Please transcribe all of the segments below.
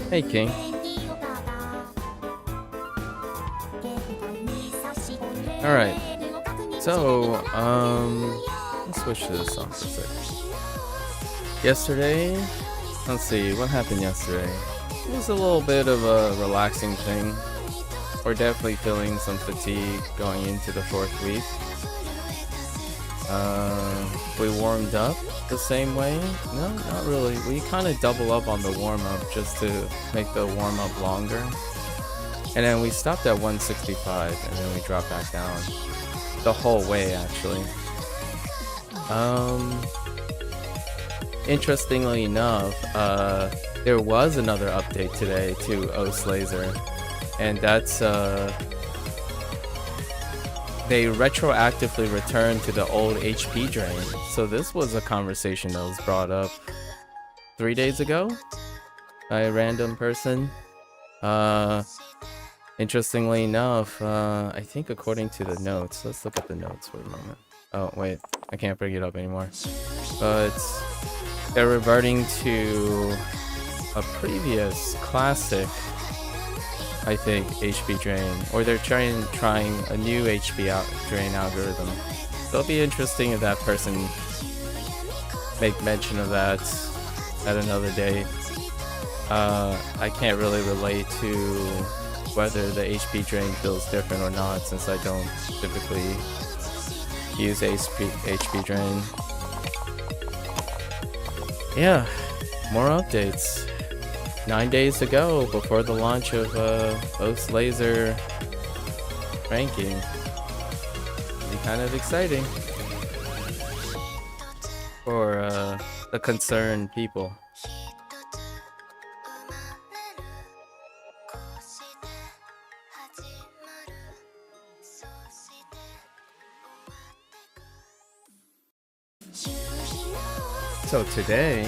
Hey, King. Alright. So, let's switch to this song for a sec. Yesterday, let's see, what happened yesterday? It was a little bit of a relaxing thing. We're definitely feeling some fatigue going into the 4th week. We warmed up the same way? No, not really. We kind of double up on the warm-up just to make the warm-up longer. And then we stopped at 165 and then we dropped back down. The whole way, actually. Interestingly enough, there was another update today to OS Laser. And that's, they retroactively returned to the old HP drain. So this was a conversation that was brought up 3 days ago by a random person. Interestingly enough, I think according to the notes, let's look at the notes for a moment. Oh wait, I can't bring it up anymore. But they're reverting to a previous classic, I think, HP drain, or they're trying a new HP drain algorithm. So it'll be interesting if that person make mention of that at another day. I can't really relate to whether the HP drain feels different or not, since I don't typically use HP drain. Yeah, more updates. 9 days to go before the launch of OS Laser ranking. Be kind of exciting for the concerned people. So today,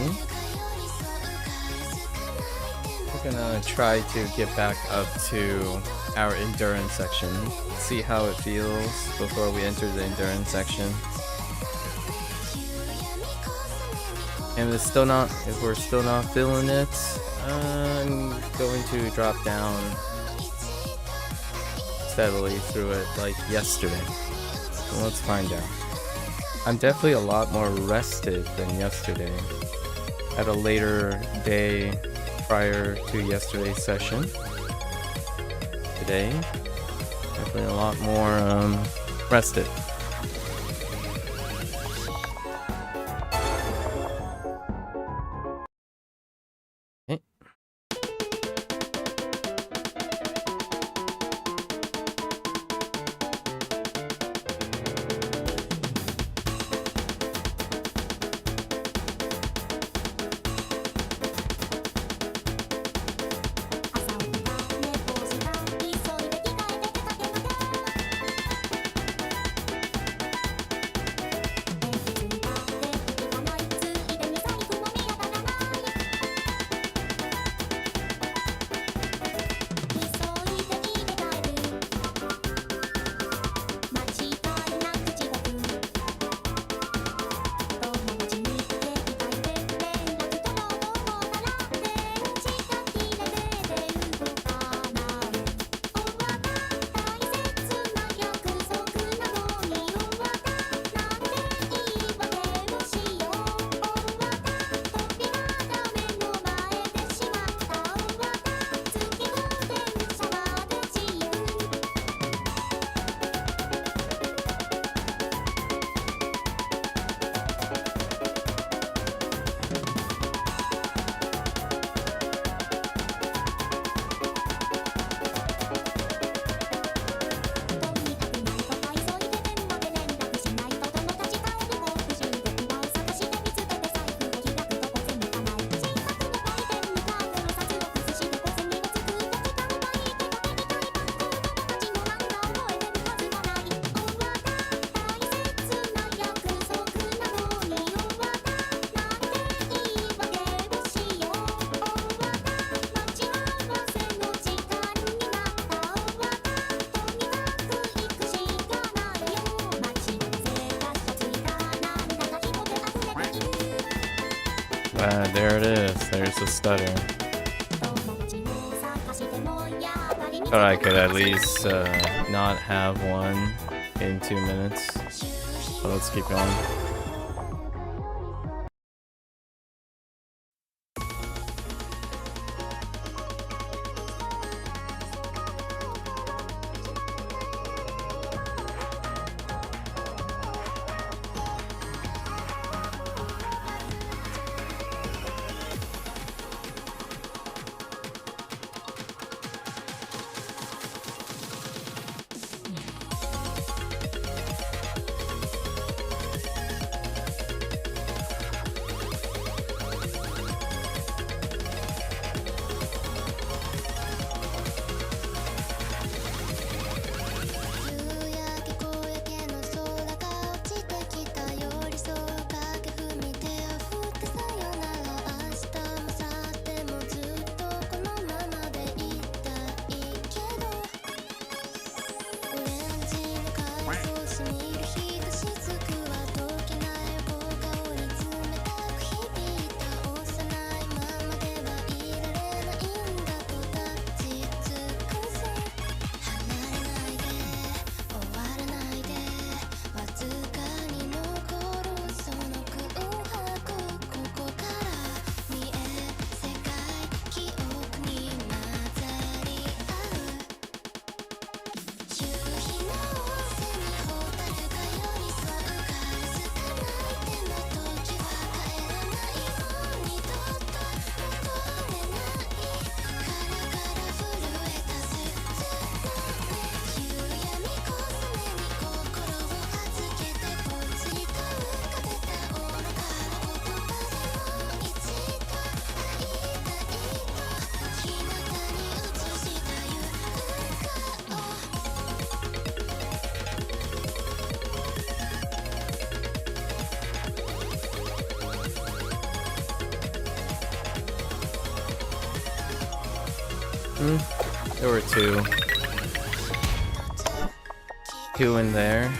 we're gonna try to get back up to our endurance section, see how it feels before we enter the endurance section. And if we're still not feeling it, I'm going to drop down steadily through it like yesterday. So let's find out. I'm definitely a lot more rested than yesterday. At a later day prior to yesterday's session. Today, definitely a lot more rested. Okay. There it is. There's the stutter. Thought I could at least not have one in 2 minutes. So let's keep going. There were two in there.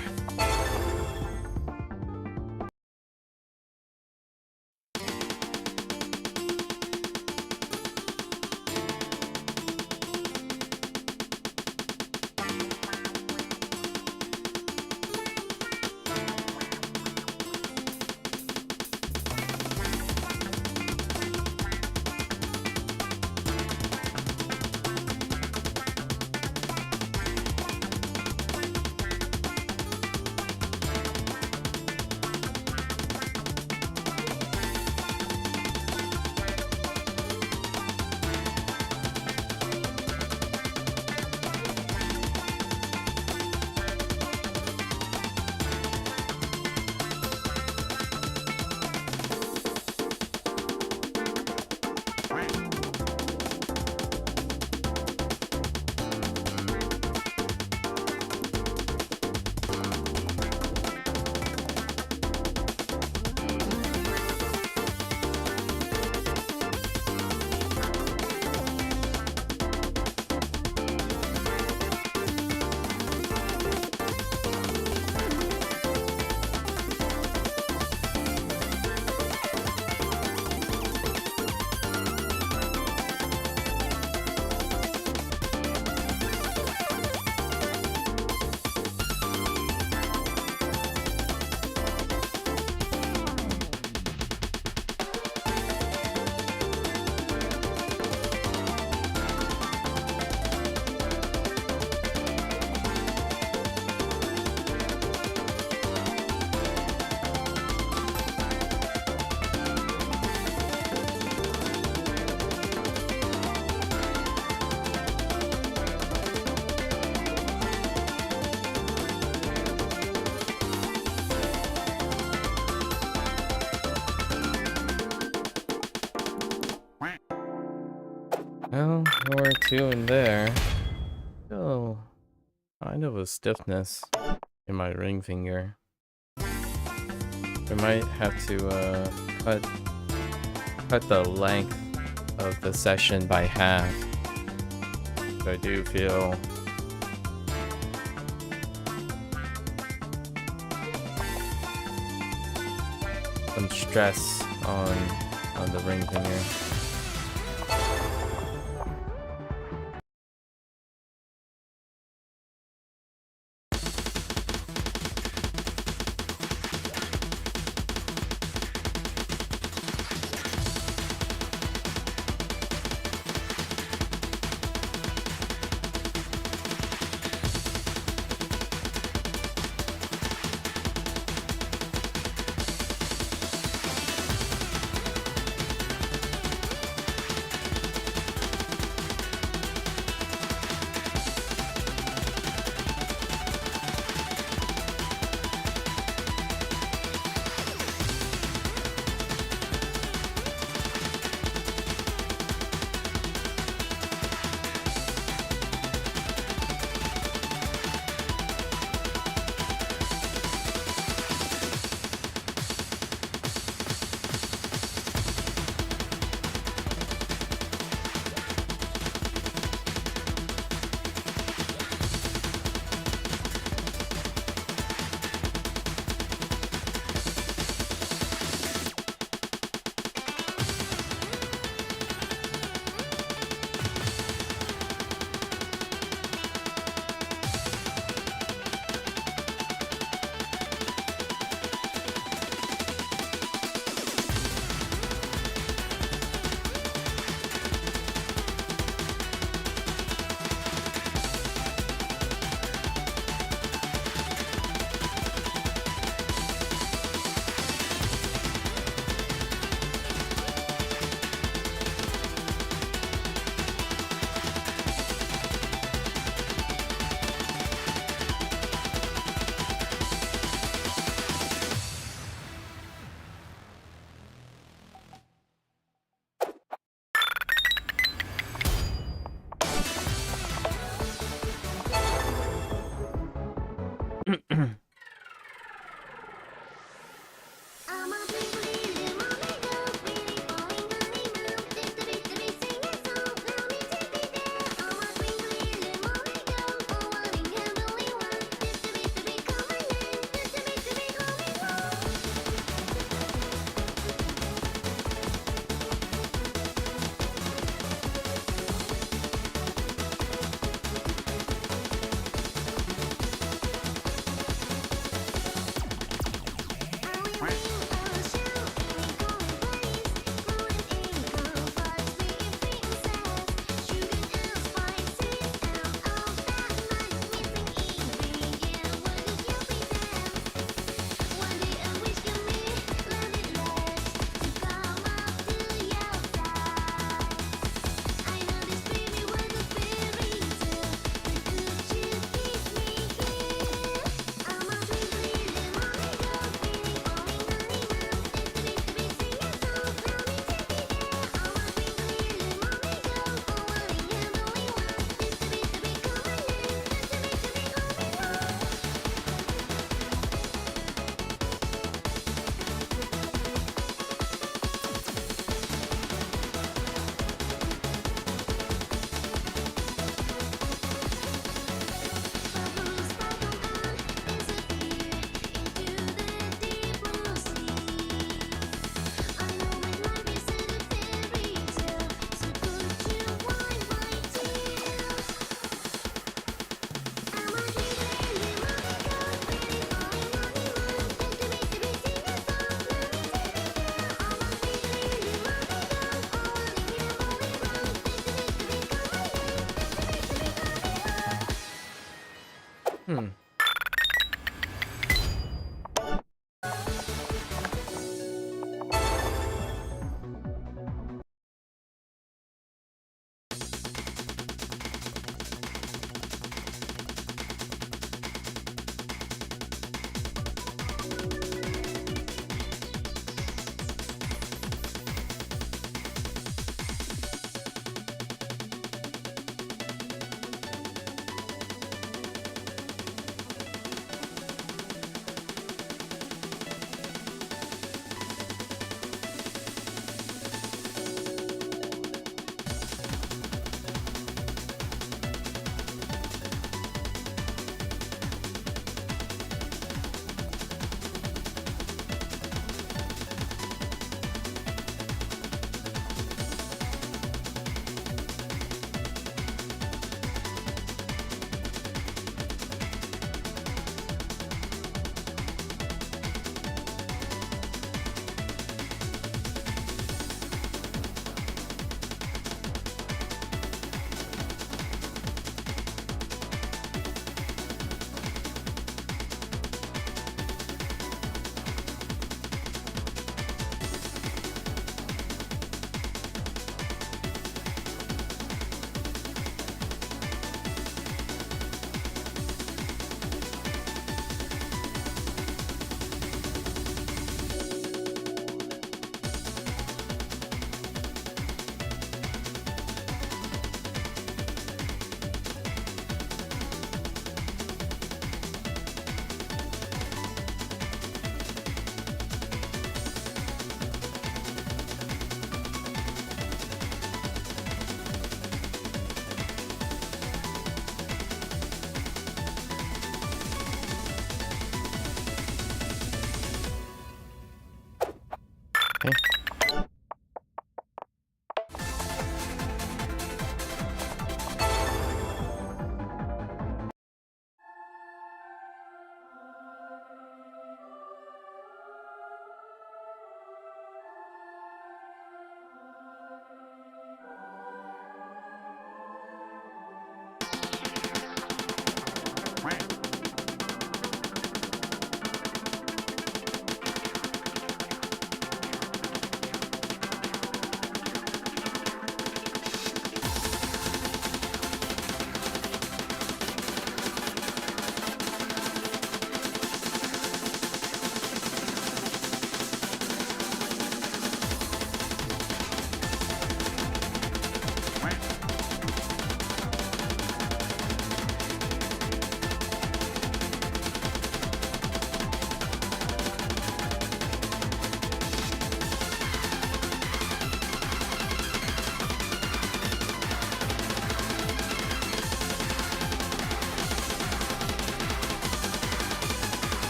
Well, there were two in there. Still kind of a stiffness in my ring finger. We might have to cut the length of the session by half. So I do feel some stress on on the ring thing here.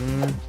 Alright.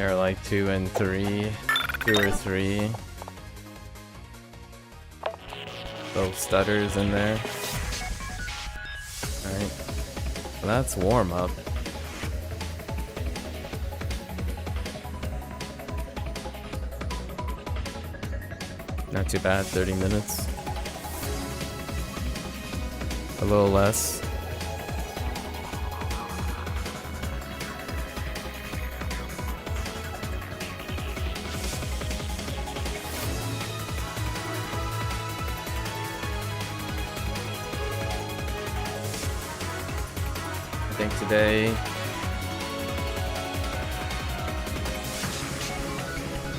They're like 2 and 3. 2 or 3. Little stutters in there. Alright. Well, that's warm up. Not too bad, 30 minutes. A little less. I think today,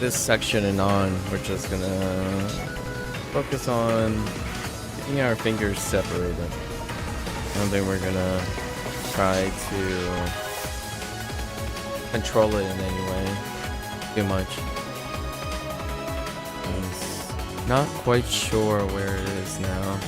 this section and on, we're just gonna focus on keeping our fingers separated. I don't think we're gonna try to control it in any way too much. I'm not quite sure where it is now.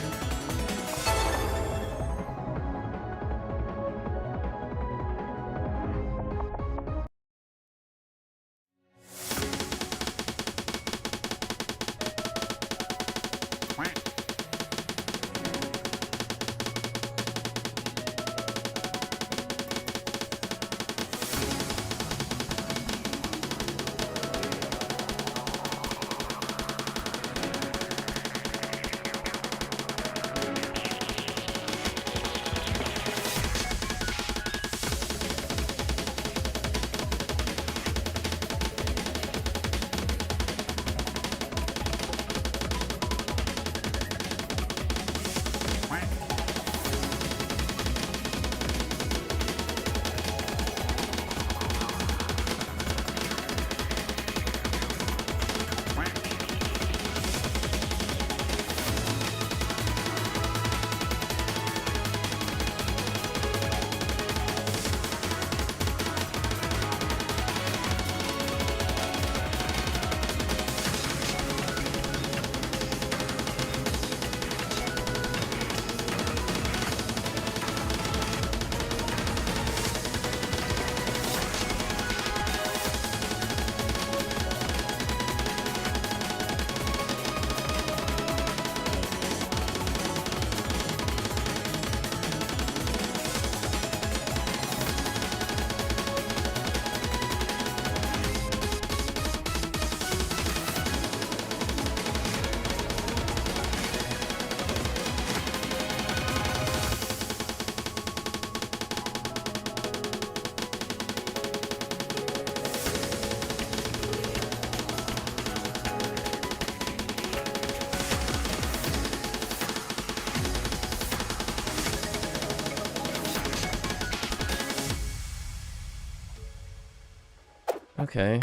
Okay.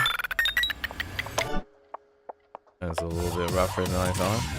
That's a little bit rougher than I thought.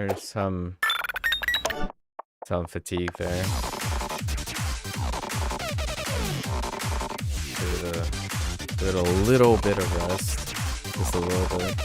There's some fatigue there. Give it a little bit of rest. Just a little bit.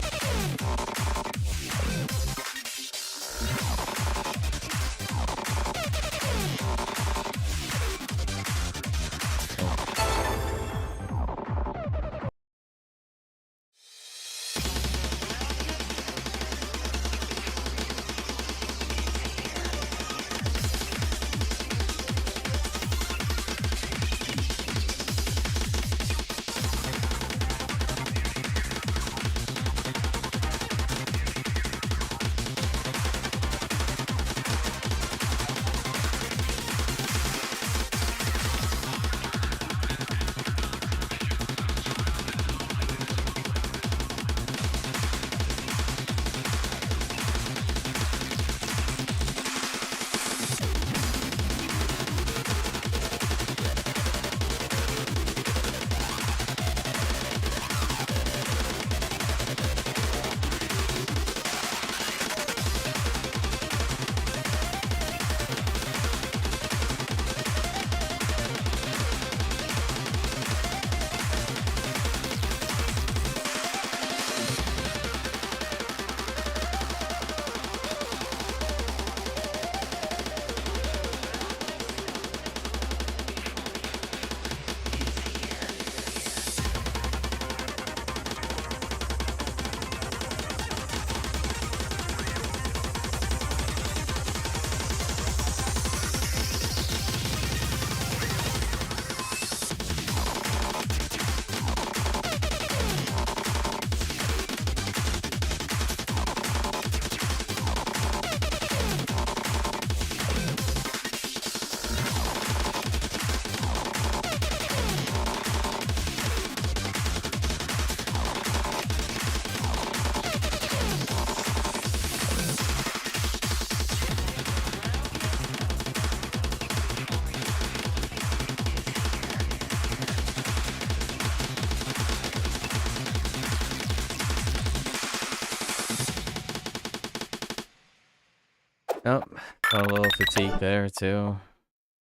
Oh, got a little fatigue there too.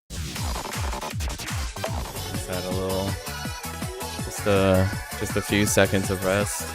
Just had a little, just a few seconds of rest.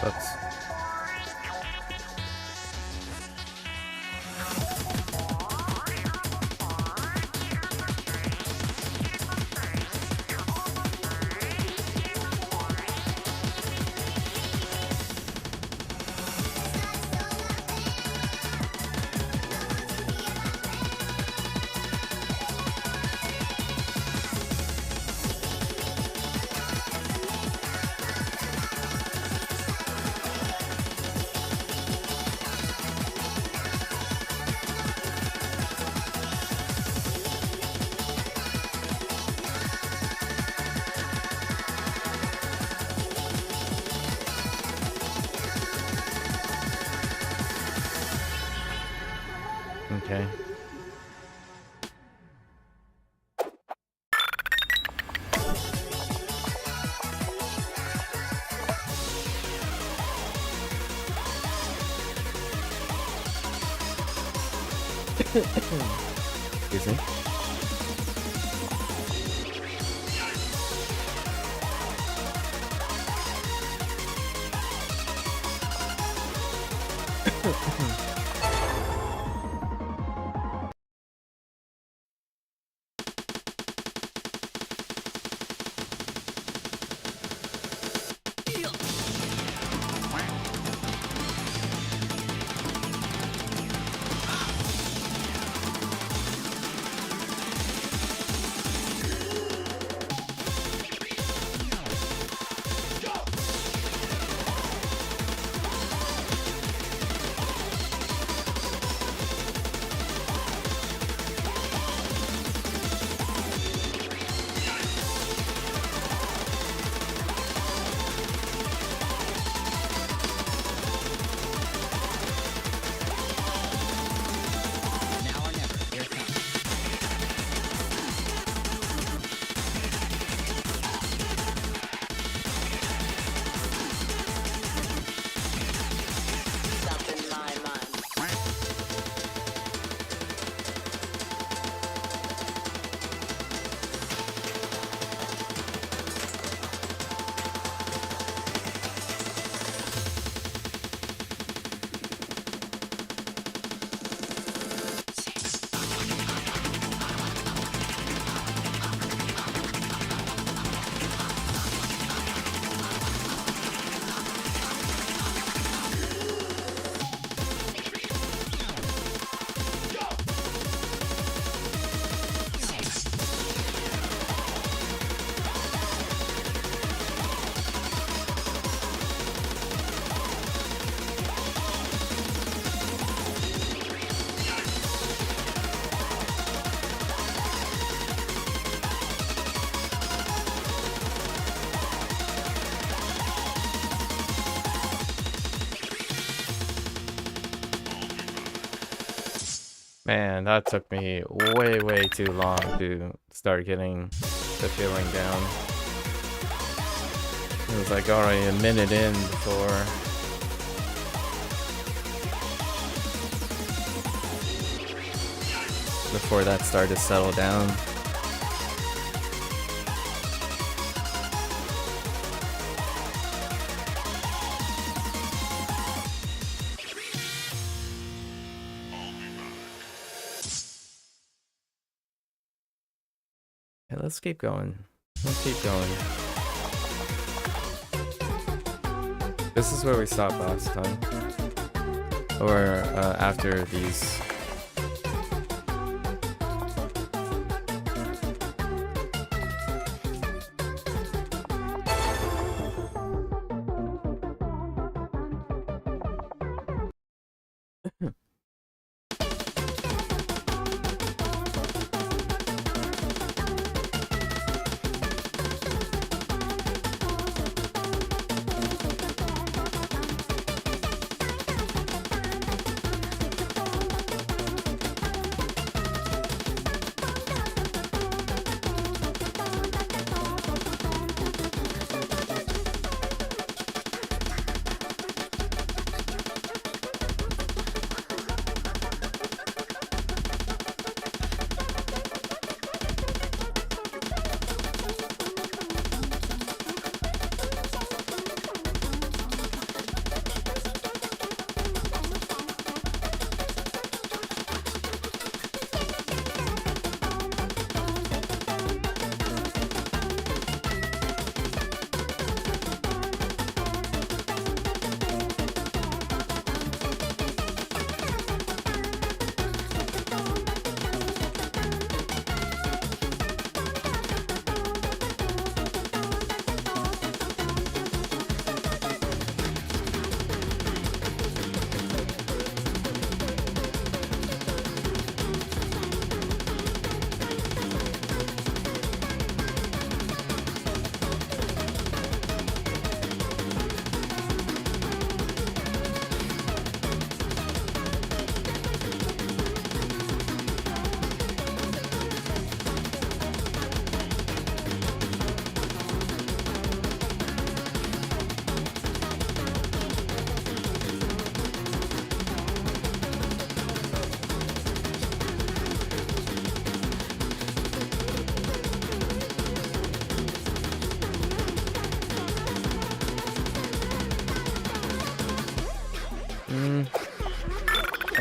Oops. Okay. Excuse me. Man, that took me way too long to start getting the feeling down. It was like already a minute in before that started to settle down. Hey, let's keep going. Let's keep going. This is where we stopped last time. Or after these.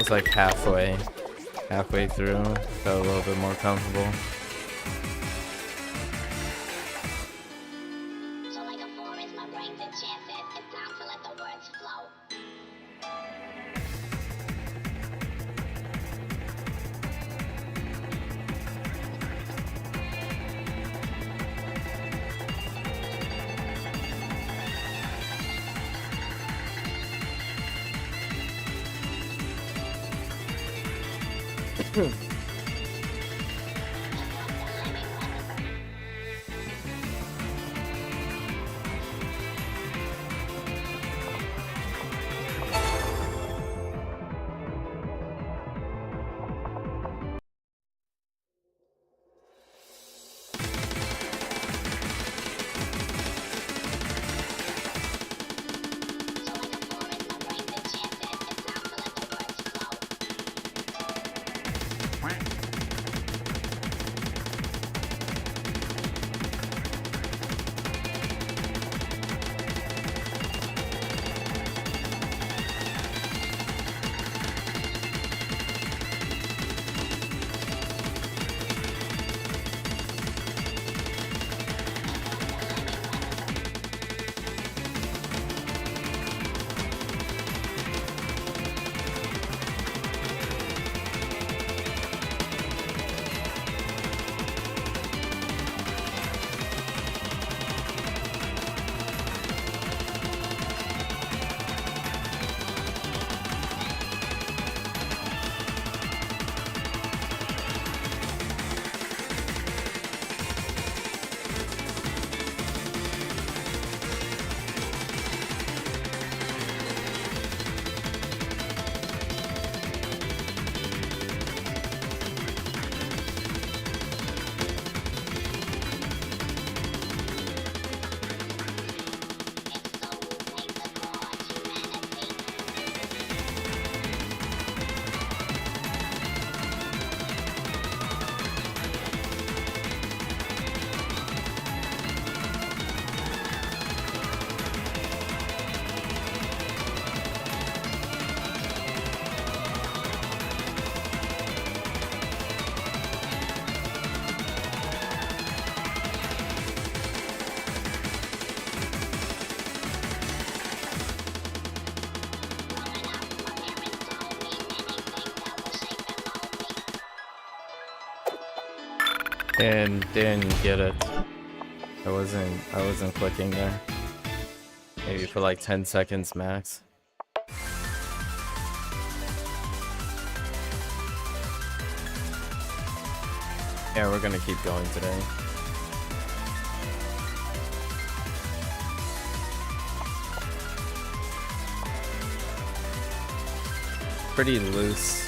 was like halfway through. Felt a little bit more comfortable. And didn't get it. I wasn't clicking there. Maybe for like 10 seconds max. Yeah, we're gonna keep going today. Pretty loose.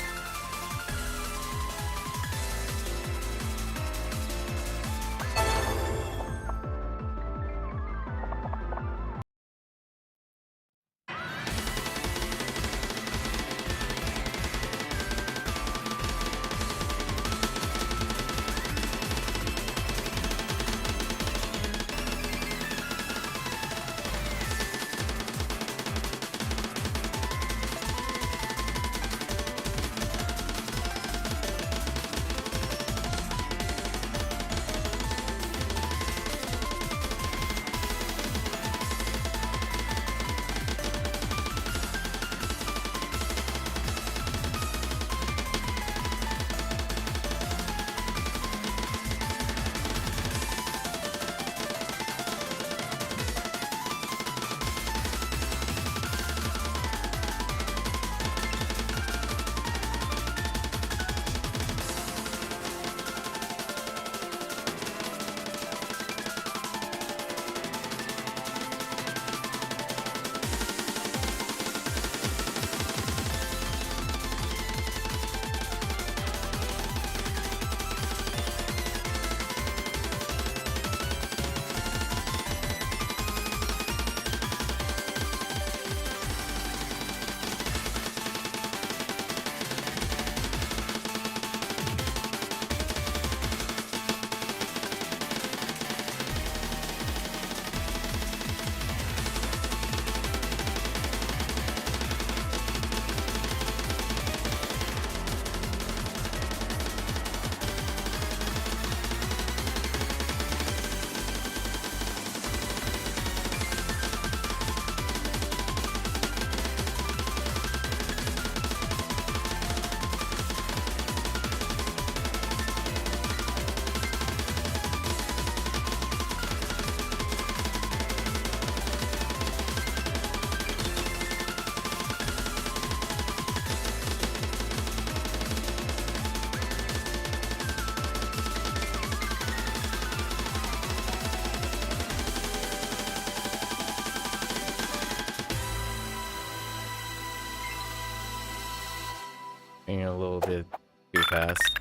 being a little bit too fast.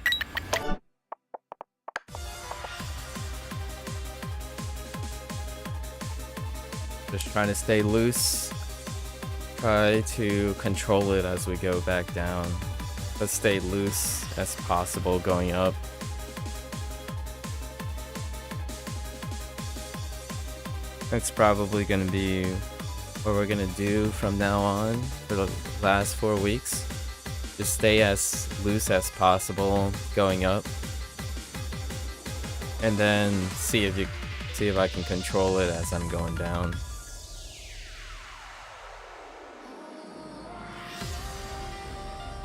Just trying to stay loose. Try to control it as we go back down. But stay loose as possible going up. That's probably going to be what we're going to do from now on for the last 4 weeks. Just stay as loose as possible going up. And then see if I can control it as I'm going down.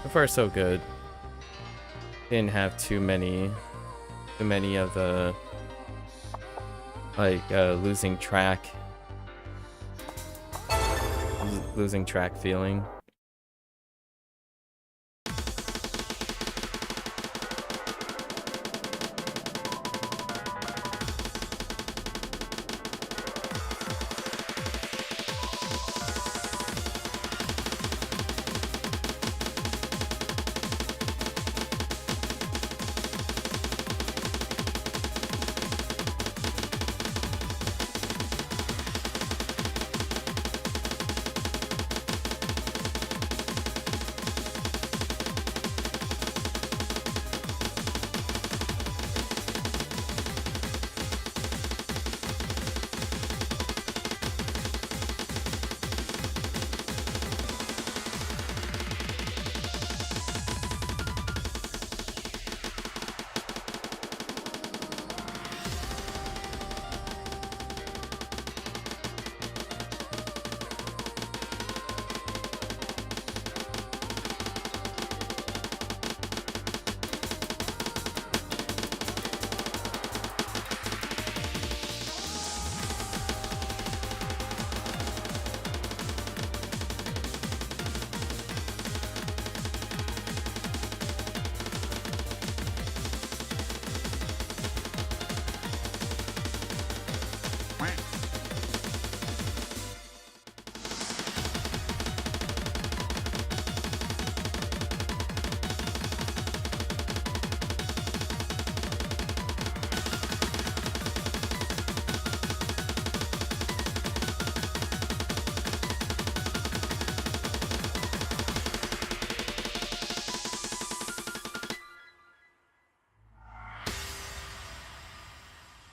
So far so good. Didn't have too many of the losing track feeling.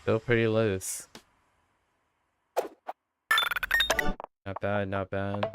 Still pretty loose. Not bad, not bad.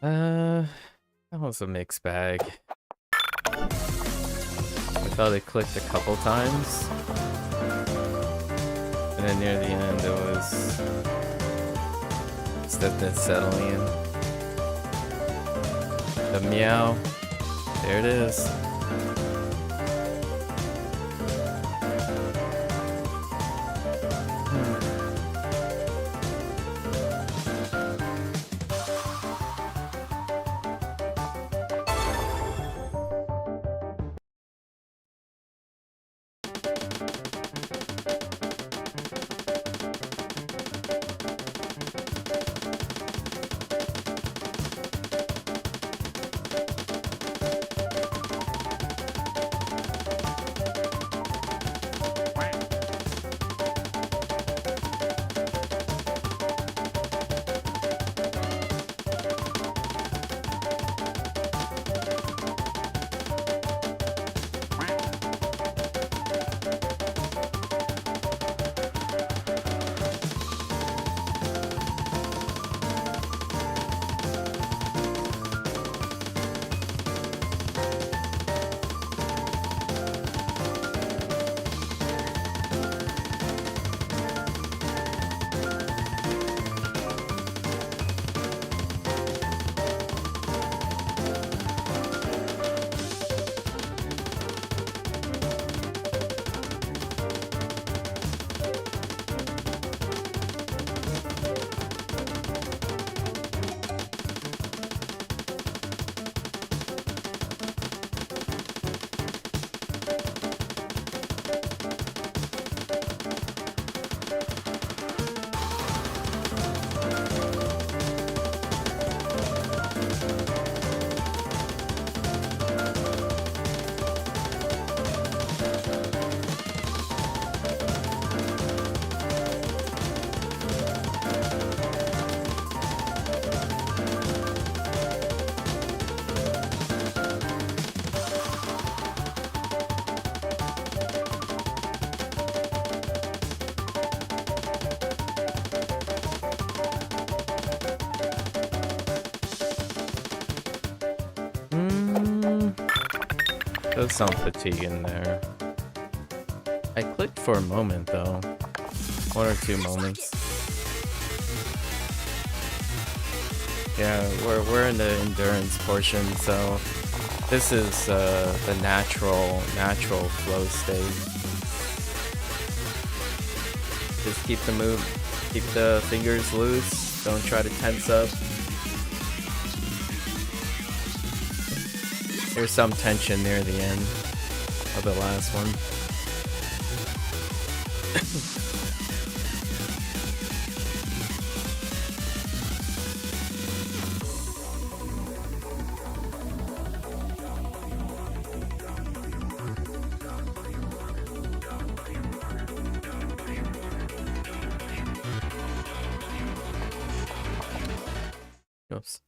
That was a mixed bag. I thought it clicked a couple times. And then near the end it was stuff settling in. The meow. There it is. Does sound fatigue in there. I clicked for a moment though. 1 or 2 moments. Yeah, we're in the endurance portion, so this is the natural flow state. Just keep the fingers loose. Don't try to tense up. There's some tension near the end of the last one. Oops.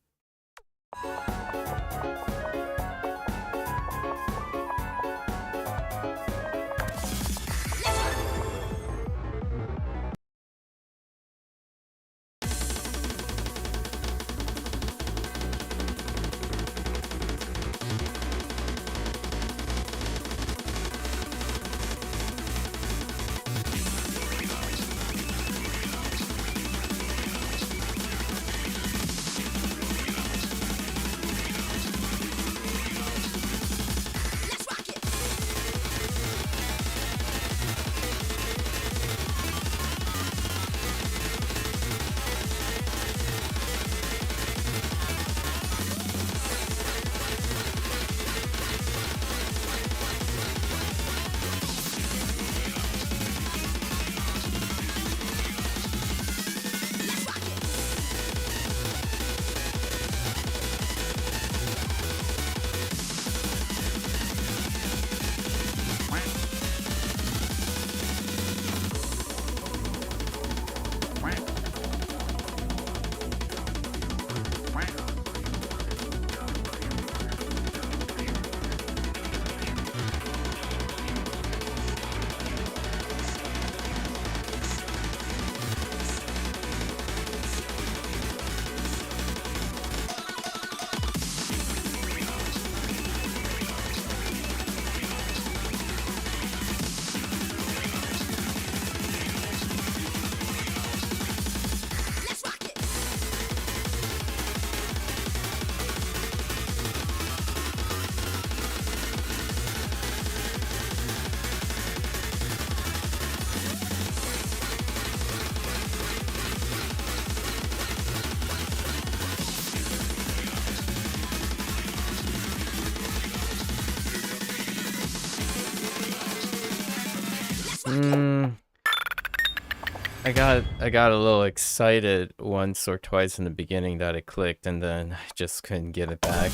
I got a little excited once or twice in the beginning that it clicked, and then I just couldn't get it back.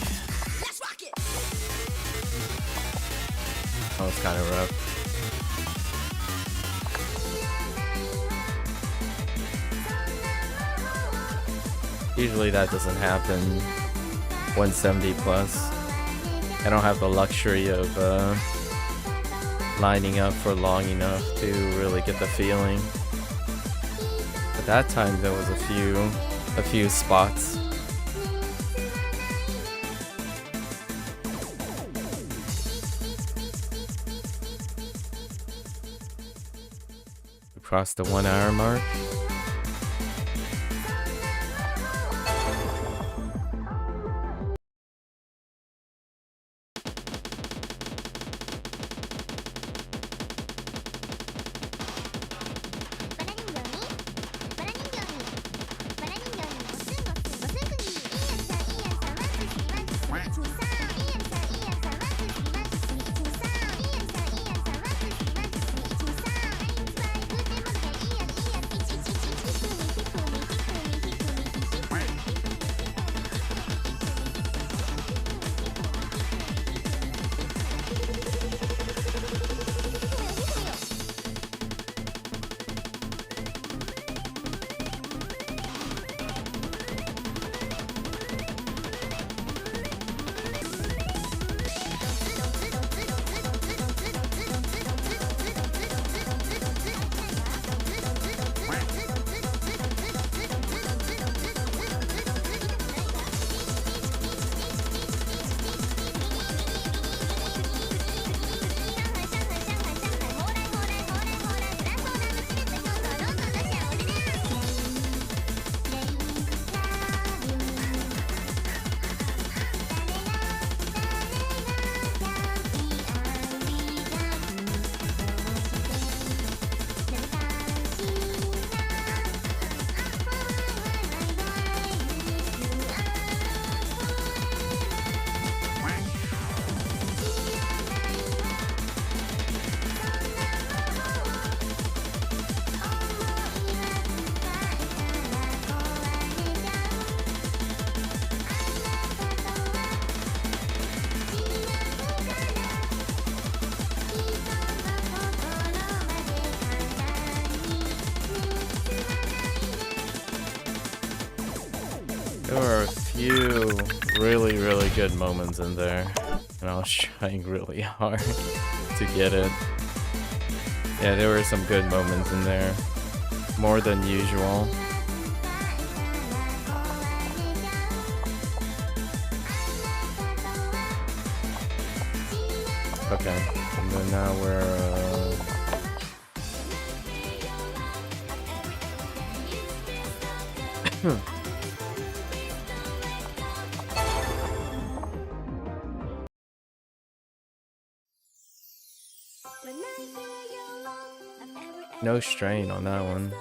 That was kind of rough. Usually that doesn't happen 170 plus. I don't have the luxury of lining up for long enough to really get the feeling. But that time there was a few spots. We crossed the 1 hour mark. There were a few really good moments in there, and I was trying really hard to get it. Yeah, there were some good moments in there, more than usual. Okay, and then now we're no strain on that one.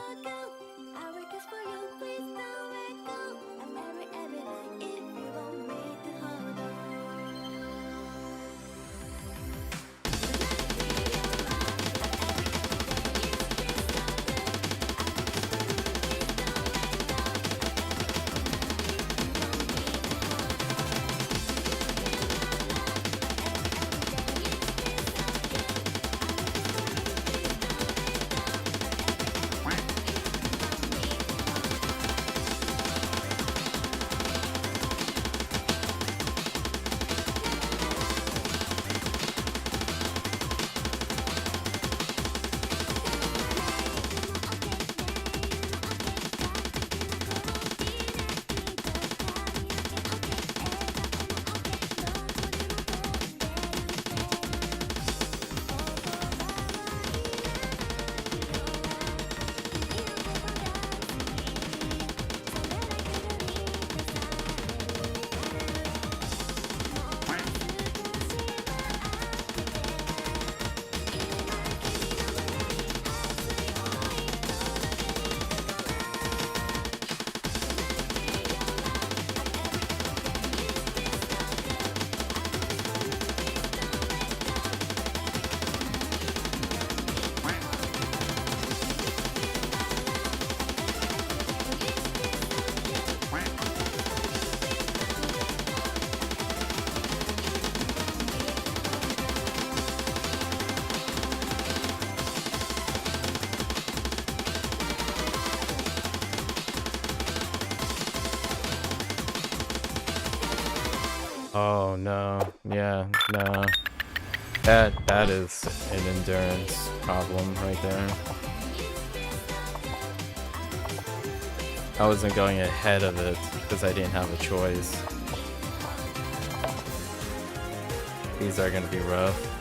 Oh no, yeah, no. That is an endurance problem right there. I wasn't going ahead of it because I didn't have a choice. These are gonna be rough.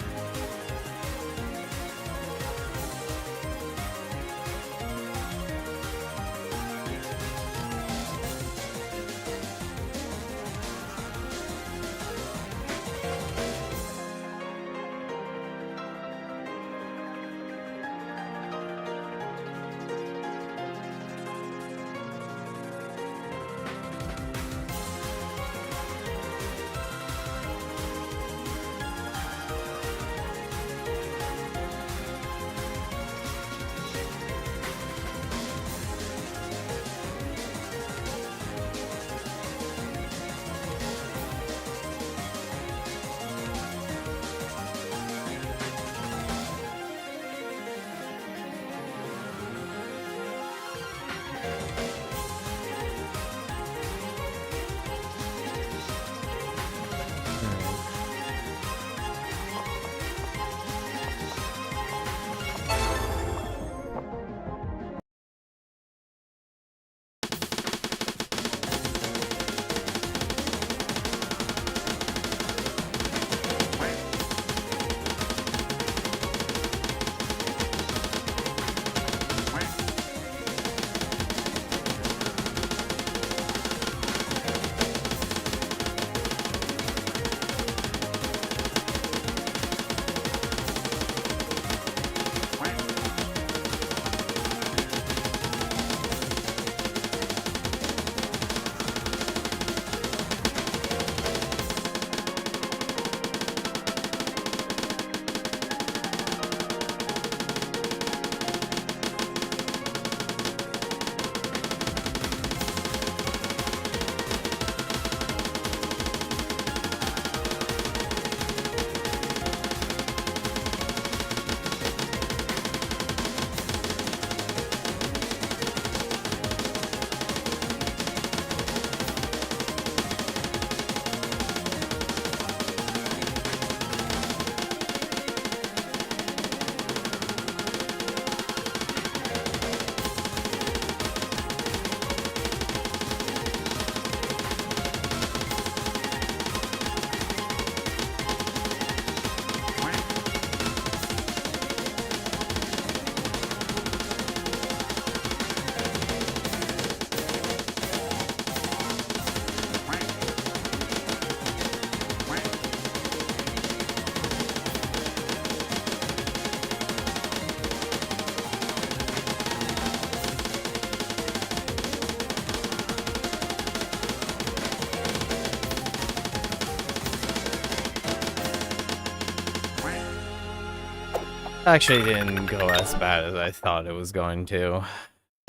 Actually didn't go as bad as I thought it was going to.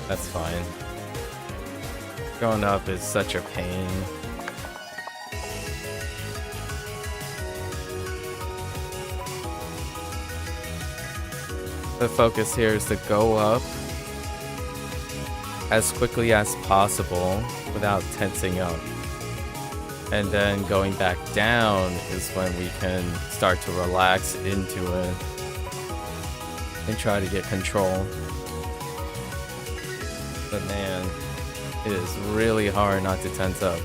That's fine. Going up is such a pain. The focus here is to go up as quickly as possible without tensing up. And then going back down is when we can start to relax into it and try to get control. But man, it is really hard not to tense up.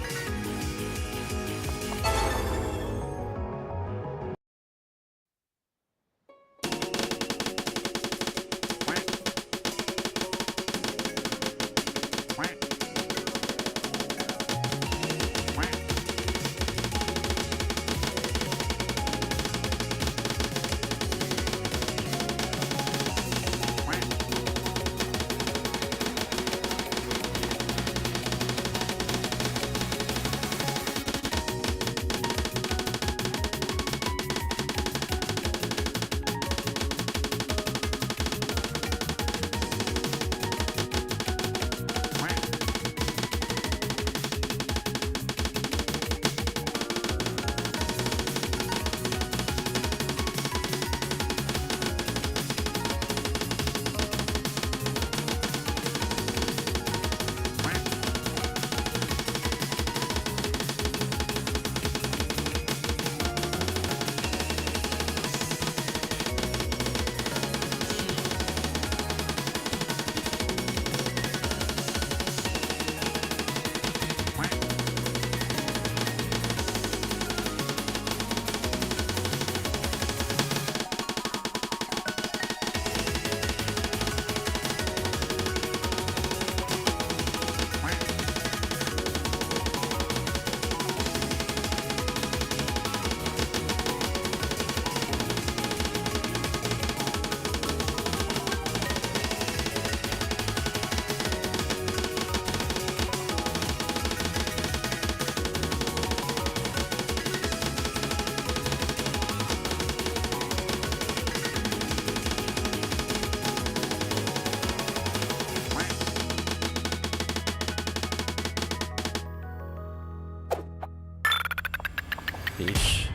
Yeesh.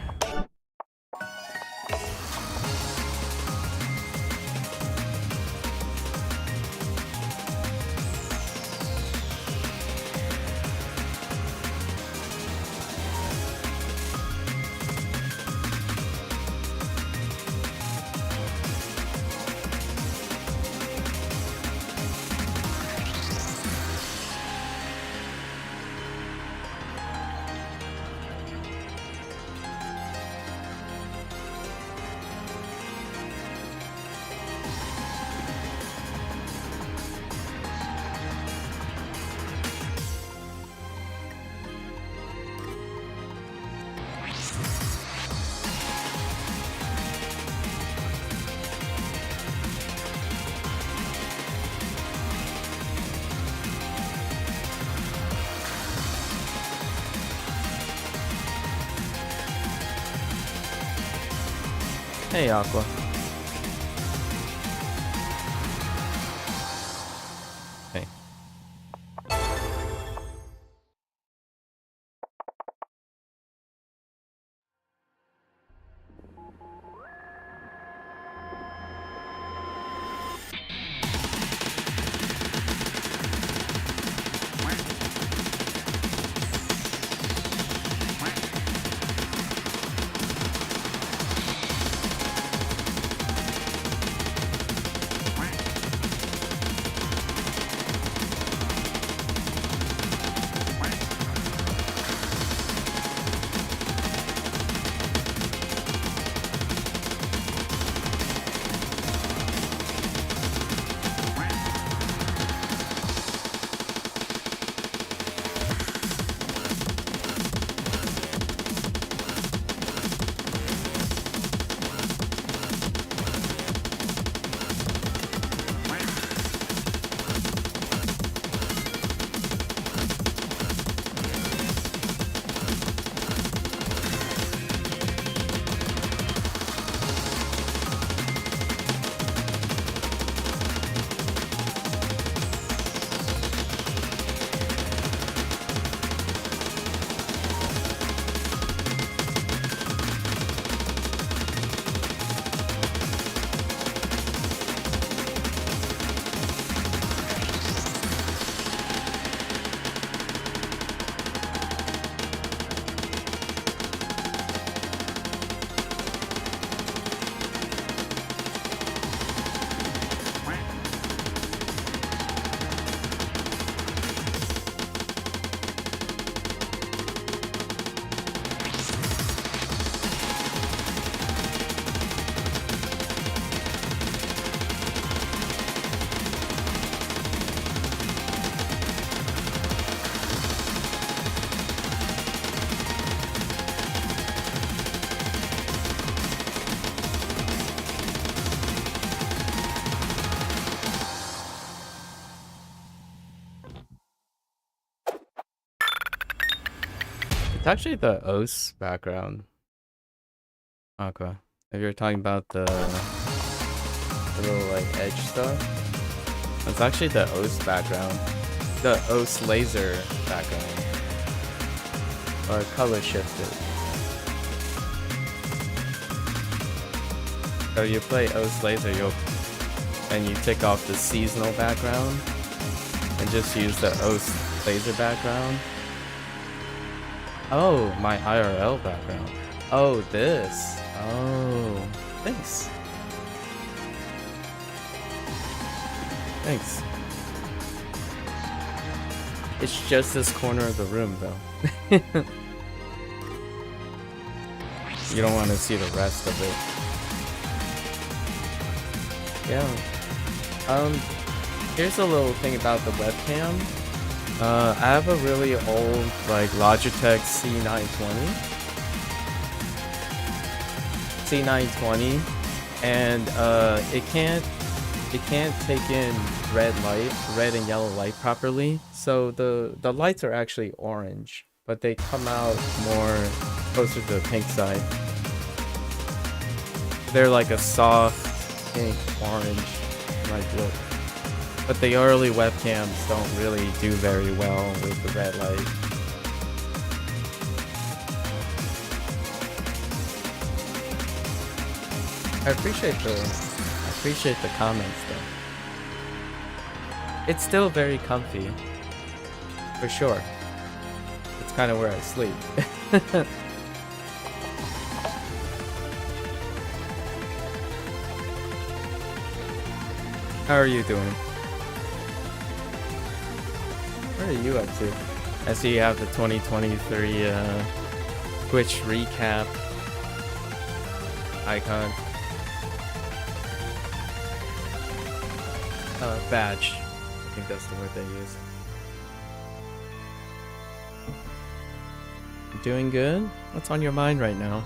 Hey, Aqua. Hey. It's actually the OS background. Aqua. If you're talking about the little like edge stuff, it's actually the OS background. The OS laser background. Or color shifted. So you play OS laser, and you take off the seasonal background and just use the OS laser background. Oh, my IRL background. Oh, this. Oh, thanks. Thanks. It's just this corner of the room, though. You don't want to see the rest of it. Yeah. Here's a little thing about the webcam. I have a really old, like, Logitech C920, and it can't take in red and yellow light properly. So the lights are actually orange, but they come out more closer to the pink side. They're like a soft pink orange like look. But the early webcams don't really do very well with the red light. I appreciate the comments though. It's still very comfy, for sure. It's kind of where I sleep. How are you doing? What are you up to? I see you have the 2023 Twitch recap icon. Badge. I think that's the word they use. You doing good? What's on your mind right now?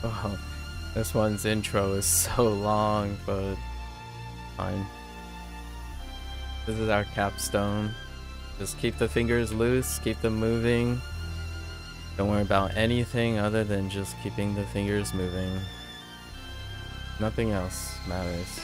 Oh, this one's intro is so long, but fine. This is our capstone. Just keep the fingers loose, keep them moving. Don't worry about anything other than just keeping the fingers moving. Nothing else matters.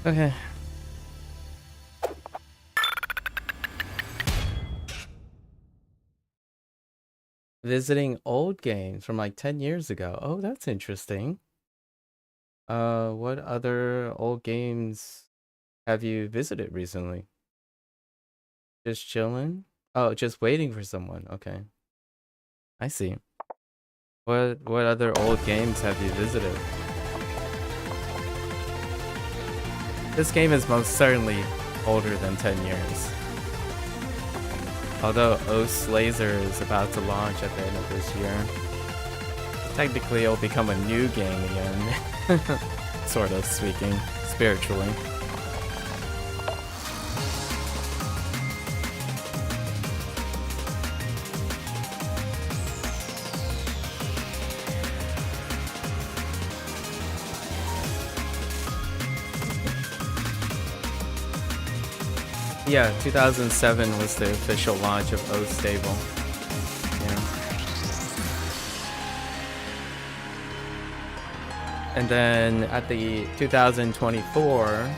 Okay. Visiting old games from like 10 years ago. Oh, that's interesting. What other old games have you visited recently? Just chilling? Oh, just waiting for someone. Okay. I see. What other old games have you visited? This game is most certainly older than 10 years. Although O's Laser is about to launch at the end of this year. Technically, it'll become a new game again. Sort of speaking, spiritually. Yeah, 2007 was the official launch of O Stable. Yeah. And then at the 2024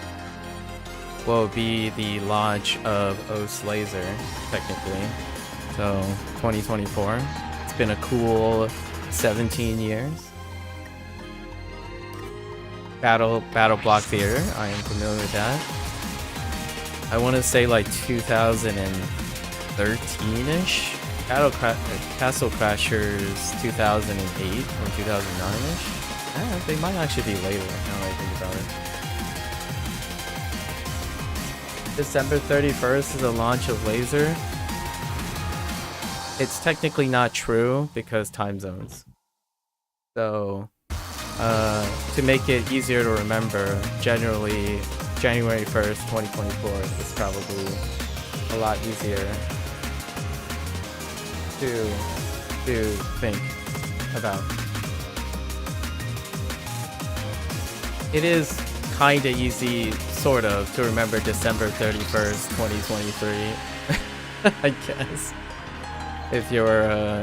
will be the launch of O's Laser, technically. So 2024. It's been a cool 17 years. Battle Block Theater, I am familiar with that. I want to say like 2013-ish. Castle Crashers 2008 or 2009-ish. They might actually be later now that I think about it. December 31st is the launch of Laser. It's technically not true because time zones. So, to make it easier to remember, generally January 1st, 2024 is probably a lot easier to think about. It is kinda easy, sort of, to remember December 31st, 2023, I guess, if you're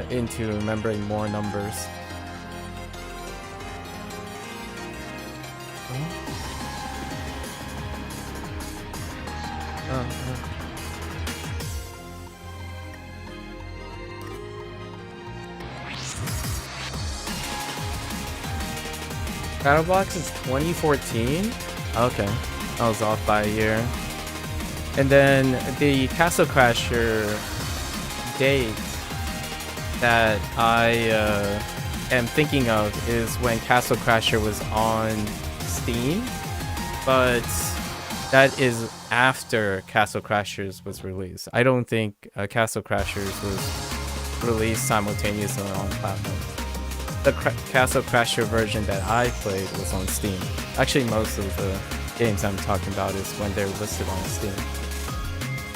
into remembering more numbers. Battlebox is 2014? Okay, I was off by a year. And then the Castle Crasher date that I am thinking of is when Castle Crasher was on Steam, but that is after Castle Crashers was released. I don't think Castle Crashers was released simultaneously on platforms. The Castle Crasher version that I played was on Steam. Actually, most of the games I'm talking about is when they're listed on Steam.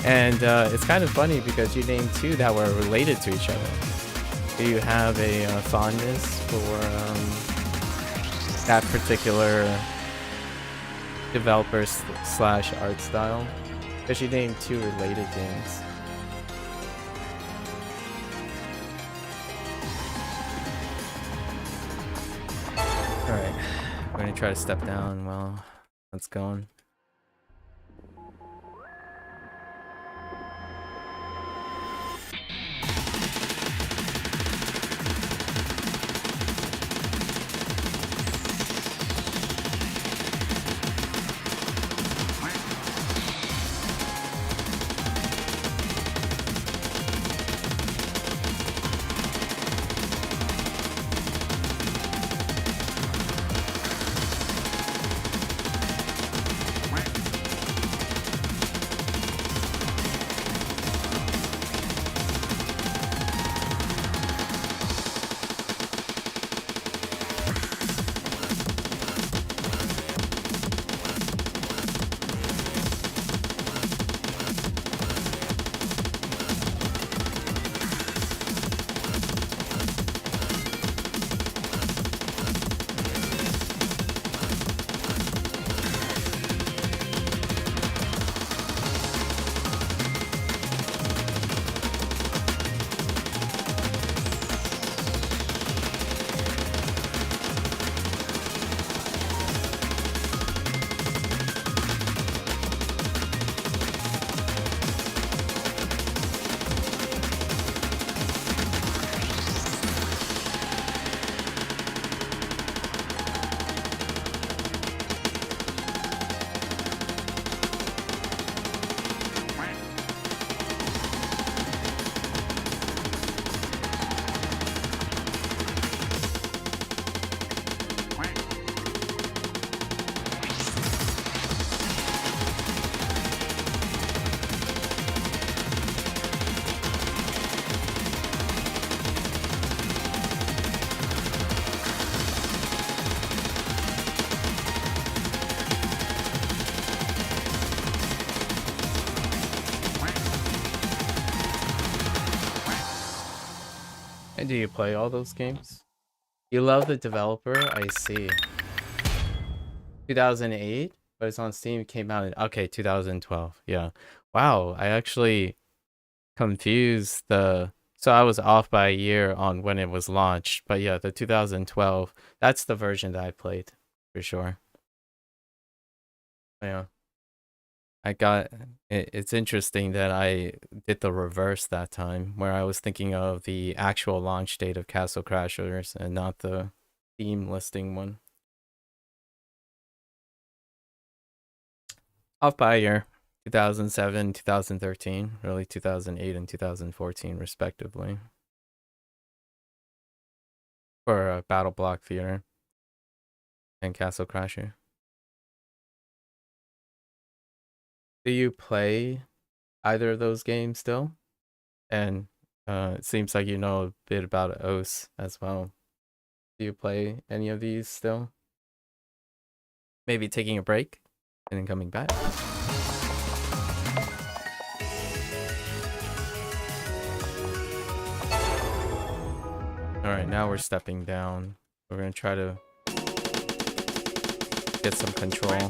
And it's kind of funny because you named two that were related to each other. Do you have a fondness for that particular developer / art style? Because you named two related games. Alright, we're gonna try to step down while that's going. And do you play all those games? You love the developer? I see. 2008, but it's on Steam. It came out in, okay, 2012. Yeah. Wow, I actually confused the, so I was off by a year on when it was launched, but yeah, the 2012, that's the version that I played for sure. Yeah. I got it's interesting that I did the reverse that time, where I was thinking of the actual launch date of Castle Crashers and not the Steam listing one. Off by a year, 2007, 2013, really 2008 and 2014 respectively, for Battle Block Theater and Castle Crasher. Do you play either of those games still? And it seems like you know a bit about OS as well. Do you play any of these still? Maybe taking a break and then coming back. Alright, now we're stepping down. We're gonna try to get some control.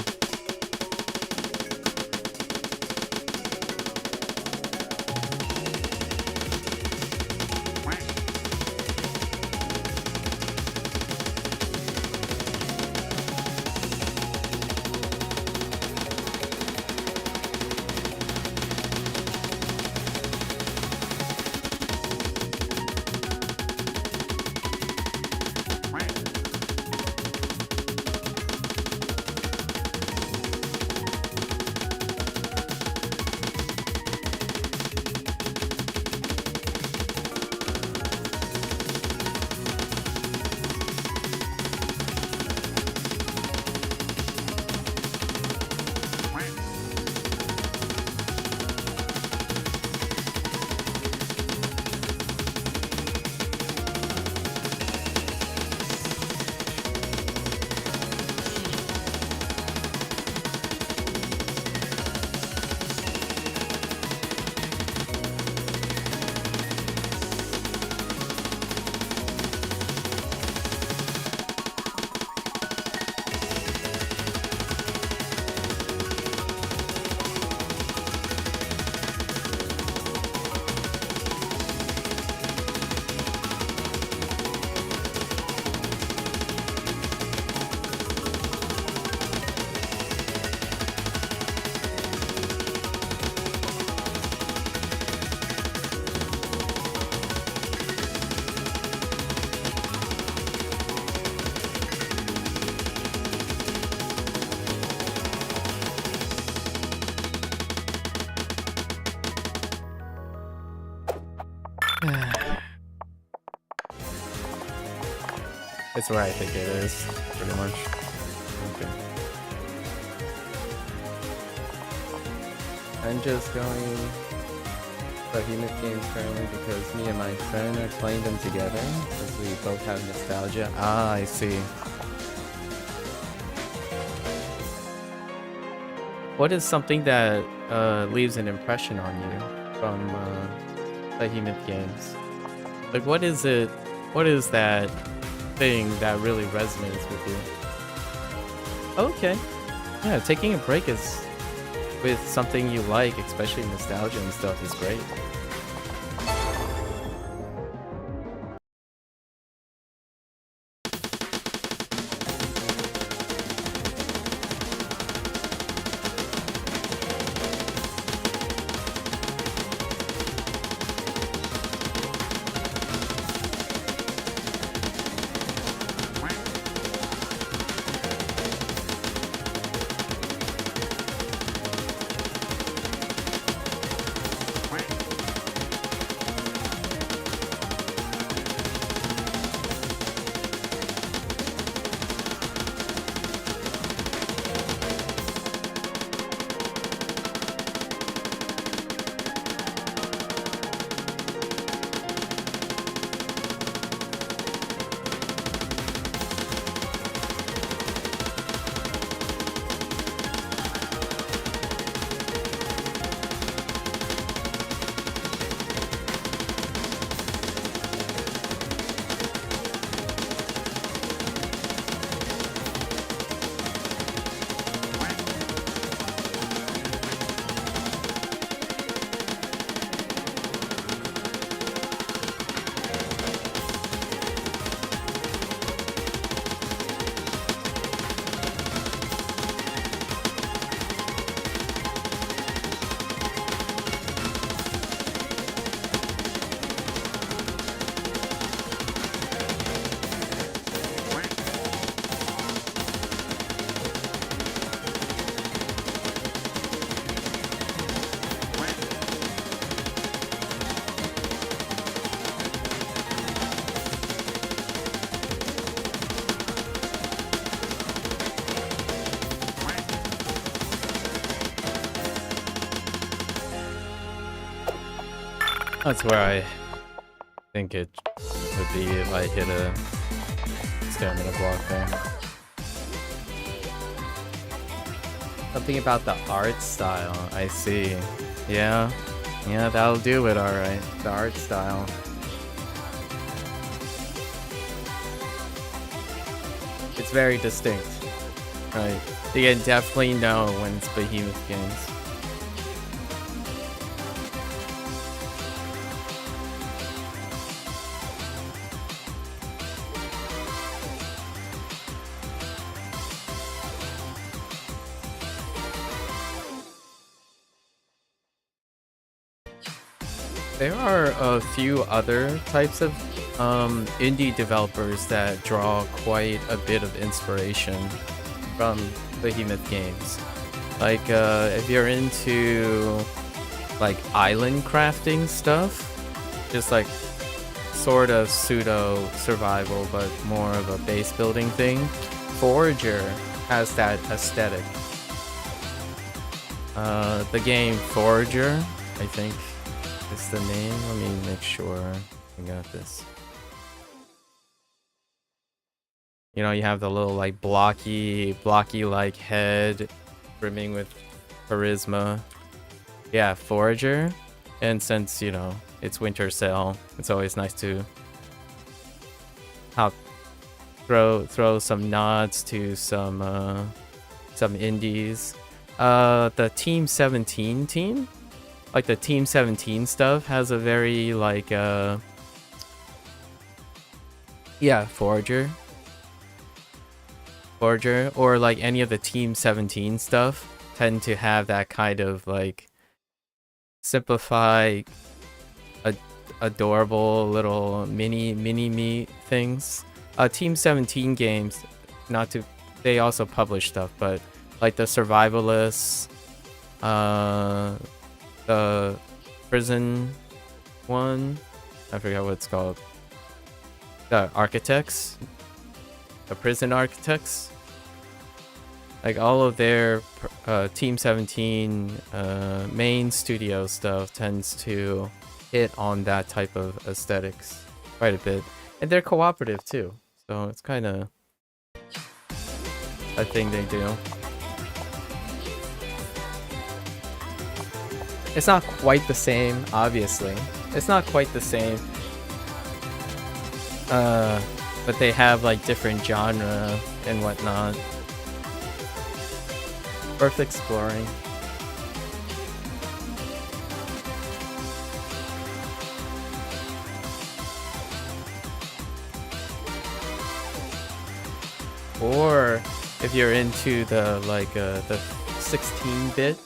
It's where I think it is, pretty much. Okay. I'm just going Behemoth games currently because me and my friend are playing them together because we both have nostalgia. Ah, I see. What is something that leaves an impression on you from Behemoth games? Like, what is it? What is that thing that really resonates with you? Okay. Yeah, taking a break is with something you like, especially nostalgia and stuff, is great. That's where I think it would be if I hit a stamina block there. Something about the art style, I see. Yeah, that'll do it, alright. The art style. It's very distinct, right? You can definitely know when it's Behemoth Games. There are a few other types of indie developers that draw quite a bit of inspiration from Behemoth Games. Like, if you're into like island crafting stuff, just like sort of pseudo survival but more of a base building thing, Forager has that aesthetic. The game Forager, I think, is the name. Let me make sure I got this. You know, you have the little like blocky like head brimming with charisma. Yeah, Forager. And since, you know, it's winter sale, it's always nice to throw some nods to some indies. The Team 17 team, like the Team 17 stuff, has a very like yeah, Forager, or like any of the Team 17 stuff tend to have that kind of like simplified, adorable little mini me things. Team 17 games, they also publish stuff, but like the Survivalists, the prison one, I forgot what it's called. The Architects, the Prison Architects. Like all of their Team 17 main studio stuff tends to hit on that type of aesthetics quite a bit, and they're cooperative too, so it's kind of a thing they do. It's not quite the same, obviously. It's not quite the same. But they have like different genre and whatnot. Worth exploring. Or if you're into the like the 16-bit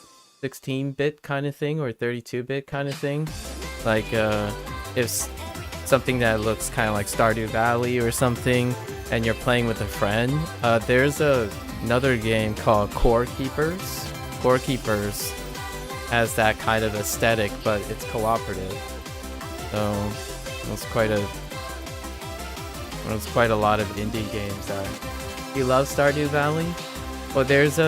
kind of thing, or 32-bit kind of thing, like if something that looks kind of like Stardew Valley or something, and you're playing with a friend, there's another game called Core Keepers. Core Keepers has that kind of aesthetic, but it's cooperative. So there's quite a lot of indie games there. You love Stardew Valley? Well, there's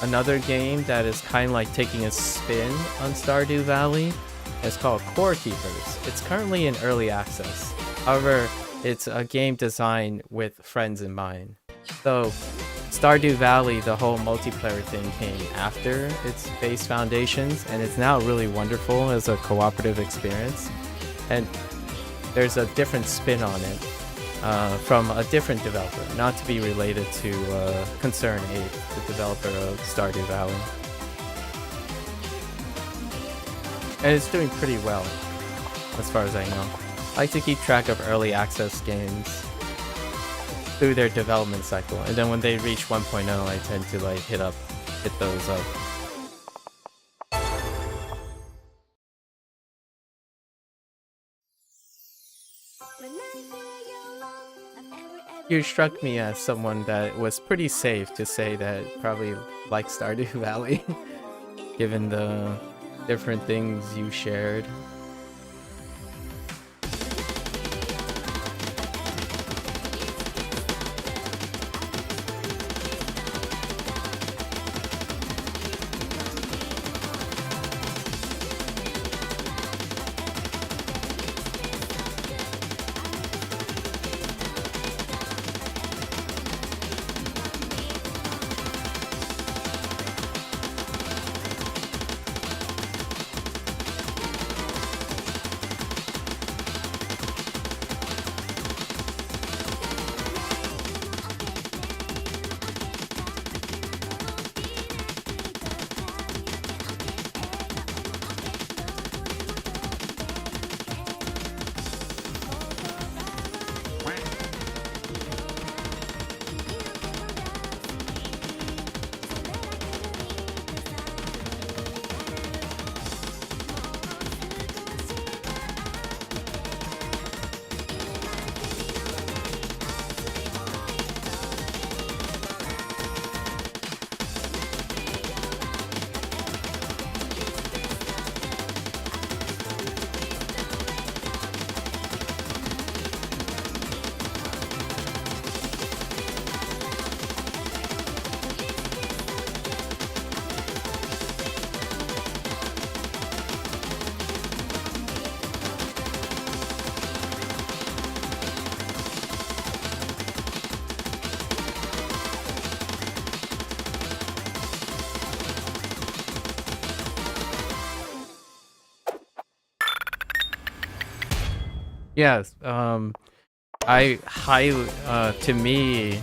another game that is kind of like taking a spin on Stardew Valley. It's called Core Keepers. It's currently in early access. However, it's a game designed with friends in mind. So Stardew Valley, the whole multiplayer thing, came after its base foundations, and it's now really wonderful as a cooperative experience. And there's a different spin on it from a different developer, not to be related to Concern 8, the developer of Stardew Valley. And it's doing pretty well, as far as I know. I like to keep track of early access games through their development cycle, and then when they reach 1.0, I tend to like hit those up. You struck me as someone that was pretty safe to say that probably likes Stardew Valley, given the different things you shared. Yes. I highly, to me,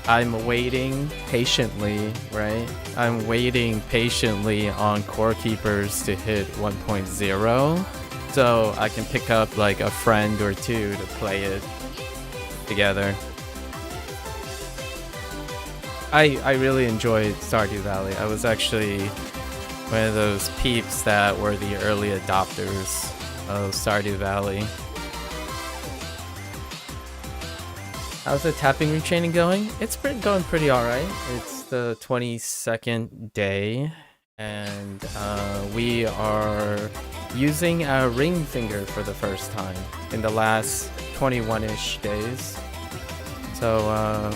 I'm waiting patiently, right? I'm waiting patiently on Core Keepers to hit 1.0, so I can pick up like a friend or two to play it together. I really enjoyed Stardew Valley. I was actually one of those peeps that were the early adopters of Stardew Valley. How's the tapping retraining going? It's going pretty alright. It's the 22nd day, and we are using our ring finger for the first time in the last 21-ish days. So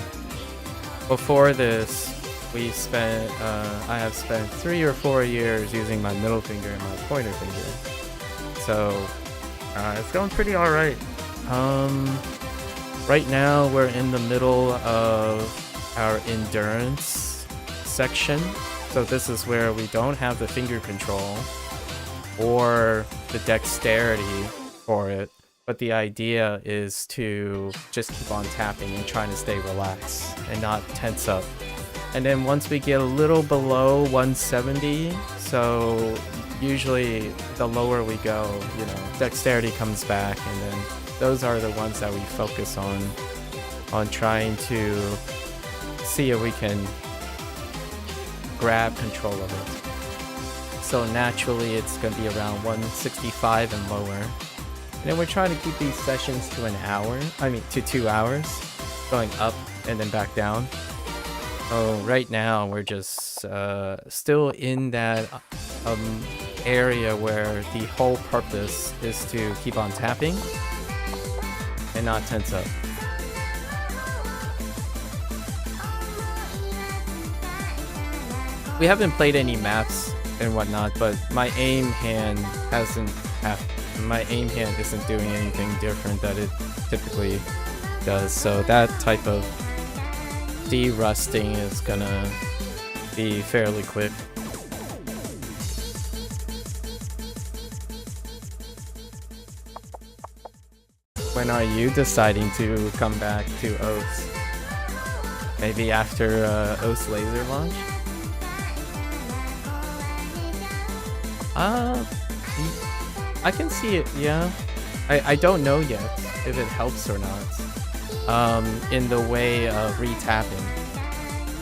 before this, I have spent 3 or 4 years using my middle finger and my pointer finger. So it's going pretty alright. Right now, we're in the middle of our endurance section. So this is where we don't have the finger control or the dexterity for it. But the idea is to just keep on tapping and trying to stay relaxed and not tense up. And then once we get a little below 170, so usually the lower we go, you know, dexterity comes back, and then those are the ones that we focus on trying to see if we can grab control of it. So naturally it's going to be around 165 and lower. And then we're trying to keep these sessions to to 2 hours, going up and then back down. So right now we're just still in that area where the whole purpose is to keep on tapping and not tense up. We haven't played any maps and whatnot, but my aim hand isn't doing anything different that it typically does. So that type of de-rusting is gonna be fairly quick. When are you deciding to come back to Oaths? Maybe after Oaths laser launch? I can see it, yeah. I don't know yet if it helps or not in the way of retapping.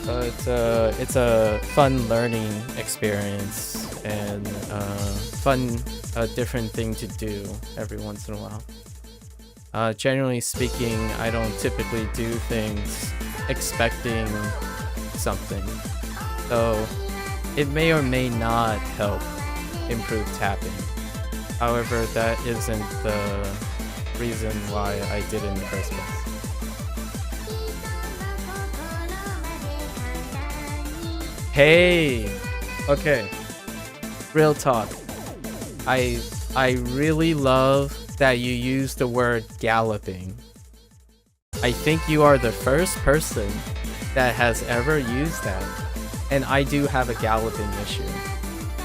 So it's a fun learning experience and a different thing to do every once in a while. Generally speaking, I don't typically do things expecting something, so it may or may not help improve tapping. However, that isn't the reason why I did it in the first place. Hey! Okay. Real talk. I really love that you use the word galloping. I think you are the first person that has ever used that. And I do have a galloping issue.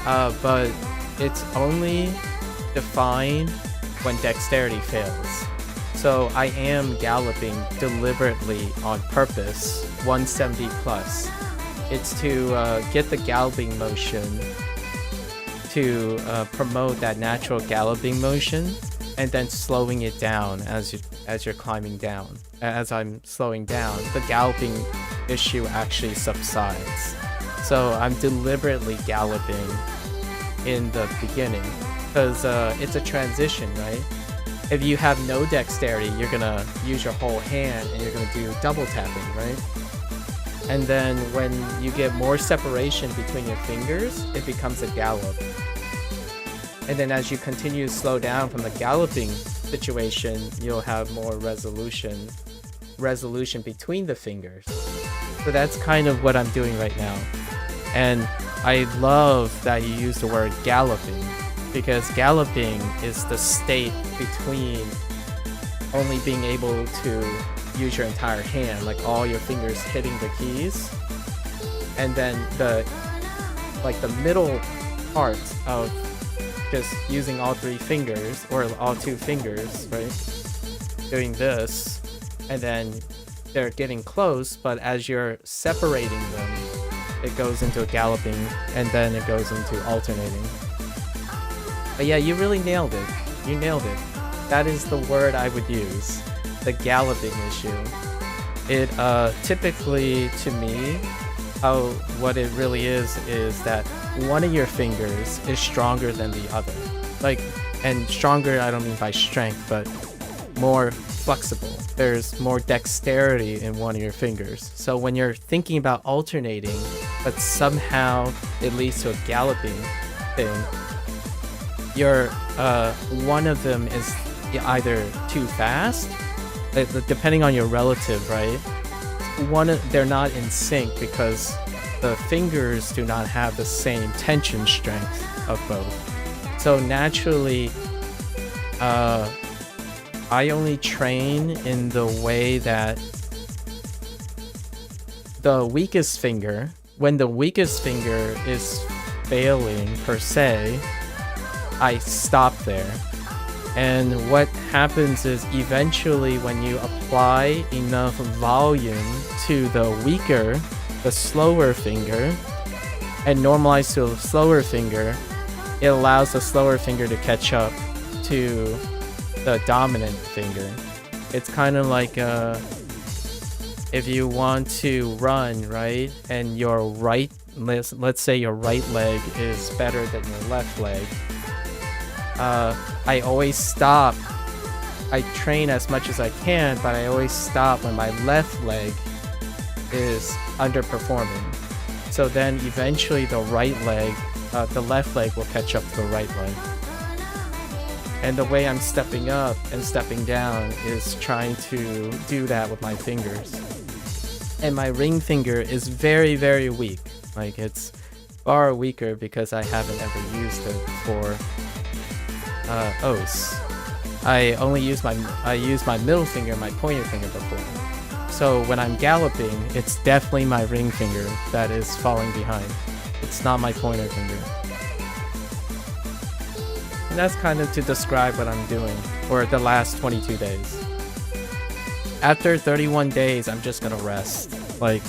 But it's only defined when dexterity fails. So I am galloping deliberately on purpose, 170 plus. It's to get the galloping motion, to promote that natural galloping motion, and then slowing it down as you're climbing down. As I'm slowing down, the galloping issue actually subsides. So I'm deliberately galloping in the beginning, because it's a transition, right? If you have no dexterity, you're gonna use your whole hand and you're gonna do double tapping, right? And then when you get more separation between your fingers, it becomes a gallop. And then as you continue to slow down from the galloping situation, you'll have more resolution between the fingers. So that's kind of what I'm doing right now. And I love that you use the word galloping, because galloping is the state between only being able to use your entire hand, like all your fingers hitting the keys, and then the middle part of just using all 3 fingers or all 2 fingers, right? doing this, and then they're getting close, but as you're separating them, it goes into a galloping, and then it goes into alternating. But yeah, you really nailed it. You nailed it. That is the word I would use. The galloping issue. It typically, to me, what it really is that one of your fingers is stronger than the other. Like, and stronger, I don't mean by strength, but more flexible. There's more dexterity in one of your fingers. So when you're thinking about alternating, but somehow it leads to a galloping thing, your one of them is either too fast, depending on your relative, right? They're not in sync because the fingers do not have the same tension strength of both. So naturally, I only train in the way that the weakest finger, when the weakest finger is failing per se, I stop there. And what happens is eventually when you apply enough volume to the weaker, the slower finger, and normalize to a slower finger, it allows the slower finger to catch up to the dominant finger. It's kind of like if you want to run, right? And your right, let's say your right leg is better than your left leg. I always stop. I train as much as I can, but I always stop when my left leg is underperforming. So then eventually the right leg, the left leg will catch up to the right leg. And the way I'm stepping up and stepping down is trying to do that with my fingers. And my ring finger is very, very weak. Like, it's far weaker because I haven't ever used it for Os. I use my middle finger and my pointer finger before. So when I'm galloping, it's definitely my ring finger that is falling behind. It's not my pointer finger. And that's kind of to describe what I'm doing for the last 22 days. After 31 days, I'm just gonna rest. Like,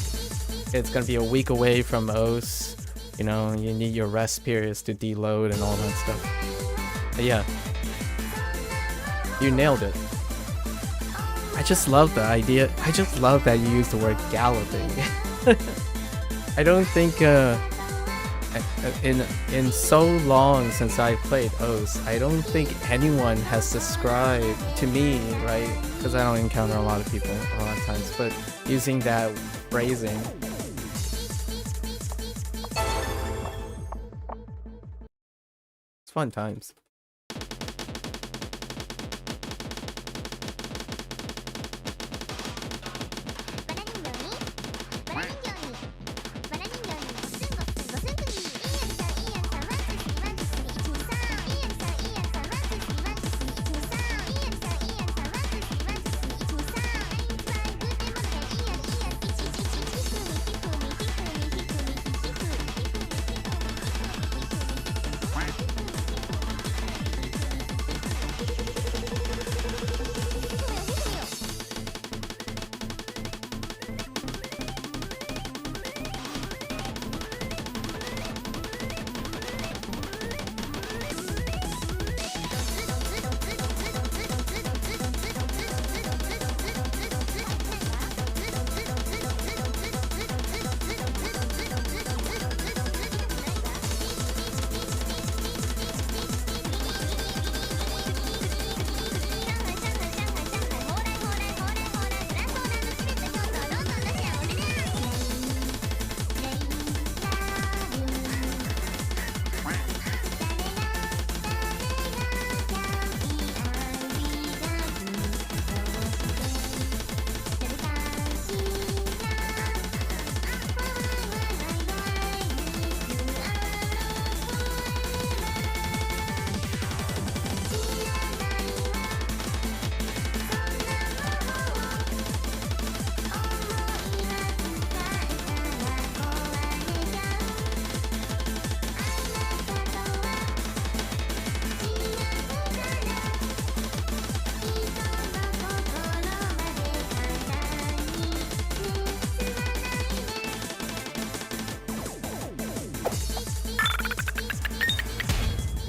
it's gonna be a week away from Os. You know, you need your rest periods to deload and all that stuff. But yeah, you nailed it. I just love the idea. I just love that you use the word galloping. I don't think in so long since I played Os, I don't think anyone has described to me, right? Because I don't encounter a lot of people a lot of times, but using that phrasing. It's fun times.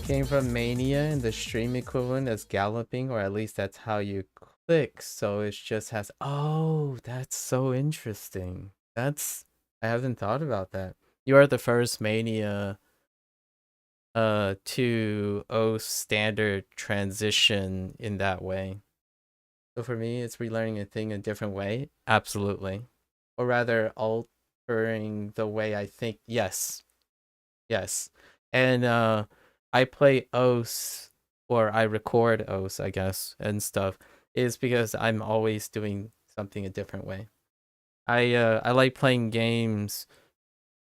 came from Mania, and the stream equivalent is galloping, or at least that's how you click. So it just has. Oh, that's so interesting. That's I haven't thought about that. You are the first Mania to O standard transition in that way. So for me, it's relearning a thing a different way. Absolutely, or rather, altering the way I think. Yes, yes, and I play OS or I record OS, I guess, and stuff is because I'm always doing something a different way. I like playing games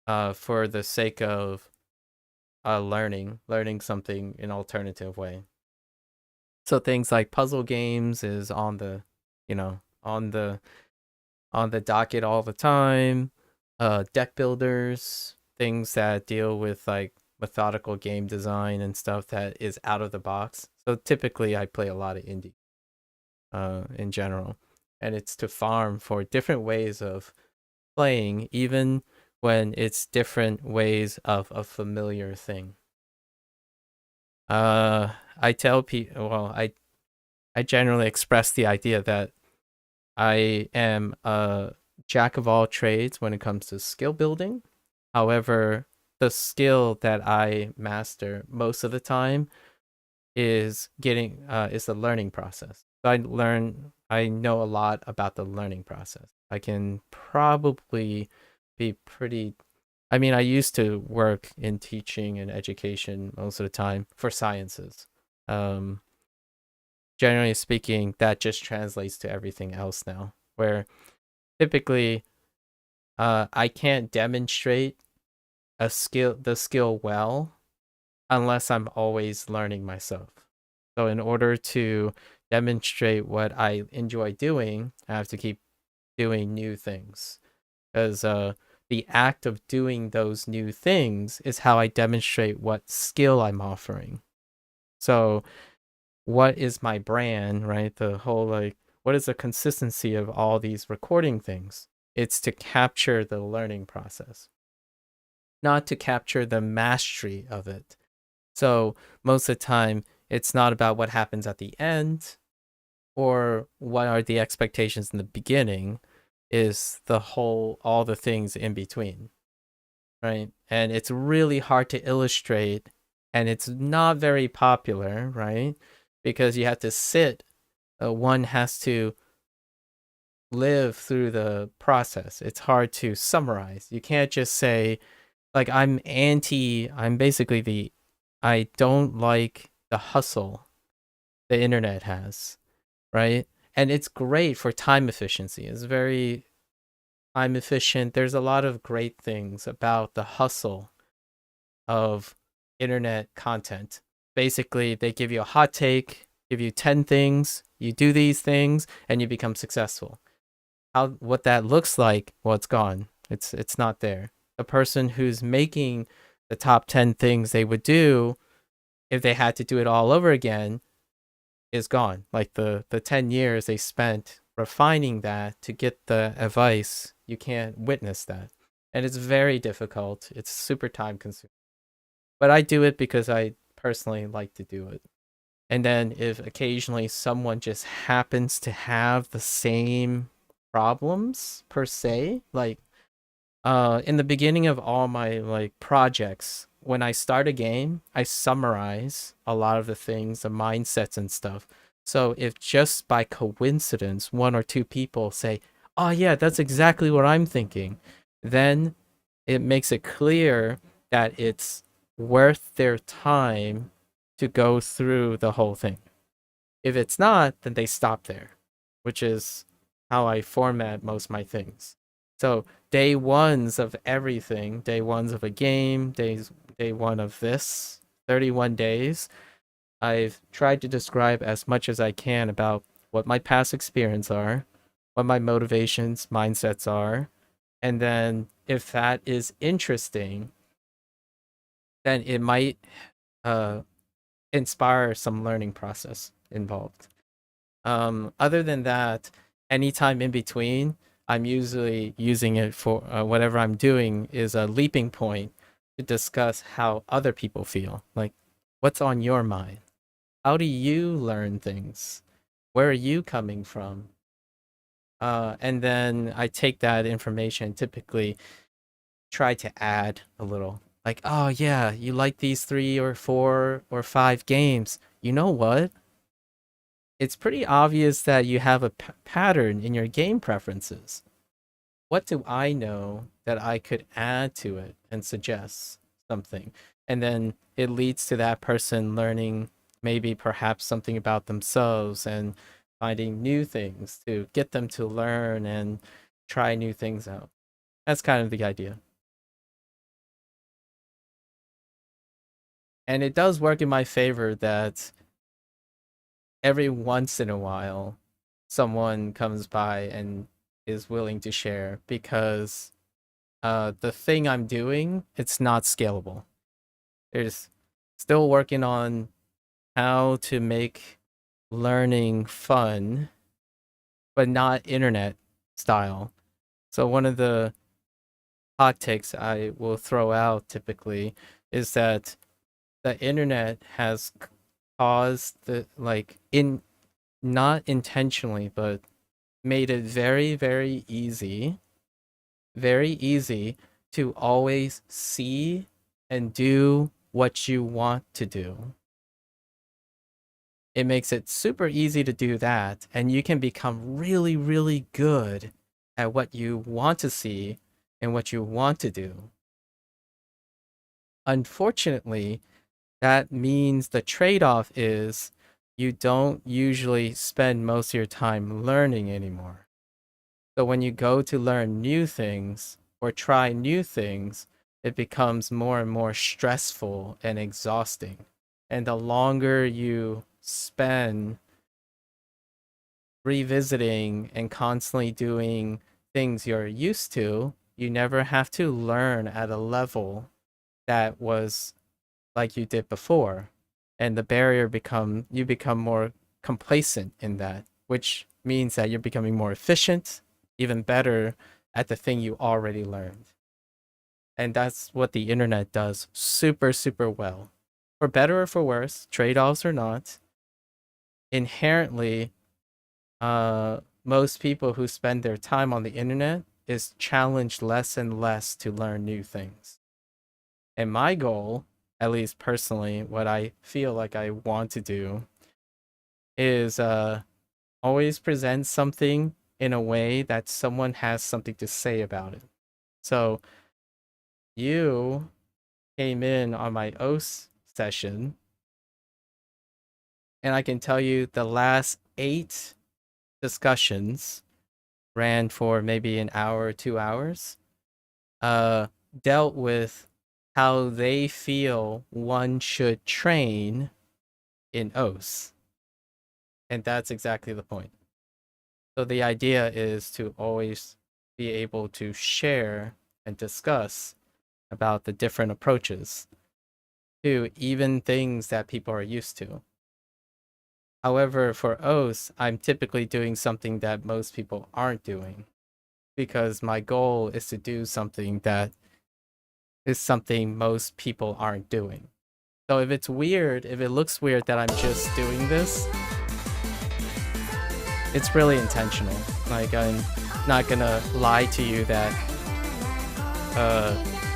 for the sake of learning something in alternative way. So things like puzzle games is on the, you know, on the docket all the time. Deck builders, things that deal with like methodical game design and stuff that is out of the box. So typically I play a lot of indie in general. And it's to farm for different ways of playing, even when it's different ways of a familiar thing. I tell people, well, I generally express the idea that I am a jack of all trades when it comes to skill building. However, the skill that I master most of the time is the learning process. So I know a lot about the learning process. I can probably be pretty I mean, I used to work in teaching and education most of the time for sciences. Um, Generally speaking, that just translates to everything else now, where typically I can't demonstrate the skill well unless I'm always learning myself. So in order to demonstrate what I enjoy doing, I have to keep doing new things because the act of doing those new things is how I demonstrate what skill I'm offering. So what is my brand, right? The whole like, what is the consistency of all these recording things? It's to capture the learning process, not to capture the mastery of it. So most of the time, it's not about what happens at the end or what are the expectations in the beginning, is all the things in between, right? And it's really hard to illustrate, and it's not very popular, right? Because you have to one has to live through the process. It's hard to summarize. You can't just say, like, I'm basically I don't like the hustle the internet has, right? And it's great for time efficiency. It's very time efficient. There's a lot of great things about the hustle of internet content. Basically, they give you a hot take, give you 10 things, you do these things, and you become successful. What that looks like, well, it's gone. It's not there. The person who's making the top 10 things they would do if they had to do it all over again is gone. Like the 10 years they spent refining that to get the advice, you can't witness that. And it's very difficult. It's super time consuming. But I do it because I personally like to do it. And then if occasionally someone just happens to have the same problems per se, like in the beginning of all my like projects, when I start a game, I summarize a lot of the things, the mindsets and stuff. So if just by coincidence one or two people say, "Oh yeah, that's exactly what I'm thinking," then it makes it clear that it's worth their time to go through the whole thing. If it's not, then they stop there, which is how I format most of my things. So day ones of everything, day ones of a game, day one of this, 31 days, I've tried to describe as much as I can about what my past experience are, what my motivations, mindsets are, and then if that is interesting, then it might uh, inspire some learning process involved. Other than that, anytime in between, I'm usually using it for whatever I'm doing is a leaping point to discuss how other people feel. Like, What's on your mind? How do you learn things? Where are you coming from? And then I take that information, typically try to add a little. Like, oh yeah, you like these 3 or 4 or 5 games. You know what? It's pretty obvious that you have a pattern in your game preferences. What do I know that I could add to it and suggest something? And then it leads to that person learning maybe perhaps something about themselves and finding new things to get them to learn and try new things out. That's kind of the idea. And it does work in my favor that every once in a while someone comes by and is willing to share, because the thing I'm doing, it's not scalable. There's still working on how to make learning fun, but not internet style. So one of the hot takes I will throw out typically is that the internet has caused the, like, in not intentionally, but made it very, very easy to always see and do what you want to do. It makes it super easy to do that, and you can become really, really good at what you want to see and what you want to do. Unfortunately, that means the trade-off is you don't usually spend most of your time learning anymore. So when you go to learn new things or try new things, it becomes more and more stressful and exhausting. And the longer you spend revisiting and constantly doing things you're used to, you never have to learn at a level that was like you did before. And the barrier you become more complacent in that, which means that you're becoming more efficient, even better at the thing you already learned. And that's what the internet does super, super well. For better or for worse, trade-offs or not, inherently, most people who spend their time on the internet is challenged less and less to learn new things. And my goal, at least personally, what I feel like I want to do is always present something in a way that someone has something to say about it. So you came in on my OS session, and I can tell you the last 8 discussions ran for maybe an hour or 2 hours, dealt with how they feel one should train in OS. And that's exactly the point. So the idea is to always be able to share and discuss about the different approaches to even things that people are used to. However, for OS, I'm typically doing something that most people aren't doing, because my goal is to do something that is something most people aren't doing. So if it's weird, if it looks weird that I'm just doing this, it's really intentional. Like, I'm not gonna lie to you that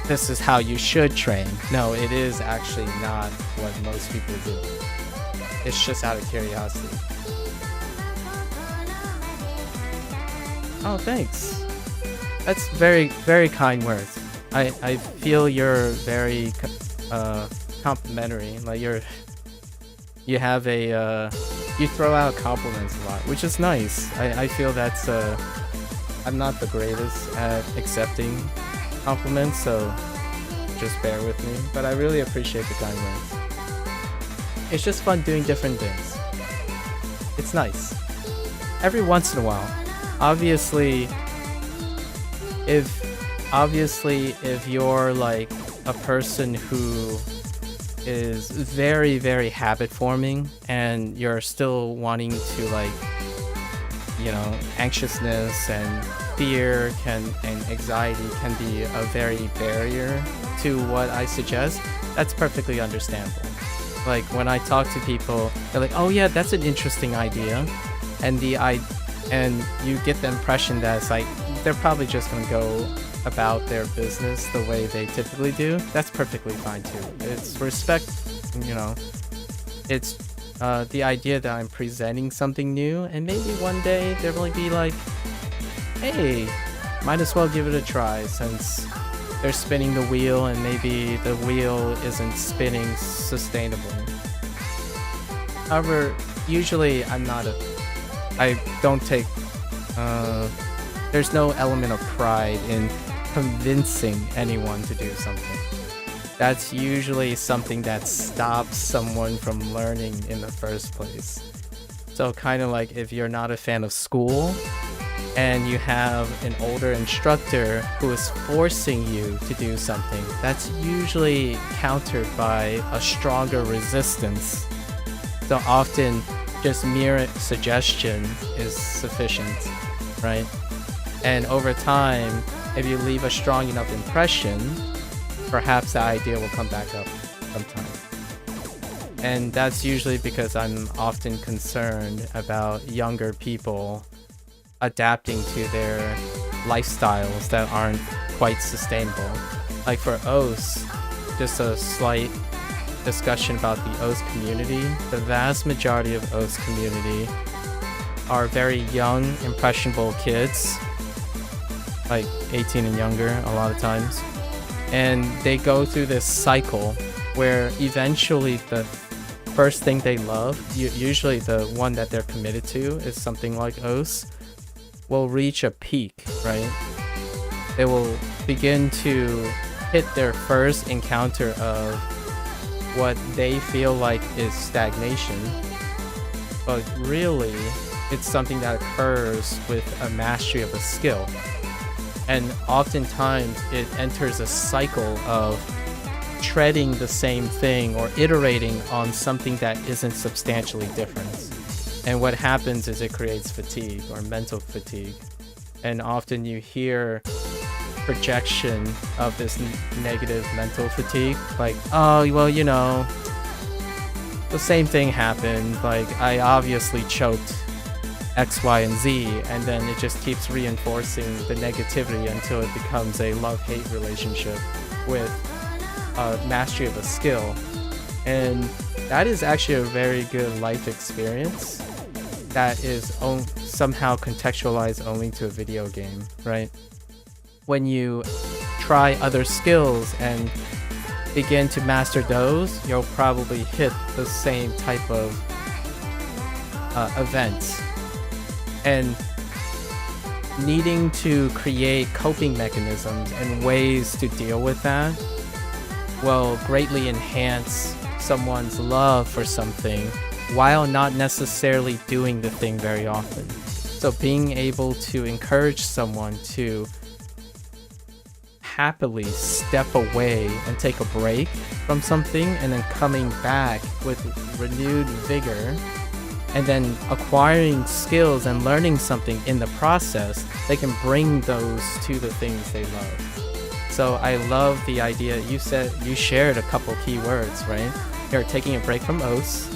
this is how you should train. No, it is actually not what most people do. It's just out of curiosity. Oh, thanks. That's very, very kind words. I feel you're very complimentary. Like, you have a you throw out compliments a lot, which is nice. I feel that's I'm not the greatest at accepting compliments, so just bear with me. But I really appreciate the kind words. It's just fun doing different things. It's nice. Every once in a while. Obviously, if you're like a person who is very, very habit forming and you're still wanting to, like, you know, anxiousness and fear and anxiety can be a very barrier to what I suggest, that's perfectly understandable. Like when I talk to people, they're like, "Oh yeah, that's an interesting idea," and and you get the impression that it's like they're probably just gonna go about their business the way they typically do. That's perfectly fine too. It's respect, you know. It's the idea that I'm presenting something new, and maybe one day they're going to be like, "Hey, might as well give it a try," since they're spinning the wheel and maybe the wheel isn't spinning sustainably. However, usually I don't take, there's no element of pride in convincing anyone to do something. That's usually something that stops someone from learning in the first place. So kind of like if you're not a fan of school and you have an older instructor who is forcing you to do something, that's usually countered by a stronger resistance. So often just mere suggestion is sufficient, right? And over time, if you leave a strong enough impression, perhaps the idea will come back up sometime. And that's usually because I'm often concerned about younger people adapting to their lifestyles that aren't quite sustainable. Like for OS, just a slight discussion about the OS community. The vast majority of OS community are very young, impressionable kids, like 18 and younger a lot of times. And they go through this cycle where eventually the first thing they love, usually the one that they're committed to is something like OS, will reach a peak, right? They will begin to hit their first encounter of what they feel like is stagnation. But really, it's something that occurs with a mastery of a skill. And oftentimes it enters a cycle of treading the same thing or iterating on something that isn't substantially different. And what happens is it creates fatigue or mental fatigue. And often you hear projection of this negative mental fatigue, like, "Oh, well, you know, the same thing happened. Like, I obviously choked X, Y, and Z," and then it just keeps reinforcing the negativity until it becomes a love-hate relationship with mastery of a skill. And that is actually a very good life experience that is somehow contextualized only to a video game, right? When you try other skills and begin to master those, you'll probably hit the same type of events. And needing to create coping mechanisms and ways to deal with that will greatly enhance someone's love for something while not necessarily doing the thing very often. So being able to encourage someone to happily step away and take a break from something and then coming back with renewed vigor and then acquiring skills and learning something in the process, they can bring those to the things they love. So I love the idea. You shared a couple keywords, right? You're taking a break from OS.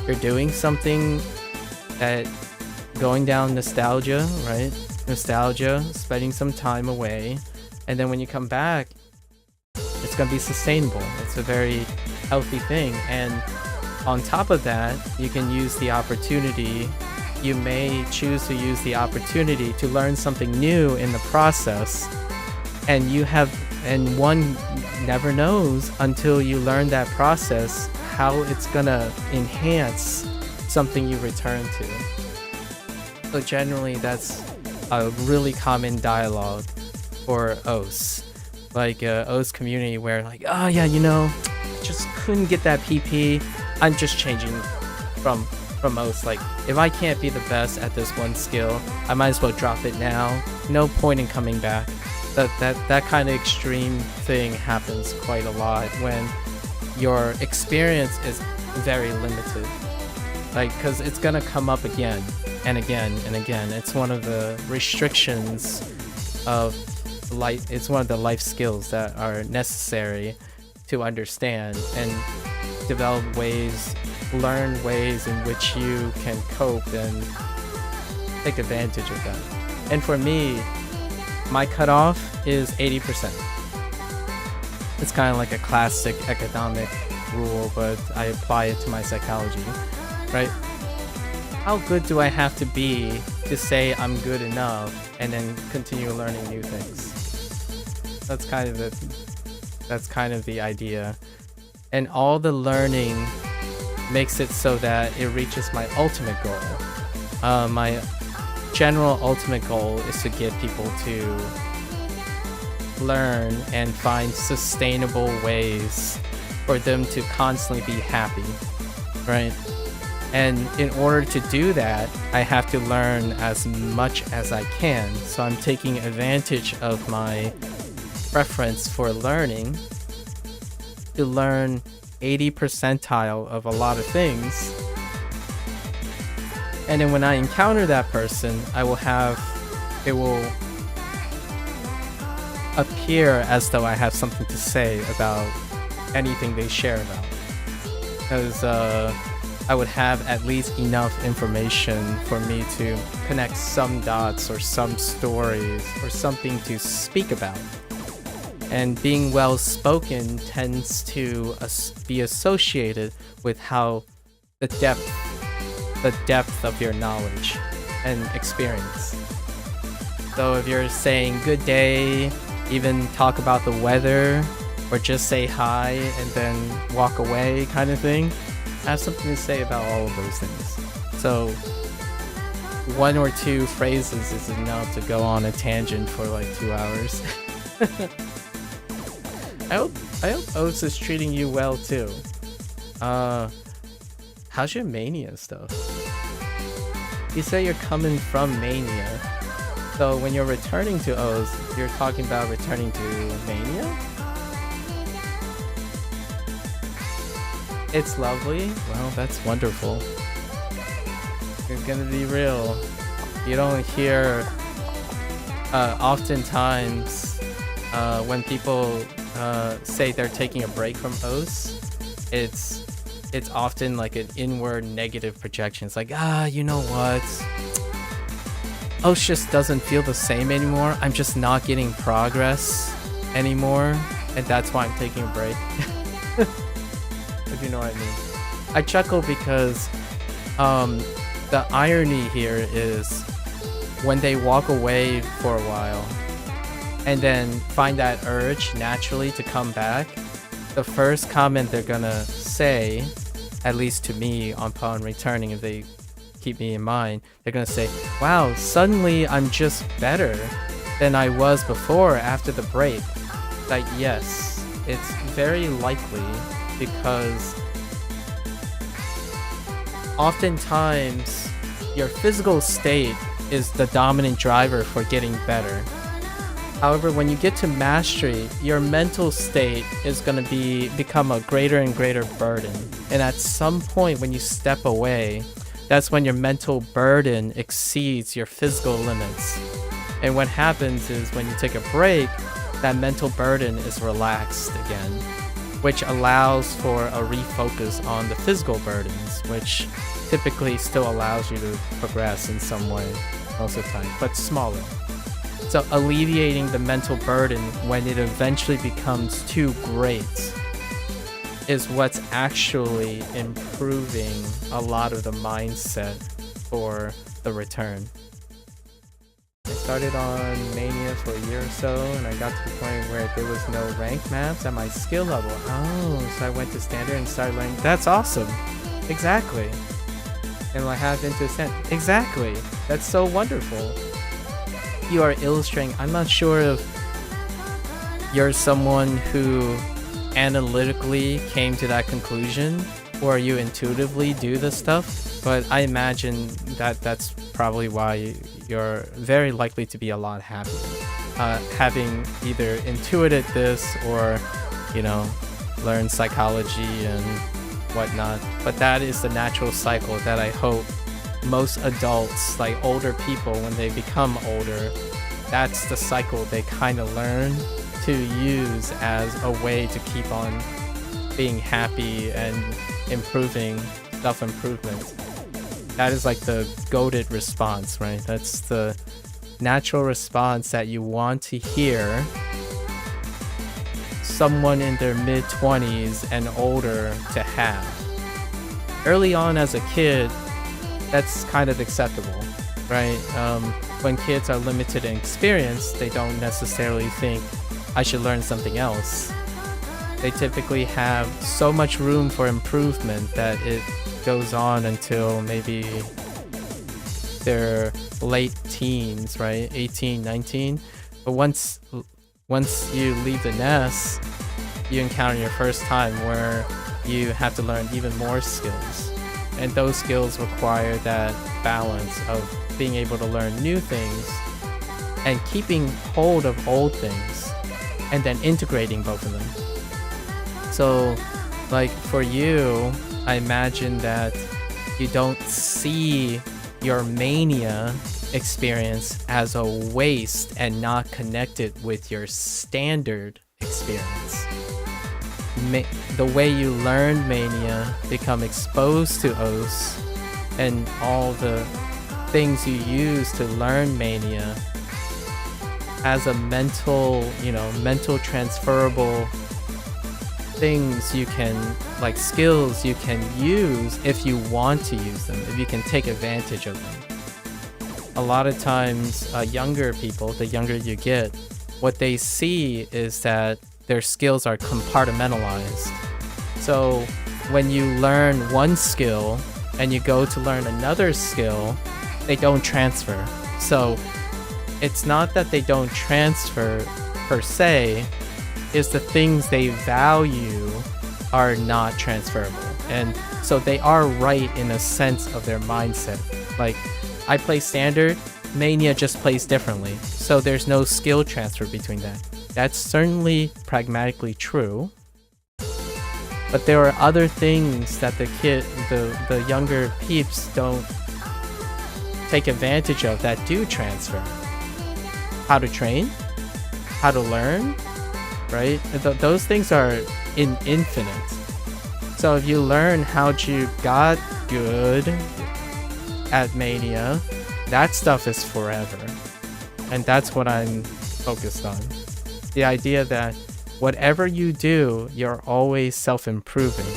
You're doing something that going down nostalgia, right? Nostalgia, spending some time away. And then when you come back, it's going to be sustainable. It's a very healthy thing. And on top of that, you can use the opportunity. You may choose to use the opportunity to learn something new in the process. And one never knows until you learn that process how it's gonna enhance something you return to. So generally, that's a really common dialogue for OS. Like OS community where like, "Oh yeah, you know, just couldn't get that PP. I'm just changing from OS. Like, if I can't be the best at this one skill, I might as well drop it now. No point in coming back." That kind of extreme thing happens quite a lot when your experience is very limited. Like, because it's gonna come up again and again and again. It's one of the restrictions of life. It's one of the life skills that are necessary to understand. And develop ways, learn ways in which you can cope and take advantage of that. And for me, my cutoff is 80%. It's kind of like a classic economic rule, but I apply it to my psychology, right? How good do I have to be to say I'm good enough and then continue learning new things? That's kind of the idea. And all the learning makes it so that it reaches my ultimate goal. My general ultimate goal is to get people to learn and find sustainable ways for them to constantly be happy, right? And in order to do that, I have to learn as much as I can. So I'm taking advantage of my preference for learning to learn 80 percentile of a lot of things. And then when I encounter that person, it will appear as though I have something to say about anything they share about. Because I would have at least enough information for me to connect some dots or some stories or something to speak about. And being well spoken tends to be associated with how the depth of your knowledge and experience. So if you're saying good day, even talk about the weather, or just say hi and then walk away kind of thing, I have something to say about all of those things. So one or two phrases is enough to go on a tangent for like 2 hours. I hope Oats is treating you well too. How's your mania stuff? You say you're coming from mania. So when you're returning to O's, you're talking about returning to mania? It's lovely. Well, that's wonderful. It's gonna be real. You don't hear oftentimes when people say they're taking a break from O's, it's often like an inward negative projection. It's like, you know what? O's just doesn't feel the same anymore. I'm just not getting progress anymore, and that's why I'm taking a break. If you know what I mean. I chuckle because the irony here is when they walk away for a while and then find that urge naturally to come back, the first comment they're gonna say, at least to me upon returning, if they keep me in mind, they're gonna say, wow, suddenly I'm just better than I was before after the break. Like, yes, it's very likely, because oftentimes your physical state is the dominant driver for getting better. However, when you get to mastery, your mental state is going to become a greater and greater burden. And at some point when you step away, that's when your mental burden exceeds your physical limits. And what happens is when you take a break, that mental burden is relaxed again, which allows for a refocus on the physical burdens, which typically still allows you to progress in some way most of the time, but smaller. So alleviating the mental burden when it eventually becomes too great is what's actually improving a lot of the mindset for the return. I started on Mania for a year or so, and I got to the point where there was no rank maps at my skill level. Oh, so I went to Standard and started learning. That's awesome. Exactly. And I have into Ascent. Exactly. That's so wonderful. You are illustrating. I'm not sure if you're someone who analytically came to that conclusion, or you intuitively do this stuff, but I imagine that that's probably why you're very likely to be a lot happier, having either intuited this or, you know, learned psychology and whatnot. But that is the natural cycle that I hope most adults, like older people, when they become older, that's the cycle they kind of learn to use as a way to keep on being happy and improving, self-improvement. That is like the goated response, right? That's the natural response that you want to hear someone in their mid-20s and older to have. Early on as a kid, that's kind of acceptable, right? When kids are limited in experience, they don't necessarily think, I should learn something else. They typically have so much room for improvement that it goes on until maybe their late teens, right? 18, 19. But once you leave the nest, you encounter your first time where you have to learn even more skills. And those skills require that balance of being able to learn new things and keeping hold of old things and then integrating both of them. So, like for you, I imagine that you don't see your mania experience as a waste and not connected with your standard experience. The way you learn mania, become exposed to OS, and all the things you use to learn mania as a mental transferable things you can, like skills you can use if you want to use them, if you can take advantage of them. A lot of times, younger people, the younger you get, what they see is that their skills are compartmentalized. So when you learn one skill and you go to learn another skill, they don't transfer. So it's not that they don't transfer per se, it's the things they value are not transferable. And so they are right in a sense of their mindset. Like, I play standard, Mania just plays differently. So there's no skill transfer between that. That's certainly pragmatically true. But there are other things that the younger peeps don't take advantage of that do transfer. How to train, how to learn, right? Those things are infinite. So if you learn how you got good at Mania, that stuff is forever. And that's what I'm focused on. The idea that whatever you do, you're always self-improving.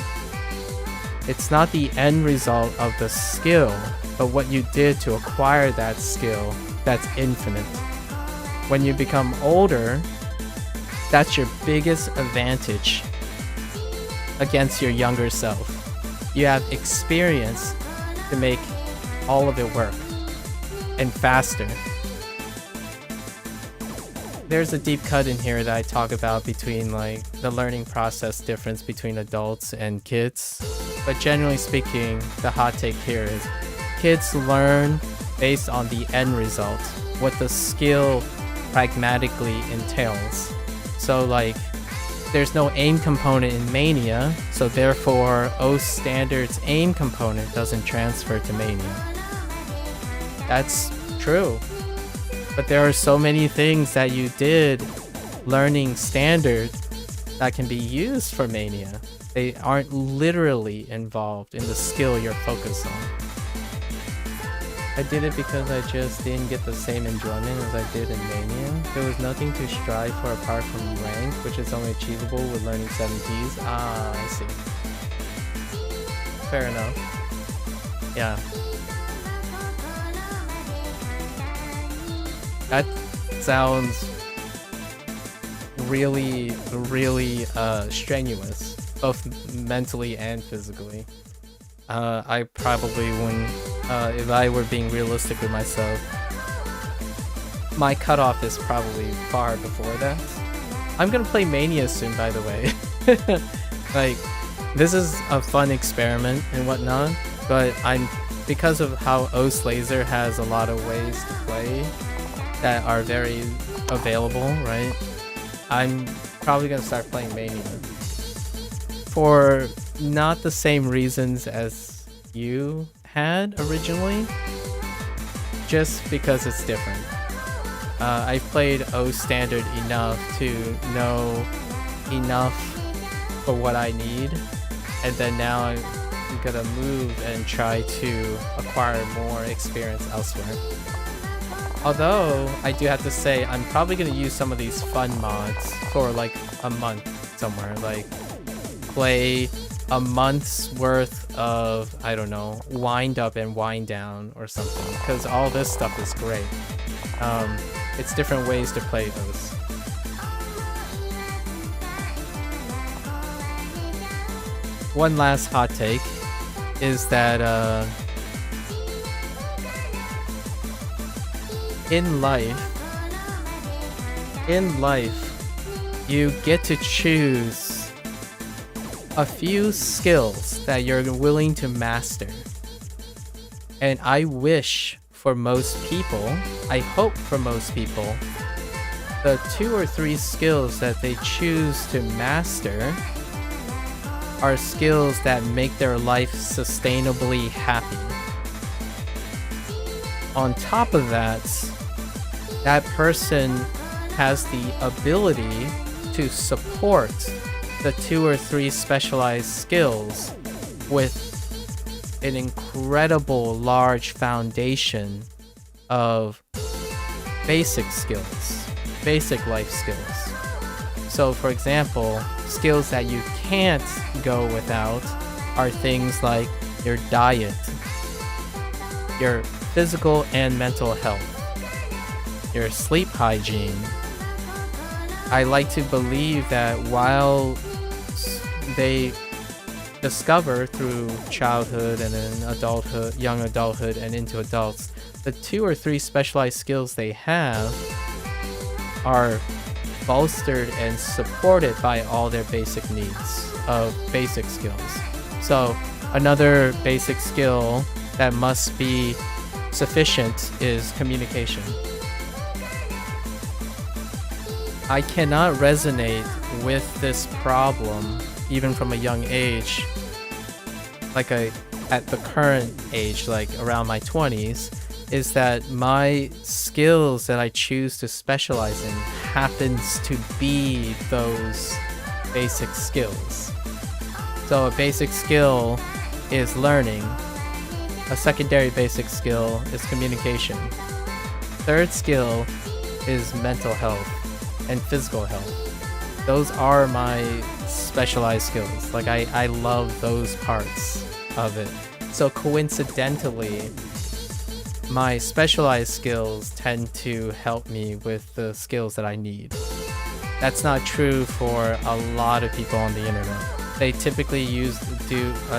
It's not the end result of the skill, but what you did to acquire that skill that's infinite. When you become older, that's your biggest advantage against your younger self. You have experience to make all of it work, and faster. There's a deep cut in here that I talk about between like the learning process difference between adults and kids. But generally speaking, the hot take here is kids learn based on the end result, what the skill pragmatically entails. So like, there's no aim component in Mania, so therefore OS Standard's aim component doesn't transfer to Mania. That's true. But there are so many things that you did learning Standard that can be used for Mania. They aren't literally involved in the skill you're focused on. I did it because I just didn't get the same enjoyment as I did in Mania. There was nothing to strive for apart from rank, which is only achievable with learning 7 keys. Ah, I see. Fair enough. Yeah. That sounds really, really strenuous, both mentally and physically. I probably wouldn't, if I were being realistic with myself, my cutoff is probably far before that. I'm gonna play Mania soon, by the way. Like, this is a fun experiment and whatnot, but because of how OS Laser has a lot of ways to play that are very available, right? I'm probably gonna start playing Mania. For not the same reasons as you had originally, just because it's different. I've played OS Standard enough to know enough for what I need, and then now I'm gonna move and try to acquire more experience elsewhere. Although I do have to say I'm probably gonna use some of these fun mods for like a month somewhere, like play a month's worth of, I don't know, wind up and wind down or something, because all this stuff is great. It's different ways to play those. One last hot take is that in life, you get to choose a few skills that you're willing to master. And I wish for most people, I hope for most people, the 2 or 3 skills that they choose to master are skills that make their life sustainably happy. On top of that, that person has the ability to support the 2 or 3 specialized skills with an incredible large foundation of basic skills, basic life skills. So for example, skills that you can't go without are things like your diet, your physical and mental health, your sleep hygiene. I like to believe that while they discover through childhood and then adulthood, young adulthood and into adults, the 2 or 3 specialized skills they have are bolstered and supported by all their basic needs of basic skills. So another basic skill that must be sufficient is communication. I cannot resonate with this problem even from a young age, at the current age, like around my 20s, is that my skills that I choose to specialize in happens to be those basic skills. So a basic skill is learning. A secondary basic skill is communication. Third skill is mental health and physical health. Those are my specialized skills. Like I love those parts of it. So coincidentally, my specialized skills tend to help me with the skills that I need. That's not true for a lot of people on the internet. They typically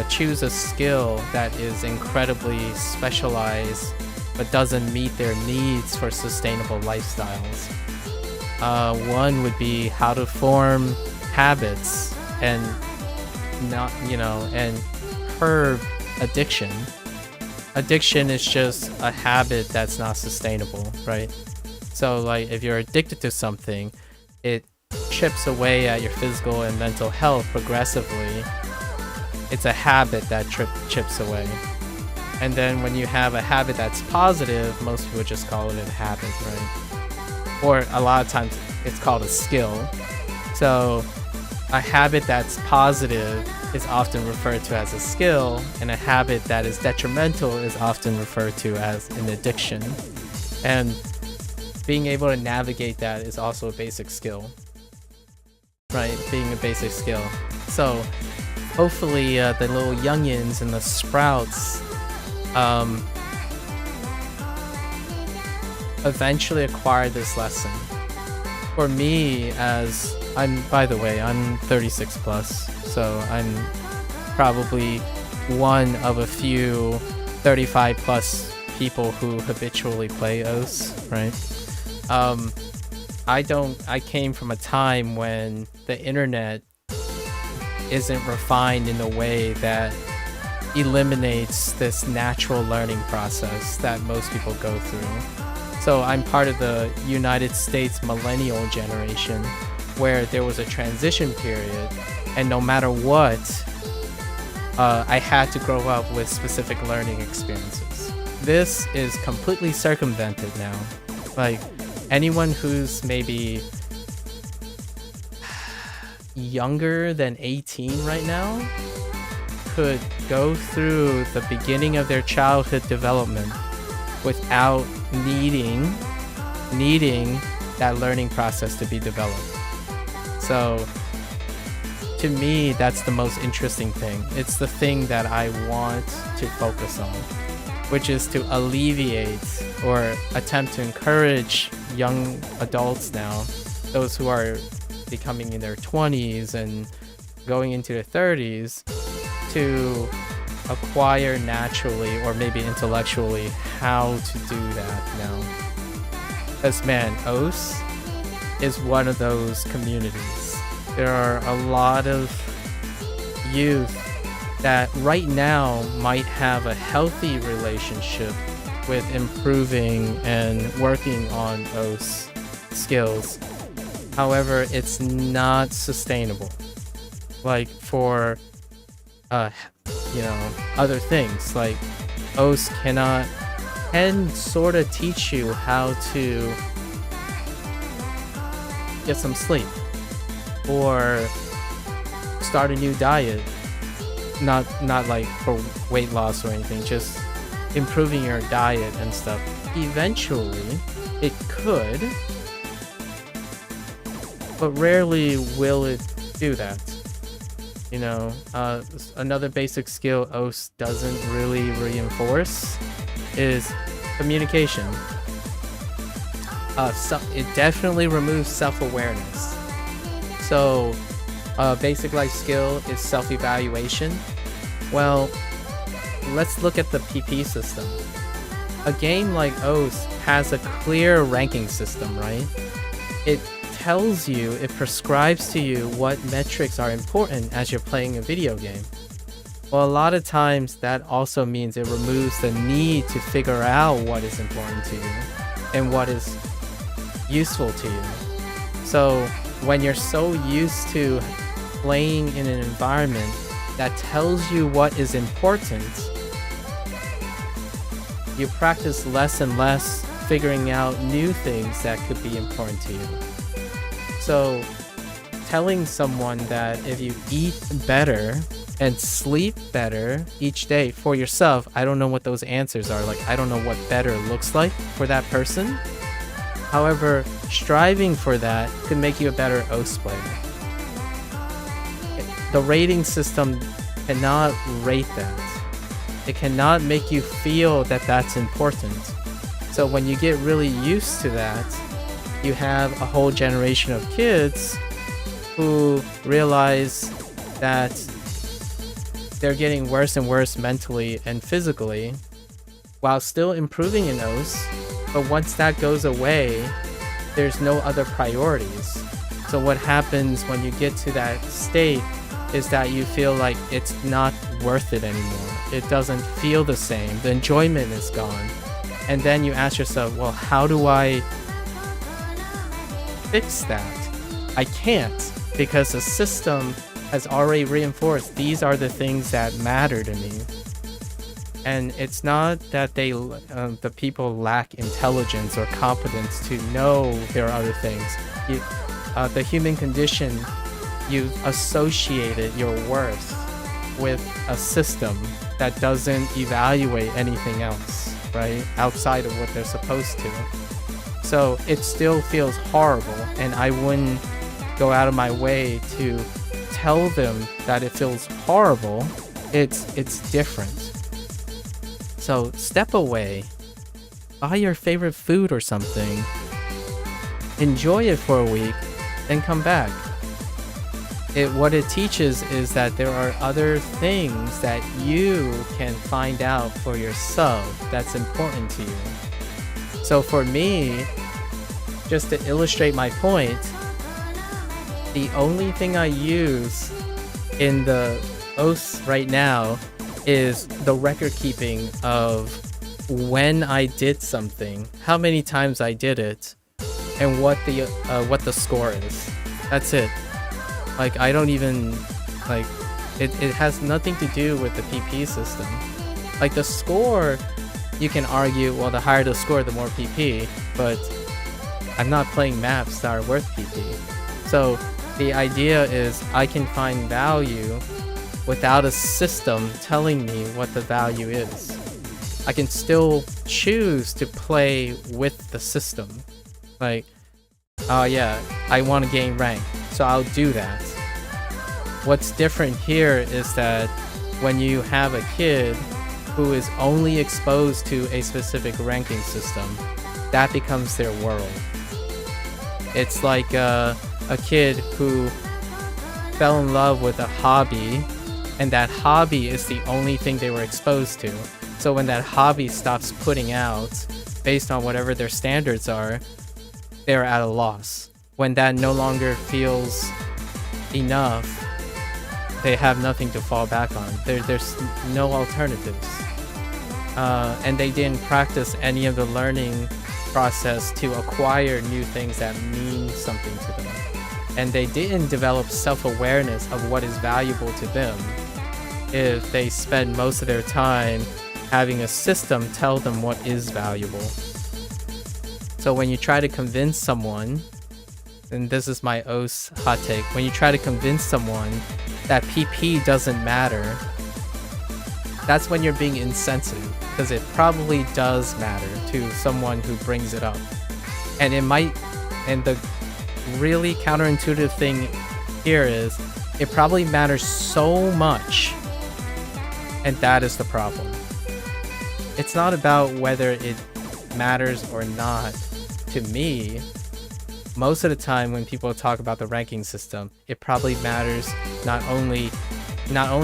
choose a skill that is incredibly specialized but doesn't meet their needs for sustainable lifestyles. One would be how to form habits and and curb addiction. Addiction is just a habit that's not sustainable, right? So like if you're addicted to something, it chips away at your physical and mental health progressively. It's a habit that chips away. And then when you have a habit that's positive, most people just call it a habit, right? Or a lot of times it's called a skill. So a habit that's positive is often referred to as a skill, and a habit that is detrimental is often referred to as an addiction. And being able to navigate that is also a basic skill, right? Being a basic skill. So hopefully the little youngins and the sprouts eventually acquire this lesson. For me, by the way, I'm 36 plus, so I'm probably one of a few 35 plus people who habitually play OS, right? I came from a time when the internet isn't refined in a way that eliminates this natural learning process that most people go through. So I'm part of the United States millennial generation, where there was a transition period, and no matter what, I had to grow up with specific learning experiences. This is completely circumvented now. Like anyone who's maybe younger than 18 right now could go through the beginning of their childhood development without needing that learning process to be developed. So to me, that's the most interesting thing. It's the thing that I want to focus on, which is to alleviate or attempt to encourage young adults now, those who are becoming in their 20s and going into their 30s, to acquire naturally or maybe intellectually how to do that now. Because man, OS is one of those communities. There are a lot of youth that right now might have a healthy relationship with improving and working on OS skills. However, it's not sustainable. Like for other things, like OS can sort of teach you how to get some sleep or start a new diet. Not like for weight loss or anything, just improving your diet and stuff. Eventually, it could, but rarely will it do that. Another basic skill OS doesn't really reinforce is communication. It definitely removes self-awareness. So basic life skill is self-evaluation. Well, let's look at the PP system. A game like OS has a clear ranking system, right? It tells you, it prescribes to you what metrics are important as you're playing a video game. Well, a lot of times that also means it removes the need to figure out what is important to you and what is useful to you. So when you're so used to playing in an environment that tells you what is important, you practice less and less figuring out new things that could be important to you. So telling someone that if you eat better and sleep better each day for yourself, I don't know what those answers are. Like, I don't know what better looks like for that person. However, striving for that could make you a better OS player. The rating system cannot rate that. It cannot make you feel that that's important. So when you get really used to that, you have a whole generation of kids who realize that they're getting worse and worse mentally and physically while still improving in OS. But once that goes away, there's no other priorities. So what happens when you get to that state is that you feel like it's not worth it anymore. It doesn't feel the same. The enjoyment is gone. And then you ask yourself, well, how do I fix that? I can't, because the system has already reinforced these are the things that matter to me. And it's not that the people lack intelligence or competence to know there are other things. The human condition, you associated your worth with a system that doesn't evaluate anything else, right? Outside of what they're supposed to. So it still feels horrible, and I wouldn't go out of my way to tell them that it feels horrible. It's different. So step away, buy your favorite food or something, enjoy it for a week, then come back. What it teaches is that there are other things that you can find out for yourself that's important to you. So for me, just to illustrate my point, the only thing I use in the OS right now is the record keeping of when I did something, how many times I did it, and what the score is. That's it. Like, I don't even, like, it has nothing to do with the PP system. Like, the score, you can argue, well, the higher the score, the more PP, but I'm not playing maps that are worth PP. So The idea is I can find value without a system telling me what the value is. I can still choose to play with the system. Like, oh yeah, I want to gain rank, so I'll do that. What's different here is that when you have a kid who is only exposed to a specific ranking system, that becomes their world. It's like a kid who fell in love with a hobby, and that hobby is the only thing they were exposed to. So when that hobby stops putting out based on whatever their standards are, they're at a loss. When that no longer feels enough, they have nothing to fall back on. There's no alternatives. And they didn't practice any of the learning process to acquire new things that mean something to them. And they didn't develop self-awareness of what is valuable to them if they spend most of their time having a system tell them what is valuable. So when you try to convince someone, and this is my OS hot take, when you try to convince someone that PP doesn't matter, that's when you're being insensitive, because it probably does matter to someone who brings it up. And it might, and the really counterintuitive thing here is, it probably matters so much, and that is the problem. It's not about whether it matters or not. To me, most of the time when people talk about the ranking system, it probably matters. Not only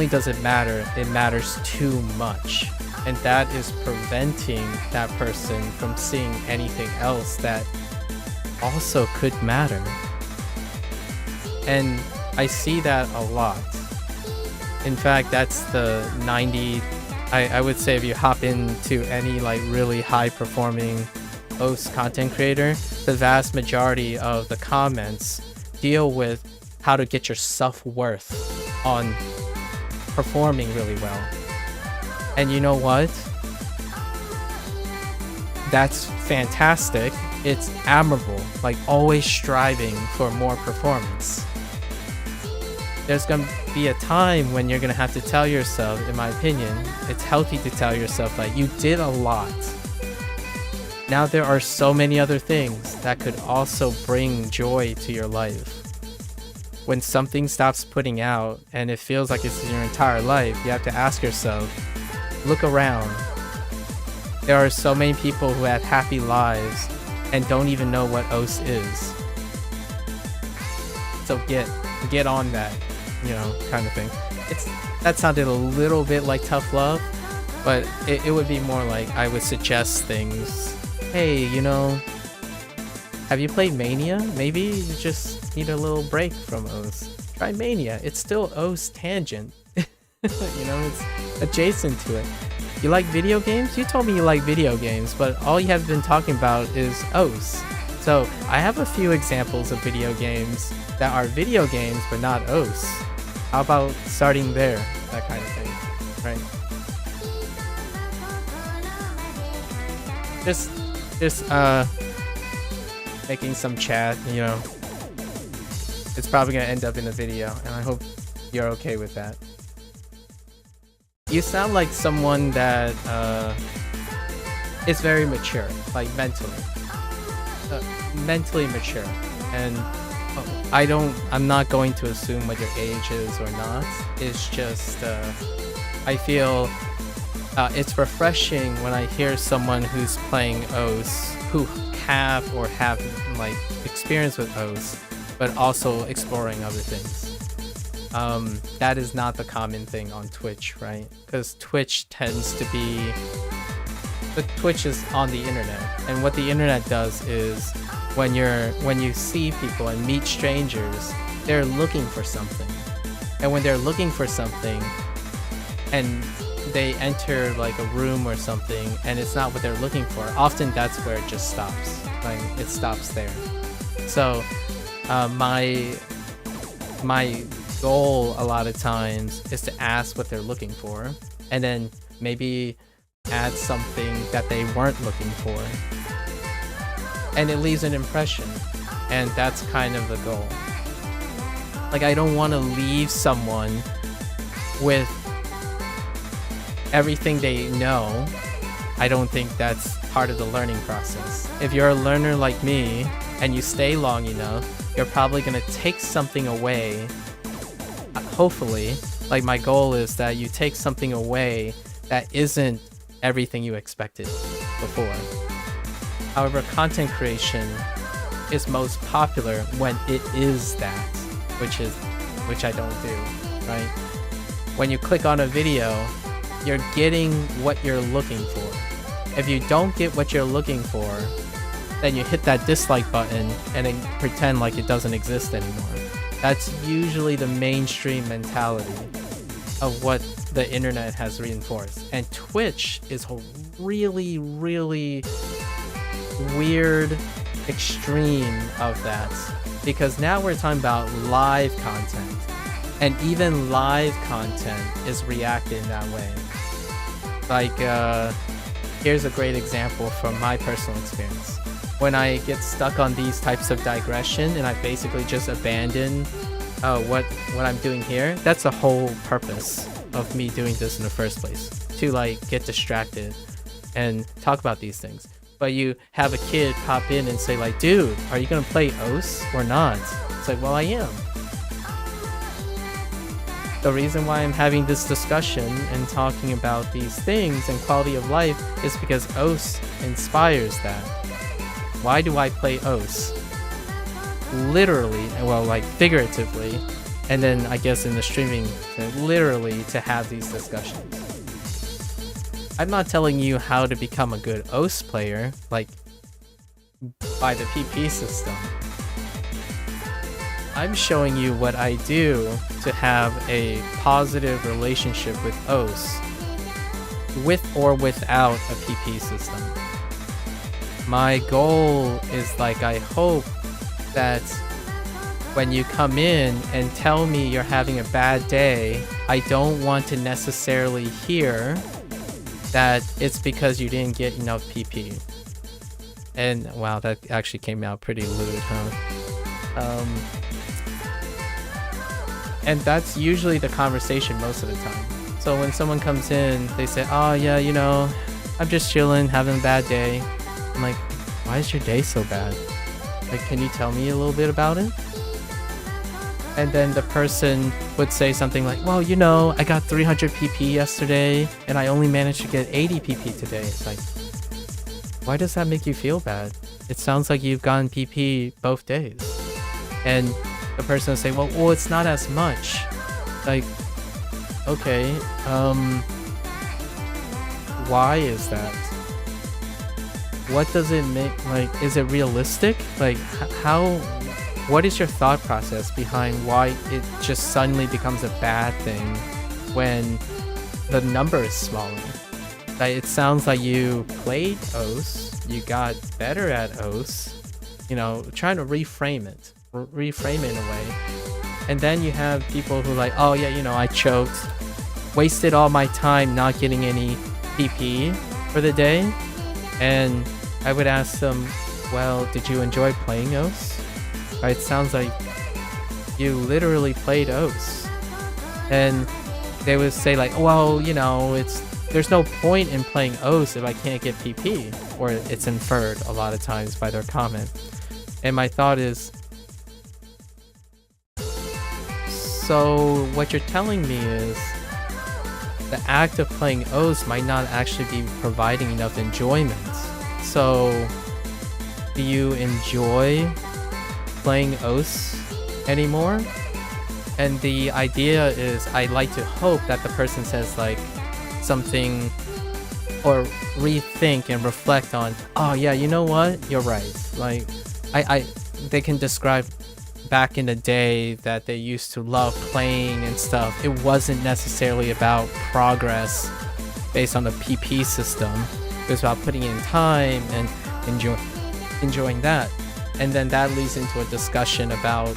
does it matter, it matters too much. And that is preventing that person from seeing anything else that also could matter. And I see that a lot. In fact, that's the 90, I would say if you hop into any like really high performing OS content creator, the vast majority of the comments deal with how to get your self-worth on performing really well. And you know what? That's fantastic. It's admirable, like always striving for more performance. There's gonna be a time when you're gonna have to tell yourself, in my opinion, it's healthy to tell yourself like you did a lot. Now there are so many other things that could also bring joy to your life. When something stops putting out and it feels like it's your entire life, you have to ask yourself, look around. There are so many people who have happy lives and don't even know what OS is. So get on that, you know, kind of thing. That sounded a little bit like tough love, but it would be more like I would suggest things. Hey, you know, have you played Mania? Maybe you just need a little break from OS. Try Mania. It's still OS tangent. You know, it's adjacent to it. You like video games? You told me you like video games, but all you have been talking about is OS. So I have a few examples of video games that are video games but not OS. How about starting there? That kind of thing, right? Just making some chat, you know. It's probably gonna end up in a video, and I hope you're okay with that. You sound like someone that is very mature, like mentally mature, and I'm not going to assume what your age is or not. It's just I feel it's refreshing when I hear someone who's playing OS who have like experience with OS, but also exploring other things. That is not the common thing on Twitch, right? Because Twitch tends to be... Twitch is on the internet, and what the internet does is when you see people and meet strangers, they're looking for something. And when they're looking for something and they enter like a room or something and it's not what they're looking for, often that's where it just stops. Like it stops there. So my goal a lot of times is to ask what they're looking for and then maybe add something that they weren't looking for, and it leaves an impression, and that's kind of the goal. Like, I don't want to leave someone with everything they know. I don't think that's part of the learning process. If you're a learner like me and you stay long enough, you're probably going to take something away. Hopefully, like, my goal is that you take something away that isn't everything you expected before. However, content creation is most popular when it is that, which I don't do, right? When you click on a video, you're getting what you're looking for. If you don't get what you're looking for, then you hit that dislike button and then pretend like it doesn't exist anymore. That's usually the mainstream mentality of what the internet has reinforced. And Twitch is a really, really weird extreme of that, because now we're talking about live content, and even live content is reacted that way. Like, here's a great example from my personal experience. When I get stuck on these types of digression and I basically just abandon what I'm doing here, that's the whole purpose of me doing this in the first place, to like get distracted and talk about these things. But you have a kid pop in and say like, dude, are you gonna play OS or not? It's like, well, I am. The reason why I'm having this discussion and talking about these things and quality of life is because OS inspires that. Why do I play OS? Literally, well, like figuratively, and then I guess in the streaming, literally to have these discussions. I'm not telling you how to become a good OS player, like by the PP system. I'm showing you what I do to have a positive relationship with OS, with or without a PP system. My goal is, like, I hope that when you come in and tell me you're having a bad day, I don't want to necessarily hear that it's because you didn't get enough PP. And wow, that actually came out pretty lewd, huh? And that's usually the conversation most of the time. So when someone comes in, they say, oh yeah, you know, I'm just chilling, having a bad day. I'm like, why is your day so bad? Like, can you tell me a little bit about it? And then the person would say something like, well, you know, I got 300 PP yesterday and I only managed to get 80 PP today. It's like, why does that make you feel bad? It sounds like you've gotten PP both days. And the person would say, well, it's not as much. Like, okay, why is that? What does it make, like, is it realistic? Like, what is your thought process behind why it just suddenly becomes a bad thing when the number is smaller? Like, it sounds like you played OS, you got better at OS, you know, trying to reframe it in a way. And then you have people who are like, oh yeah, you know, I choked, wasted all my time not getting any PP for the day. And I would ask them, well, did you enjoy playing OS? Right, it sounds like you literally played OS. And they would say like, well, you know, there's no point in playing OS if I can't get PP, or it's inferred a lot of times by their comment. And my thought is, so what you're telling me is the act of playing OS might not actually be providing enough enjoyment. So do you enjoy playing OS anymore? And the idea is, I like to hope that the person says like something, or rethink and reflect on, oh yeah, you know what, you're right. Like they can describe back in the day that they used to love playing and stuff. It wasn't necessarily about progress based on the PP system. It was about putting in time and enjoying that. And then that leads into a discussion about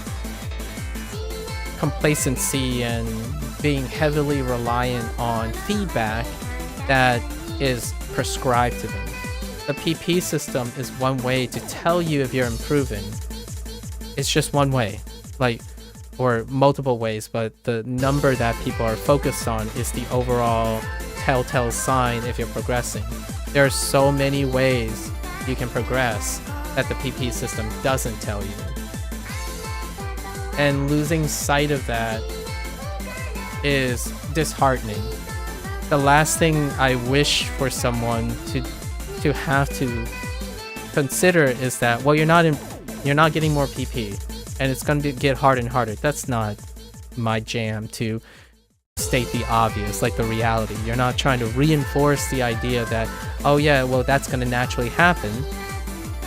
complacency and being heavily reliant on feedback that is prescribed to them. The PP system is one way to tell you if you're improving. It's just one way. Like, or multiple ways, but the number that people are focused on is the overall telltale sign if you're progressing. There are so many ways you can progress that the PP system doesn't tell you. And losing sight of that is disheartening. The last thing I wish for someone to have to consider is that, well, you're not getting more PP, and it's going to get harder and harder. That's not my jam to state the obvious, like the reality. You're not trying to reinforce the idea that, oh yeah, well, that's going to naturally happen.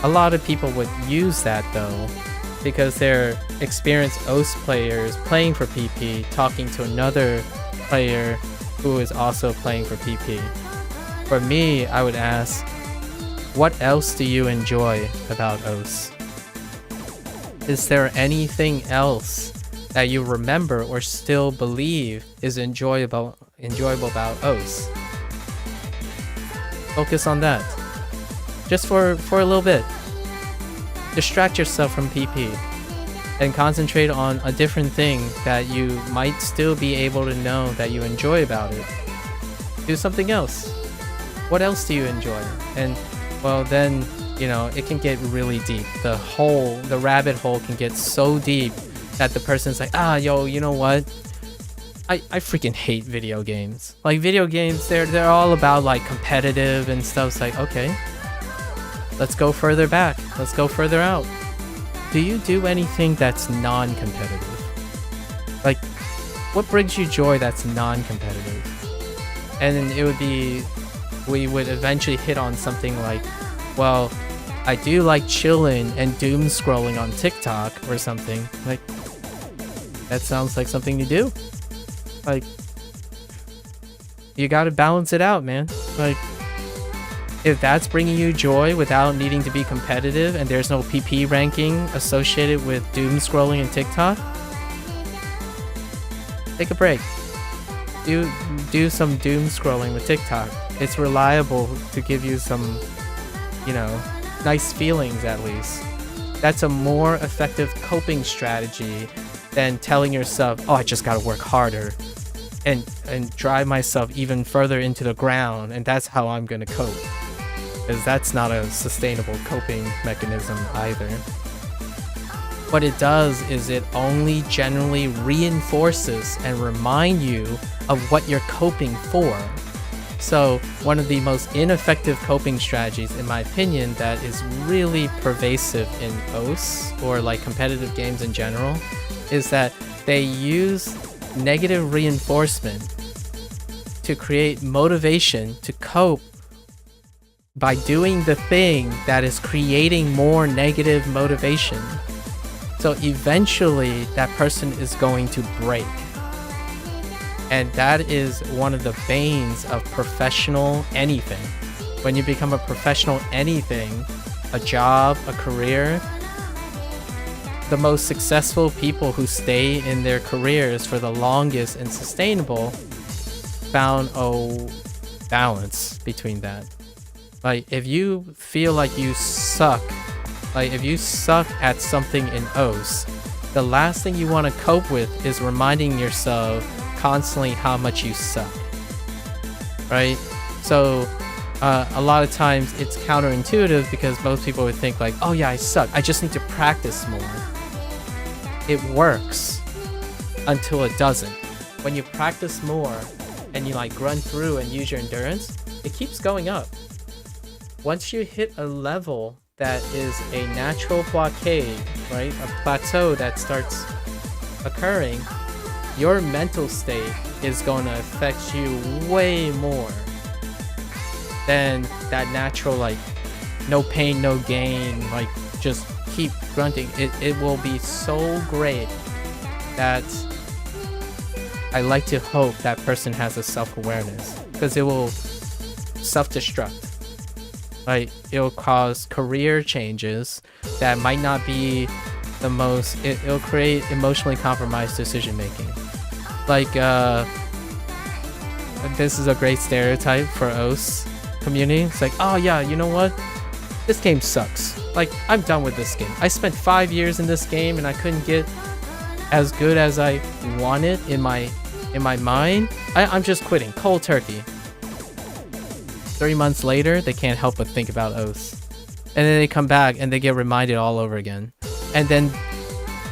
A lot of people would use that though, because they're experienced OS players playing for PP, talking to another player who is also playing for PP. For me, I would ask, what else do you enjoy about OS? Is there anything else that you remember or still believe is enjoyable about OS? Focus on that. Just for a little bit. Distract yourself from PP and concentrate on a different thing that you might still be able to know that you enjoy about it. Do something else. What else do you enjoy? And well, then, you know, it can get really deep. The rabbit hole can get so deep that the person's like, yo, you know what? I freaking hate video games. Like, video games, they're all about like competitive and stuff. It's like, okay, let's go further back. Let's go further out. Do you do anything that's non-competitive? Like, what brings you joy that's non-competitive? And then it would be, we would eventually hit on something like, well, I do like chilling and doom scrolling on TikTok or something. Like, that sounds like something you do. Like, you gotta balance it out, man. Like, if that's bringing you joy without needing to be competitive and there's no PP ranking associated with doom scrolling and TikTok, take a break. Do some doom scrolling with TikTok. It's reliable to give you some, you know, nice feelings at least. That's a more effective coping strategy than telling yourself, oh, I just gotta work harder and drive myself even further into the ground, and that's how I'm gonna cope. Because that's not a sustainable coping mechanism either. What it does is it only generally reinforces and remind you of what you're coping for. So one of the most ineffective coping strategies, in my opinion, that is really pervasive in OS or like competitive games in general, is that they use negative reinforcement to create motivation to cope by doing the thing that is creating more negative motivation. So eventually that person is going to break. And that is one of the banes of professional anything. When you become a professional anything, a job, a career, the most successful people who stay in their careers for the longest and sustainable found a balance between that. Like, if you feel like you suck, like if you suck at something in OS, the last thing you want to cope with is reminding yourself constantly how much you suck, right? So a lot of times it's counterintuitive because most people would think like, oh yeah, I suck, I just need to practice more. It works until it doesn't. When you practice more and you like run through and use your endurance, it keeps going up. Once you hit a level that is a natural blockade, right, a plateau that starts occurring, your mental state is going to affect you way more than that natural, like, no pain, no gain, like, just keep grunting. It will be so great that I like to hope that person has a self-awareness, because it will self-destruct. Like, it'll cause career changes that might not be the most, it'll create emotionally compromised decision making. Like, this is a great stereotype for OS community. It's like, oh yeah, you know what? This game sucks. Like, I'm done with this game. I spent 5 years in this game and I couldn't get as good as I want it in my mind, I'm just quitting cold turkey. 3 months later, they can't help but think about oaths. And then they come back and they get reminded all over again. And then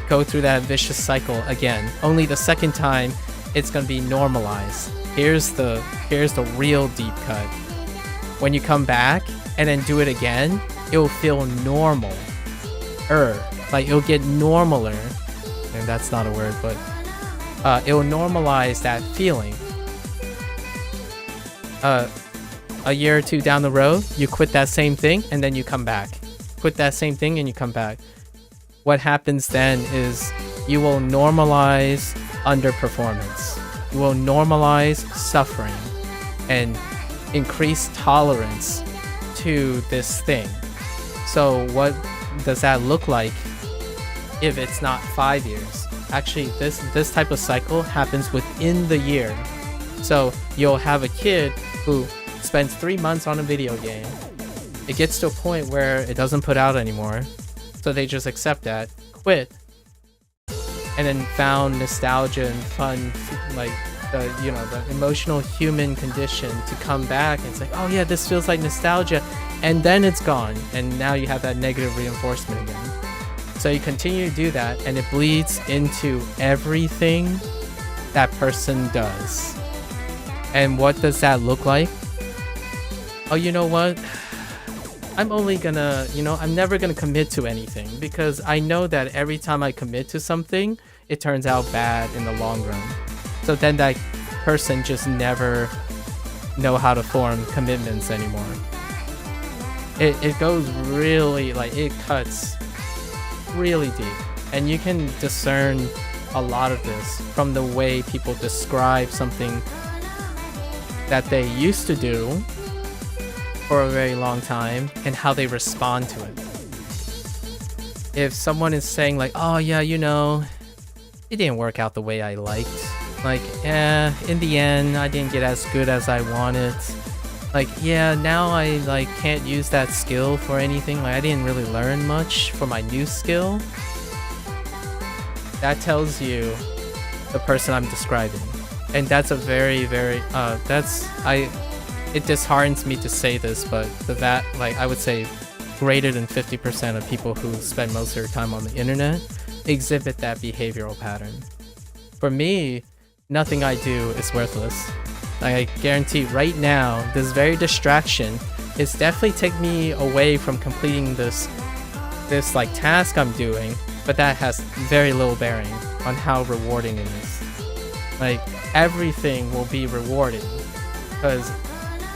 go through that vicious cycle again. Only the second time, it's going to be normalized. Here's the real deep cut. When you come back and then do it again, it will feel normal. Like it'll get normaler. And that's not a word, but it will normalize that feeling. A year or two down the road, you quit that same thing and then you come back. Quit that same thing and you come back. What happens then is you will normalize underperformance. You will normalize suffering and increase tolerance to this thing. So what does that look like if it's not 5 years? Actually, this type of cycle happens within the year. So you'll have a kid who spends 3 months on a video game. It gets to a point where it doesn't put out anymore. So they just accept that, quit, and then found nostalgia and fun, like the emotional human condition to come back and say, oh yeah, this feels like nostalgia, and then it's gone, and now you have that negative reinforcement again. So you continue to do that, and it bleeds into everything that person does. And what does that look like? Oh, you know what? I'm only gonna, I'm never gonna commit to anything because I know that every time I commit to something, it turns out bad in the long run. So then that person just never know how to form commitments anymore. It goes really, it cuts really deep. And you can discern a lot of this from the way people describe something that they used to do for a very long time and how they respond to it. If someone is saying like, oh yeah, it didn't work out the way I liked. In the end, I didn't get as good as I wanted. Now I can't use that skill for anything. I didn't really learn much for my new skill. That tells you the person I'm describing. And that's a very, very, it disheartens me to say this, but I would say greater than 50% of people who spend most of their time on the internet exhibit that behavioral pattern. For me, nothing I do is worthless. I guarantee right now, this very distraction is definitely taking me away from completing this task I'm doing, but that has very little bearing on how rewarding it is. Everything will be rewarding because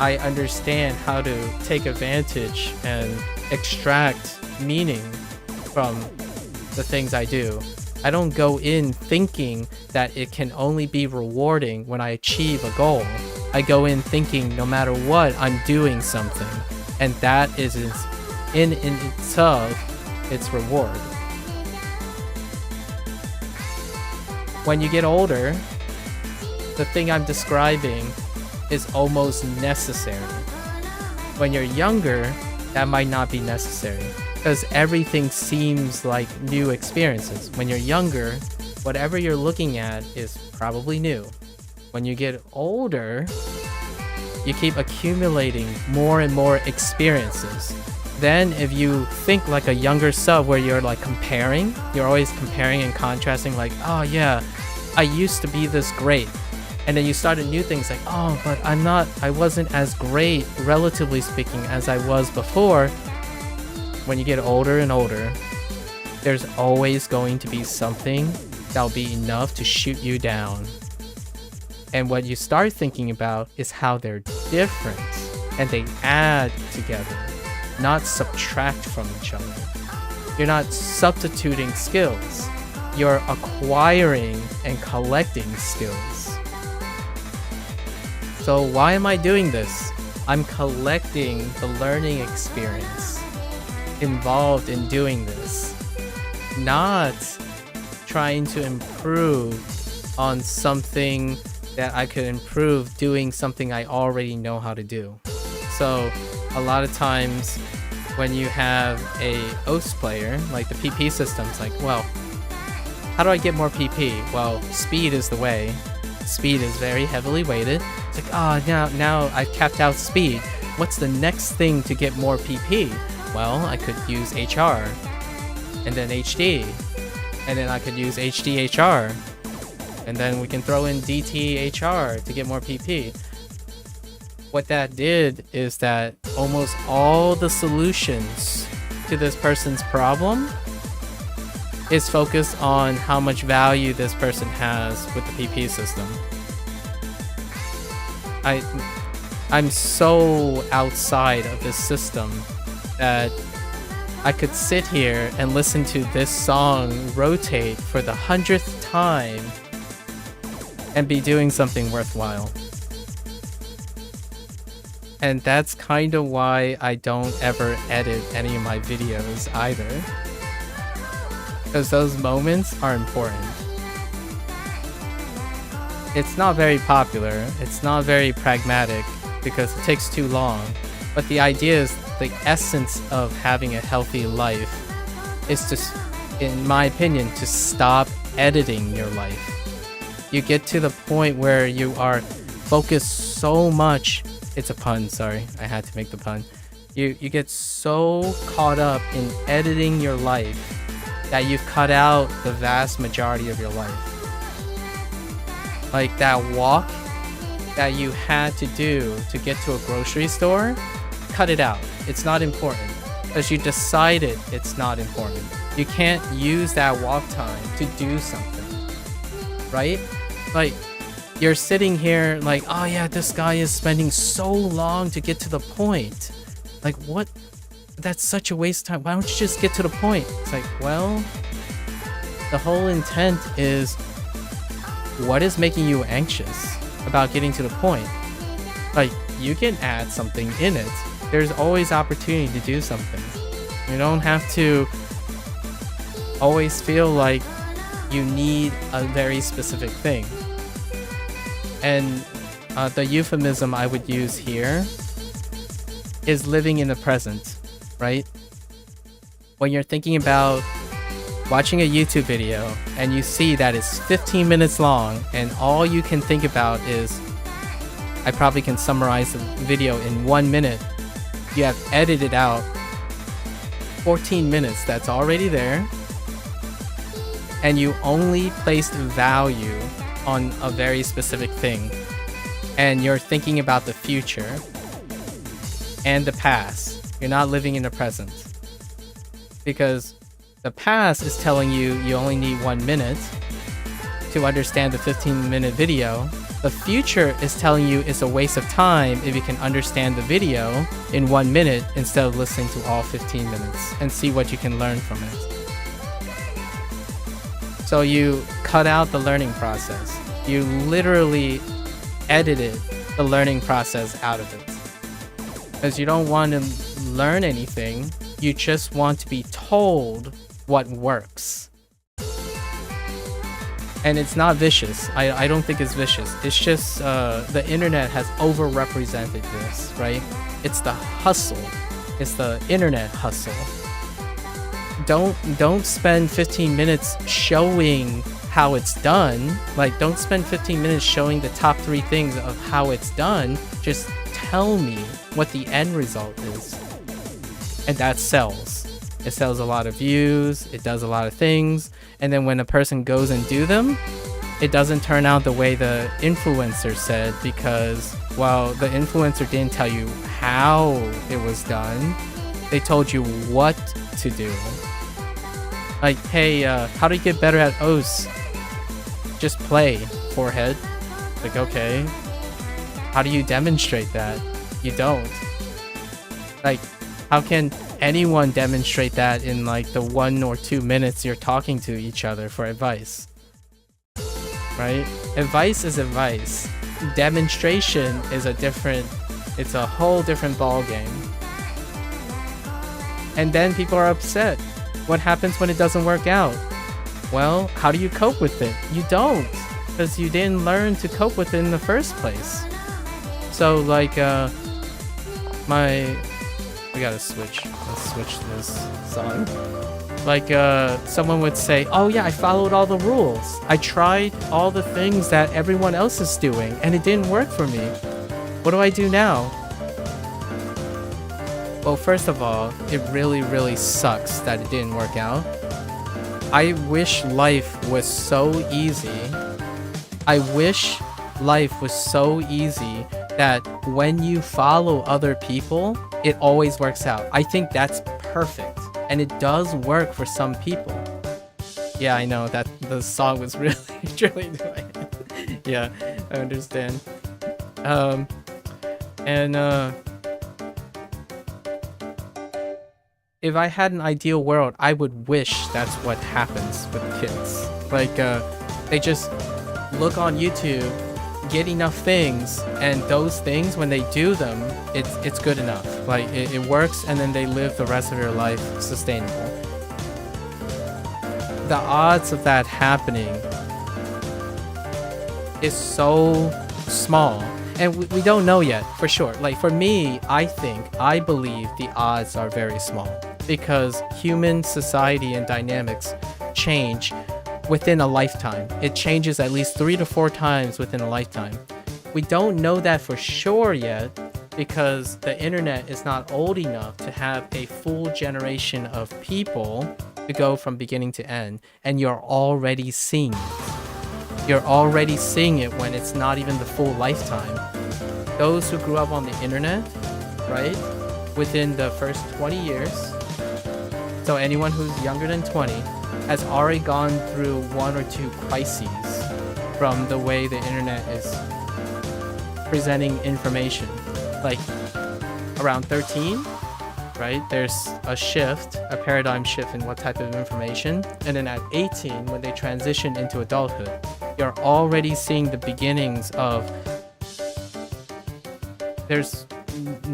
I understand how to take advantage and extract meaning from the things I do. I don't go in thinking that it can only be rewarding when I achieve a goal. I go in thinking no matter what, I'm doing something. And that is in itself its reward. When you get older, the thing I'm describing is almost necessary. When you're younger, that might not be necessary because everything seems like new experiences. When you're younger, whatever you're looking at is probably new. When you get older, you keep accumulating more and more experiences. Then if you think like a younger self where you're comparing, you're always comparing and contrasting oh yeah, I used to be this great. And then you started new things oh, but I wasn't as great, relatively speaking, as I was before. When you get older and older, there's always going to be something that'll be enough to shoot you down. And what you start thinking about is how they're different and they add together, not subtract from each other. You're not substituting skills. You're acquiring and collecting skills. So why am I doing this? I'm collecting the learning experience involved in doing this, not trying to improve on something that I could improve doing something I already know how to do. So a lot of times when you have a OS player, like the PP system's well, how do I get more PP? Well, speed is the way. Speed is very heavily weighted. It's like, oh, now I've capped out speed. What's the next thing to get more PP? Well, I could use HR, and then HD, and then I could use HDHR, and then we can throw in DTHR to get more PP. What that did is that almost all the solutions to this person's problem is focused on how much value this person has with the PP system. I'm so outside of this system that I could sit here and listen to this song rotate for the 100th time and be doing something worthwhile. And that's kind of why I don't ever edit any of my videos either. Because those moments are important. It's not very popular, it's not very pragmatic, because it takes too long. But the idea is, the essence of having a healthy life is to, in my opinion, to stop editing your life. You get to the point where you are focused so much. It's a pun, sorry, I had to make the pun. You get so caught up in editing your life that you've cut out the vast majority of your life. Like that walk that you had to do to get to a grocery store, cut it out. It's not important because you decided it's not important. You can't use that walk time to do something, right? Like, you're sitting here like, oh yeah, this guy is spending so long to get to the point. Like, what? That's such a waste of time. Why don't you just get to the point? It's like, well, the whole intent is, what is making you anxious about getting to the point? Like, you can add something in it. There's always opportunity to do something. You don't have to always feel like you need a very specific thing. And the euphemism I would use here is living in the present, right? When you're thinking about watching a YouTube video and you see that it's 15 minutes long and all you can think about is, I probably can summarize the video in 1 minute. You have edited out 14 minutes that's already there, and you only placed value on a very specific thing, and you're thinking about the future and the past. You're not living in the present, because the past is telling you you only need 1 minute to understand the 15-minute video. The future is telling you it's a waste of time if you can understand the video in 1 minute instead of listening to all 15 minutes and see what you can learn from it. So you cut out the learning process. You literally edited the learning process out of it. Because you don't want to learn anything, you just want to be told what works. And it's not vicious. I don't think it's vicious. It's just the internet has overrepresented this, right? It's the hustle. It's the internet hustle. Don't spend 15 minutes showing how it's done. Like, don't spend 15 minutes showing the top 3 things of how it's done. Just tell me what the end result is. And that sells. It sells a lot of views, it does a lot of things, and then when a person goes and do them, it doesn't turn out the way the influencer said, because, well, the influencer didn't tell you how it was done, they told you what to do. Like, hey, how do you get better at OS? Just play, forehead. Like, okay. How do you demonstrate that? You don't. Like, how can anyone demonstrate that in like the 1 or 2 minutes you're talking to each other for advice? Right? Advice is advice. Demonstration is it's a whole different ball game. And then people are upset. What happens when it doesn't work out? Well, how do you cope with it? You don't, because you didn't learn to cope with it in the first place. So like my We gotta switch. Let's switch this song. Like, someone would say, oh yeah, I followed all the rules. I tried all the things that everyone else is doing, and it didn't work for me. What do I do now? Well, first of all, it really, really sucks that it didn't work out. I wish life was so easy. I wish life was so easy that when you follow other people, it always works out. I think that's perfect. And it does work for some people. Yeah, I know that the song was really, really doing it. Yeah, I understand. If I had an ideal world, I would wish that's what happens with kids. Like, they just look on YouTube, get enough things, and those things, when they do them, it's good enough. Like, it works, and then they live the rest of their life sustainable. The odds of that happening is so small. And we don't know yet, for sure. Like, for me, I believe the odds are very small. Because human society and dynamics change within a lifetime. It changes at least 3 to 4 times within a lifetime. We don't know that for sure yet because the internet is not old enough to have a full generation of people to go from beginning to end. And you're already seeing it. You're already seeing it when it's not even the full lifetime. Those who grew up on the internet, right, within the first 20 years, so anyone who's younger than 20 has already gone through 1 or 2 crises from the way the internet is presenting information. Like around 13, right, there's a shift, a paradigm shift in what type of information. And then at 18, when they transition into adulthood, you're already seeing the beginnings of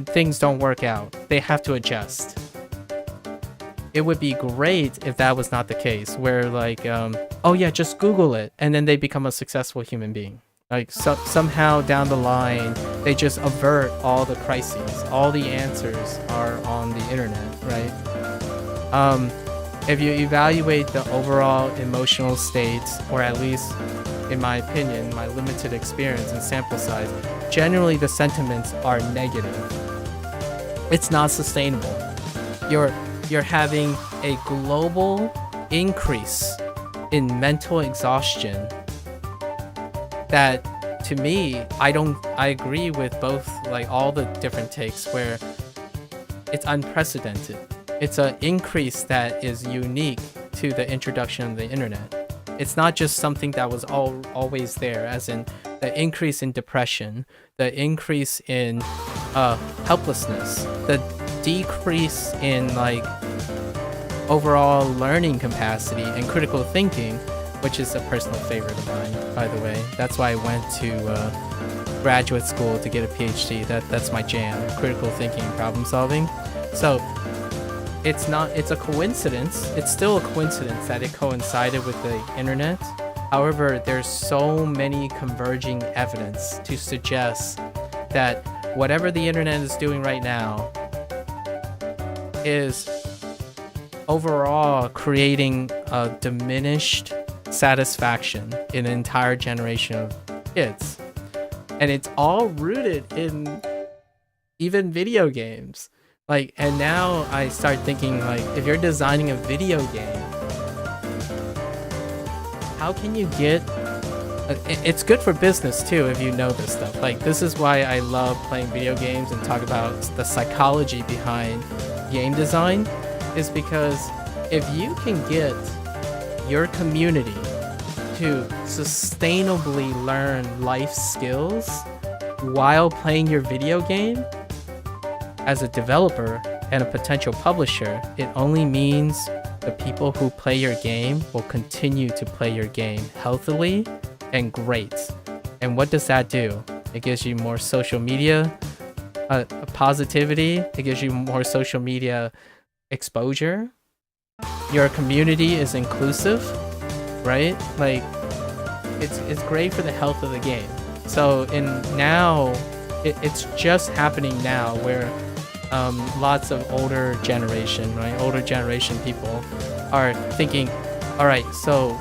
things don't work out. They have to adjust. It would be great if that was not the case, where like, oh yeah, just Google it, and then they become a successful human being. Like somehow down the line, they just avert all the crises. All the answers are on the internet, right? If you evaluate the overall emotional states, or at least in my opinion, my limited experience and sample size, generally the sentiments are negative. It's not sustainable. You're having a global increase in mental exhaustion that, to me, I agree with both, like all the different takes where it's unprecedented. It's an increase that is unique to the introduction of the internet. It's not just something that was always there, as in the increase in depression, the increase in helplessness, the decrease in like overall learning capacity and critical thinking, which is a personal favorite of mine, by the way. That's why I went to graduate school to get a PhD. That's my jam, critical thinking and problem solving. So it's a coincidence. It's still a coincidence that it coincided with the internet. However, there's so many converging evidence to suggest that whatever the internet is doing right now is overall creating a diminished satisfaction in an entire generation of kids. And it's all rooted in even video games. Like, and now I start thinking, like, if you're designing a video game, how can you get... It's good for business too if you know this stuff. Like, this is why I love playing video games and talk about the psychology behind game design, is because if you can get your community to sustainably learn life skills while playing your video game, as a developer and a potential publisher, it only means the people who play your game will continue to play your game healthily and great. And what does that do? It gives you more social media positivity. It gives you more social media exposure. Your community is inclusive, right? Like, it's great for the health of the game. So it's just happening now where lots of older generation, right? Older generation people are thinking, all right, so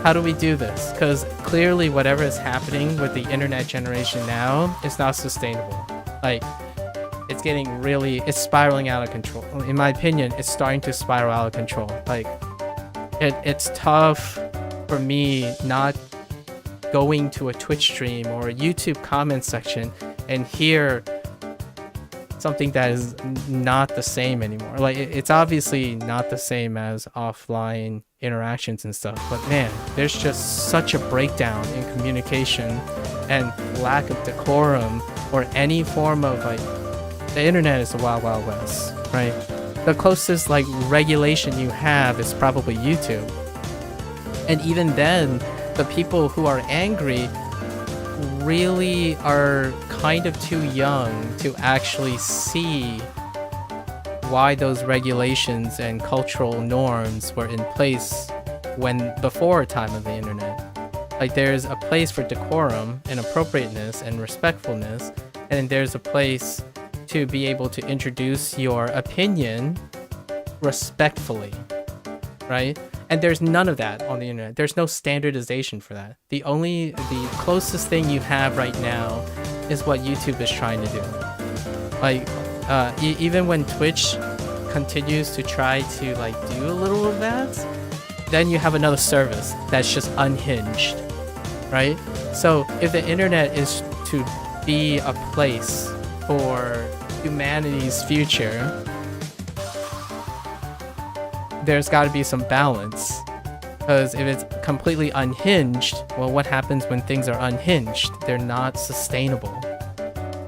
how do we do this? Because clearly whatever is happening with the internet generation now is not sustainable. Like, it's spiraling out of control. In my opinion, it's starting to spiral out of control. Like, it's tough for me not going to a Twitch stream or a YouTube comment section and hear something that is not the same anymore. Like, it's obviously not the same as offline interactions and stuff, but man, there's just such a breakdown in communication and lack of decorum or any form of, like, the internet is the wild west, right? The closest like regulation you have is probably YouTube, and even then the people who are angry really are kind of too young to actually see why those regulations and cultural norms were in place before time of the internet. Like, there's a place for decorum and appropriateness and respectfulness, and there's a place to be able to introduce your opinion respectfully, right? And there's none of that on the internet. There's no standardization for that. The closest thing you have right now is what YouTube is trying to do. Like, even when Twitch continues to try to like do a little of that, then you have another service that's just unhinged, right? So if the internet is to be a place for humanity's future, there's got to be some balance. Because if it's completely unhinged, well, what happens when things are unhinged? They're not sustainable.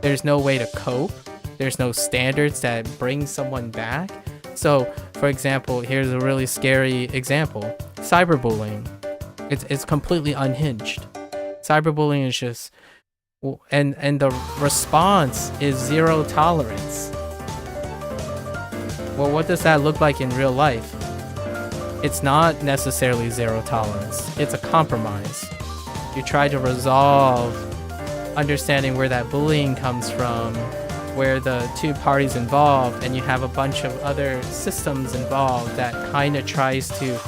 There's no way to cope. There's no standards that bring someone back. So, for example, here's a really scary example. Cyberbullying. It's completely unhinged. Cyberbullying is just... And the response is zero tolerance. Well, what does that look like in real life? It's not necessarily zero tolerance. It's a compromise. You try to resolve understanding where that bullying comes from, where the two parties involved, and you have a bunch of other systems involved that kind of tries to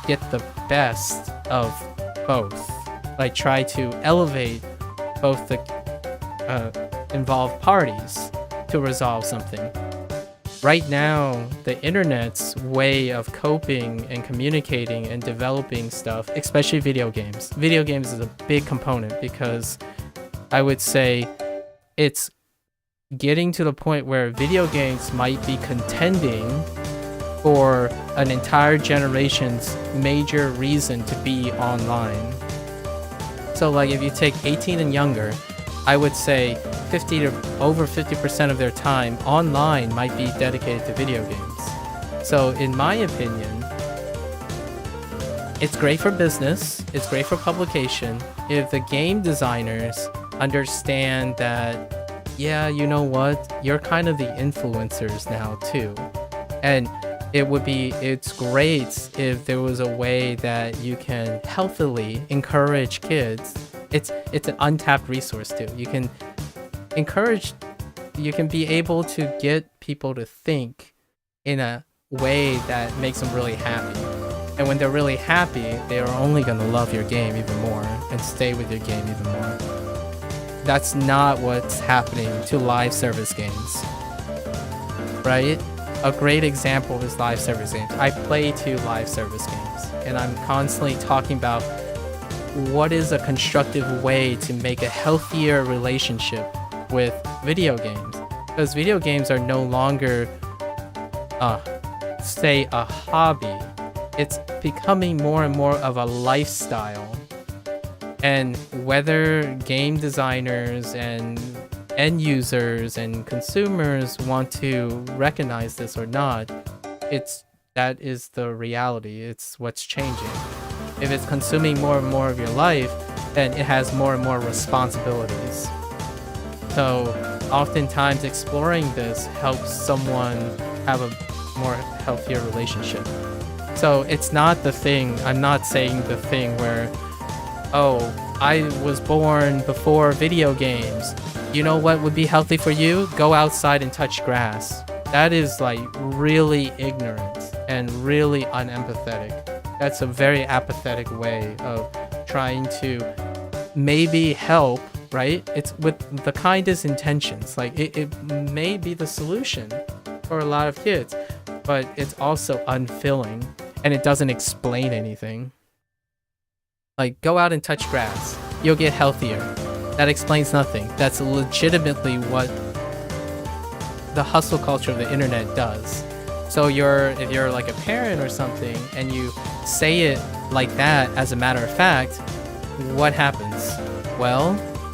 get the best of both. Like, try to elevate both the involved parties to resolve something. Right now, the internet's way of coping and communicating and developing stuff, especially video games. Video games is a big component because I would say it's getting to the point where video games might be contending for an entire generation's major reason to be online. So like if you take 18 and younger, I would say over 50% of their time online might be dedicated to video games. So in my opinion, it's great for business, it's great for publication, if the game designers understand that, yeah, you know what, you're kind of the influencers now too. And it's great if there was a way that you can healthily encourage kids. It's an untapped resource too. You can be able to get people to think in a way that makes them really happy. And when they're really happy, they are only going to love your game even more and stay with your game even more. That's not what's happening to live service games, right? A great example is live service games. I play 2 live service games, and I'm constantly talking about what is a constructive way to make a healthier relationship with video games. Because video games are no longer, say, a hobby. It's becoming more and more of a lifestyle. And whether game designers and end users and consumers want to recognize this or not, that is the reality. It's what's changing. If it's consuming more and more of your life, then it has more and more responsibilities. So oftentimes exploring this helps someone have a more healthier relationship. So it's not the thing, I'm not saying the thing where, oh, I was born before video games. You know what would be healthy for you? Go outside and touch grass. That is like really ignorant and really unempathetic. That's a very apathetic way of trying to maybe help, right? It's with the kindest intentions. Like it may be the solution for a lot of kids, but it's also unfilling and it doesn't explain anything. Like, go out and touch grass. You'll get healthier. That explains nothing. That's legitimately what the hustle culture of the internet does. So if you're like a parent or something and you say it like that as a matter of fact, what happens? Well,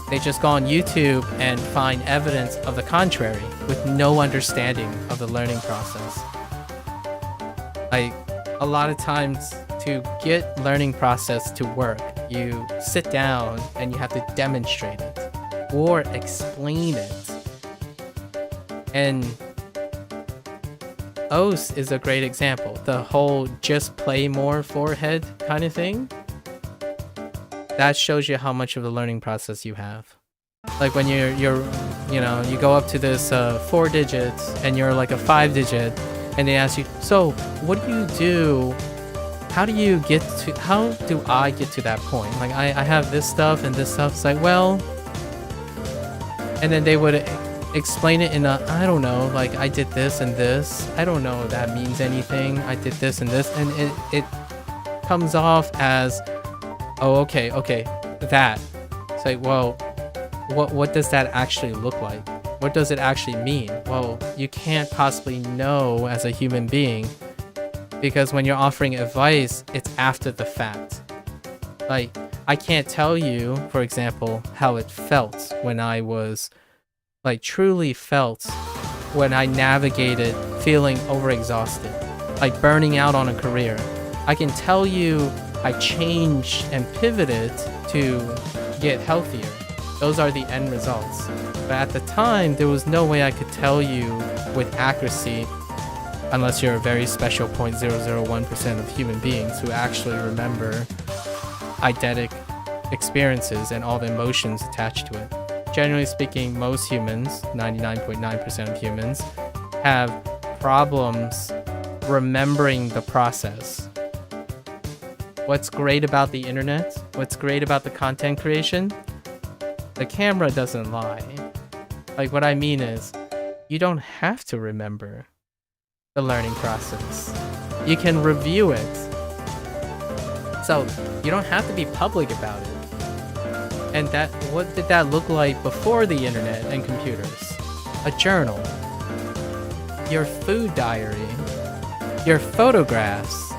they just go on YouTube and find evidence of the contrary with no understanding of the learning process. Like, a lot of times to get learning process to work, you sit down and you have to demonstrate it or explain it. And OS is a great example. The whole just play more forehead kind of thing. That shows you how much of the learning process you have. Like when you go up to this 4 digits and you're like a 5 digit and they ask you, so what do you do? How do I get to that point? Like I have this stuff and this stuff. It's like, well, and then they would explain it in a, I don't know, like I did this and this. I don't know if that means anything. I did this and this. And it comes off as, oh, okay, that. It's like, well, what does that actually look like? What does it actually mean? Well, you can't possibly know as a human being because when you're offering advice, it's after the fact. Like, I can't tell you, for example, how it felt when I was, like, truly felt when I navigated feeling overexhausted, like burning out on a career. I can tell you I changed and pivoted to get healthier. Those are the end results. But at the time, there was no way I could tell you with accuracy, unless you're a very special 0.001% of human beings who actually remember eidetic experiences and all the emotions attached to it. Generally speaking, most humans, 99.9% of humans, have problems remembering the process. What's great about the internet? What's great about the content creation? The camera doesn't lie. Like, what I mean is, you don't have to remember the learning process. You can review it. So, you don't have to be public about it. And what did that look like before the internet and computers? A journal. Your food diary. Your photographs.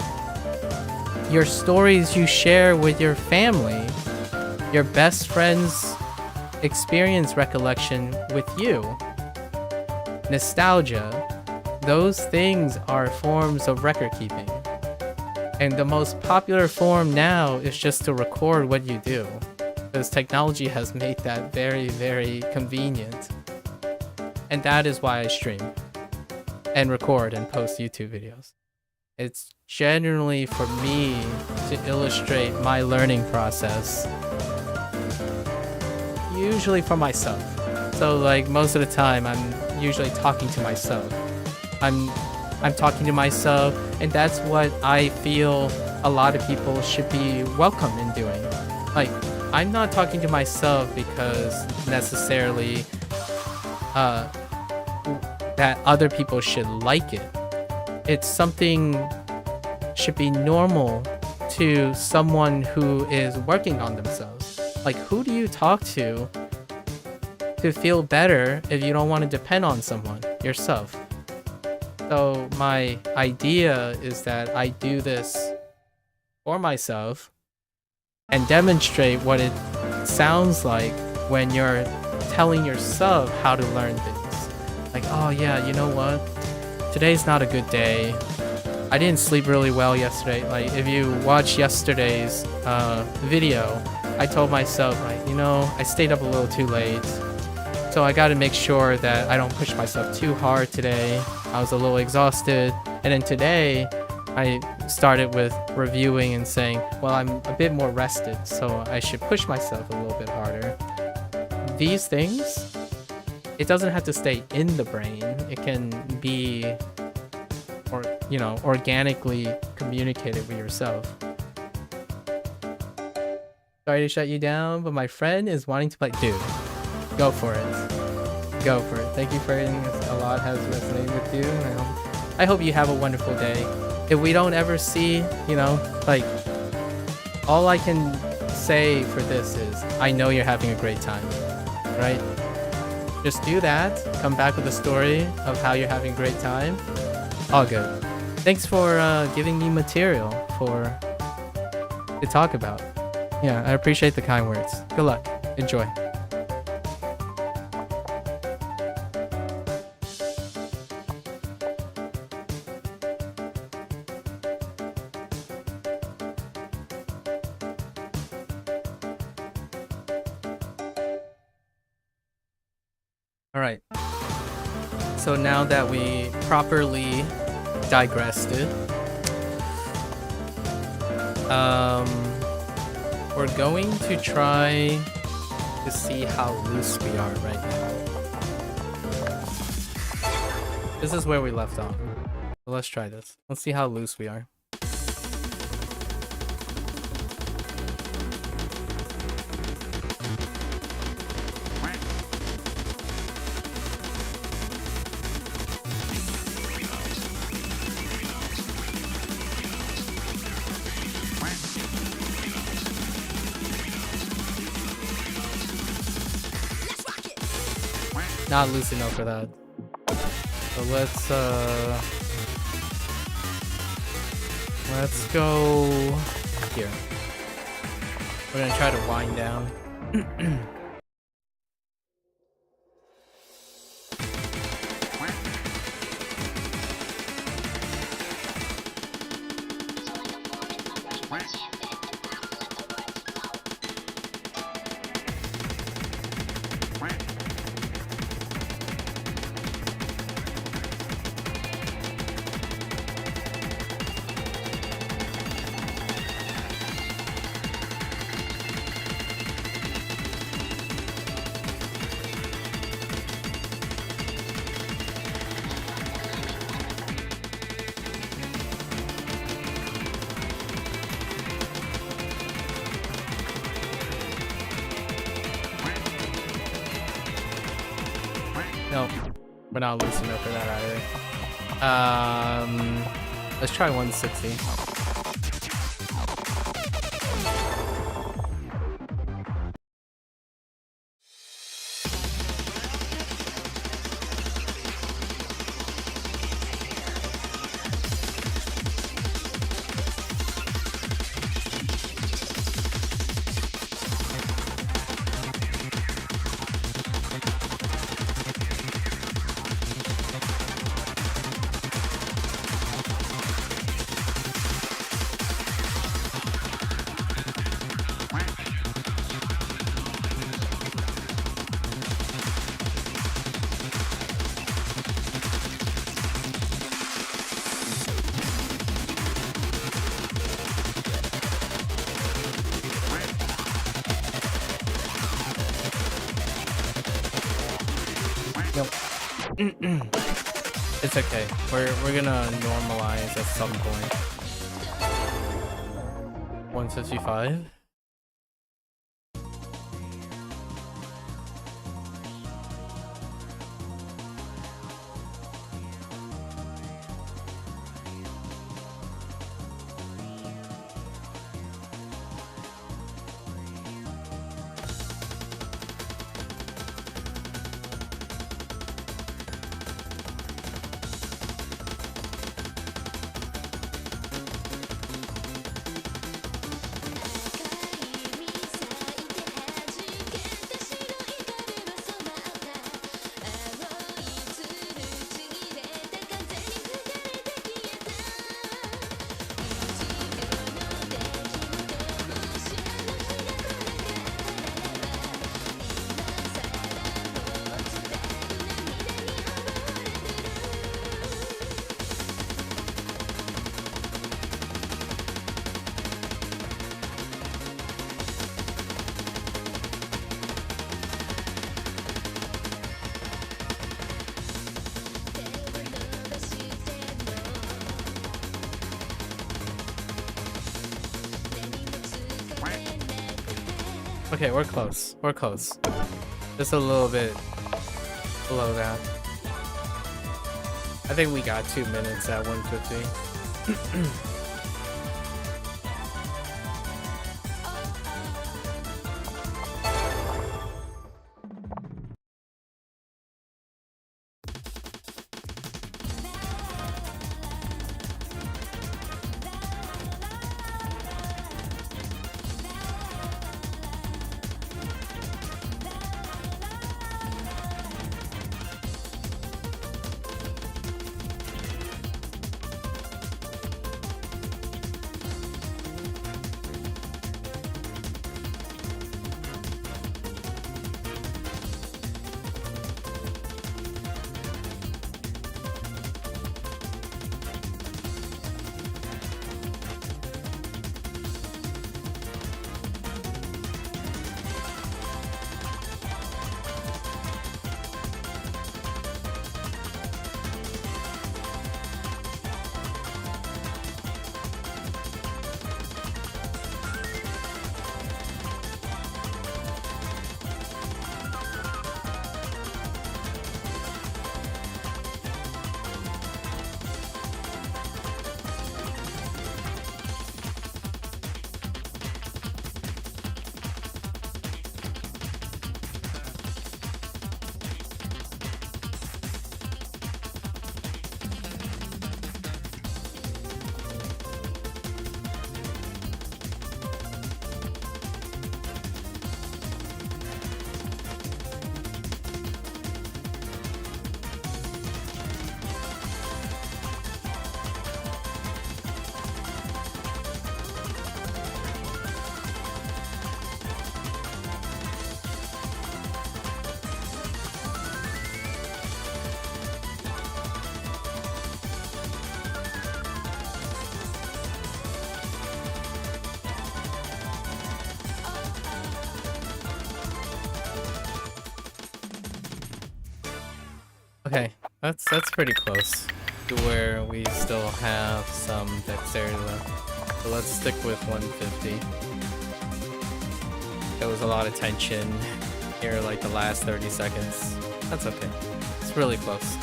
Your stories you share with your family. Your best friend's experience recollection with you. Nostalgia. Those things are forms of record keeping. And the most popular form now is just to record what you do. Because technology has made that very, very convenient. And that is why I stream and record and post YouTube videos. It's generally for me to illustrate my learning process, usually for myself. So like most of the time I'm usually talking to myself. I'm talking to myself, and that's what I feel a lot of people should be welcome in doing. Like, I'm not talking to myself because necessarily that other people should like it. It's something should be normal to someone who is working on themselves. Like, who do you talk to feel better if you don't want to depend on someone? Yourself. So my idea is that I do this for myself and demonstrate what it sounds like when you're telling yourself how to learn things. Like, oh yeah, you know what? Today's not a good day. I didn't sleep really well yesterday. Like, if you watch yesterday's video, I told myself, like, you know, I stayed up a little too late. So I gotta make sure that I don't push myself too hard today. I was a little exhausted. And then today, I started with reviewing and saying, well, I'm a bit more rested, so I should push myself a little bit harder. These things it doesn't have to stay in the brain. It can be, or organically communicated with yourself. Sorry to shut you down, but my friend is wanting to play. Dude, go for it. Go for it. Thank you for saying a lot has resonated with you. I hope you have a wonderful day. If we don't ever see, like, all I can say for this is, I know you're having a great time, right? Just do that. Come back with a story of how you're having a great time. All good. Thanks for giving me material to talk about. Yeah, I appreciate the kind words. Good luck. Enjoy. All right. So now that we properly digressed it, we're going to try to see how loose we are right now. This is where we left off. So let's try this. Let's see how loose we are. Not loose enough for that. So let's go here. We're gonna try to wind down. Nope, we're not loose enough for that either. Let's try 160. It's okay. We're gonna normalize at some point. 155. Okay, we're close. We're close. Just a little bit below that. I think we got 2 minutes at 150. Okay, that's pretty close to where we still have some dexterity left. So let's stick with 150. There was a lot of tension here, like the last 30 seconds. That's okay. It's really close.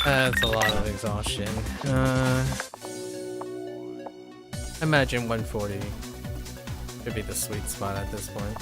That's a lot of exhaustion. I imagine 140 should be the sweet spot at this point.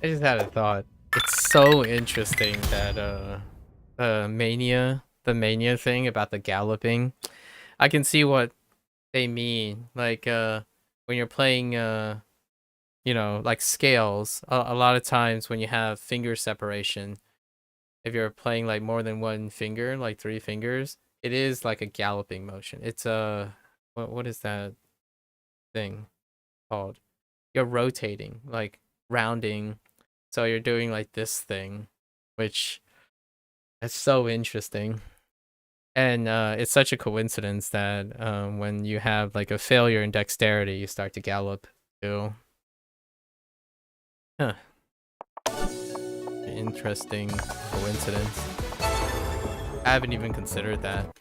I just had a thought. It's so interesting that the mania thing about the galloping. I can see what they mean. Like when you're playing like scales, a lot of times when you have finger separation, if you're playing like more than one finger, like 3 fingers, it is like a galloping motion. It's a what is that thing called? You're rotating, like rounding. So you're doing like this thing, which is so interesting. And it's such a coincidence that when you have like a failure in dexterity, you start to gallop too. Huh. Interesting coincidence. I haven't even considered that.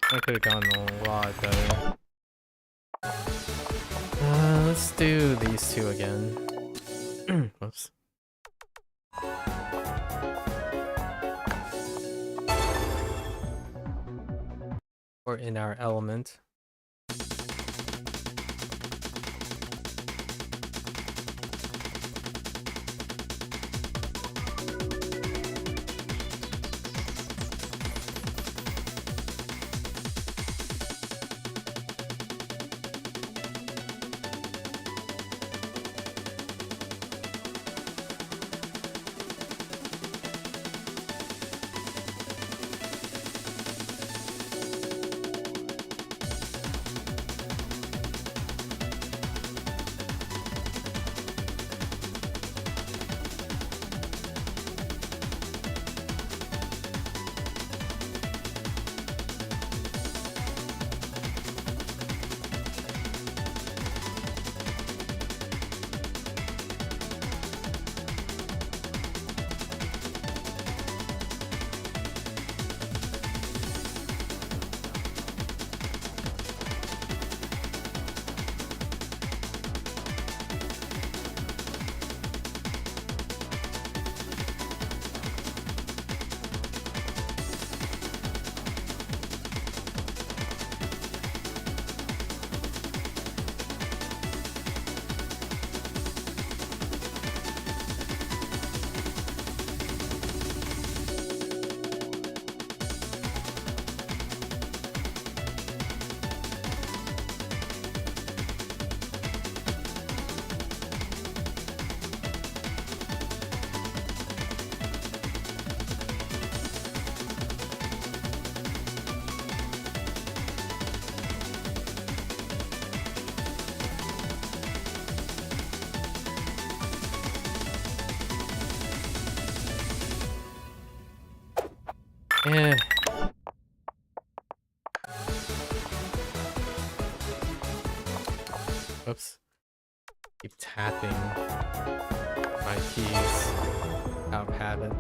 I could have gone a lot better. Let's do these two again. Whoops. We're in our element. Eh. Oops. Keep tapping my keys out of habit.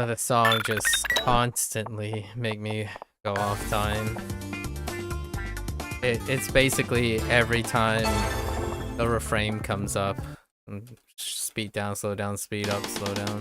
The song just constantly make me go off time. It's basically every time the refrain comes up. Speed down, slow down, speed up, slow down.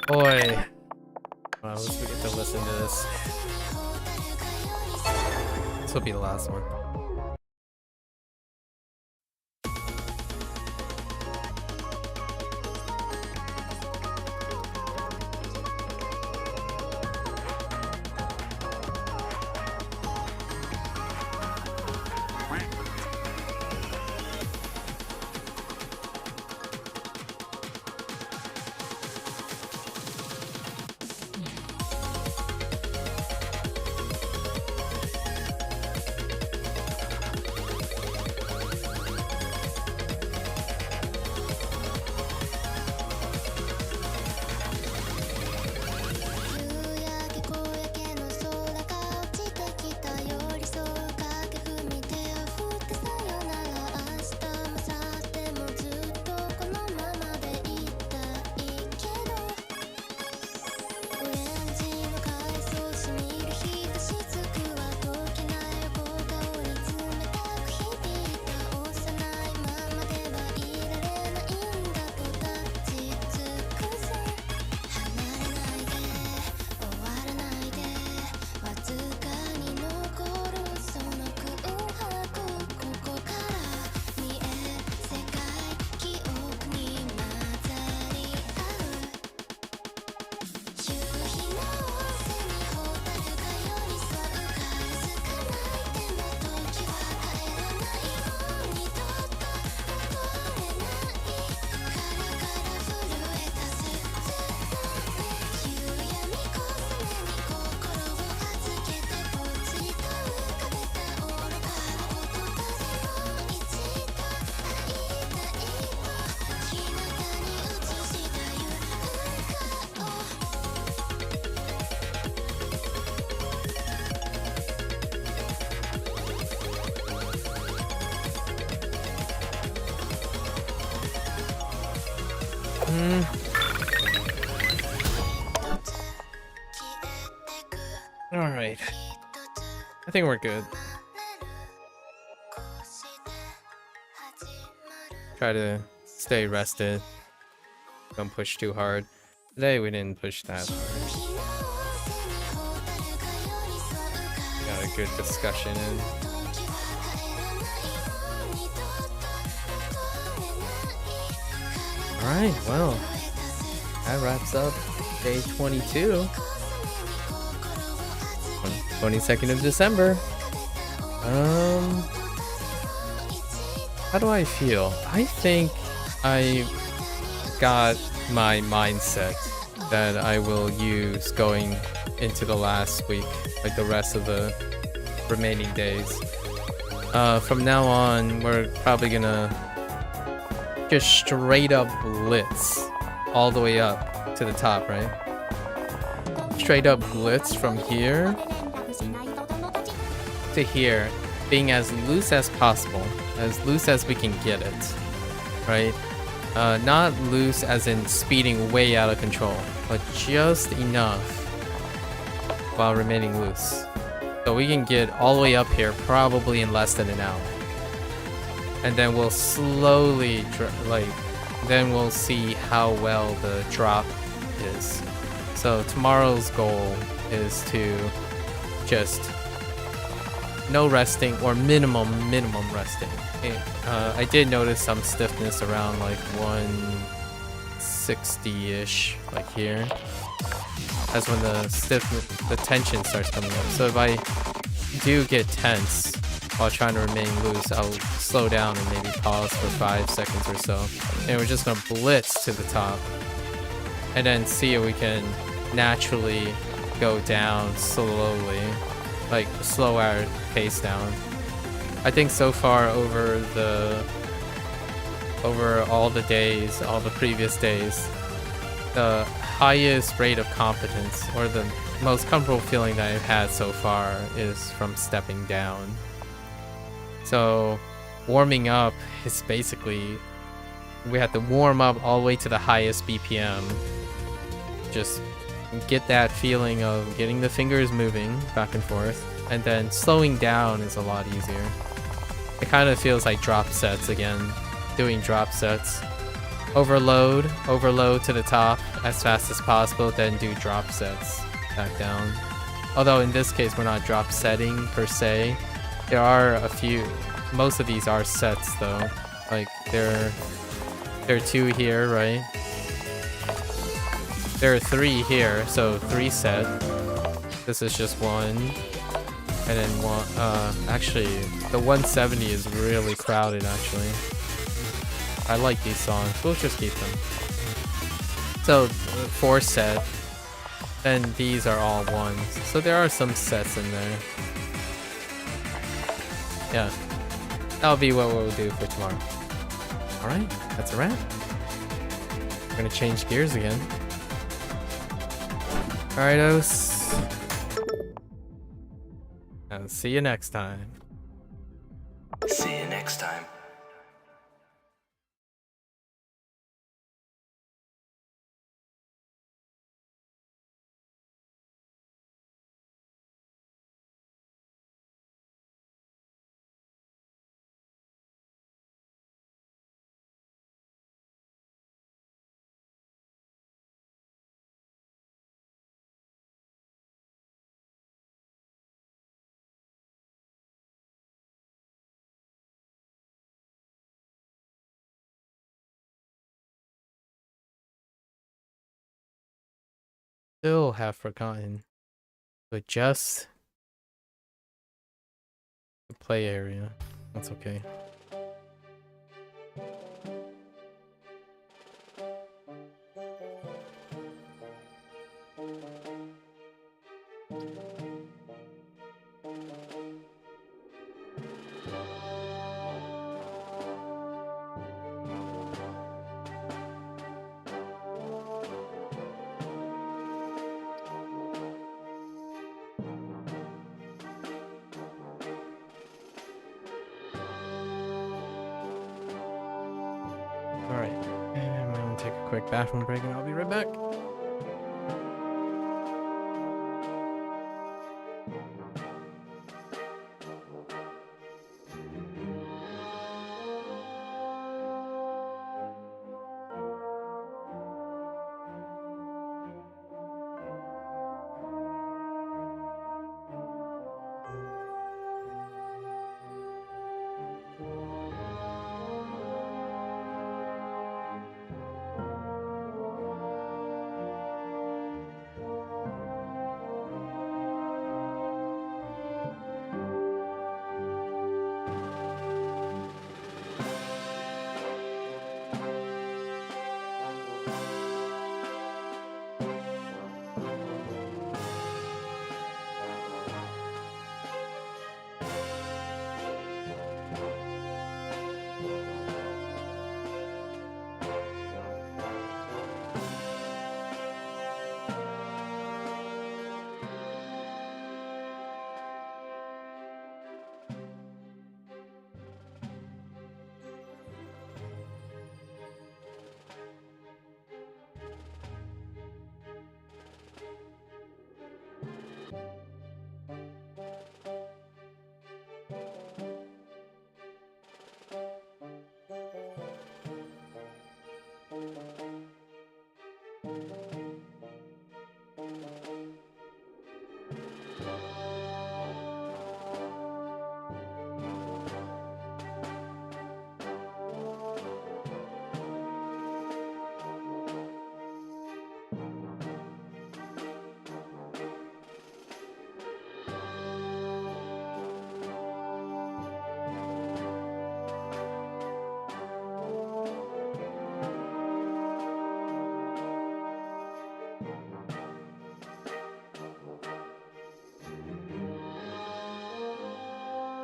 Boy. Wow, let's get to listen to this. This will be the last one. Alright. I think we're good. Try to stay rested. Don't push too hard. Today we didn't push that hard. Got a good discussion in. Alright, well. That wraps up day 22. 22nd of December. How do I feel? I think I got my mindset that I will use going into the last week, like the rest of the remaining days. From now on, we're probably gonna just straight up blitz all the way up to the top, right? Straight up blitz from here to here, being as loose as possible, as loose as we can get it, right? Not loose as in speeding way out of control, but just enough while remaining loose. So we can get all the way up here probably in less than an hour. And then we'll slowly, then we'll see how well the drop is. So tomorrow's goal is to just no resting or minimum resting. I did notice some stiffness around like 160-ish, like here. That's when the tension starts coming up. So if I do get tense while trying to remain loose, I'll slow down and maybe pause for 5 seconds or so. And we're just gonna blitz to the top. And then see if we can naturally go down slowly. Like slow our pace down. I think so far over all the days, all the previous days, the highest rate of competence or the most comfortable feeling that I've had so far is from stepping down. So warming up is basically, we have to warm up all the way to the highest BPM. Just get that feeling of getting the fingers moving back and forth, and then slowing down is a lot easier. It kind of feels like drop sets again, doing drop sets. Overload to the top as fast as possible, then do drop sets back down. Although in this case we're not drop setting per se. There are a few, most of these are sets though. Like there are 2 here, right? There are 3 here, so 3 set. This is just 1. And then 1, actually, the 170 is really crowded, actually. I like these songs, we'll just keep them. So, 4 set. And these are all 1s. So there are some sets in there. Yeah. That'll be what we'll do for tomorrow. Alright, that's a wrap. We're gonna change gears again. Alrightos. And see you next time. See you next time. Still have forgotten, but just the play area. That's okay. quick bathroom break and I'll be right back.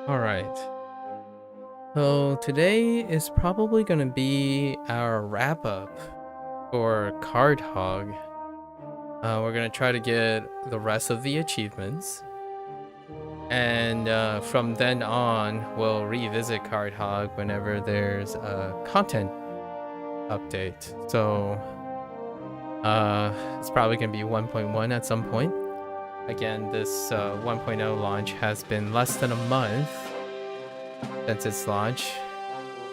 Alright. So today is probably going to be our wrap up for Card Hog. We're going to try to get the rest of the achievements. And from then on, we'll revisit Card Hog whenever there's a content update. So it's probably going to be 1.1 at some point. Again, this 1.0 launch has been less than a month since its launch.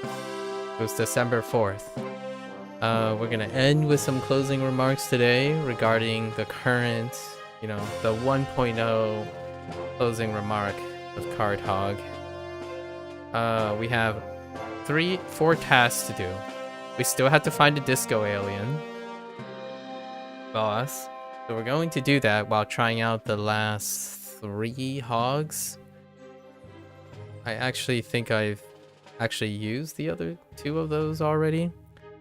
It was December 4th. We're going to end with some closing remarks today regarding the current, the 1.0 closing remark of Card Hog. We have 4 tasks to do. We still have to find a disco alien boss. So we're going to do that while trying out the last 3 hogs. I actually think I've actually used the other 2 of those already.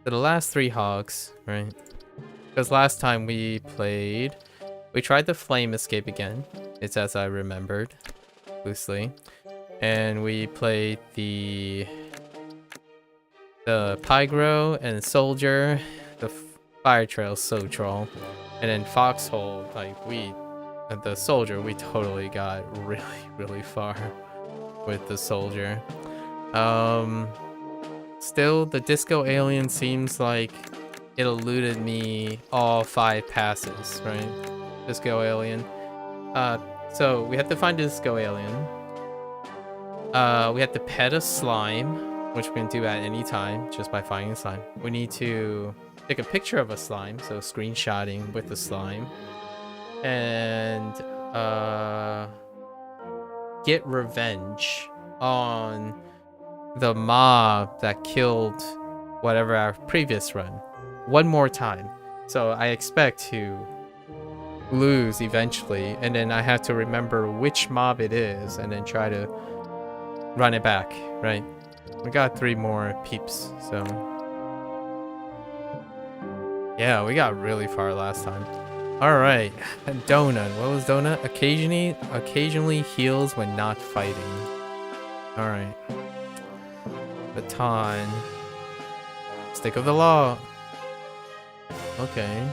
So the last 3 hogs, right? Because last time we tried the flame escape again. It's as I remembered, loosely. And we played the Pyro and Soldier, the Fire Trail Sotrol. And then Foxhole, the Soldier, we totally got really, really far with the Soldier. Still, the Disco Alien seems like it eluded me all 5 passes, right? Disco Alien. So we have to find a Disco Alien. We have to pet a slime, which we can do at any time just by finding a slime. We need to take a picture of a slime, so screenshotting with the slime, and get revenge on the mob that killed whatever our previous run one more time. So I expect to lose eventually, and then I have to remember which mob it is and then try to run it back, right? We got 3 more peeps, so yeah, we got really far last time. All right, Donut. What was Donut? Occasionally heals when not fighting. All right. Baton. Stick of the law. Okay.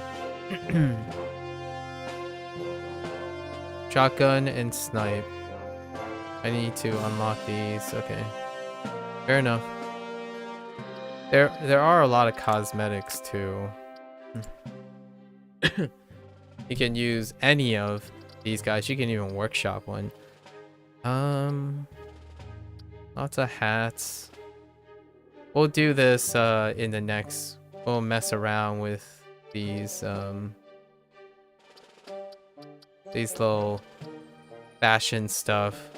Shotgun and snipe. I need to unlock these. Okay. Fair enough. There are a lot of cosmetics too. You can use any of these guys. You can even workshop one. Lots of hats. We'll do this in the next. We'll mess around with these little fashion stuff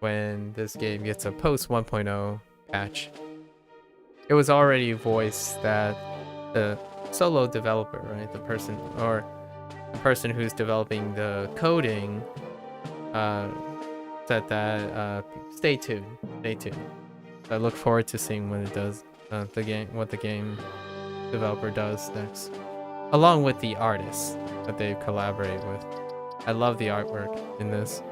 when this game gets a post 1.0 patch. It was already voiced that the solo developer, right, the person who's developing the coding said that stay tuned. I look forward to seeing what it does, what the game developer does next, along with the artists that they collaborate with. I love the artwork in this.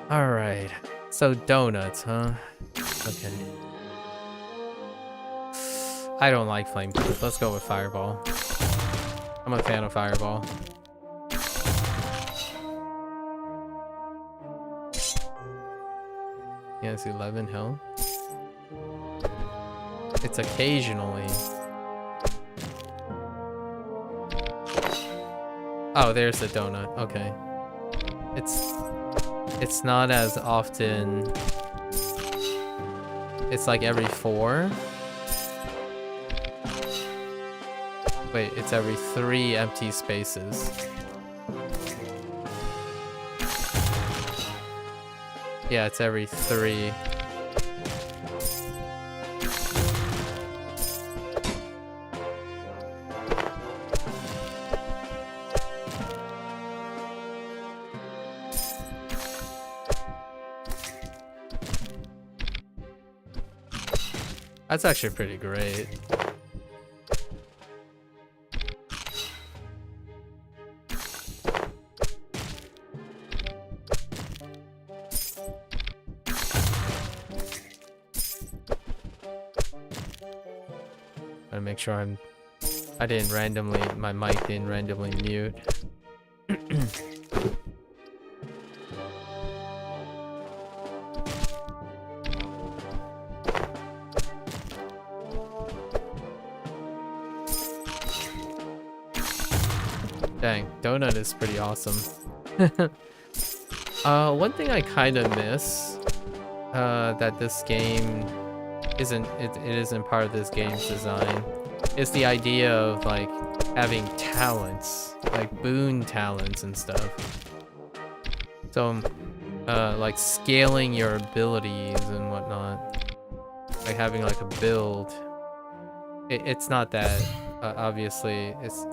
All right, so donuts, huh? Okay. I don't like flamethrowers. Let's go with fireball. I'm a fan of fireball. Yeah, it's 11 health. It's occasionally. Oh, there's the donut. Okay. It's not as often. It's like every 4. Wait, it's every 3 empty spaces. Yeah, it's every 3. That's actually pretty great. Gotta make sure my mic didn't randomly mute. Dang, donut is pretty awesome. One thing I kind of miss that this game it isn't part of this game's design is the idea of like having talents, like boon talents and stuff. So like scaling your abilities and whatnot, like having like a build. It's not that obviously it's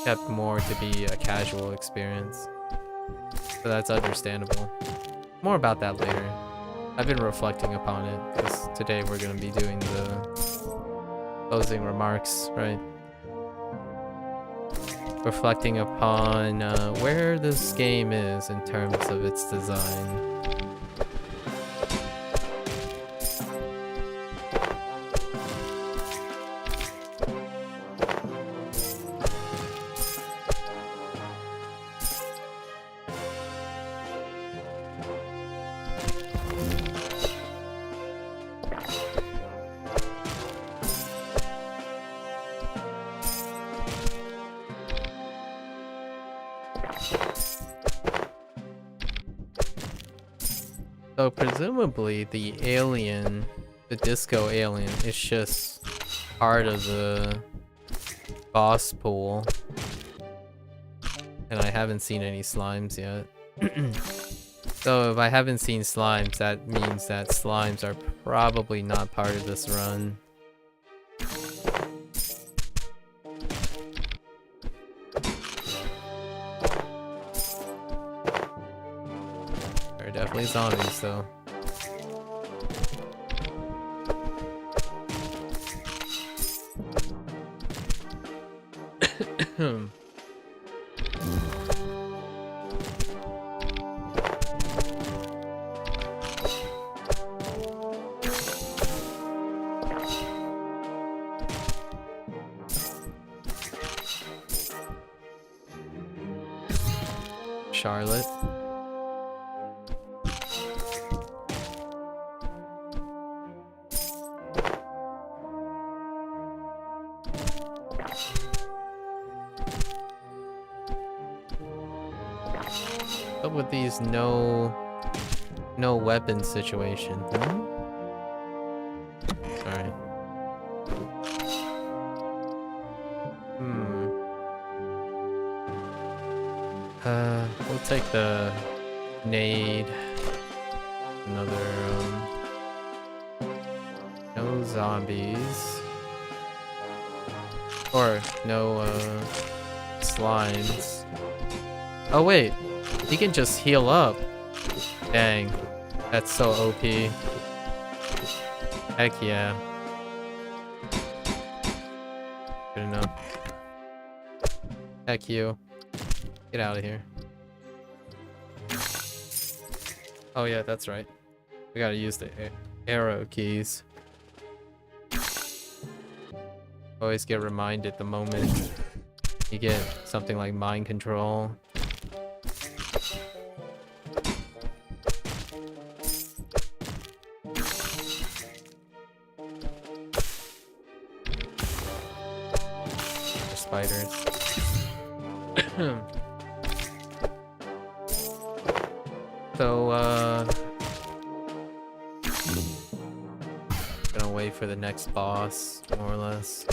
kept more to be a casual experience, so that's understandable. More about that later. I've been reflecting upon it because today we're going to be doing the closing remarks, right? Reflecting upon where this game is in terms of its design. So presumably the alien, the disco alien, is just part of the boss pool. And I haven't seen any slimes yet. So if I haven't seen slimes, that means that slimes are probably not part of this run. There are definitely zombies though. Charlotte. What with these no weapon situation? Alright. We'll take the nade. Another no zombies. Or no slimes. Oh wait, he can just heal up. Dang, that's so OP. Heck yeah. Good enough. Heck you. Get out of here. Oh yeah, that's right. We gotta use the arrow keys. Always get reminded the moment you get something like mind control. Spiders. So, gonna wait for the next boss, more or less.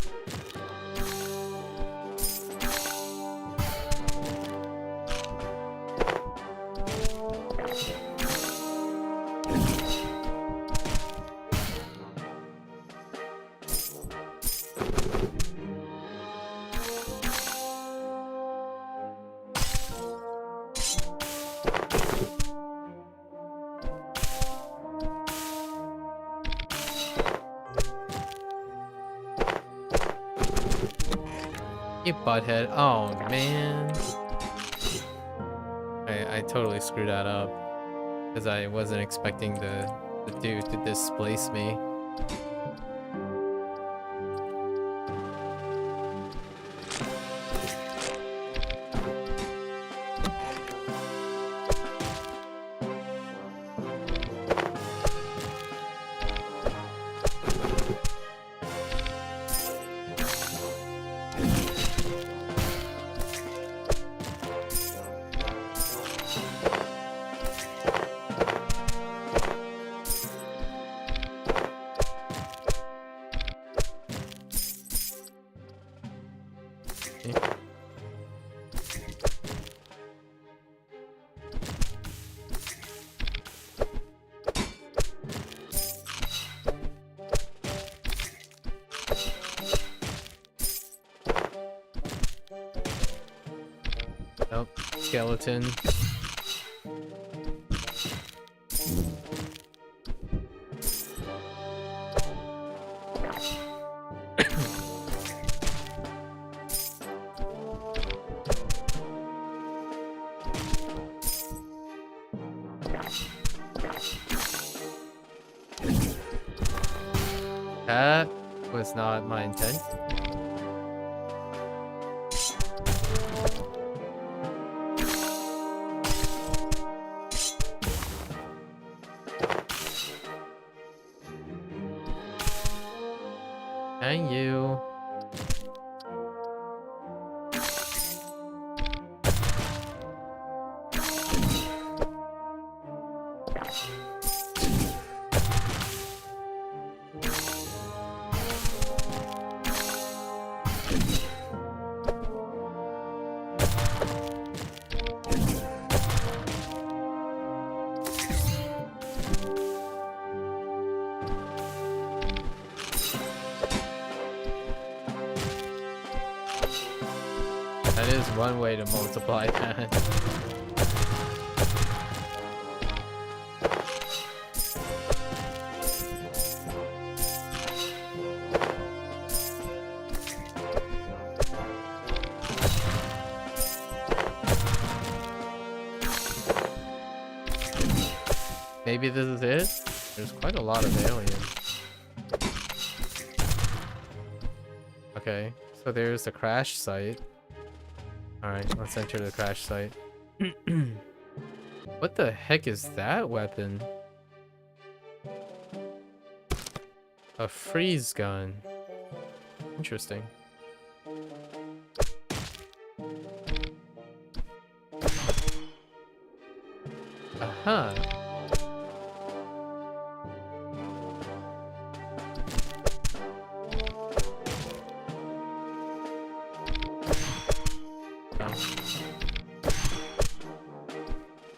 You butthead. Oh, man. I totally screwed that up. Because I wasn't expecting the dude to displace me. Nope. Skeleton. That was not my intent. Dang you. That is one way to multiply that. Maybe this is it? There's quite a lot of aliens. Okay, so there's the crash site. Alright, let's enter the crash site. What the heck is that weapon? A freeze gun. Interesting. Uh-huh.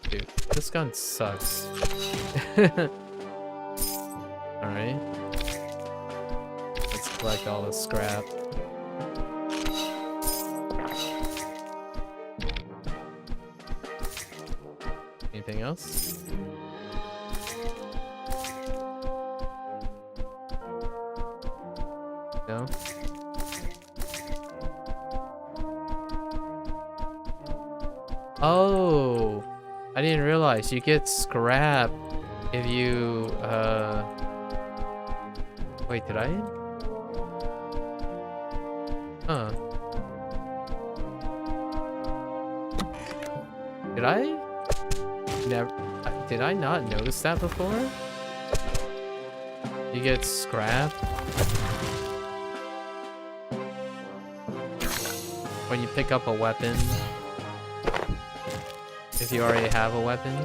Dude, this gun sucks. Alright. Let's collect all the scrap. Anything else? No? Oh! I didn't realize you get scrap if you, Wait, did I? Huh. Did I? Never. Did I not notice that before? You get scrap when you pick up a weapon. If you already have a weapon.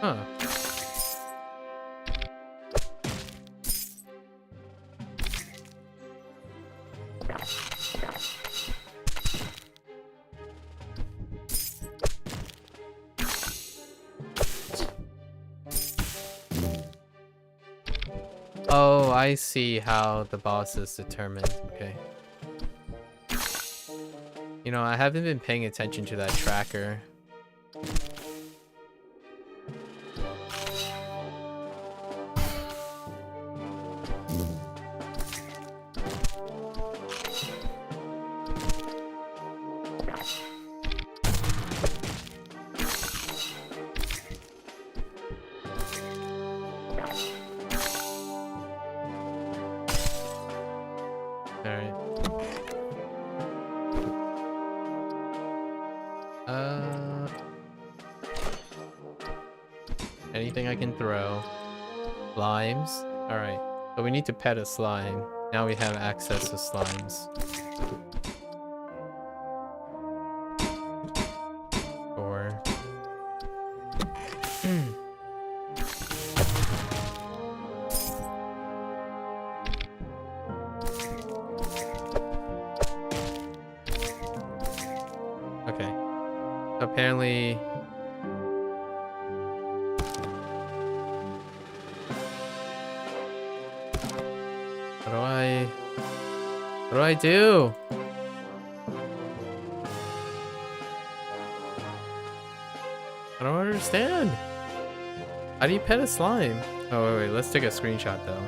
Huh. Oh, I see how the boss is determined. Okay. You know, I haven't been paying attention to that tracker. Anything I can throw. Slimes. Alright. So we need to pet a slime. Now we have access to slimes. Or... Okay. So apparently... What do I do? I don't understand. How do you pet a slime? Oh, wait, let's take a screenshot though.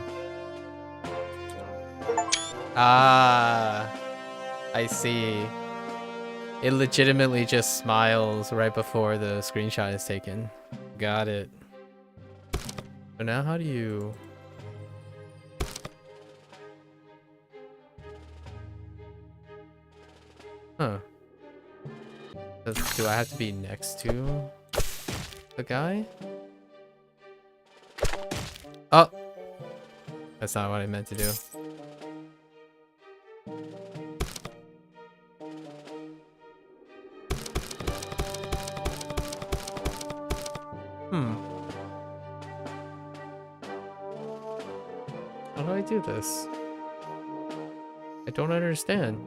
Ah, I see. It legitimately just smiles right before the screenshot is taken. Got it. So now how do you... Huh. Do I have to be next to the guy? Oh! That's not what I meant to do. How do I do this? I don't understand.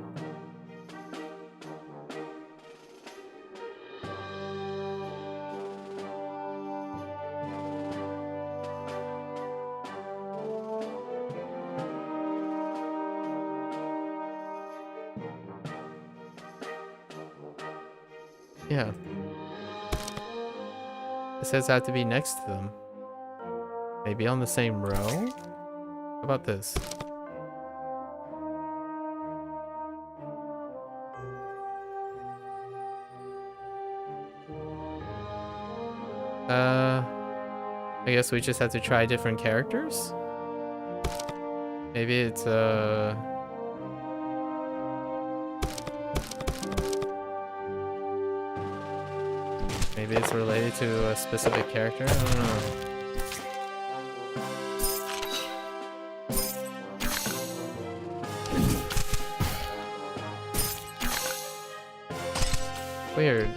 Yeah. It says I have to be next to them. Maybe on the same row? How about this? I guess we just have to try different characters? Maybe it's, maybe it's related to a specific character? I don't know. Weird.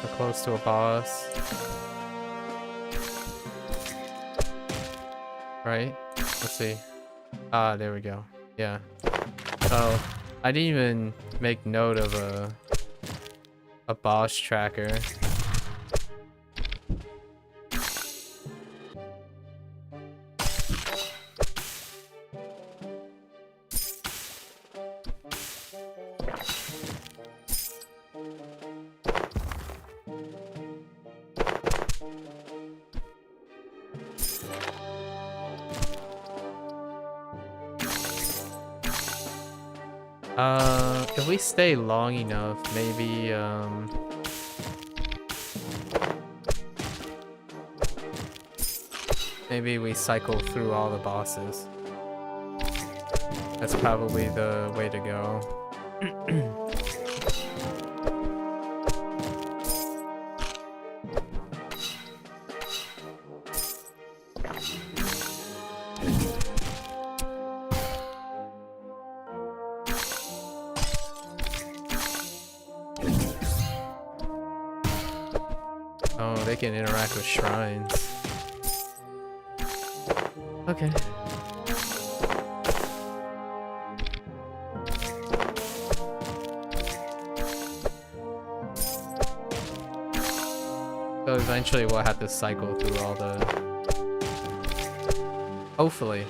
We're close to a boss. Right? Let's see. Ah, there we go. Yeah. Oh, I didn't even make note of a boss tracker. If we stay long enough, maybe, maybe we cycle through all the bosses. That's probably the way to go. Oh, they can interact with shrines. Okay. So eventually we'll have to cycle through all the... Hopefully.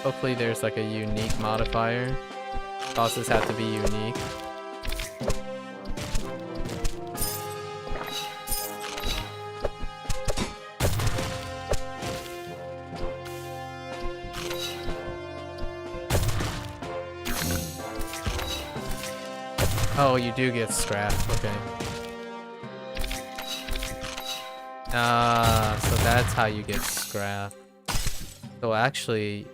Hopefully there's like a unique modifier. Bosses have to be unique. Oh, you do get scrap. Okay. Ah, so that's how you get scrap. So actually,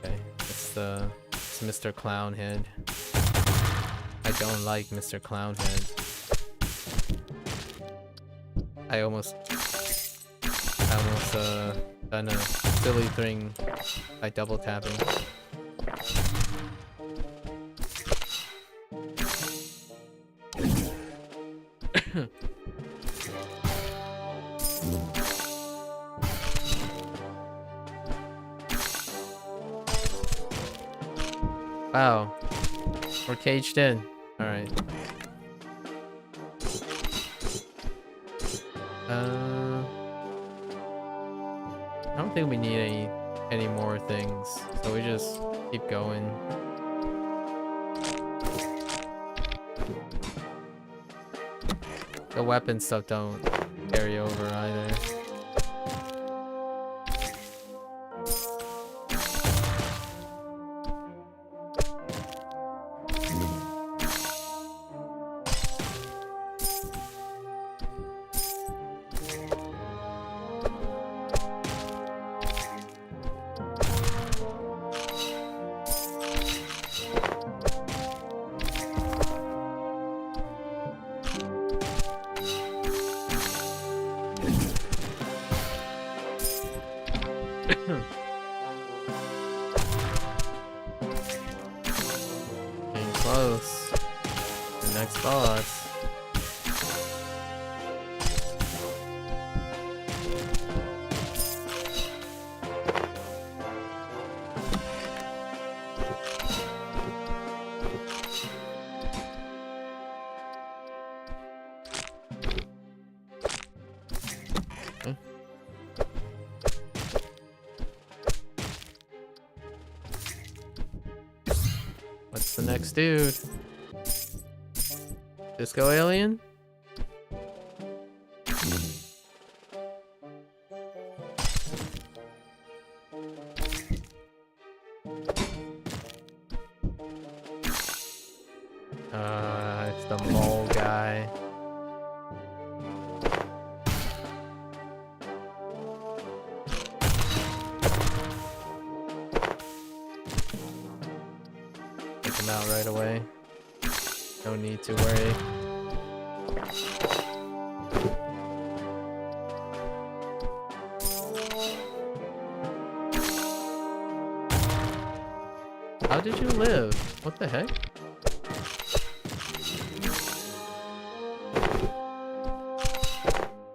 okay, it's Mr. Clownhead. I don't like Mr. Clownhead. I almost done a silly thing by double tapping. Wow, we're caged in. All right. I don't think we need any more things, so we just keep going. The weapon stuff don't carry over either. Getting close. The next boss. What's the next dude? Disco alien? It's the mole guy. Take him out right away. No need to worry. did you live? What the heck?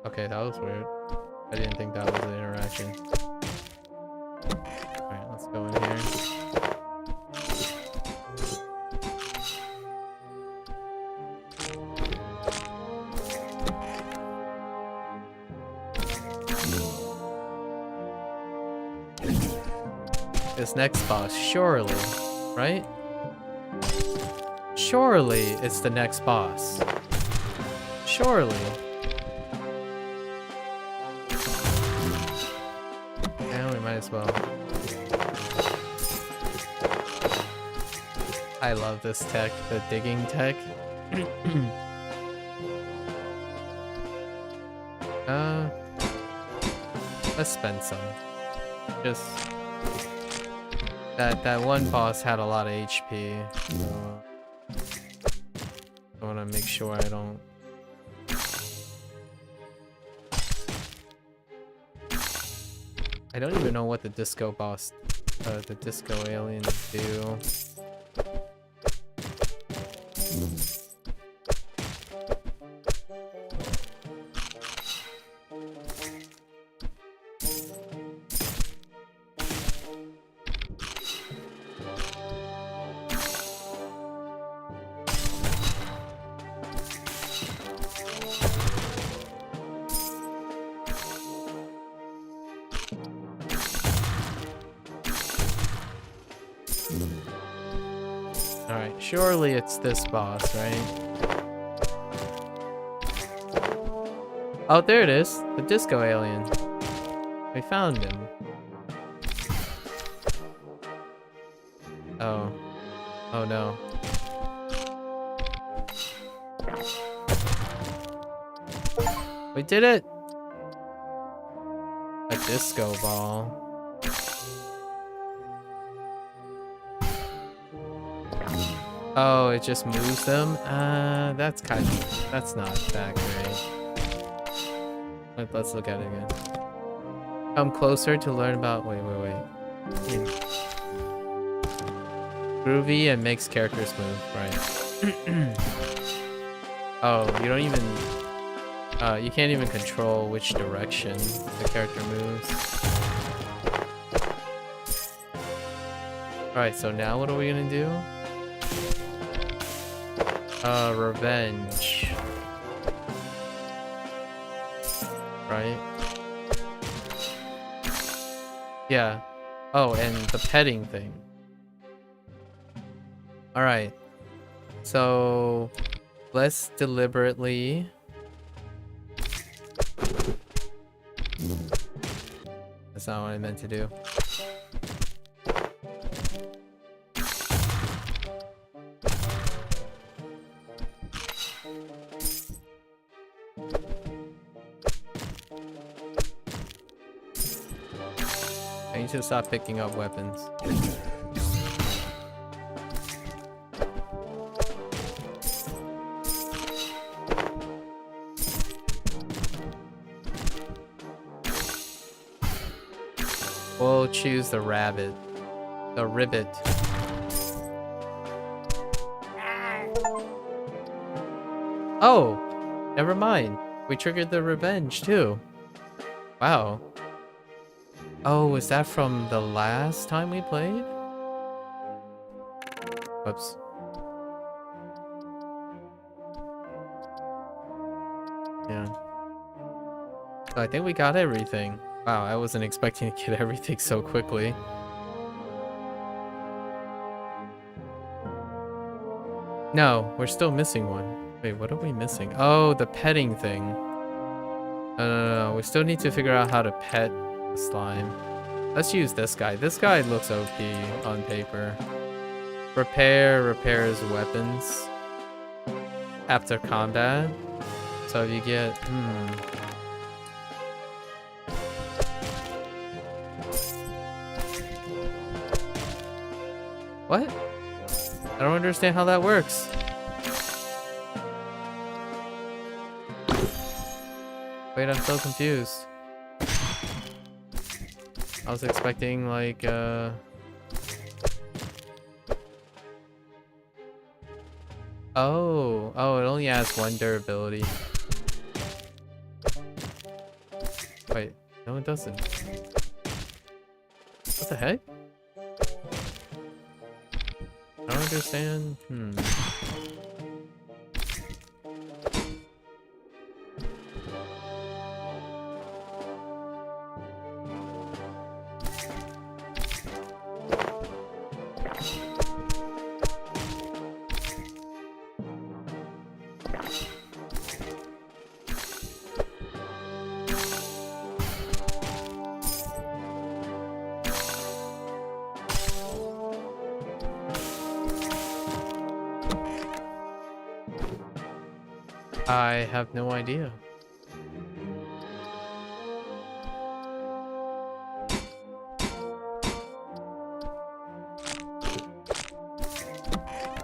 Okay, that was weird. I didn't think that was an interaction. Alright, let's go in here. This next boss, surely, right? Surely it's the next boss. Surely. Yeah, we might as well. I love this tech, the digging tech. Let's spend some. Just that one boss had a lot of HP. So I want to make sure I don't. I don't even know what the disco boss, the disco aliens do. Alright, surely it's this boss, right? Oh, there it is. The disco alien. We found him. Oh. Oh no. We did it! A disco ball. Oh, it just moves them? That's not that great. Let's look at it again. Come closer to learn about, wait. Groovy and makes characters move, right. Oh, you don't even, you can't even control which direction the character moves. Alright, so now what are we gonna do? Revenge. Right? Yeah. Oh, and the petting thing. Alright. So, let's deliberately... That's not what I meant to do. I need to stop picking up weapons. We'll choose the rabbit. The ribbit. Oh! Never mind. We triggered the revenge too. Wow. Oh, is that from the last time we played? Whoops. Yeah. So I think we got everything. Wow, I wasn't expecting to get everything so quickly. No, we're still missing one. Wait, what are we missing? Oh, the petting thing. No. We still need to figure out how to pet the slime. Let's use this guy. This guy looks OP on paper. Repairs weapons after combat. So you get, What? I don't understand how that works. Wait, I'm so confused. I was expecting like Oh, it only has 1 durability. Wait, no it doesn't. What the heck? I don't understand. I have no idea.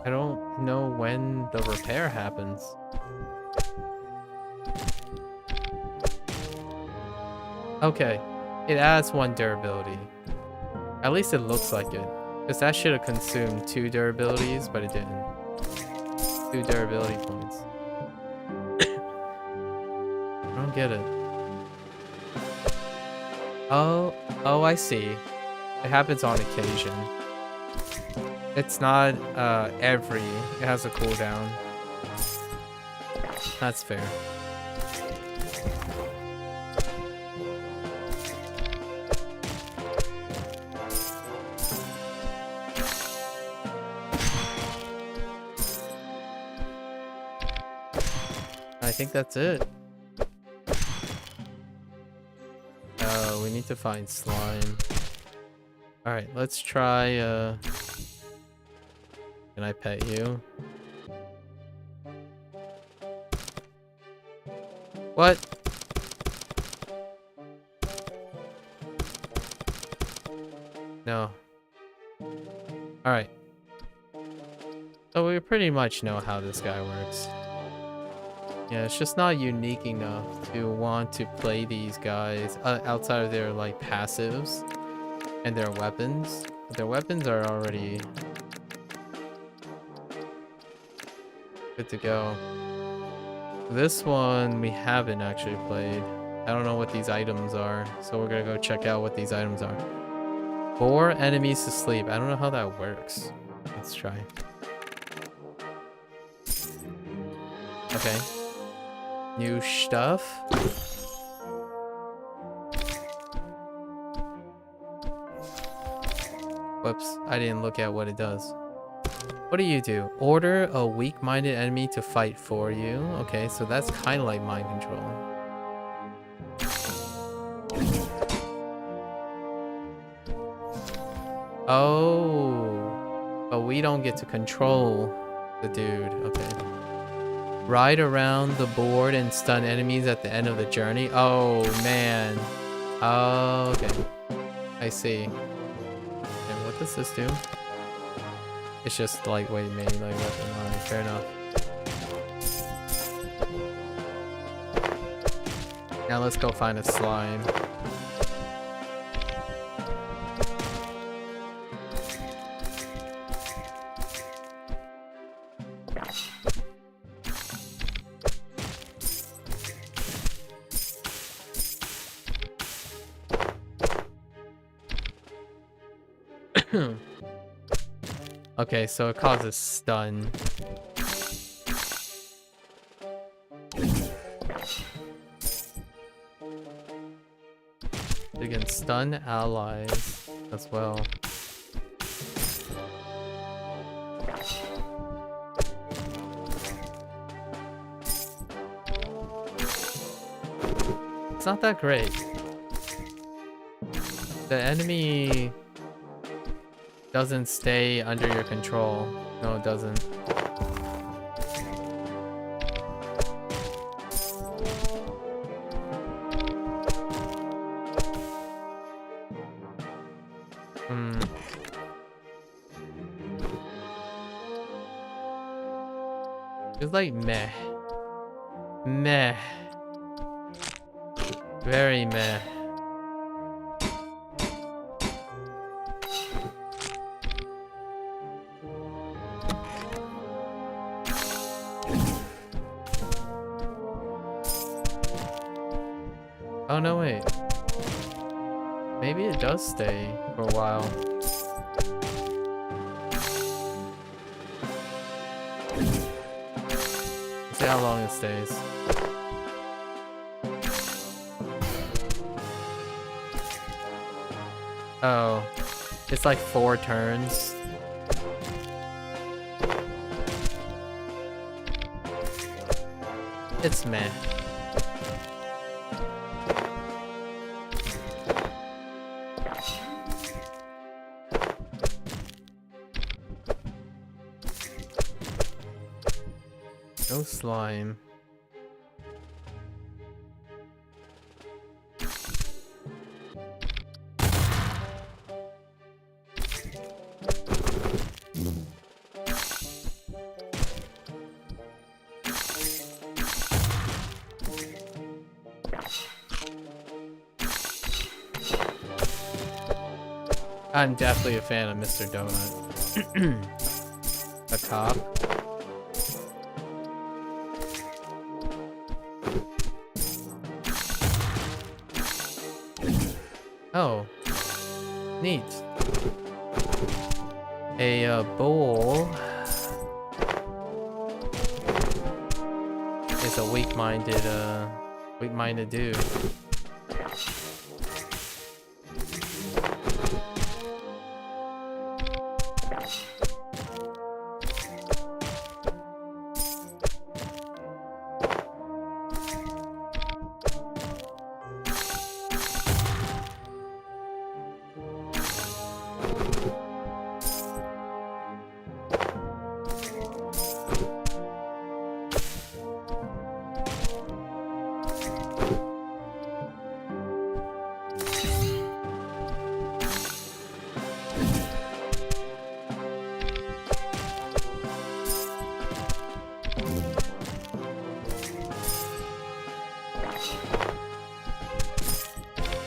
I don't know when the repair happens. Okay, it adds 1 durability. At least it looks like it. Because that should have consumed 2 durabilities, but it didn't. 2 durability points. I don't get it. Oh, I see. It happens on occasion. It's not every. It has a cooldown. That's fair. I think that's it. We need to find slime. Alright, let's try, can I pet you? What? No. Alright. So we pretty much know how this guy works. Yeah, it's just not unique enough to want to play these guys outside of their like passives and their weapons. Their weapons are already good to go. This one we haven't actually played. I don't know what these items are, so we're gonna go check out what these items are. 4 enemies to sleep. I don't know how that works. Let's try. Okay. New stuff. Whoops, I didn't look at what it does. What do you do? Order a weak-minded enemy to fight for you. Okay, so that's kind of like mind control. Oh, but we don't get to control the dude. Okay. Ride around the board and stun enemies at the end of the journey. Oh, man. Oh, okay. I see. And what does this do? It's just lightweight melee weapon. Alright, fair enough. Now let's go find a slime. Okay, so it causes stun. You can stun allies as well. It's not that great. The enemy doesn't stay under your control. No, it doesn't. It's like meh. Meh. Very meh. Oh no, wait. Maybe it does stay for a while. Let's see how long it stays. Oh, it's like 4 turns. It's meh. No slime. I'm definitely a fan of Mr. Donut. A cop. Oh, neat. A bowl is a weak-minded dude.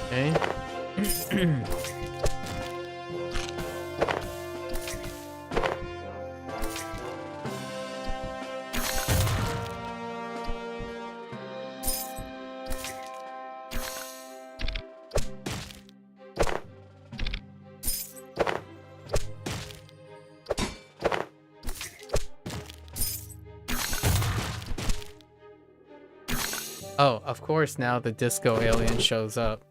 Okay. Oh, of course now the disco alien shows up.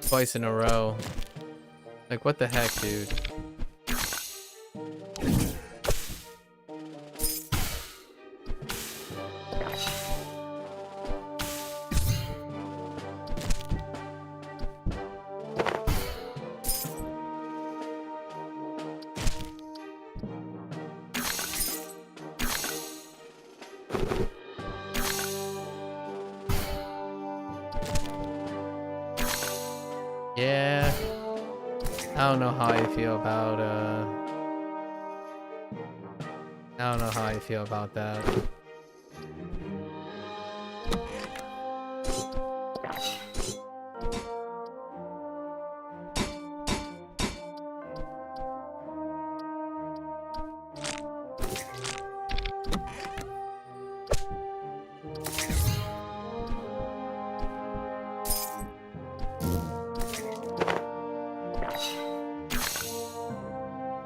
Twice in a row. Like, what the heck, dude? Yeah, I don't know how I feel about I don't know how I feel about that.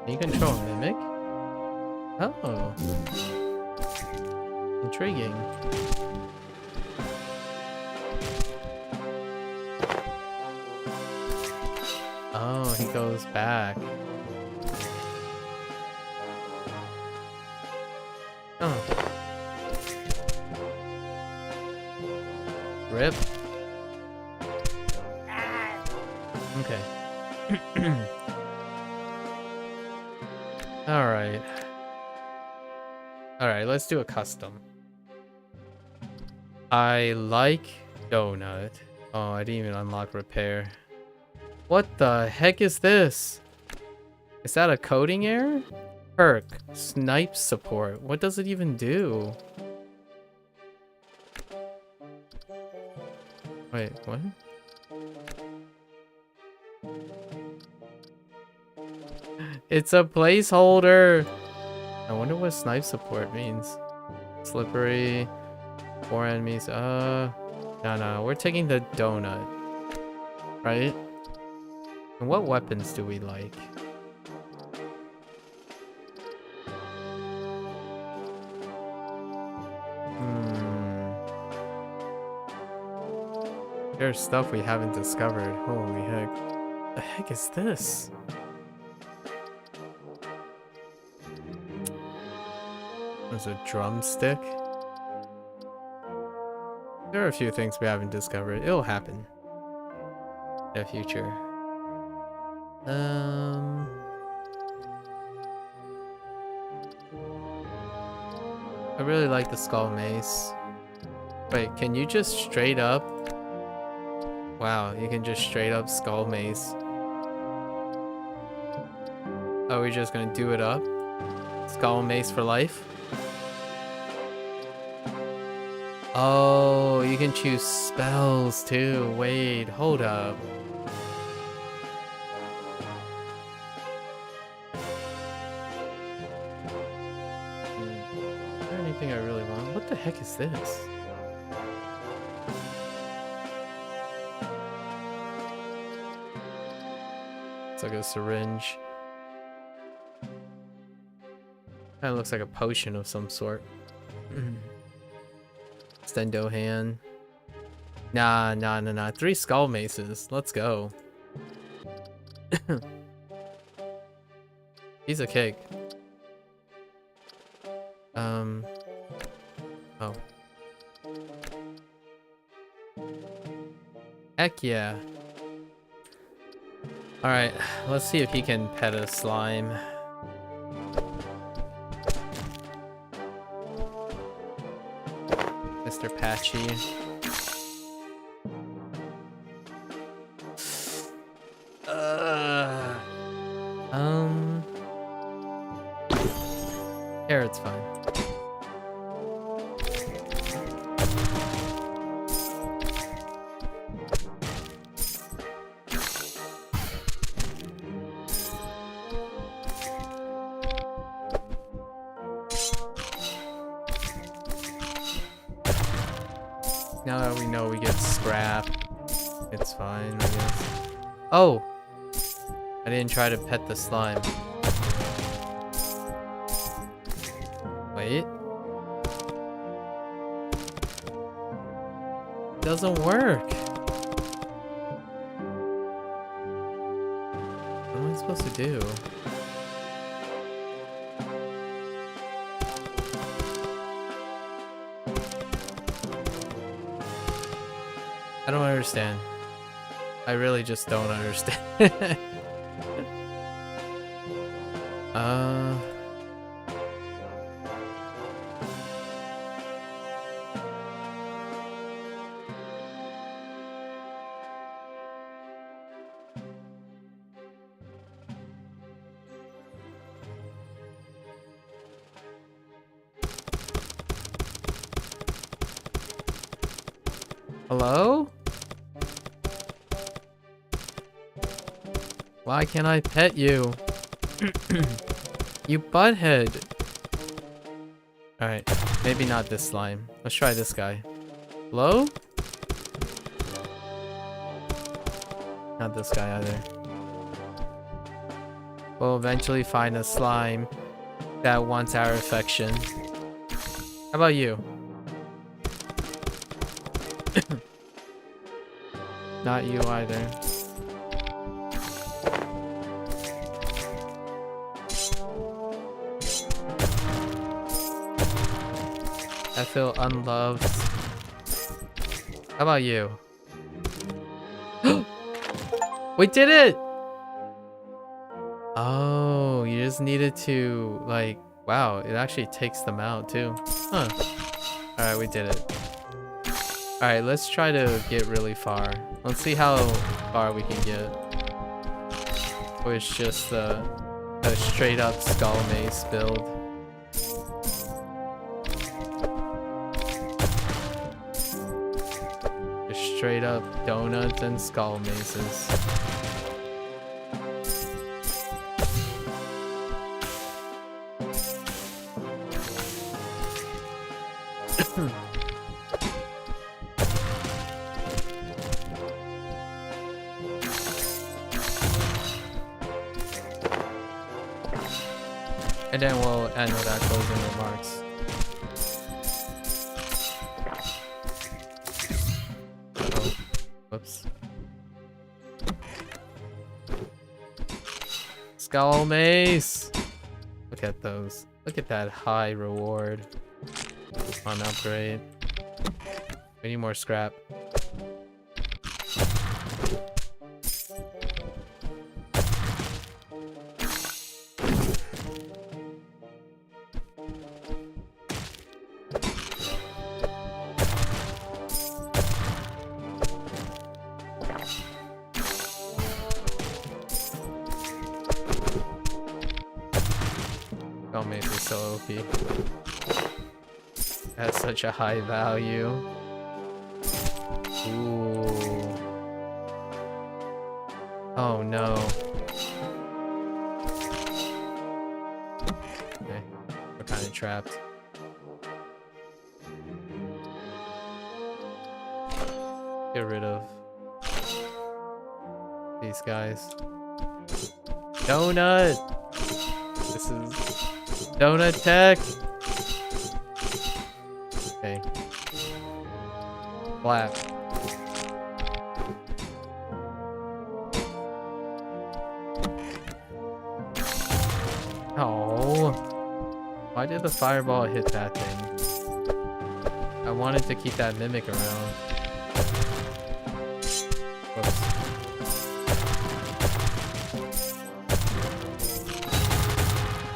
Can you control a mimic? Oh. Intriguing. Oh, he goes back. Oh. Rip. Okay. Alright. Alright, let's do a custom. I like donut. Oh, I didn't even unlock repair. What the heck is this? Is that a coding error? Perk. Snipe support. What does it even do? Wait, what? It's a placeholder. I wonder what snipe support means. Slippery. 4 enemies. No. We're taking the donut. Right? And what weapons do we like? There's stuff we haven't discovered. Holy heck. The heck is this? There's a drumstick. There are a few things we haven't discovered. It'll happen in the future. I really like the skull mace. Wait, can you just straight up? Wow, you can just straight up skull mace. Oh, we're just gonna do it up? Skull mace for life? Oh, you can choose spells too. Wait, hold up. Is there anything I really want? What the heck is this? It's like a syringe. Kinda looks like a potion of some sort. Stendo hand. Nah. 3 skull maces. Let's go. Piece of cake. Oh. Heck yeah. Alright, let's see if he can pet a slime. Mr. Patchy. Carrot's fine. Now that we know we get scrap, it's fine, I guess. Oh! I didn't try to pet the slime. Wait. Doesn't work. What am I supposed to do? I don't understand. I really just don't understand. Hello? Why can't I pet you? You butthead. Alright, maybe not this slime. Let's try this guy. Hello? Not this guy either. We'll eventually find a slime that wants our affection. How about you? Not you either. I feel unloved. How about you? We did it! Oh, you just needed to, like, wow, it actually takes them out too. Huh. Alright, we did it. Alright, let's try to get really far. Let's see how far we can get. Or it's just a straight up skull mace build. Just straight up donuts and skull maces. And then we'll end with our closing remarks. Oh, whoops. Skull Mace! Look at those. Look at that high reward on upgrade. We need more scrap. Skull Mace is so OP. That's such a high value. Ooh. Oh no. Okay, we're kind of trapped. Get rid of these guys. Donut! This is Donut Tech! Okay. Black. Oh. Why did the fireball hit that thing? I wanted to keep that mimic around. Whoops.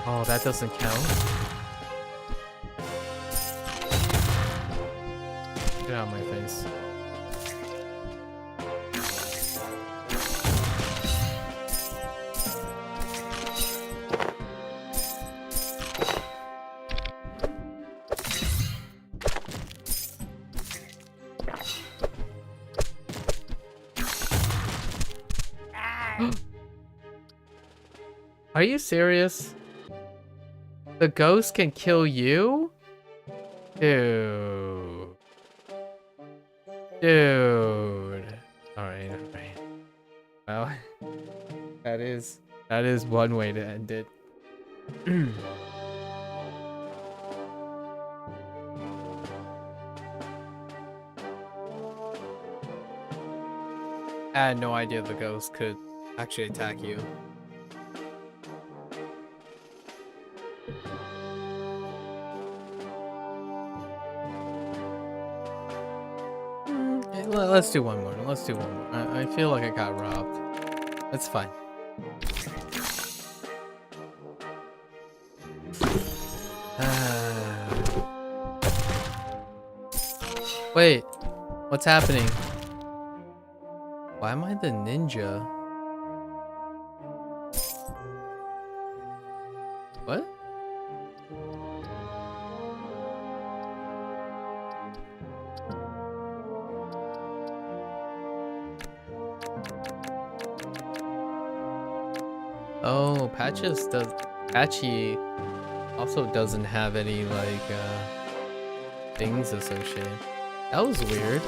Oh, that doesn't count? Get out of my face. Are you serious? The ghost can kill you? Dude. Dude. Alright, alright. Well, that is one way to end it. I had no idea the ghost could actually attack you. Let's do one more. Let's do one more. I feel like I got robbed. That's fine. Wait, what's happening? Why am I the ninja? What? Oh, Patchy also doesn't have any like things associated. That was weird.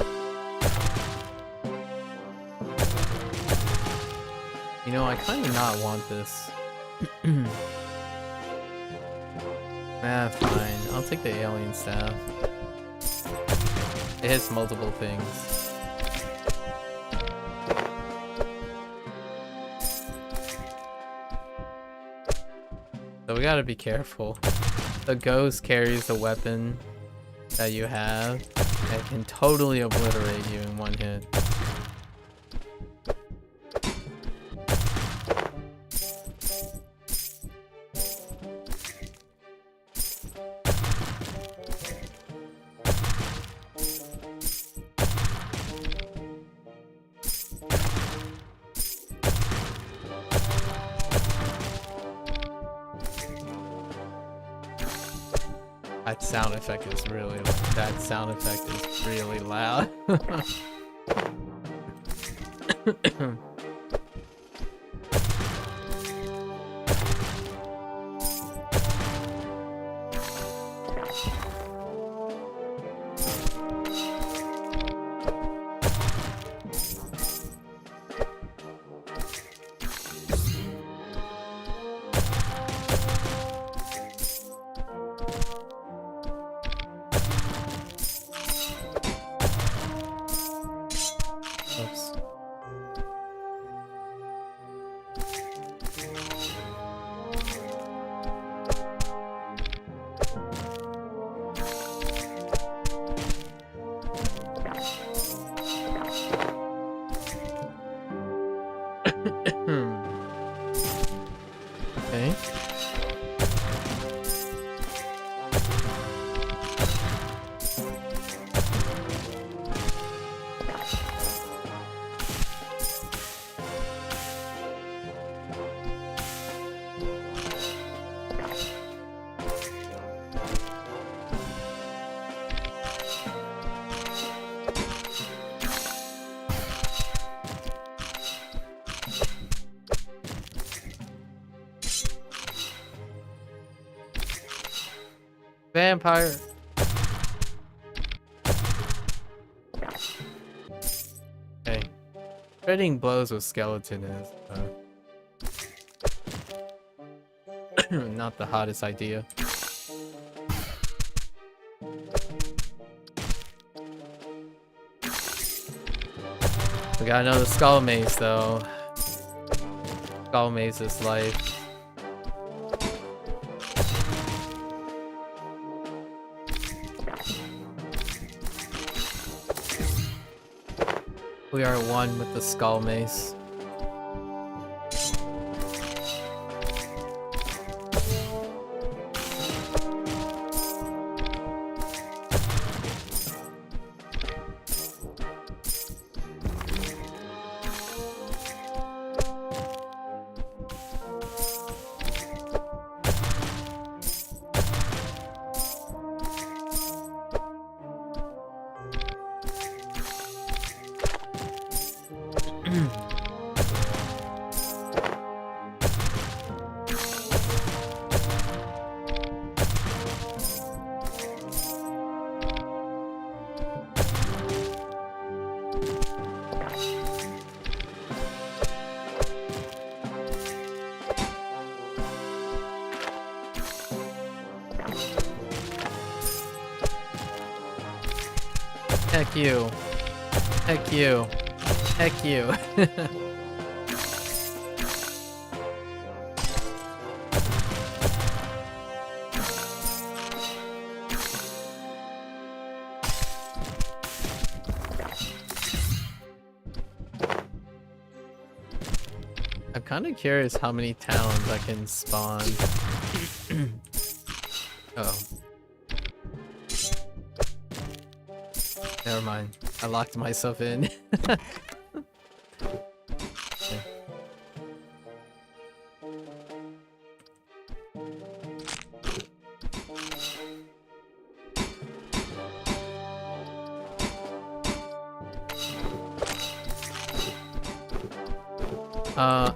You know, I kind of not want this. Ah, fine. I'll take the alien staff. It hits multiple things. So we gotta be careful. The ghost carries the weapon that you have and can totally obliterate you in one hit. That sound effect is really loud. vampire. Okay. Trading blows with skeleton is not the hottest idea. We got another skull maze though. Skull maze is life. We are one with the skull maze. Heck you. Heck you. Heck you. I'm kind of curious how many towns I can spawn. Oh. Never mind. I locked myself in.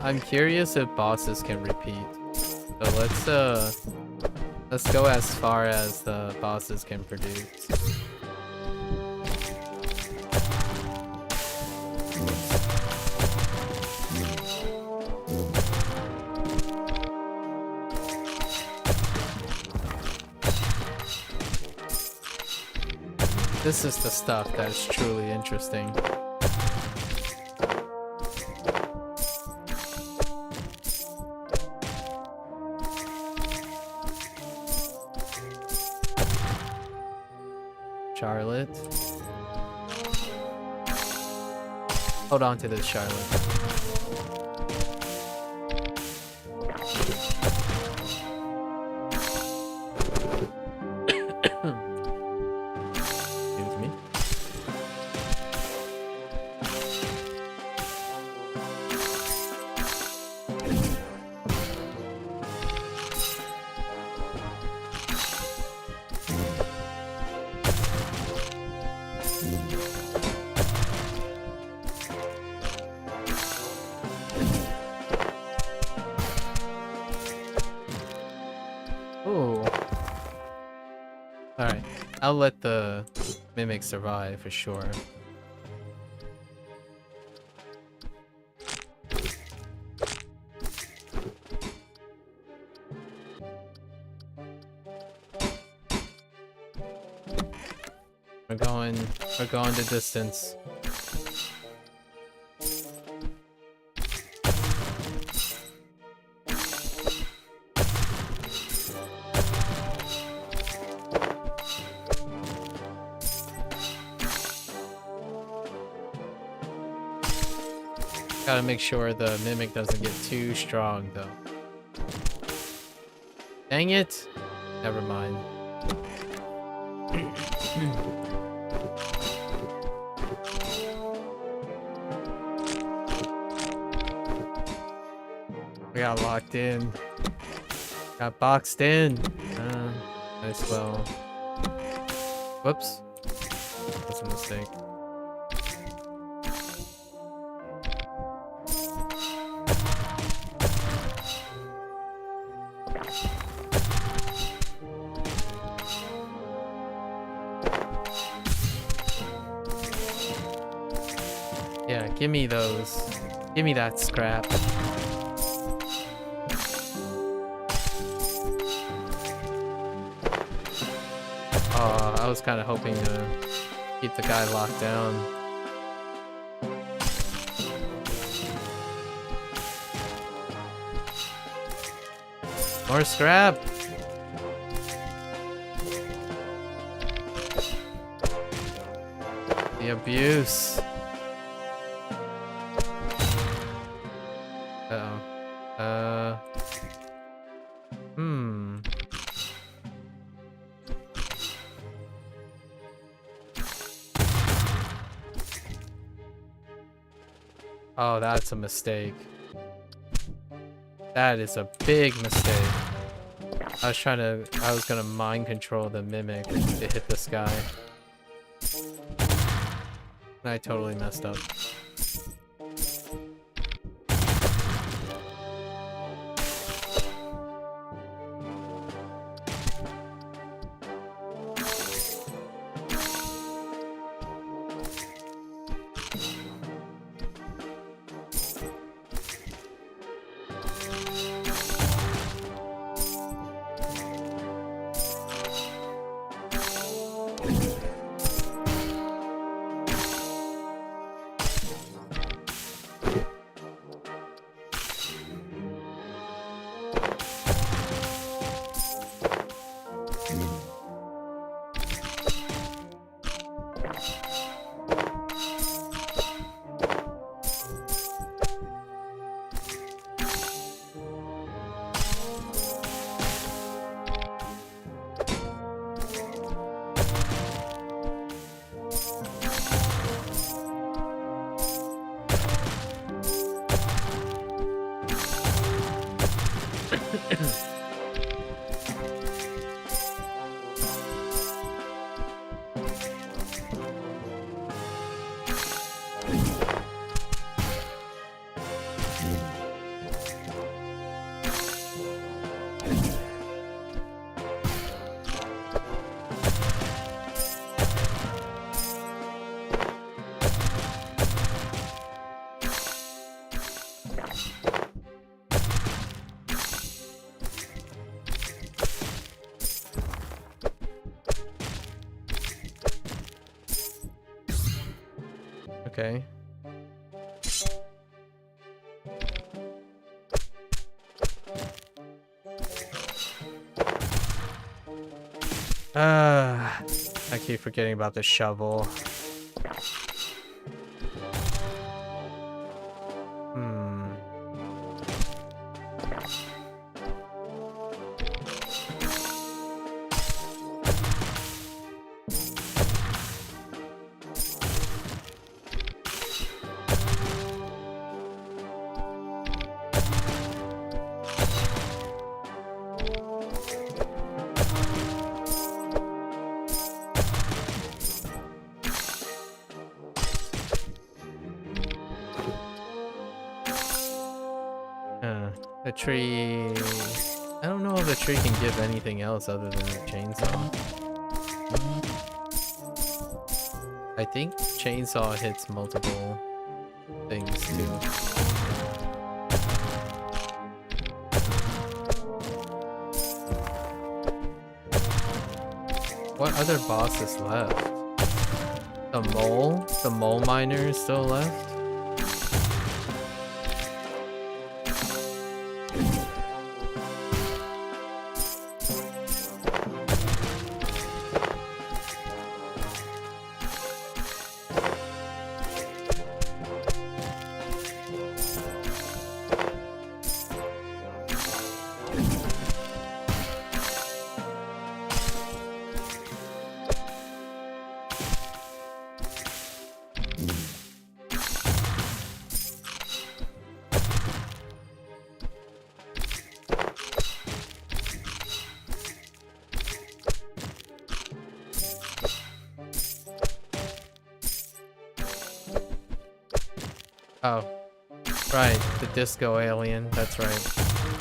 I'm curious if bosses can repeat. So let's go as far as the bosses can produce. This is the stuff that's truly interesting. Charlotte. Hold on to this, Charlotte. Excuse me. Alright, I'll let the mimic survive for sure. We're going the distance. Gotta make sure the mimic doesn't get too strong though. Dang it! Never mind. We got locked in. Got boxed in. Nice well. Whoops. That's a mistake. Give me those. Give me that scrap. Oh, I was kind of hoping to keep the guy locked down. More scrap! The abuse. Uh-oh. Oh, that's a mistake. That is a big mistake. I was gonna mind control the mimic to hit this guy. And I totally messed up. Okay. I keep forgetting about the shovel. The tree... I don't know if the tree can give anything else other than a chainsaw. I think chainsaw hits multiple things too. What other boss is left? The mole? The mole miner is still left? Oh, right, the disco alien, that's right.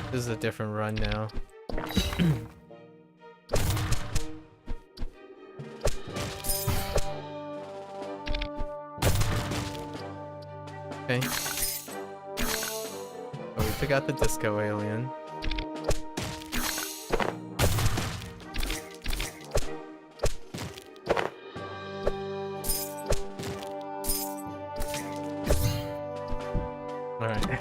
This is a different run now. Okay. Oh, we took out the disco alien. Alright.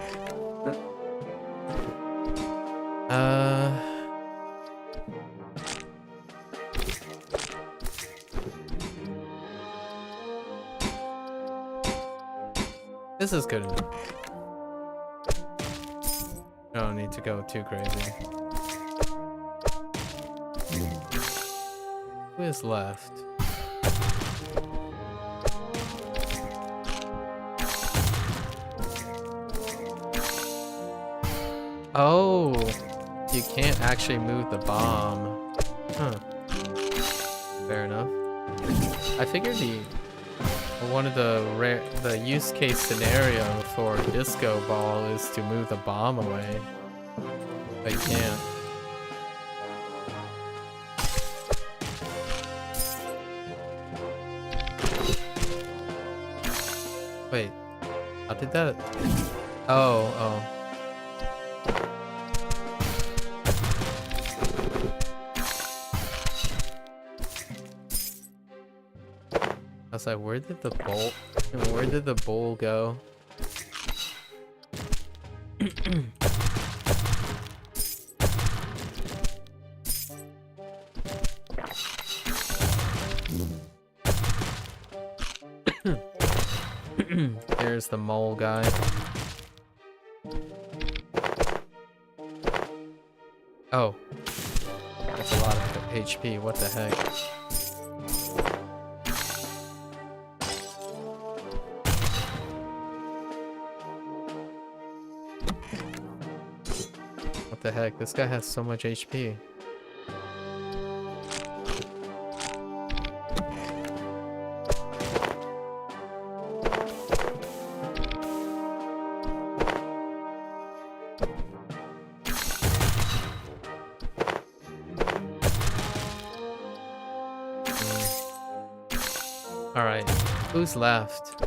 This is good enough. I don't need to go too crazy. Who is left? Oh, you can't actually move the bomb. Huh. Fair enough. I figured one of the use case scenario for disco ball is to move the bomb away, but you can't. Wait, how did that? Oh. I was like, where did the bowl go? There's the mole guy. Oh, that's a lot of HP. What the heck? What the heck? This guy has so much HP. Alright, who's left?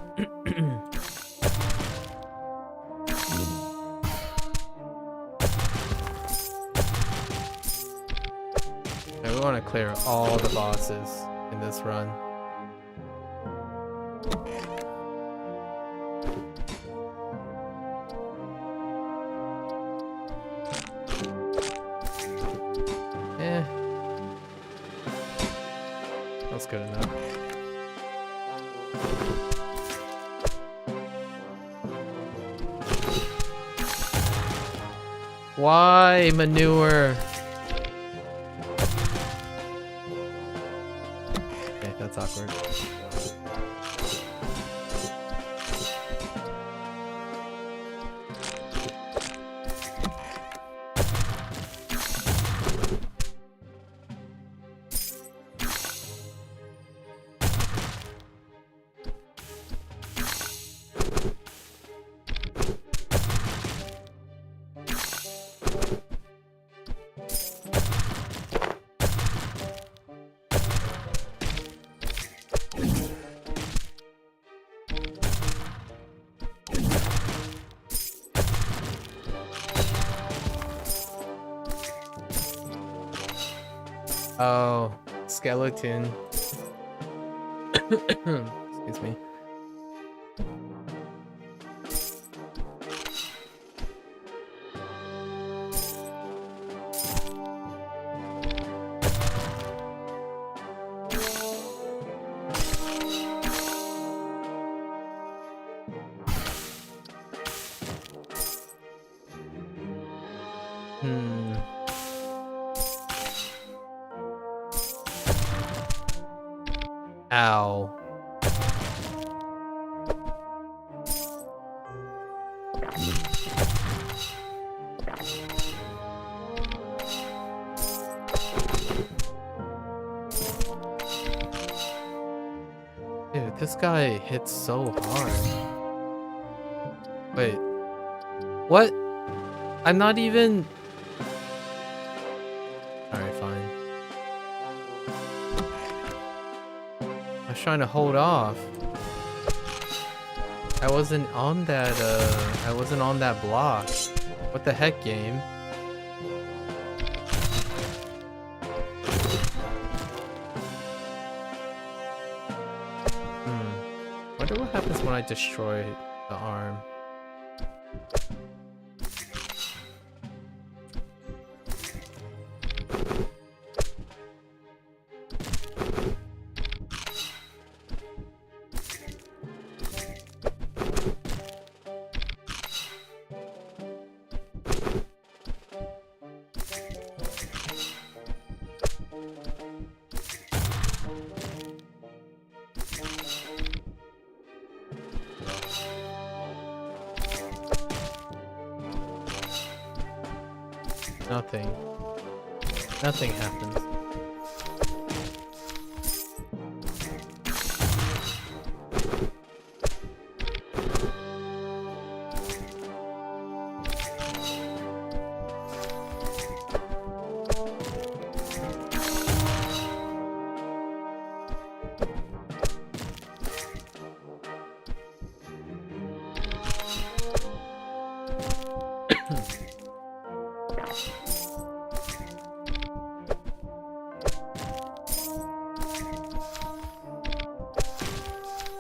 We want to clear all the bosses in this run. That's good enough. Why manure? Okay, that's awkward. Oh, skeleton. Excuse me. Ow. Dude, this guy hits so hard. Wait. What? I'm not even... Alright, fine. I was trying to hold off. I wasn't on that block. What the heck, game? Wonder what happens when I destroy the arm. Nothing. Nothing happens.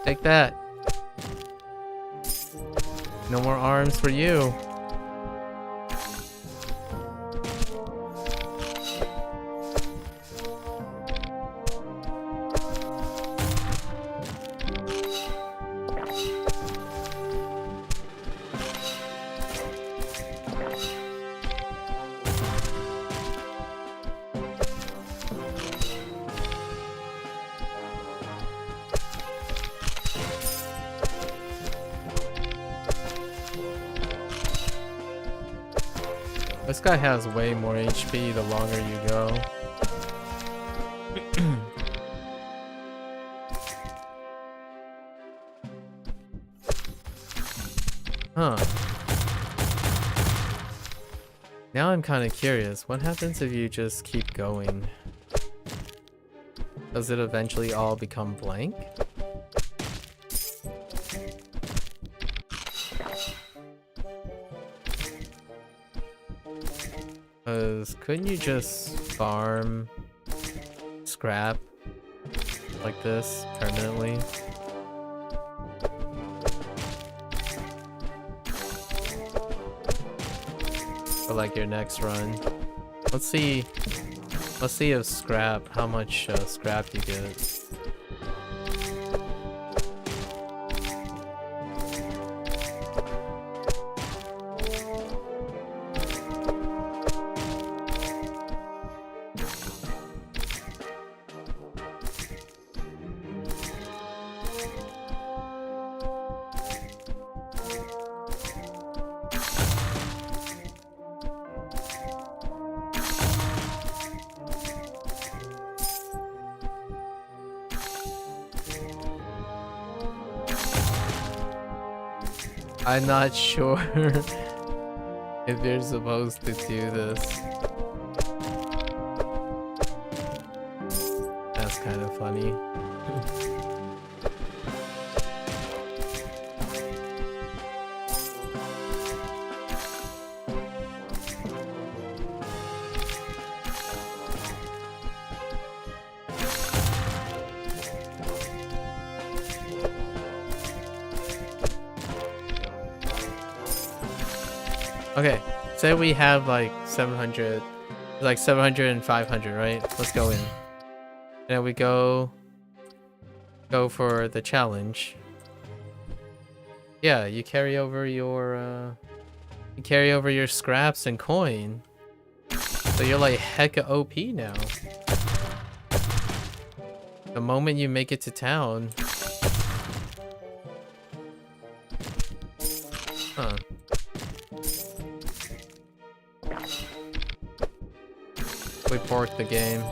Take that. No more arms for you. This guy has way more HP the longer you go. Huh. Now I'm kind of curious. What happens if you just keep going? Does it eventually all become blank? Couldn't you just farm scrap like this permanently? For like your next run. Let's see if scrap, how much scrap you get. I'm not sure if you're supposed to do this. That's kind of funny. Okay, say we have like 700, like 700 and 500, right? Let's go in. And we go for the challenge. Yeah, you carry over your scraps and coin. So you're like hecka OP now. The moment you make it to town. Huh. We borked the game.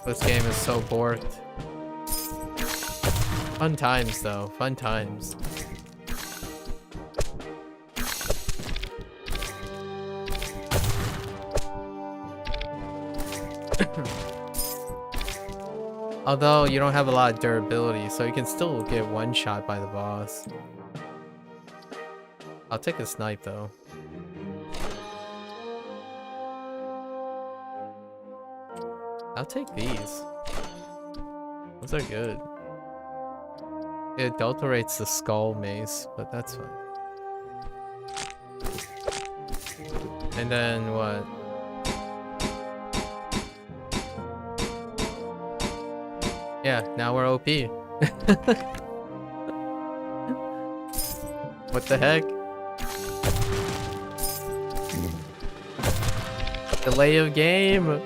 This game is so borked. Fun times though, fun times. Although you don't have a lot of durability, so you can still get one shot by the boss. I'll take a snipe though. I'll take these. Those are good. It adulterates the skull mace, but that's fine. And then what? Yeah, now we're OP. What the heck? Delay of game.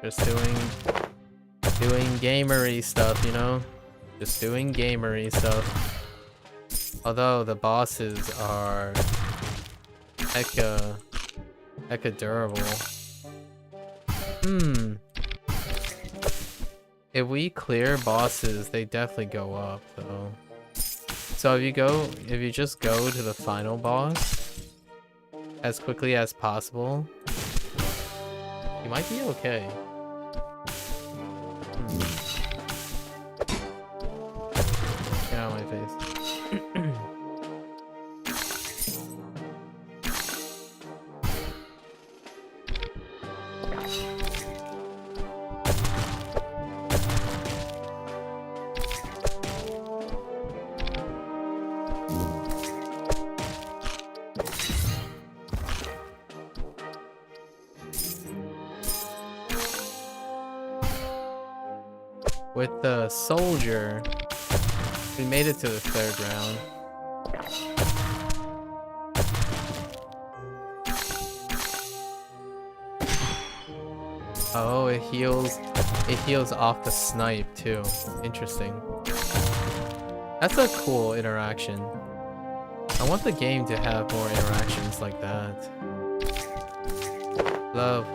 Just doing gamery stuff, you know? Just doing gamery stuff. Although the bosses are hecka durable. If we clear bosses, they definitely go up though. So if you just go to the final boss as quickly as possible, you might be okay. Get out of my face. With the soldier, we made it to the 3rd round. Oh, it heals off the snipe too. Interesting. That's a cool interaction. I want the game to have more interactions like that. Love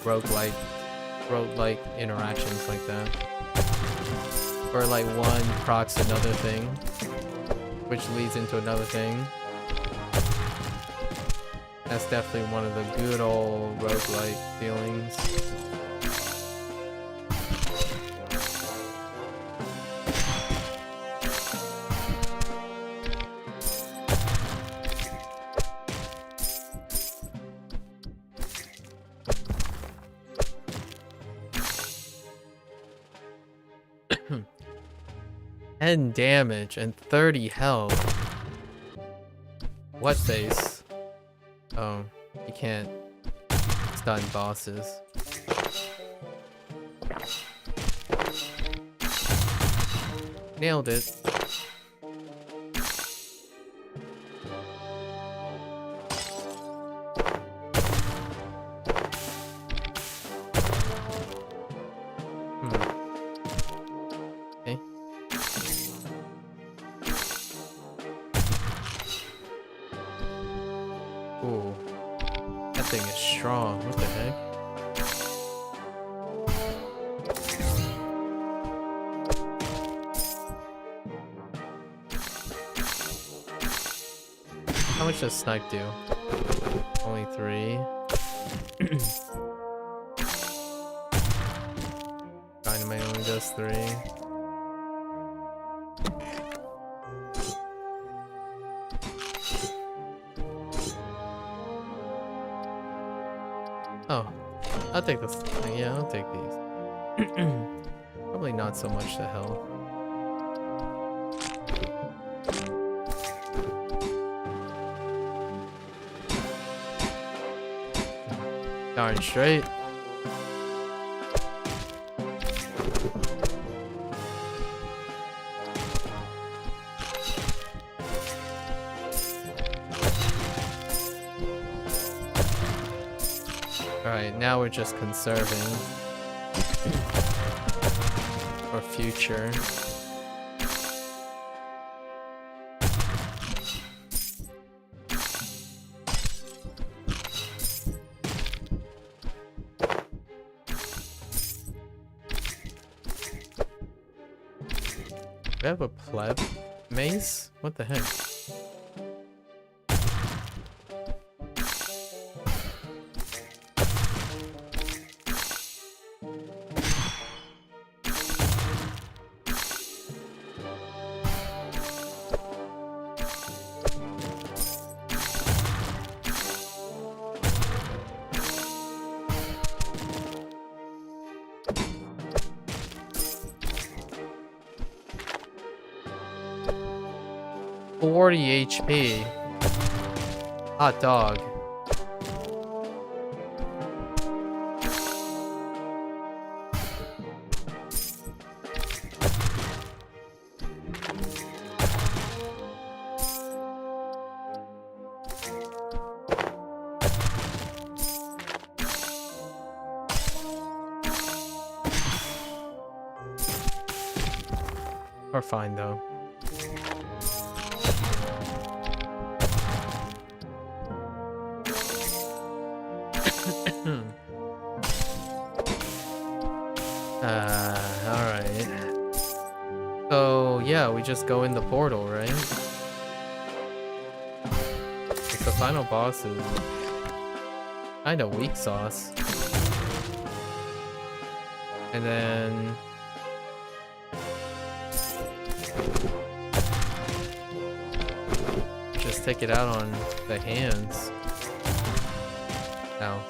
roguelike interactions like that. Where like one procs another thing, which leads into another thing. That's definitely one of the good old roguelike feelings. $10 damage and 30 health. What face? Oh, you can't stun bosses. Nailed it. Okay. Ooh. That thing is strong. What the heck? How much does snipe do? Only 3. Dynamite only does 3. Oh, I'll take this. Yeah, I'll take these. Probably not so much the health. Darn straight. Alright, now we're just conserving for future. I have a pleb mace? What the heck? HP. Hot dog. We're fine though. Alright. So, yeah, we just go in the portal, right? 'Cause the final boss is kinda weak sauce. And then... just take it out on the hands. Ow.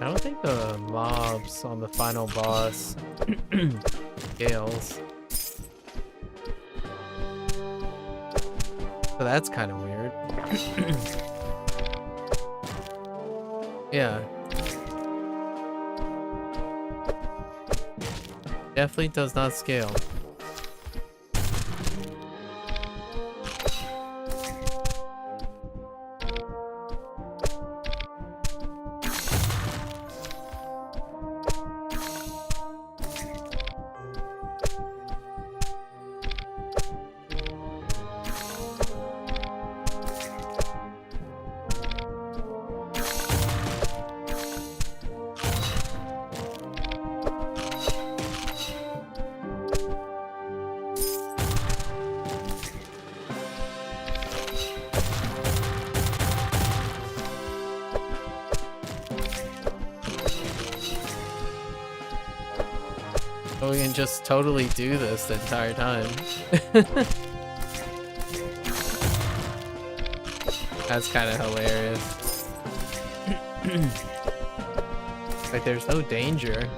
I don't think the mobs on the final boss scales. So that's kind of weird. Yeah. Definitely does not scale. We can just totally do this the entire time. That's kind of hilarious. Like there's no danger.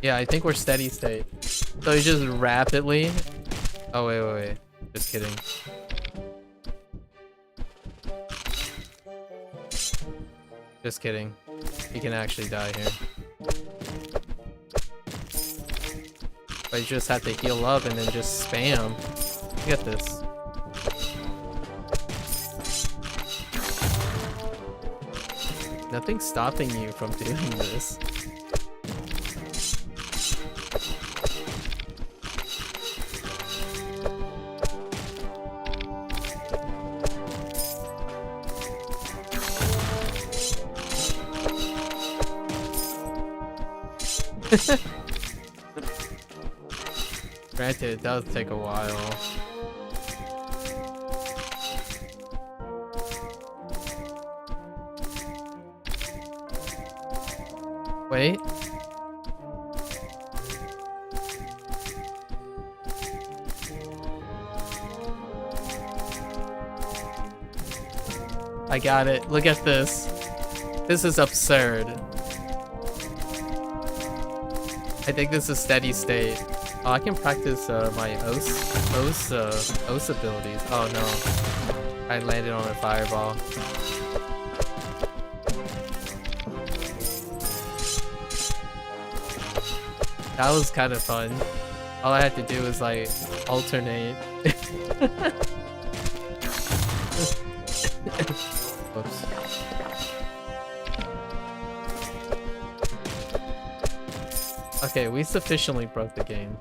Yeah, I think we're steady state. So you just rapidly... Oh, wait. Just kidding. Just kidding. You can actually die here. But you just have to heal up and then just spam. Look at this. Nothing's stopping you from doing this. Granted, it does take a while. Wait. I got it. Look at this. This is absurd. I think this is steady state. Oh, I can practice my OS abilities. Oh no. I landed on a fireball. That was kind of fun. All I had to do was like alternate. Whoops. Okay, we sufficiently broke the game.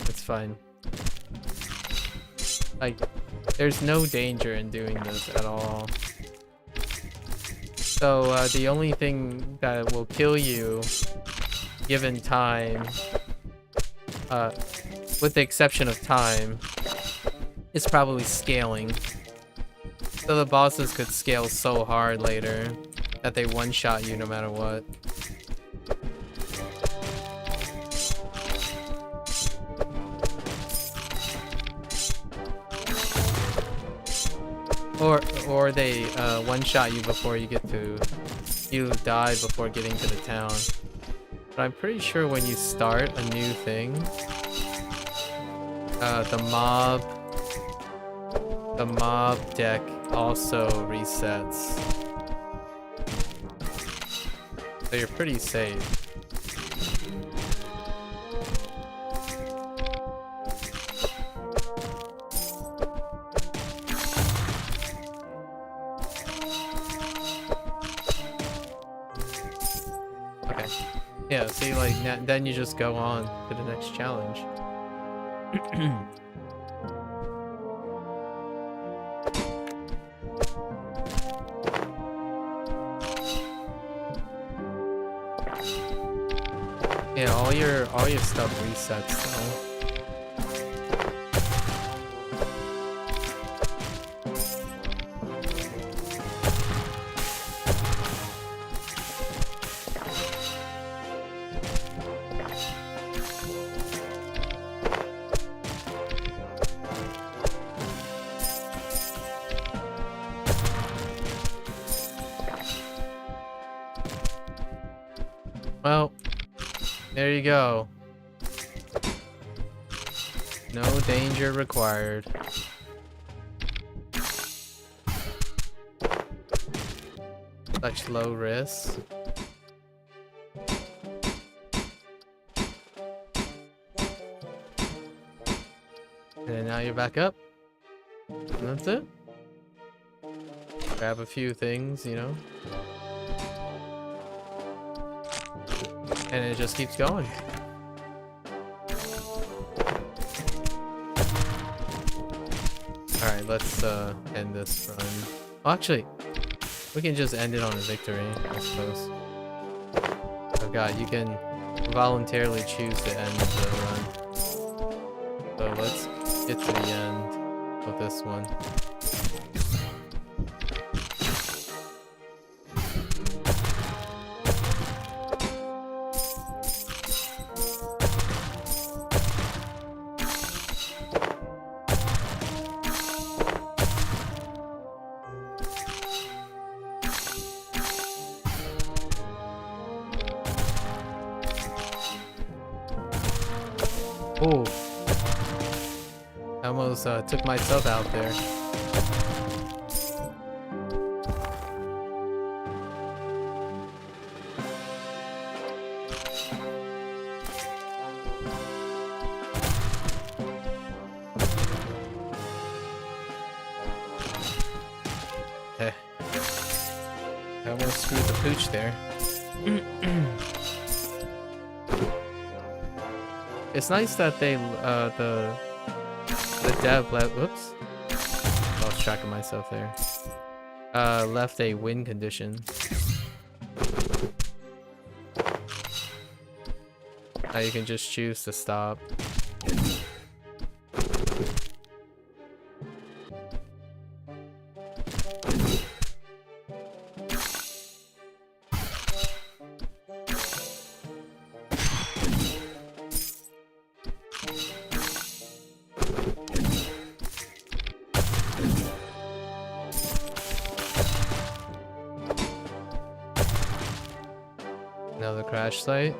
It's fine. Like, there's no danger in doing this at all. So, the only thing that will kill you, given time, with the exception of time, is probably scaling. So the bosses could scale so hard later that they one-shot you no matter what. Or they one-shot you before you get to... You die before getting to the town. But I'm pretty sure when you start a new thing, the mob deck also resets. So you're pretty safe. Yeah, see, like, then you just go on to the next challenge. Yeah, all your stuff resets though. Well, there you go. No danger required. Such low risk. And now you're back up. And that's it. Grab a few things, you know. And it just keeps going. Alright, let's end this run. Oh, actually, we can just end it on a victory, I suppose. Oh god, you can voluntarily choose to end the run. So let's get to the end of this one. Oh, I almost took myself out there. Okay. I almost screwed the pooch there. It's nice that they, the dev left, whoops, lost track of myself there, left a win condition. Now you can just choose to stop. Another crash site.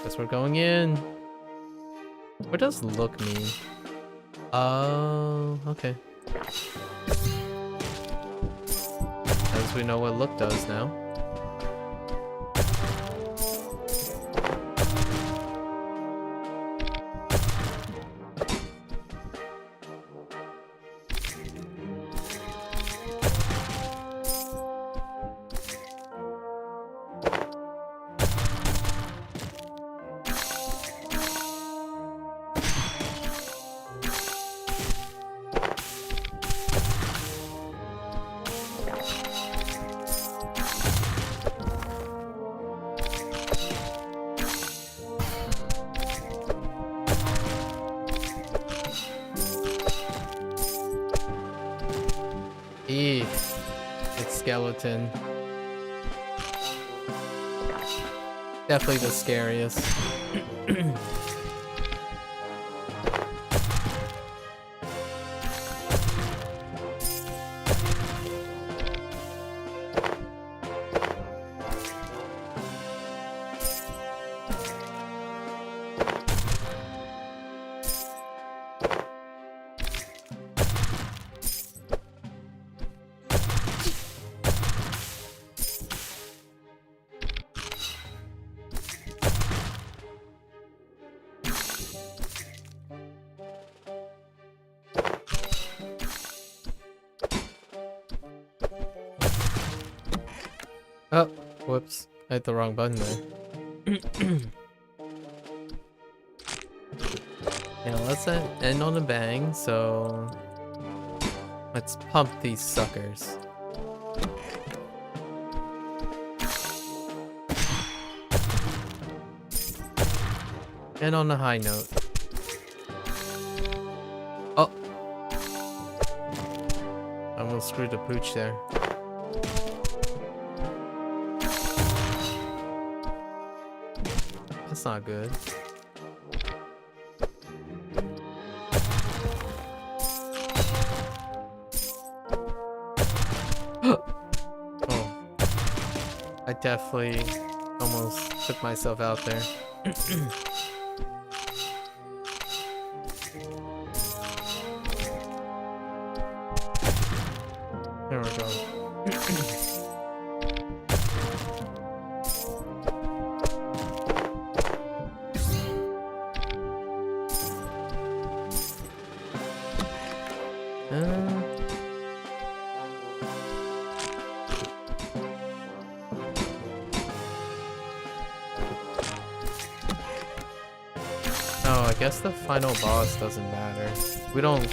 Guess we're going in. What does look mean? Oh, okay. As we know what look does now. It's skeleton. Definitely the scariest. Oh, whoops. I hit the wrong button there. Yeah, let's end on a bang, so let's pump these suckers. And on a high note. Oh! I almost screwed the pooch there. That's not good. Oh. I definitely almost took myself out there. There we go. Oh, I guess the final boss doesn't matter. We don't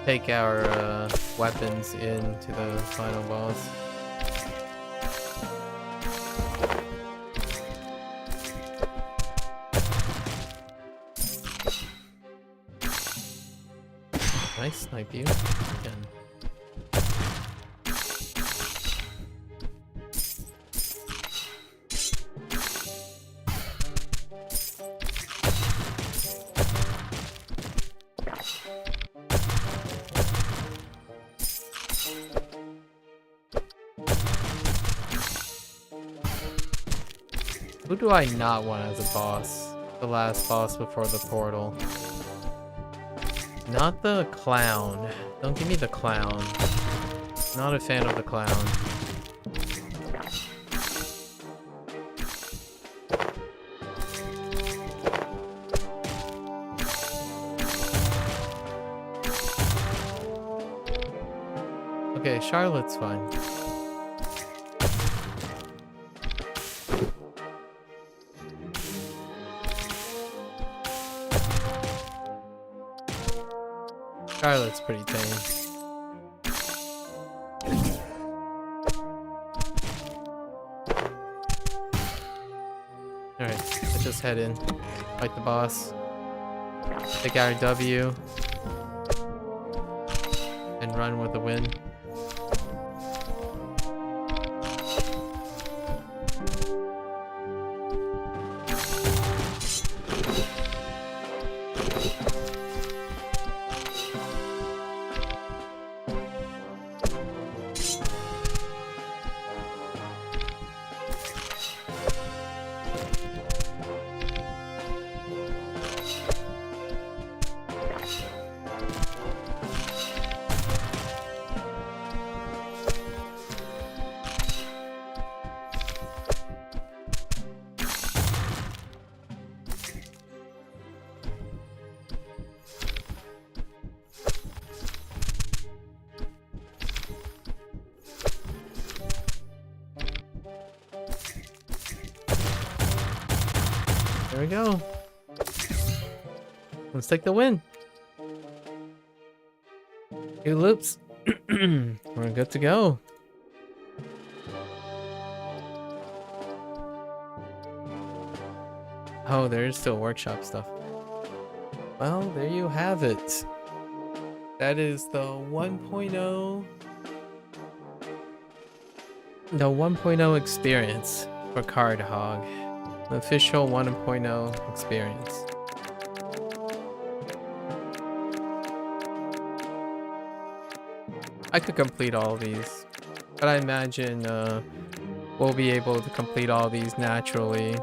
take our weapons into the final boss. Can I snipe you? Again. Who do I not want as a boss? The last boss before the portal. Not the clown. Don't give me the clown. Not a fan of the clown. Okay, Charlotte's fine. Charlotte's pretty tame. Alright, let's just head in. Fight the boss. Take our W. And run with the win. There we go. Let's take the win. 2 loops. We're good to go. Oh, there's still workshop stuff. Well, there you have it. That is the 1.0. The 1.0 experience for Card Hog. The official 1.0 experience. I could complete all these, but I imagine we'll be able to complete all these naturally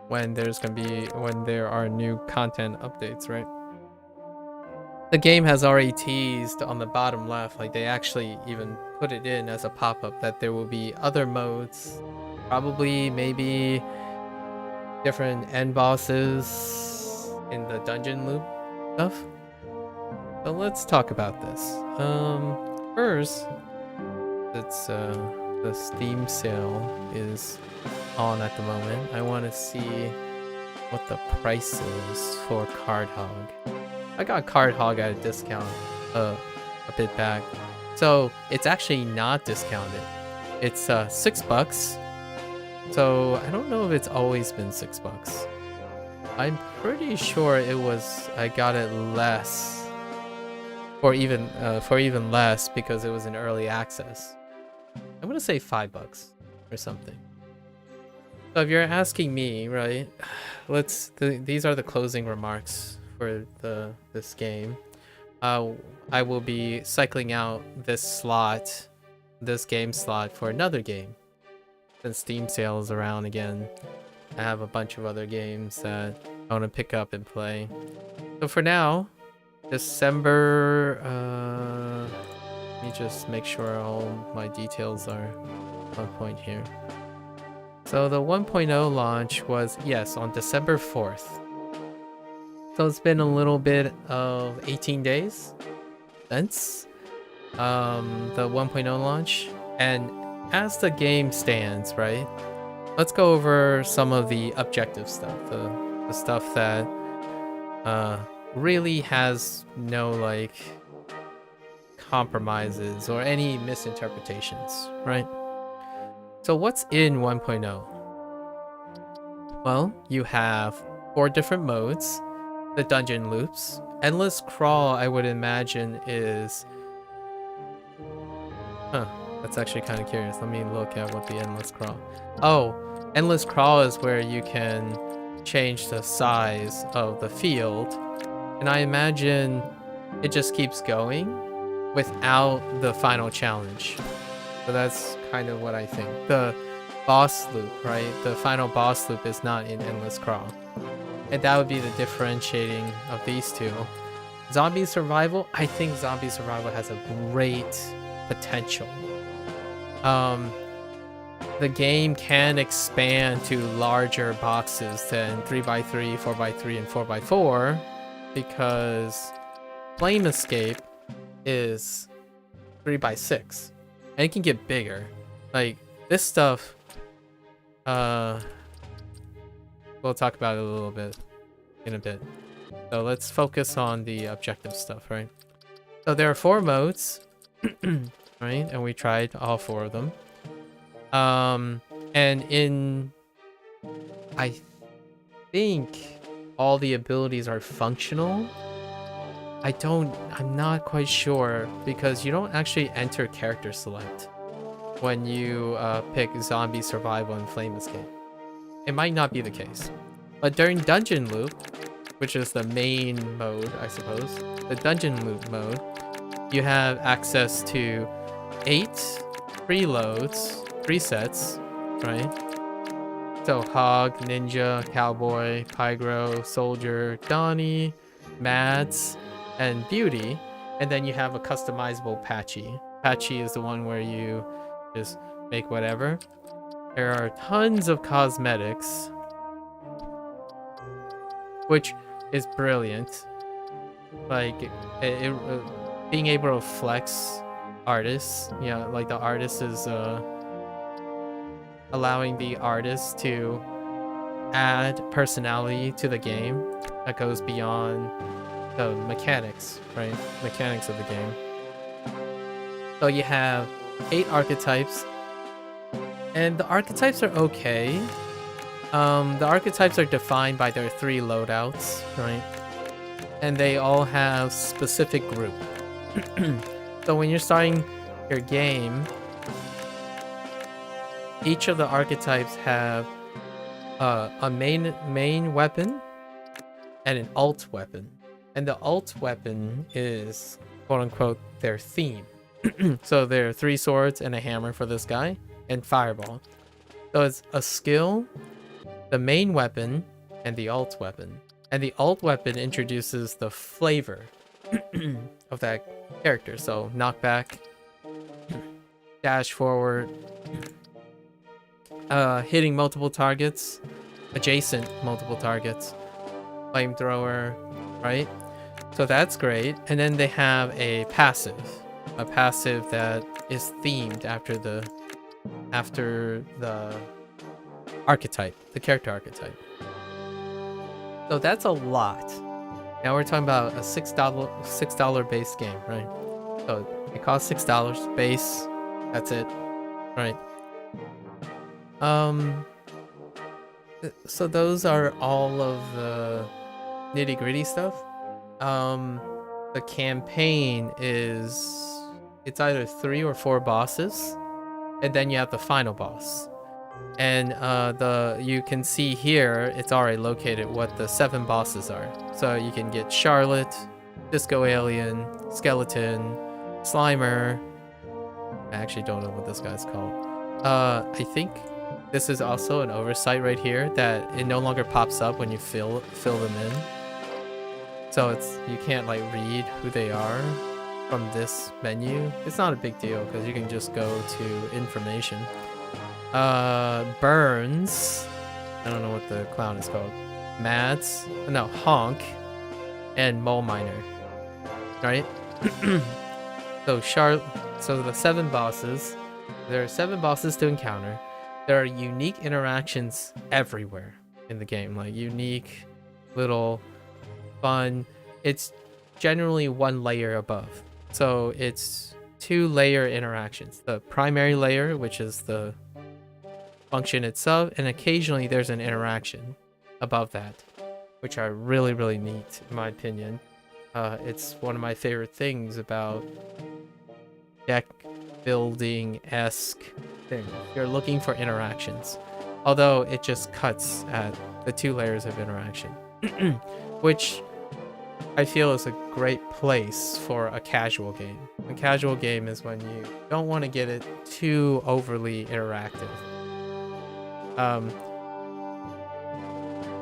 when there are new content updates, right? The game has already teased on the bottom left, like they actually even put it in as a pop-up that there will be other modes, probably maybe different end bosses in the dungeon loop stuff. So let's talk about this. First, it's the Steam sale is on at the moment. I want to see what the price is for Card Hog. I got Card Hog at a discount a bit back, so it's actually not discounted. It's $6. So I don't know if it's always been $6. I'm pretty sure it was. I got it less, or even less because it was in early access. I'm gonna say $5 or something. So if you're asking me, right? These are the closing remarks for this game. I will be cycling out this game slot for another game. Since Steam sale is around again, I have a bunch of other games that I want to pick up and play. So for now, December, let me just make sure all my details are on point here. So the 1.0 launch was, yes, on December 4th. So it's been a little bit of 18 days since the 1.0 launch. And as the game stands, right, let's go over some of the objective stuff, the stuff that really has no like compromises or any misinterpretations, right? So what's in 1.0? Well, you have 4 different modes. The dungeon loops. Endless crawl, I would imagine, is... That's actually kind of curious. Let me look at what the endless crawl... Oh, endless crawl is where you can change the size of the field. And I imagine it just keeps going without the final challenge. So that's kind of what I think. The boss loop, right? The final boss loop is not in endless crawl. And that would be the differentiating of these two. Zombie survival, I think zombie survival has a great potential. The game can expand to larger boxes than 3x3, 4x3, and 4x4 because Flame Escape is 3x6 and it can get bigger. Like this stuff, we'll talk about it a little bit in a bit. So let's focus on the objective stuff, right? So there are 4 modes, right? And we tried all 4 of them. And I think all the abilities are functional. I'm not quite sure because you don't actually enter character select when you pick zombie survival and flame escape. It might not be the case, but during dungeon loop, which is the main mode, I suppose, the dungeon loop mode, you have access to 8 presets, right? So Hog, Ninja, Cowboy, Pyro, Soldier, Donnie, Mads, and Beauty, and then you have a customizable Patchy. Patchy is the one where you just make whatever. There are tons of cosmetics, which is brilliant. Like being able to flex artists, yeah, like the artist is allowing the artist to add personality to the game that goes beyond the mechanics, right? Mechanics of the game. So you have 8 archetypes, and the archetypes are okay. The archetypes are defined by their 3 loadouts, right? And they all have specific group. So when you're starting your game, each of the archetypes have a main weapon and an alt weapon. And the alt weapon is, quote unquote, their theme. So there are 3 swords and a hammer for this guy, and fireball. So it's a skill, the main weapon, and the alt weapon. And the alt weapon introduces the flavor of that character. So knockback, dash forward, hitting multiple targets, adjacent multiple targets, flamethrower, right? So that's great. And then they have a passive that is themed after the archetype, the character archetype. So that's a lot. Now we're talking about a $6 base game, right? So it costs $6 base. That's it, right? So those are all of the nitty-gritty stuff. The campaign it's either 3 or 4 bosses, and then you have the final boss. And you can see here, it's already located what the 7 bosses are. So you can get Charlotte, Disco Alien, Skeleton, Slimer. I actually don't know what this guy's called. I think this is also an oversight right here, that it no longer pops up when you fill them in. So you can't like read who they are from this menu. It's not a big deal because you can just go to information. Burns, I don't know what the clown is called. Mads, no, Honk, and Mole Miner, right? So the 7 bosses, there are 7 bosses to encounter. There are unique interactions everywhere in the game, like unique little fun. It's generally 1 layer above. So it's 2 layer interactions. The primary layer, which is the function itself, and occasionally there's an interaction above that, which are really, really neat in my opinion. It's one of my favorite things about deck building-esque thing. You're looking for interactions, although it just cuts at the 2 layers of interaction, which I feel is a great place for a casual game. A casual game is when you don't want to get it too overly interactive.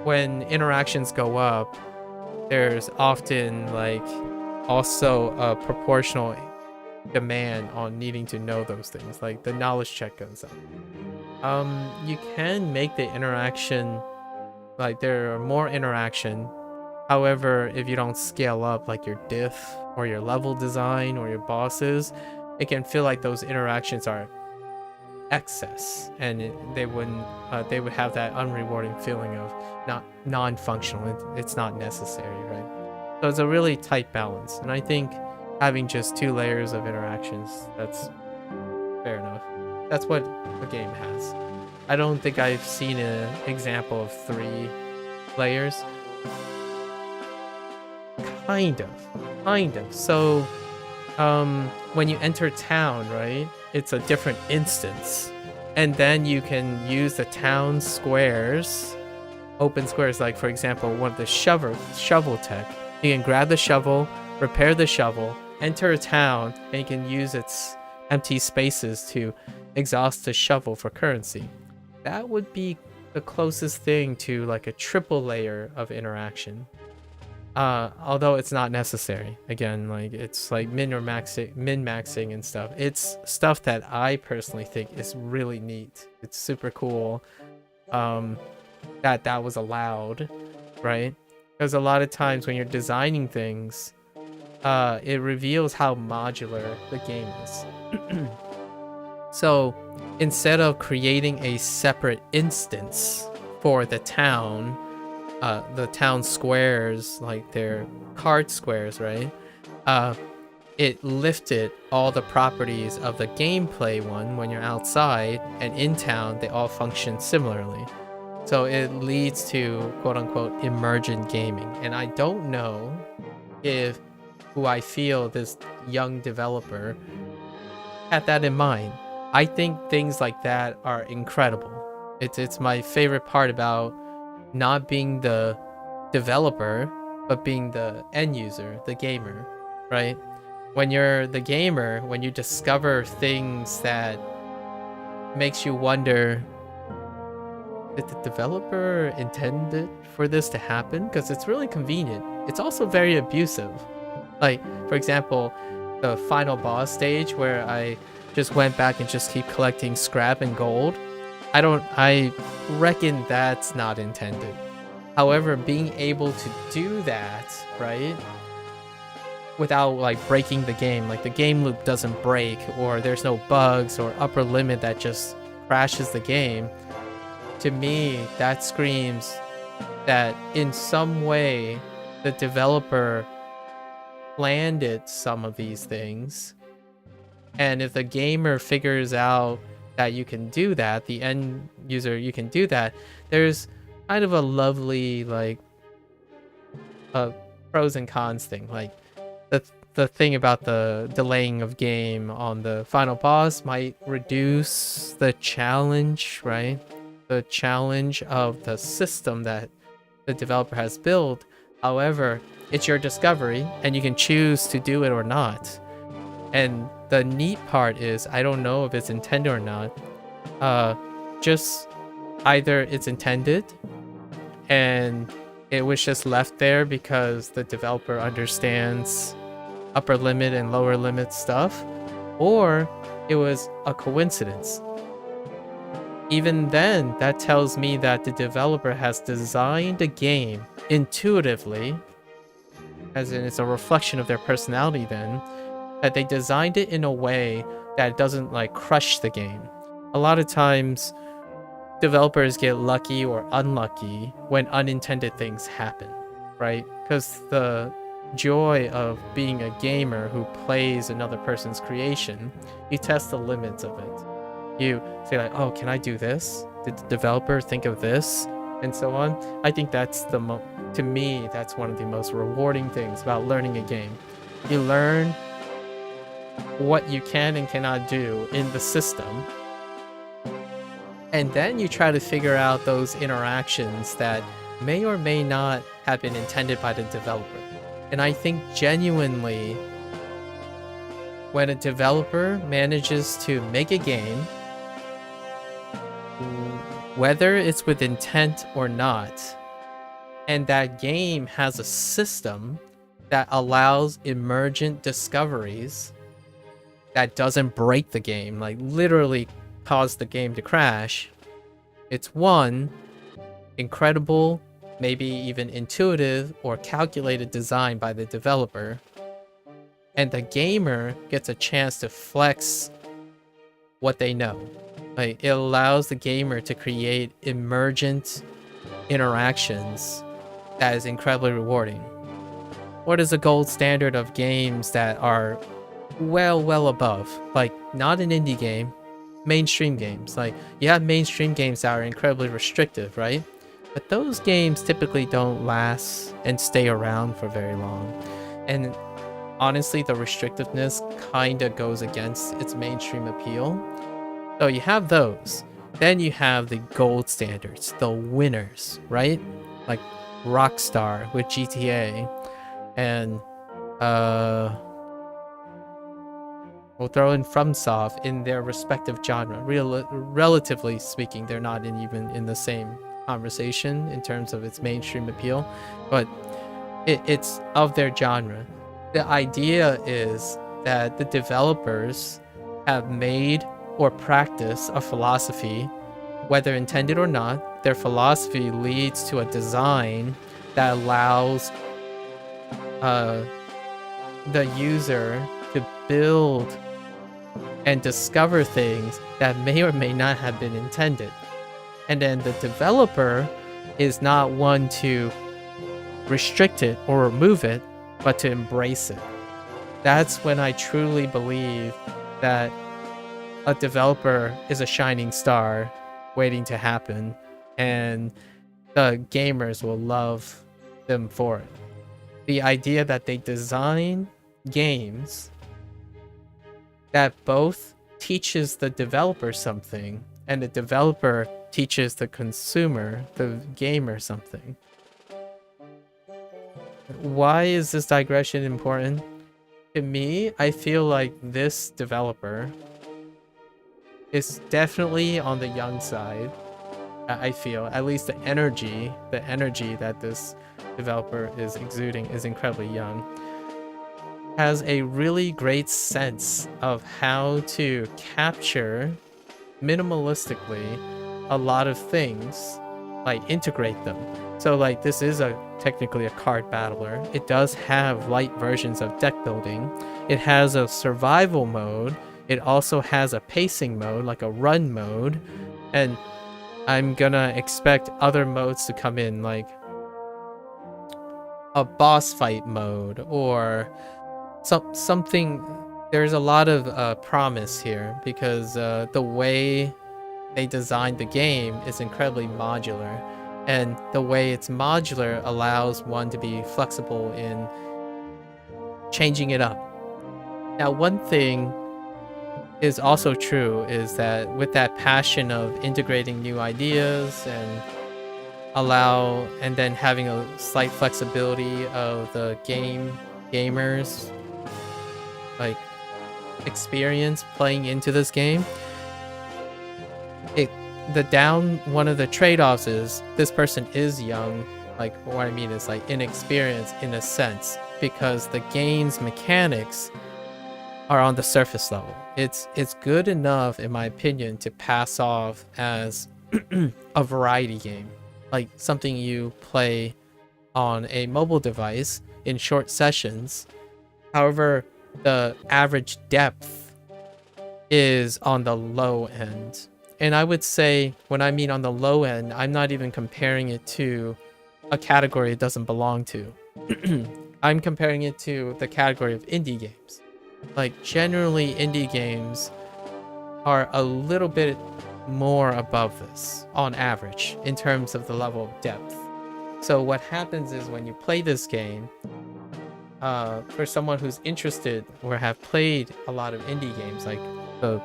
When interactions go up, there's often like also a proportional demand on needing to know those things. Like the knowledge check goes up. You can make the interaction, like there are more interaction. However, if you don't scale up like your diff or your level design or your bosses, it can feel like those interactions are excess, and they would have that unrewarding feeling of not non-functional. It's not necessary, right? So it's a really tight balance, and I think having just 2 layers of interactions, that's fair enough. That's what the game has. I don't think I've seen an example of 3 layers. Kind of. So when you enter town, right, it's a different instance, and then you can use the town squares, open squares, like for example one of the shovel tech. You can grab the shovel, repair the shovel, enter a town, and you can use its empty spaces to exhaust the shovel for currency. That would be the closest thing to like a triple layer of interaction. Although it's not necessary. Again, like it's like min-maxing and stuff. It's stuff that I personally think is really neat. It's super cool that was allowed, right? Because a lot of times when you're designing things, it reveals how modular the game is. So instead of creating a separate instance for the town squares, like their card squares, right? It lifted all the properties of the gameplay one when you're outside, and in town they all function similarly. So it leads to quote unquote emergent gaming. And I don't know if who I feel this young developer had that in mind. I think things like that are incredible. It's my favorite part about not being the developer, but being the end user, the gamer, right? When you're the gamer, when you discover things that makes you wonder, did the developer intended for this to happen? Because it's really convenient. It's also very abusive. Like, for example, the final boss stage where I just went back and just keep collecting scrap and gold. I reckon that's not intended. However, being able to do that, right, without like breaking the game, like the game loop doesn't break, or there's no bugs or upper limit that just crashes the game, to me that screams that in some way the developer planned it, some of these things, and if the gamer figures out that you can do that, the end user, you can do that, there's kind of a lovely like pros and cons thing. Like the thing about the delaying of game on the final boss might reduce the challenge, right? The challenge of the system that the developer has built. However, it's your discovery and you can choose to do it or not. And the neat part is, I don't know if it's intended or not. Just either it's intended and it was just left there because the developer understands upper limit and lower limit stuff, or it was a coincidence. Even then, that tells me that the developer has designed a game intuitively, as in it's a reflection of their personality then, that they designed it in a way that it doesn't like crush the game. A lot of times, developers get lucky or unlucky when unintended things happen, right? Because the joy of being a gamer who plays another person's creation, you test the limits of it. You say like, oh, can I do this? Did the developer think of this? And so on. I think that's to me, that's one of the most rewarding things about learning a game. You learn what you can and cannot do in the system, and then you try to figure out those interactions that may or may not have been intended by the developer. And I think genuinely, when a developer manages to make a game, whether it's with intent or not, and that game has a system that allows emergent discoveries that doesn't break the game, like literally cause the game to crash, it's one, incredible, maybe even intuitive or calculated design by the developer, and the gamer gets a chance to flex what they know. Like, it allows the gamer to create emergent interactions that is incredibly rewarding. What is the gold standard of games that are well above? Like, not an indie game, mainstream games. Like, you have mainstream games that are incredibly restrictive, right? But those games typically don't last and stay around for very long. And honestly, the restrictiveness kind of goes against its mainstream appeal. So you have those. Then you have the gold standards, the winners, right? Like Rockstar with GTA, and we'll throw in FromSoft in their respective genre. Relatively speaking, they're not even in the same conversation in terms of its mainstream appeal, but it's of their genre. The idea is that the developers have made or practice a philosophy, whether intended or not. Their philosophy leads to a design that allows the user to build and discover things that may or may not have been intended. And then the developer is not one to restrict it or remove it, but to embrace it. That's when I truly believe that a developer is a shining star waiting to happen, and the gamers will love them for it. The idea that they design games that both teaches the developer something and the developer teaches the consumer, the gamer, something. Why is this digression important? To me, I feel like this developer is definitely on the young side. I feel, at least the energy that this developer is exuding is incredibly young. Has a really great sense of how to capture minimalistically a lot of things, like integrate them. So like this is technically a card battler. It does have light versions of deck building. It has a survival mode. It also has a pacing mode, like a run mode. And I'm gonna expect other modes to come in, like a boss fight mode or something. There's a lot of promise here because the way they designed the game is incredibly modular, and the way it's modular allows one to be flexible in changing it up. Now, one thing is also true is that with that passion of integrating new ideas and then having a slight flexibility of the gamers like experience playing into this game, one of the trade-offs is this person is young. Like, what I mean is like inexperienced in a sense, because the game's mechanics are on the surface level. It's good enough, in my opinion, to pass off as a variety game, like something you play on a mobile device in short sessions. However, the average depth is on the low end. And I would say, when I mean on the low end, I'm not even comparing it to a category it doesn't belong to. I'm comparing it to the category of indie games. Like, generally, indie games are a little bit more above this, on average, in terms of the level of depth. So what happens is when you play this game, for someone who's interested or have played a lot of indie games, like the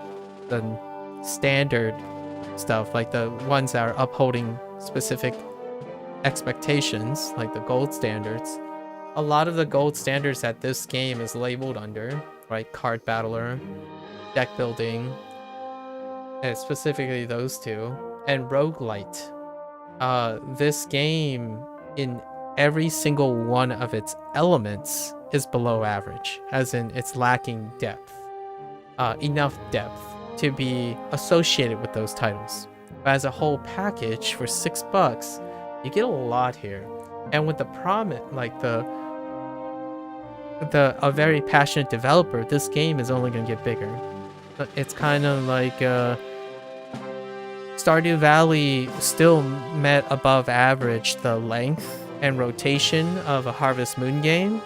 standard stuff, like the ones that are upholding specific expectations, like the gold standards, a lot of the gold standards that this game is labeled under, right? Card battler, deck building, and specifically those two, and roguelite. This game, in every single one of its elements, is below average, as in it's lacking depth, enough depth to be associated with those titles. But as a whole package for $6, you get a lot here. And with the promise, like a very passionate developer, this game is only going to get bigger. It's kind of like Stardew Valley still met above average the length and rotation of a Harvest Moon game.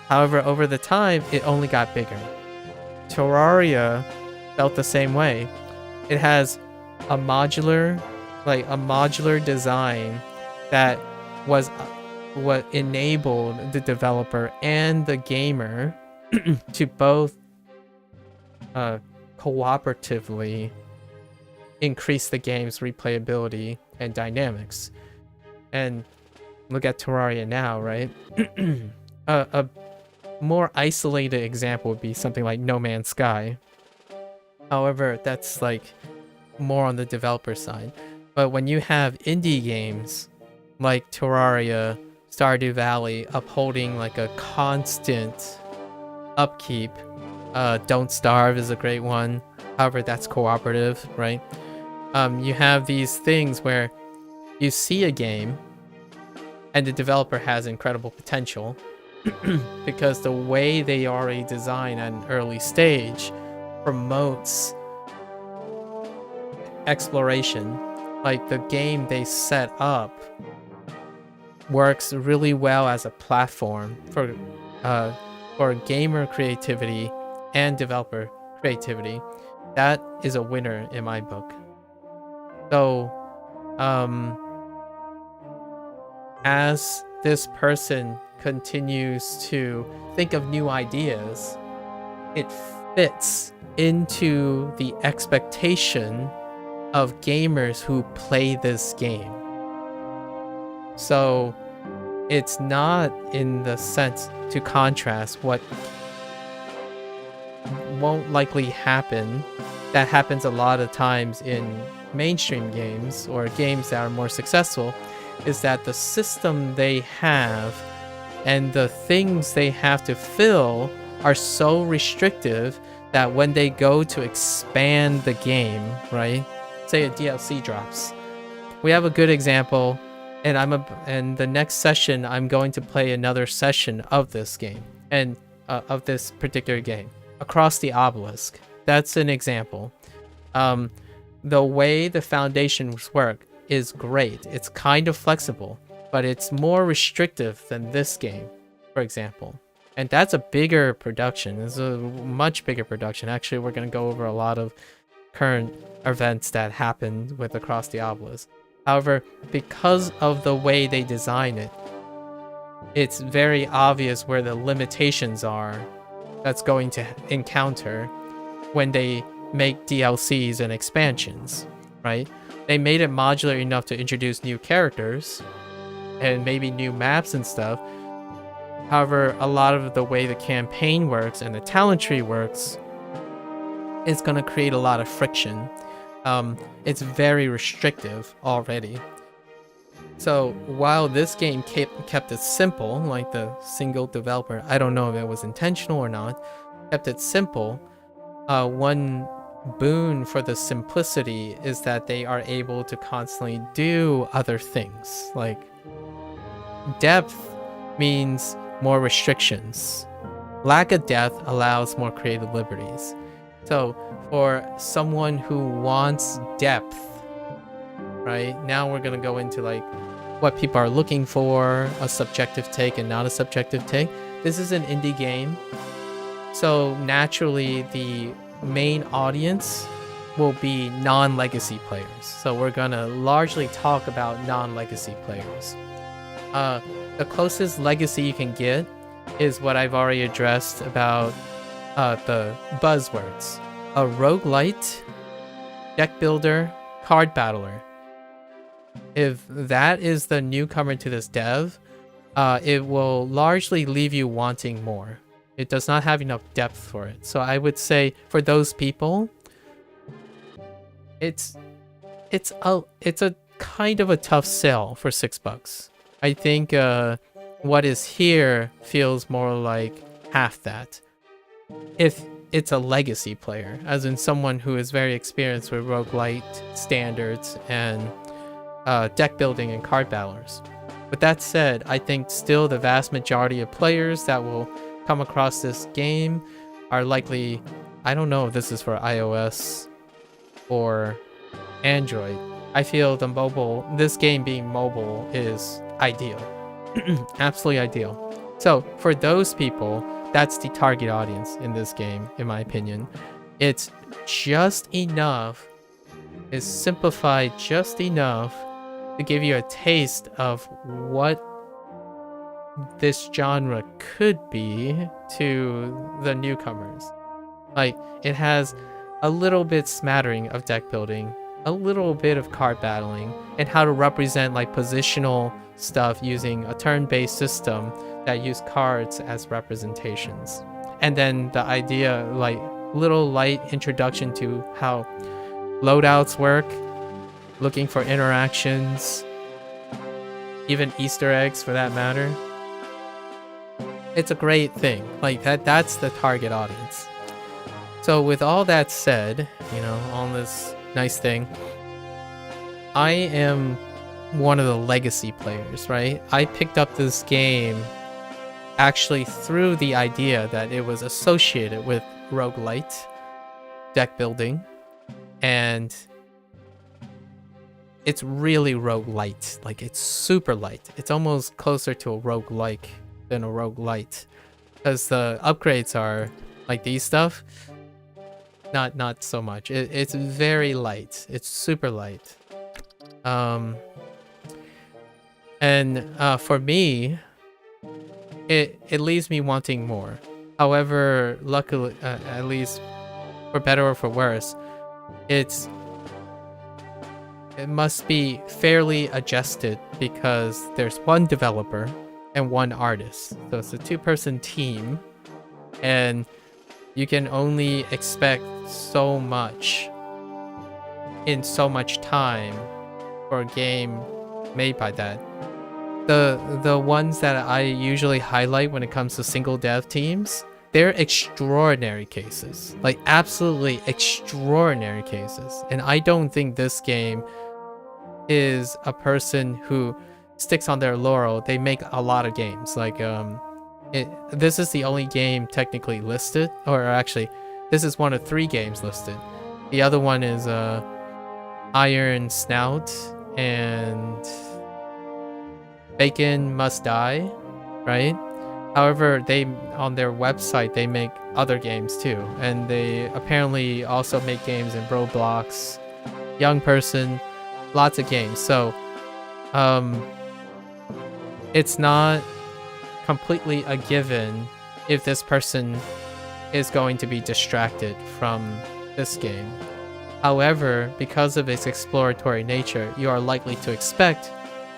However, over the time, it only got bigger. Terraria felt the same way. It has a modular design that was what enabled the developer and the gamer to both cooperatively increase the game's replayability and dynamics. And look at Terraria now, right? A more isolated example would be something like No Man's Sky. However, that's like more on the developer side. But when you have indie games like Terraria, Stardew Valley upholding like a constant upkeep, Don't Starve is a great one. However, that's cooperative, right? You have these things where you see a game and the developer has incredible potential because the way they already design at an early stage promotes exploration like the game they set up works really well as a platform for gamer creativity and developer creativity. That is a winner in my book. So, as this person continues to think of new ideas, it fits into the expectation of gamers who play this game. So it's not in the sense to contrast what won't likely happen. That happens a lot of times in mainstream games or games that are more successful, is that the system they have and the things they have to fill are so restrictive that when they go to expand the game, right? Say a DLC drops. We have a good example, and the next session I'm going to play another session of this game and of this particular game, Across the Obelisk. That's an example. The way the foundations work is great. It's kind of flexible, but it's more restrictive than this game, for example. And that's a bigger production. It's a much bigger production. Actually, we're going to go over a lot of current events that happened with Across the Obelisk. However, because of the way they design it, it's very obvious where the limitations are that's going to encounter when they make DLCs and expansions, right? They made it modular enough to introduce new characters and maybe new maps and stuff. However, a lot of the way the campaign works and the talent tree works is going to create a lot of friction. It's very restrictive already. So while this game kept it simple, like the single developer, I don't know if it was intentional or not, kept it simple, one boon for the simplicity is that they are able to constantly do other things. Like depth means more restrictions. Lack of depth allows more creative liberties. So for someone who wants depth, right, now we're going to go into like what people are looking for, a subjective take and not a subjective take. This is an indie game, so naturally the main audience will be non-legacy players. So we're going to largely talk about non-legacy players. The closest legacy you can get is what I've already addressed about the buzzwords. A roguelite, deck builder, card battler. If that is the newcomer to this dev, it will largely leave you wanting more. It does not have enough depth for it. So I would say for those people, it's a kind of a tough sell for $6. I think what is here feels more like half that. If it's a legacy player, as in someone who is very experienced with roguelite standards and deck building and card battlers. With that said, I think still the vast majority of players that will come across this game are likely, I don't know if this is for iOS or Android. I feel this game being mobile is ideal. Absolutely ideal. So for those people, that's the target audience in this game, in my opinion. It's just enough, it's simplified just enough to give you a taste of what this genre could be to the newcomers. Like, it has a little bit smattering of deck building, a little bit of card battling, and how to represent like positional stuff using a turn-based system that use cards as representations. And then the idea, like little light introduction to how loadouts work, looking for interactions, even Easter eggs for that matter. It's a great thing. Like that's the target audience. So with all that said, on this nice thing, I am one of the legacy players, right? I picked up this game actually through the idea that it was associated with roguelite, deck building, and it's really roguelite. Like, it's super light. It's almost closer to a roguelike than a roguelite. Because the upgrades are like these stuff. Not so much. It's very light. It's super light. And for me, it leaves me wanting more. However, luckily, at least for better or for worse, it must be fairly adjusted because there's one developer and one artist. So it's a two-person team, and you can only expect so much in so much time for a game made by that. The ones that I usually highlight when it comes to single dev teams, they're extraordinary cases, like absolutely extraordinary cases. And I don't think this game is a person who sticks on their laurel. They make a lot of games. Like this is the only game technically listed, or actually, this is one of 3 games listed. The other one is Iron Snout and Bacon Must Die, right? However, they on their website they make other games too, and they apparently also make games in Roblox, Young Person, lots of games. So, it's not completely a given if this person is going to be distracted from this game. However, because of its exploratory nature, you are likely to expect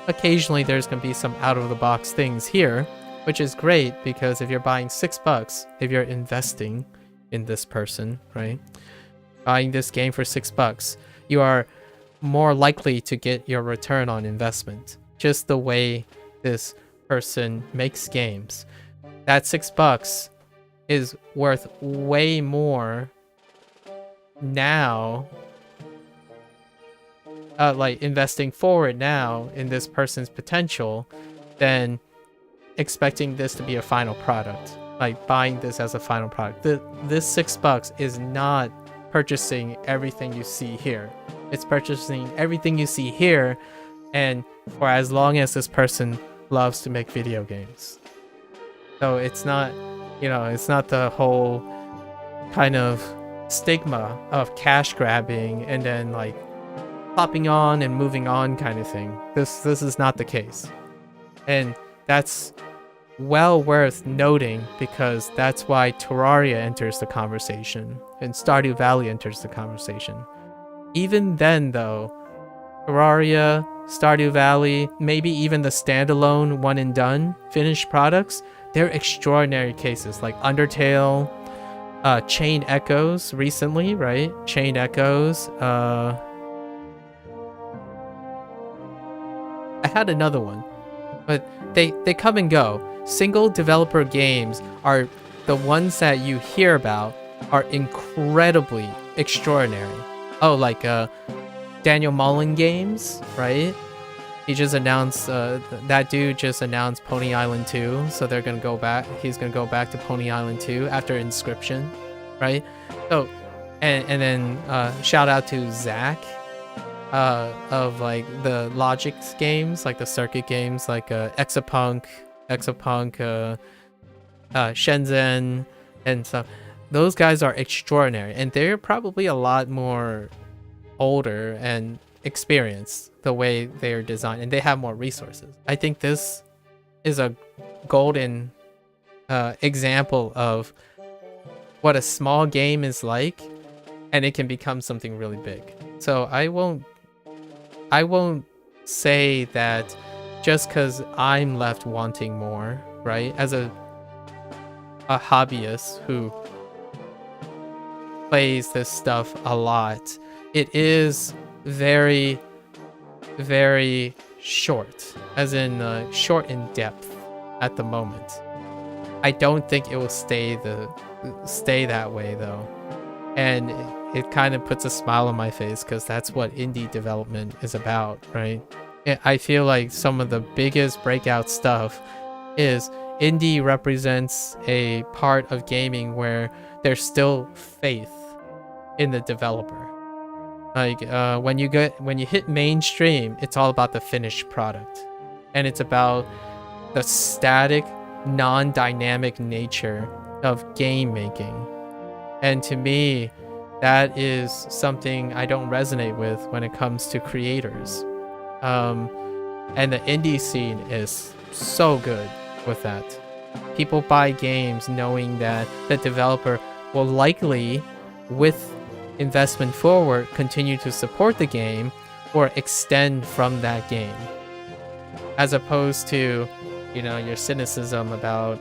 occasionally there's going to be some out-of-the-box things here, which is great because if you're buying $6, if you're investing in this person, right? Buying this game for $6, you are more likely to get your return on investment. Just the way this person makes games. That $6 is worth way more now, like investing forward now in this person's potential than expecting this to be a final product, like buying this as a final product. This $6 is not purchasing everything you see here. It's purchasing everything you see here, and for as long as this person loves to make video games. So it's not, you know, it's not the whole kind of stigma of cash grabbing and then like popping on and moving on kind of thing. This is not the case. And that's well worth noting because that's why Terraria enters the conversation and Stardew Valley enters the conversation. Even then though, Terraria, Stardew Valley, maybe even the standalone one and done finished products, they're extraordinary cases like Undertale, Chain Echoes recently, right? Chain Echoes. I had another one, but they come and go. Single developer games are the ones that you hear about are incredibly extraordinary. Oh, like Daniel Mullen Games, right? He just announced, that dude just announced Pony Island 2, so they're gonna go back. He's gonna go back to Pony Island 2 after Inscription, right? So, and then shout out to Zach, of like the Logic games, like the circuit games, like Exapunk, Shenzhen, and stuff. Those guys are extraordinary, and they're probably a lot more older and experienced the way they're designed, and they have more resources. I think this is a golden example of what a small game is like, and it can become something really big. So I won't say that just because I'm left wanting more, right? As a hobbyist who plays this stuff a lot, it is very, very short, as in short in depth at the moment. I don't think it will stay that way though, and it kind of puts a smile on my face because that's what indie development is about, right? I feel like some of the biggest breakout stuff is indie represents a part of gaming where there's still faith in the developer. Like when you hit mainstream, it's all about the finished product, and it's about the static, non-dynamic nature of game making. And to me, that is something I don't resonate with when it comes to creators. And the indie scene is so good with that. People buy games knowing that the developer will likely, with investment forward, continue to support the game or extend from that game. As opposed to, your cynicism about,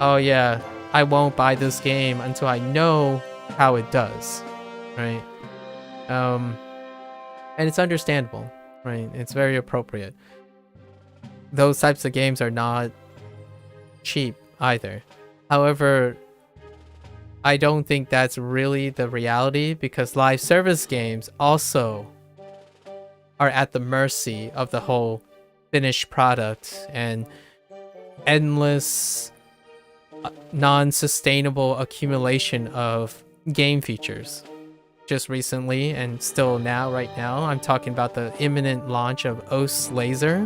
oh yeah, I won't buy this game until I know how it does, right? And it's understandable, right? It's very appropriate. Those types of games are not cheap either. However, I don't think that's really the reality, because live service games also are at the mercy of the whole finished product and endless non-sustainable accumulation of game features. Just recently, and still right now, I'm talking about the imminent launch of OS Laser,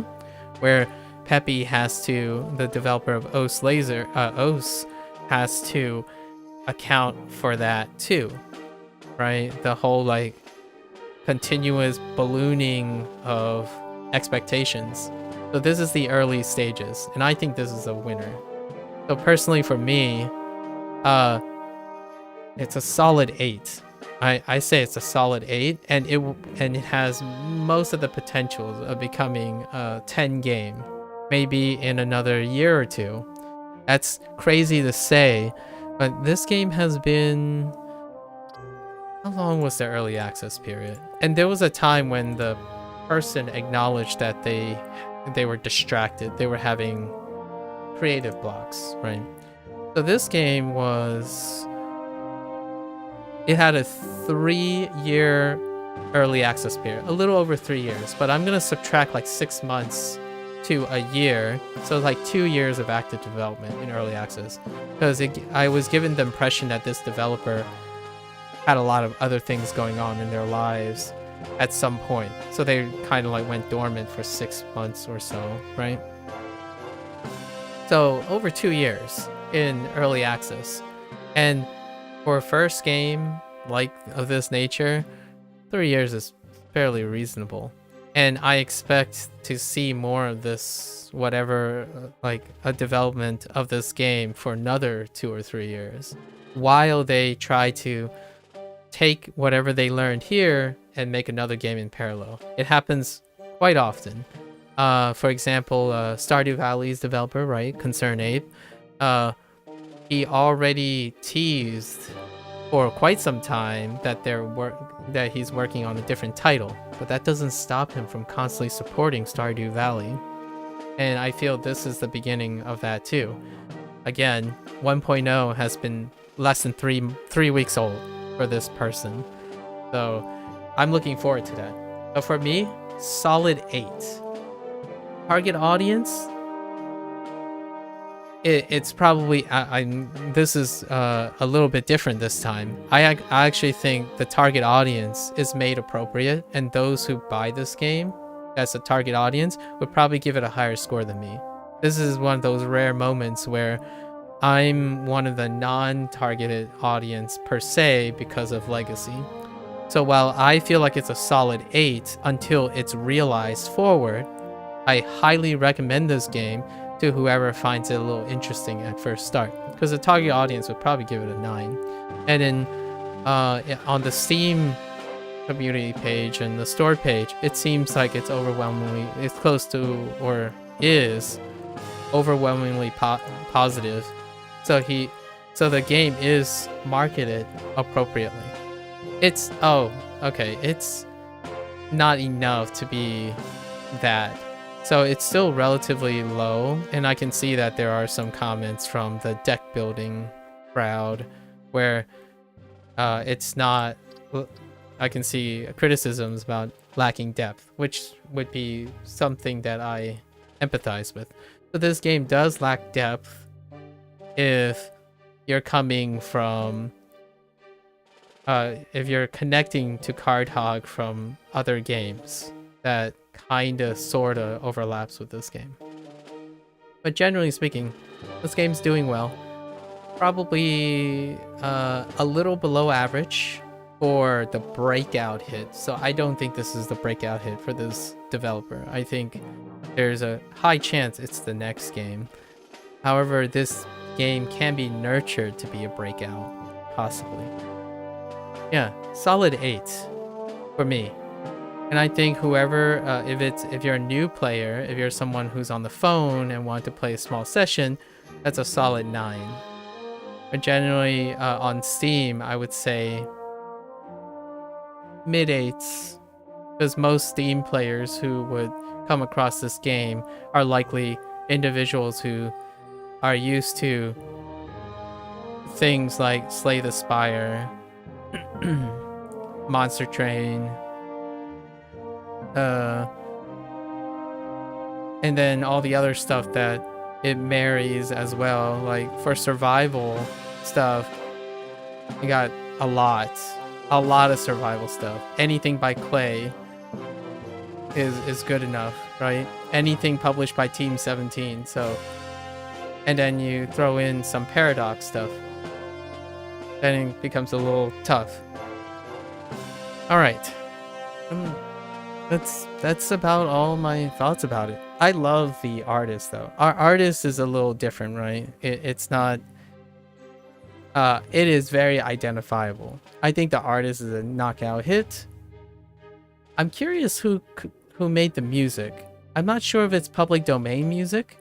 where Peppy the developer of OS Laser, OS has to account for that too, right? The whole like continuous ballooning of expectations. So this is the early stages, and I think this is a winner. So personally for me, it's a solid 8. I say it's a solid 8, and it has most of the potential of becoming a 10 game, maybe in another year or two. That's crazy to say, but this game has been... How long was the early access period? And there was a time when the person acknowledged that they were distracted. They were having creative blocks, right? So this game it had a 3-year early access period, a little over 3 years, but I'm gonna subtract like 6 months to a year, so like 2 years of active development in early access, because I was given the impression that this developer had a lot of other things going on in their lives at some point, so they kind of like went dormant for 6 months or so, right? So over 2 years in early access, and for a first game like of this nature, 3 years is fairly reasonable. And I expect to see more of this, whatever, like a development of this game for another 2 or 3 years, while they try to take whatever they learned here and make another game in parallel. It happens quite often. For example, Stardew Valley's developer, right, Concern Ape, he already teased for quite some time that that he's working on a different title, but that doesn't stop him from constantly supporting Stardew Valley. And I feel this is the beginning of that too. Again, 1.0 has been less than three weeks old for this person, so I'm looking forward to that. But for me, solid 8. Target audience, it's probably this is a little bit different this time. I actually think the target audience is made appropriate, and those who buy this game as a target audience would probably give it a higher score than me. This is one of those rare moments where I'm one of the non-targeted audience per se because of legacy. So while I feel like it's a solid 8 until it's realized forward, I highly recommend this game to whoever finds it a little interesting at first start, because the target audience would probably give it a 9. And then on the Steam community page and the store page, it seems like it's close to, or is overwhelmingly positive. So the game is marketed appropriately. It's it's not enough to be that. So it's still relatively low, and I can see that there are some comments from the deck building crowd where it's not... I can see criticisms about lacking depth, which would be something that I empathize with. So this game does lack depth if you're coming from if you're connecting to Card Hog from other games, that kinda sorta overlaps with this game. But generally speaking, this game's doing well. Probably a little below average for the breakout hit. So I don't think this is the breakout hit for this developer. I think there's a high chance it's the next game. However, this game can be nurtured to be a breakout, possibly. Yeah, solid 8 for me. And I think whoever, if you're a new player, if you're someone who's on the phone and want to play a small session, that's a solid 9. But generally, on Steam, I would say mid 8s, because most Steam players who would come across this game are likely individuals who are used to things like Slay the Spire, Monster Train, and then all the other stuff that it marries as well. Like for survival stuff, you got a lot of survival stuff. Anything by Clay is good enough, right? Anything published by Team 17. So, and then you throw in some Paradox stuff, then it becomes a little tough. All right. That's about all my thoughts about it. I love the artist though. Our artist is a little different, right? It's not. It is very identifiable. I think the artist is a knockout hit. I'm curious who made the music. I'm not sure if it's public domain music.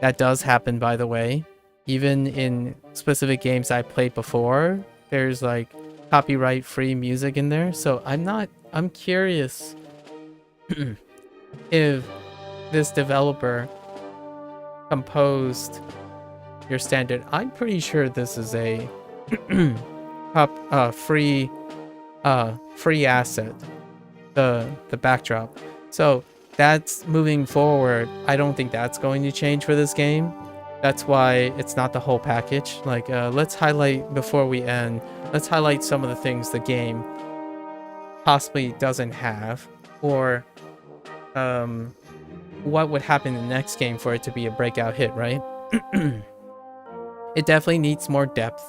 That does happen, by the way. Even in specific games I played before, there's like copyright free music in there. So I'm curious if this developer composed your standard. I'm pretty sure this is a free asset, the backdrop. So that's moving forward. I don't think that's going to change for this game. That's why it's not the whole package. Like, let's highlight, before we end, let's highlight some of the things the game possibly doesn't have, or what would happen in the next game for it to be a breakout hit, right? It definitely needs more depth.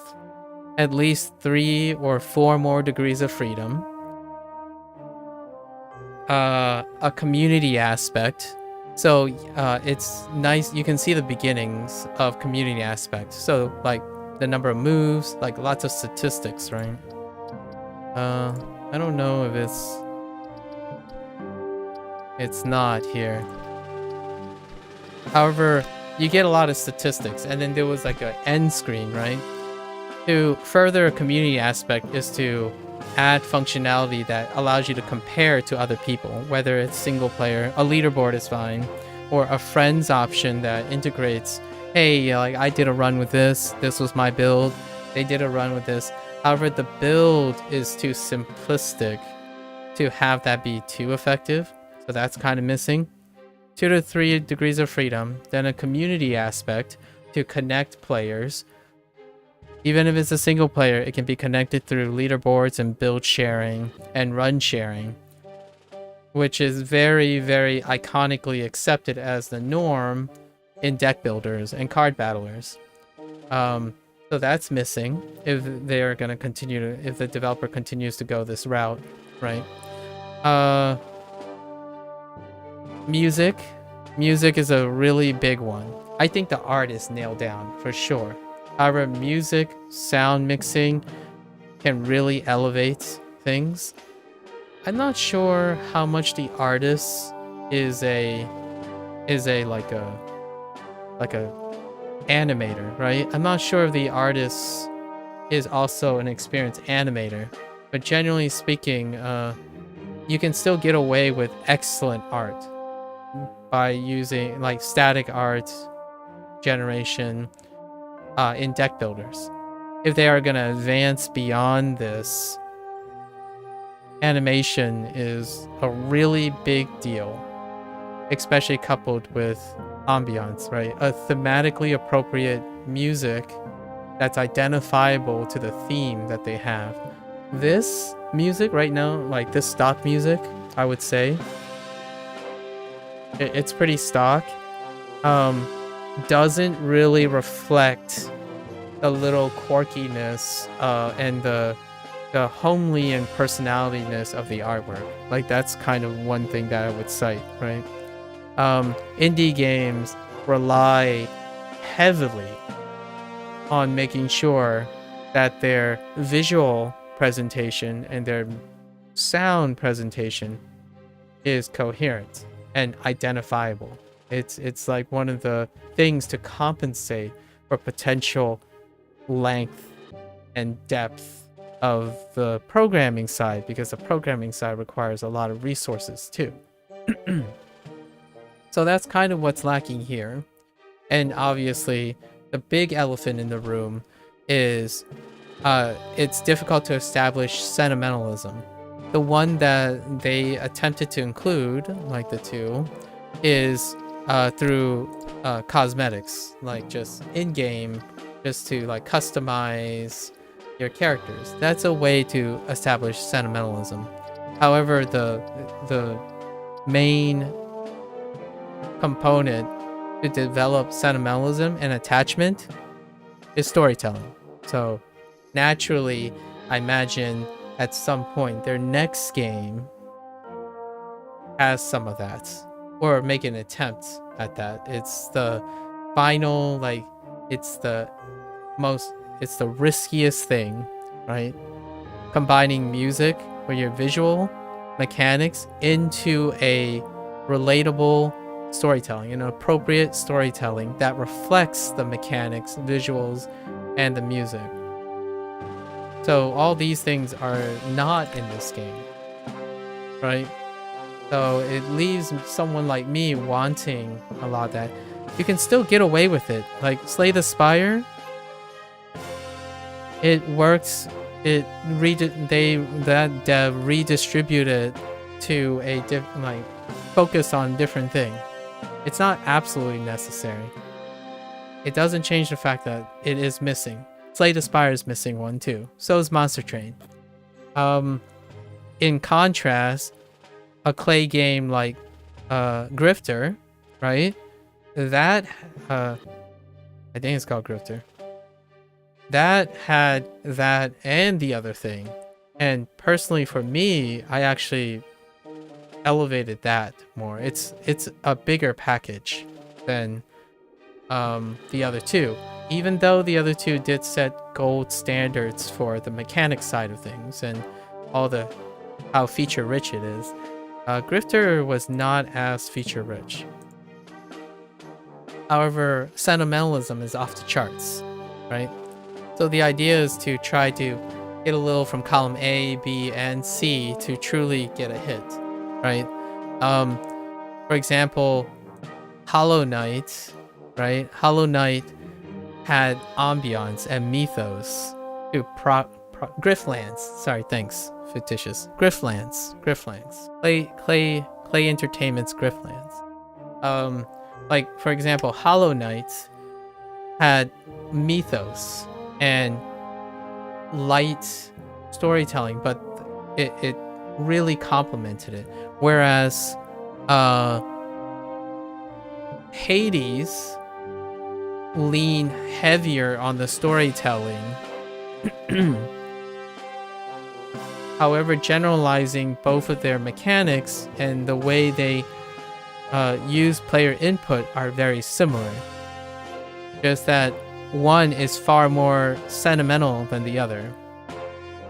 At least 3 or 4 more degrees of freedom. A community aspect. So it's nice, you can see the beginnings of community aspects. So like the number of moves, like lots of statistics, right? I don't know if it's not here. However, you get a lot of statistics, and then there was like an end screen, right? To further a community aspect is to add functionality that allows you to compare to other people, whether it's single player, a leaderboard is fine, or a friends option that integrates, hey, like I did a run with this was my build, they did a run with this. However, the build is too simplistic to have that be too effective, so that's kind of missing. 2 to 3 degrees of freedom, then a community aspect to connect players. Even if it's a single player, it can be connected through leaderboards and build sharing and run sharing, which is very, very iconically accepted as the norm in deck builders and card battlers. So that's missing if they're going to continue to, if the developer continues to go this route, right? Music is a really big one. I think the art is nailed down for sure. However, music, sound mixing can really elevate things. I'm not sure how much the artist is a like a animator, right? I'm not sure if the artist is also an experienced animator, but generally speaking, you can still get away with excellent art by using like static art generation in deck builders. If they are going to advance beyond this, animation is a really big deal, especially coupled with ambiance, right? A thematically appropriate music that's identifiable to the theme that they have. this music right now, like this stock music, I would say it's pretty stock. Doesn't really reflect the little quirkiness and the homely and personalityness of the artwork. Like that's kind of one thing that I would cite, right? Indie games rely heavily on making sure that their visual presentation and their sound presentation is coherent and identifiable. It's like one of the things to compensate for potential length and depth of the programming side, because the programming side requires a lot of resources too. So that's kind of what's lacking here. And obviously the big elephant in the room is it's difficult to establish sentimentalism. The one that they attempted to include, like the two, is through cosmetics, like just in-game, just to like customize your characters. That's a way to establish sentimentalism. However, the main component to develop sentimentalism and attachment is storytelling. So naturally, I imagine at some point their next game has some of that, or make an attempt at that. It's the final, like it's the riskiest thing, right? Combining music or your visual mechanics into a relatable storytelling, an appropriate storytelling that reflects the mechanics, visuals, and the music. So all these things are not in this game, right? So it leaves someone like me wanting a lot of that. You can still get away with it. Like Slay the Spire, it works. That dev redistributed to a focus on different thing. It's not absolutely necessary. It doesn't change the fact that it is missing. Slay the Spire is missing one too. So is Monster Train. In contrast, a clay game like Grifter, right? That I think it's called Grifter. That had that and the other thing. And personally for me, I actually elevated that more. It's a bigger package than the other two. Even though the other two did set gold standards for the mechanics side of things and all the how feature rich it is, Grifter was not as feature rich. However, sentimentalism is off the charts, right? So the idea is to try to get a little from column A, B, and C to truly get a hit, right? For example, Hollow Knight, right? Hollow Knight had ambiance and mythos to Grifflands. Sorry, thanks, fictitious. Grifflands. Clay Entertainment's Grifflands. Like for example, Hollow Knight had mythos and light storytelling, but it really complemented it. Whereas Hades lean heavier on the storytelling. However, generalizing both of their mechanics and the way they use player input are very similar. Just that one is far more sentimental than the other,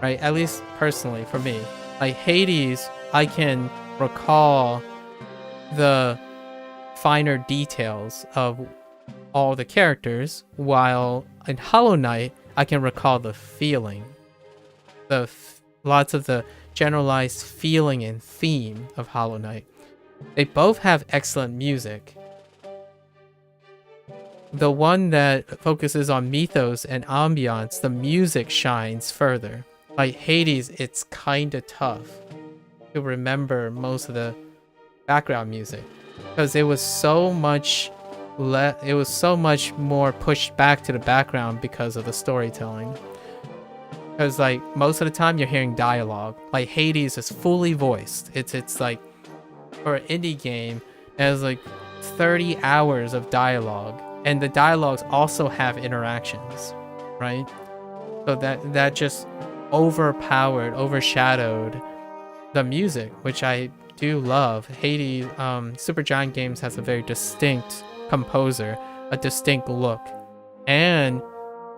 right? At least personally for me. Like Hades, I can recall the finer details of all the characters, while in Hollow Knight, I can recall the feeling. Lots of the generalized feeling and theme of Hollow Knight. They both have excellent music. The one that focuses on mythos and ambiance, the music shines further. Like Hades, it's kinda tough to remember most of the background music because it was so much more pushed back to the background because of the storytelling. because like most of the time you're hearing dialogue. Like Hades is fully voiced. It's like for an indie game, it has like 30 hours of dialogue, and the dialogues also have interactions, right? So that just overshadowed the music, which I do love. Hades, Supergiant Games has a very distinct composer, a distinct look, and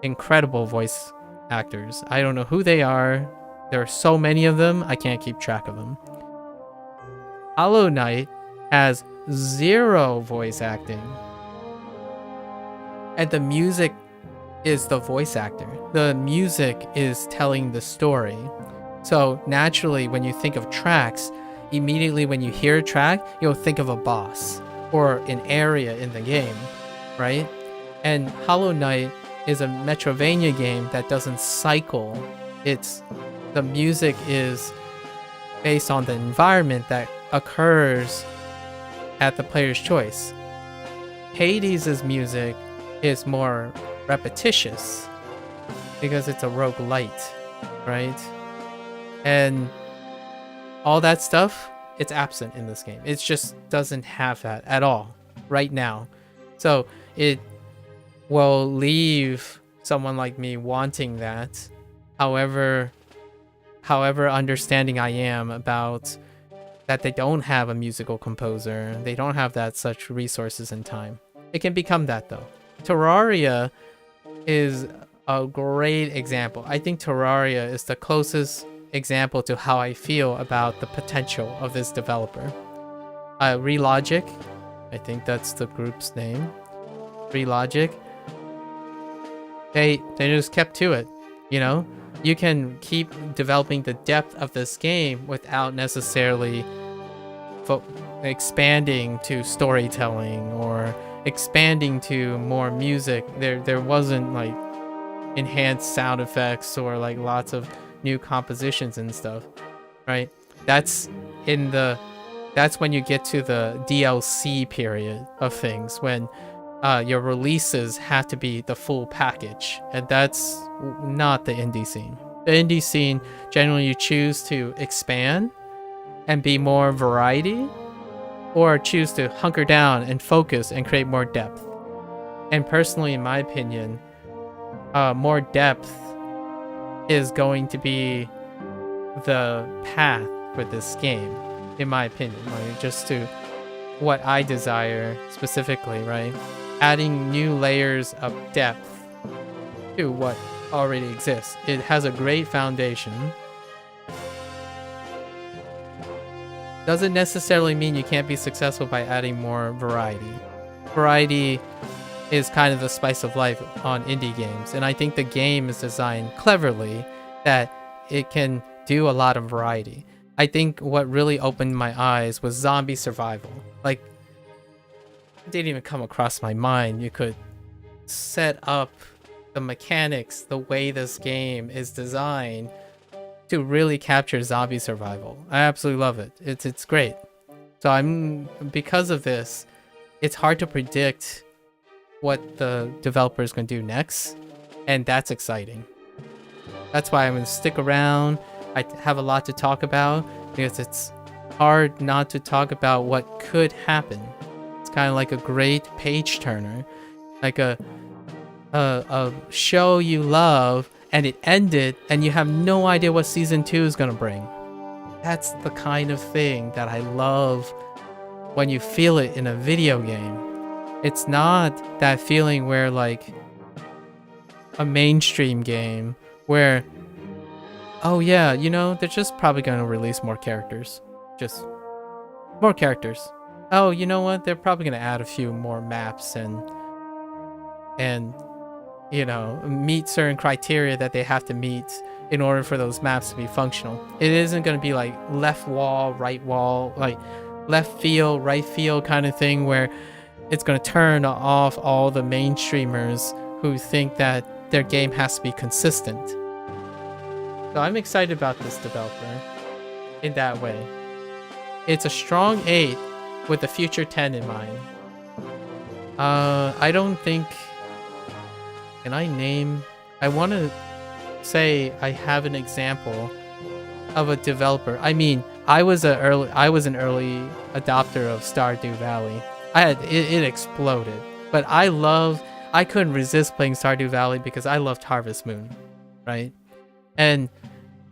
incredible voice actors. I don't know who they are. There are so many of them, I can't keep track of them. Hollow Knight has 0 voice acting, and the music is the voice actor. The music is telling the story. So naturally, when you think of tracks, immediately when you hear a track, you'll think of a boss or an area in the game, right? And Hollow Knight is a Metroidvania game that doesn't cycle. The music is based on the environment that occurs at the player's choice. Hades' music is more repetitious because it's a roguelite, right? And all that stuff, it's absent in this game. It just doesn't have that at all right now. So it will leave someone like me wanting that. However understanding I am about that they don't have a musical composer, they don't have that such resources and time. It can become that though. Terraria is a great example. I think Terraria is the closest example to how I feel about the potential of this developer. Relogic, I think that's the group's name. Relogic. They just kept to it, you know? You can keep developing the depth of this game without necessarily expanding to storytelling or expanding to more music. There wasn't like enhanced sound effects or like lots of new compositions and stuff, right? That's when you get to the DLC period of things, when your releases have to be the full package, and that's not the indie scene. The indie scene, generally you choose to expand and be more variety, or choose to hunker down and focus and create more depth. And personally, in my opinion, more depth is going to be the path for this game, in my opinion. Like, just to what I desire specifically, right? Adding new layers of depth to what already exists. It has a great foundation. Doesn't necessarily mean you can't be successful by adding more variety. Variety is kind of the spice of life on indie games, and I think the game is designed cleverly that it can do a lot of variety. I think what really opened my eyes was zombie survival. Like, it didn't even come across my mind you could set up the mechanics, the way this game is designed to really capture zombie survival. I absolutely love it. It's great. So because of this, it's hard to predict what the developer is going to do next, and that's exciting. That's why I'm going to stick around. I have a lot to talk about because it's hard not to talk about what could happen. It's kind of like a great page turner, like a show you love and it ended and you have no idea what season 2 is going to bring. That's the kind of thing that I love when you feel it in a video game. It's not that feeling where like a mainstream game where, oh yeah, you know, they're just probably going to release more characters. Just more characters. Oh, you know what? They're probably going to add a few more maps and you know, meet certain criteria that they have to meet in order for those maps to be functional. It isn't going to be like left wall, like left field, right field kind of thing where it's going to turn off all the mainstreamers who think that their game has to be consistent. So I'm excited about this developer in that way. It's a strong 8 with a future 10 in mind. I don't think... Can I name... I want to say I have an example of a developer. I mean, I was an early adopter of Stardew Valley. It exploded, but I couldn't resist playing Stardew Valley because I loved Harvest Moon, right? And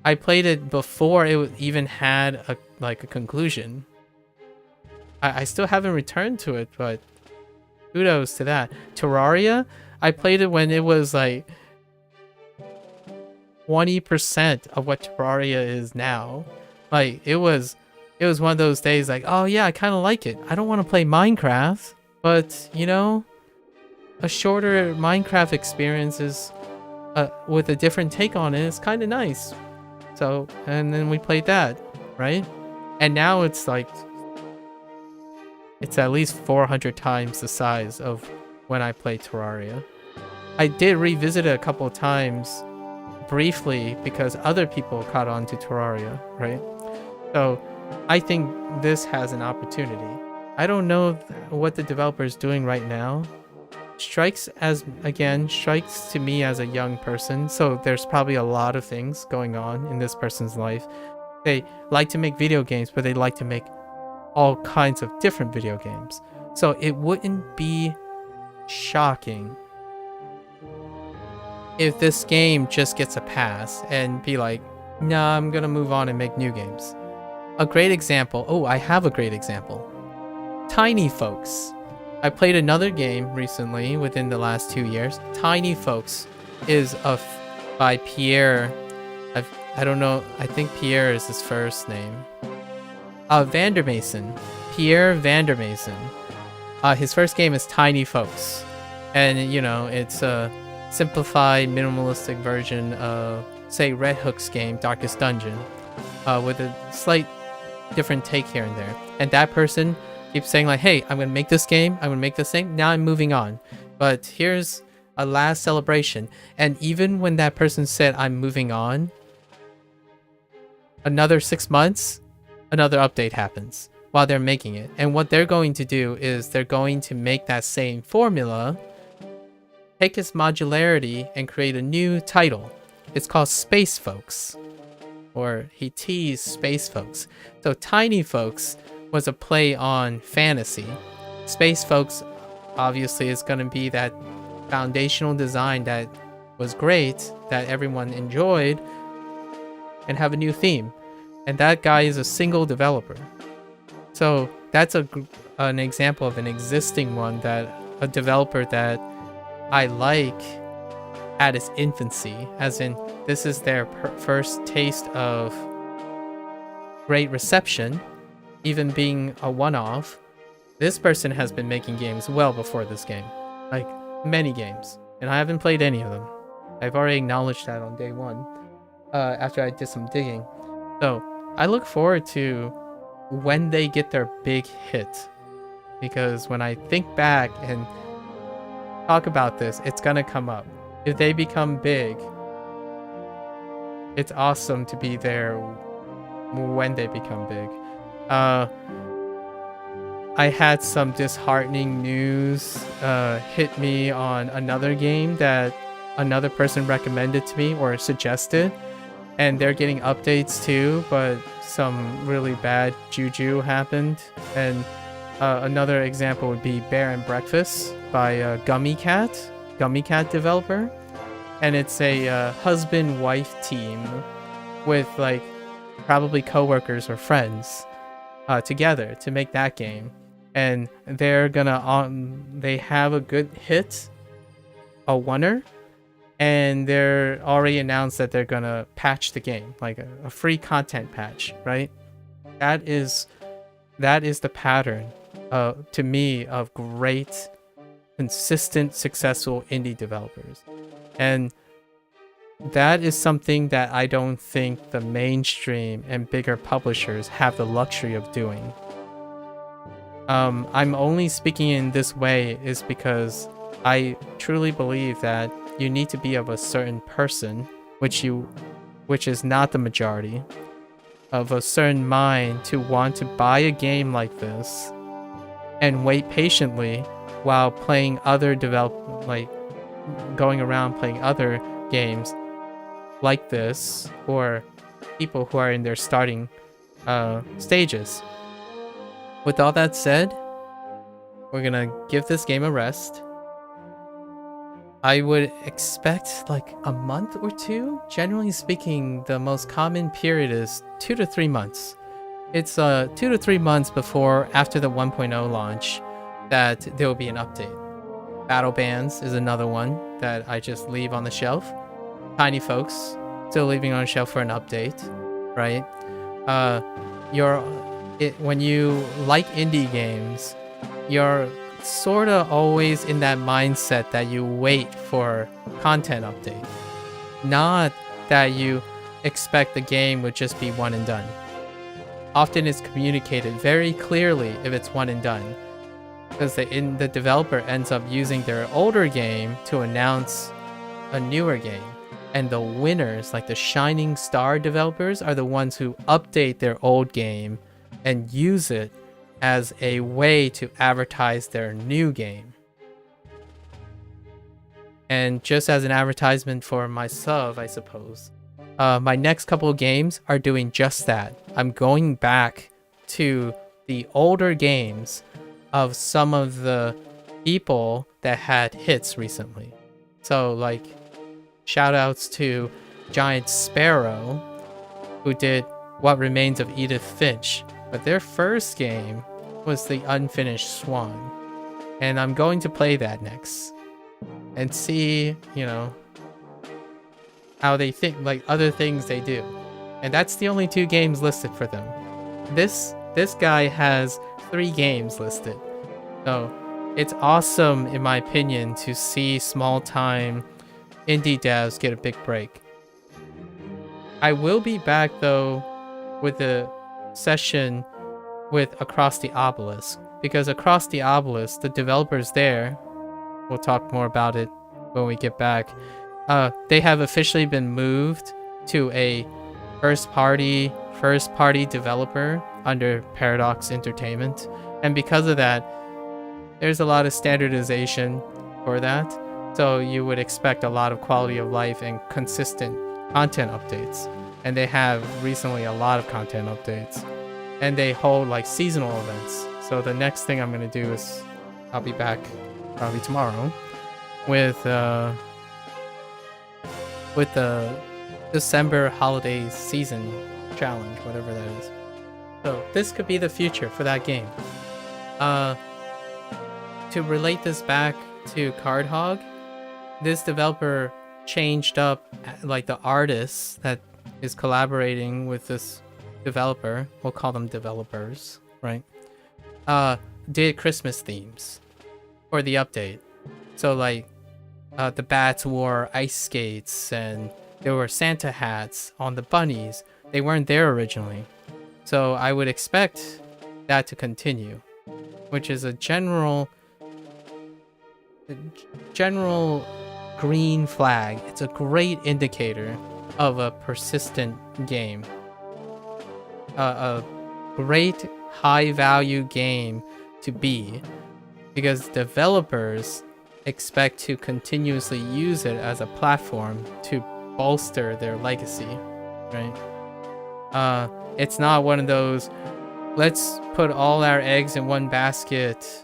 I played it before it even had a conclusion. I still haven't returned to it, but kudos to that. Terraria, I played it when it was like 20% of what Terraria is now. Like it was one of those days like, oh yeah, I kind of like it. I don't want to play Minecraft, but you know, a shorter Minecraft experience is with a different take on it is kind of nice. So, and then we played that, right? And now it's like it's at least 400 times the size of when I played Terraria. I did revisit it a couple of times briefly because other people caught on to Terraria, right? So I think this has an opportunity. I don't know what the developer is doing right now. Strikes to me as a young person, so there's probably a lot of things going on in this person's life. They like to make video games, but they like to make all kinds of different video games. So it wouldn't be shocking if this game just gets a pass and be like, nah, I'm gonna move on and make new games. A great example, I have a great example. Tiny Folks. I played another game recently within the last 2 years. Tiny Folks is by Pierre. I don't know, I think Pierre is his first name. Vandermason. Pierre Vandermason. His first game is Tiny Folks. And, you know, it's a simplified, minimalistic version of, say, Red Hook's game, Darkest Dungeon, with a slight different take here and there. And that person keeps saying like, hey, I'm going to make this game, I'm going to make this thing, now I'm moving on. But here's a last celebration. And even when that person said, I'm moving on, another 6 months, another update happens while they're making it. And what they're going to do is they're going to make that same formula, take its modularity, and create a new title. It's called Space Folks. Or he teased Space Folks. So Tiny Folks was a play on fantasy. Space Folks obviously is going to be that foundational design that was great, that everyone enjoyed, and have a new theme. And that guy is a single developer. So that's an example of an existing one, that a developer that I like at its infancy, as in this is their first taste of great reception, even being a one-off. This person has been making games well before this game, like many games, and I haven't played any of them. I've already acknowledged that on day one, after I did some digging. So I look forward to when they get their big hit, because when I think back and talk about this, it's gonna come up. If they become big, it's awesome to be there when they become big. I had some disheartening news hit me on another game that another person recommended to me or suggested, and they're getting updates too, but some really bad juju happened. And another example would be Bear and Breakfast by Gummy Cat developer, and it's a husband-wife team with like probably coworkers or friends together to make that game. And they're gonna they have a good hit, a oneer, and they're already announced that they're gonna patch the game, like a free content patch, right? That is the pattern to me of great, consistent, successful indie developers. And that is something that I don't think the mainstream and bigger publishers have the luxury of doing. I'm only speaking in this way is because I truly believe that you need to be of a certain person, which is not the majority, of a certain mind to want to buy a game like this and wait patiently while playing other going around playing other games like this, or people who are in their starting stages. With all that said, we're gonna give this game a rest. I would expect like a month or two. Generally speaking, the most common period is 2 to 3 months. It's 2 to 3 months after the 1.0 launch that there will be an update. Battle Bands is another one that I just leave on the shelf. Tiny Folks, still leaving on the shelf for an update, right? When you like indie games, you're sort of always in that mindset that you wait for content update. Not that you expect the game would just be one and done. Often it's communicated very clearly if it's one and done, because the developer ends up using their older game to announce a newer game. And the winners, like the shining star developers, are the ones who update their old game and use it as a way to advertise their new game. And just as an advertisement for myself, I suppose, my next couple of games are doing just that. I'm going back to the older games of some of the people that had hits recently. So like shout outs to Giant Sparrow, who did What Remains of Edith Finch, but their first game was The Unfinished Swan. And I'm going to play that next and see, how they think, like other things they do. And that's the only 2 games listed for them. This guy has 3 games listed. So it's awesome, in my opinion, to see small-time indie devs get a big break. I will be back, though, with the session with Across the Obelisk, because Across the Obelisk, the developers there, we'll talk more about it when we get back, they have officially been moved to a first party developer under Paradox Entertainment, and because of that, there's a lot of standardization for that, so you would expect a lot of quality of life and consistent content updates. And they have recently a lot of content updates, and they hold like seasonal events. So the next thing I'm gonna do is I'll be back probably tomorrow with the December holiday season challenge, whatever that is. So this could be the future for that game. To relate this back to Card Hog, this developer changed up like the artist that is collaborating with this developer, we'll call them developers, right? Did Christmas themes for the update. So like the bats wore ice skates and there were Santa hats on the bunnies. They weren't there originally. So I would expect that to continue, which is a general green flag. It's a great indicator of a persistent game. A great high value game to be, because developers expect to continuously use it as a platform to bolster their legacy, right? It's not one of those, let's put all our eggs in one basket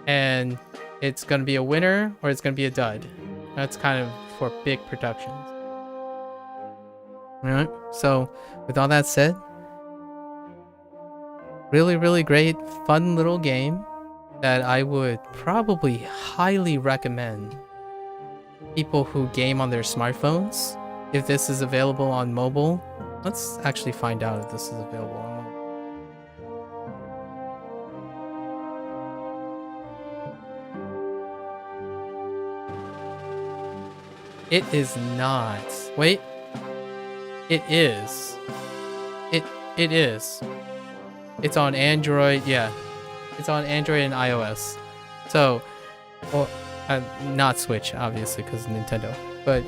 and it's gonna be a winner or it's gonna be a dud. That's kind of for big productions. Alright, so with all that said, really great, fun little game that I would probably highly recommend people who game on their smartphones. If this is available on mobile, let's actually find out if this is available on mobile. It is not. Wait. It is. It is. It's on Android, yeah. It's on Android and iOS. So, well, not Switch, obviously, because Nintendo. But,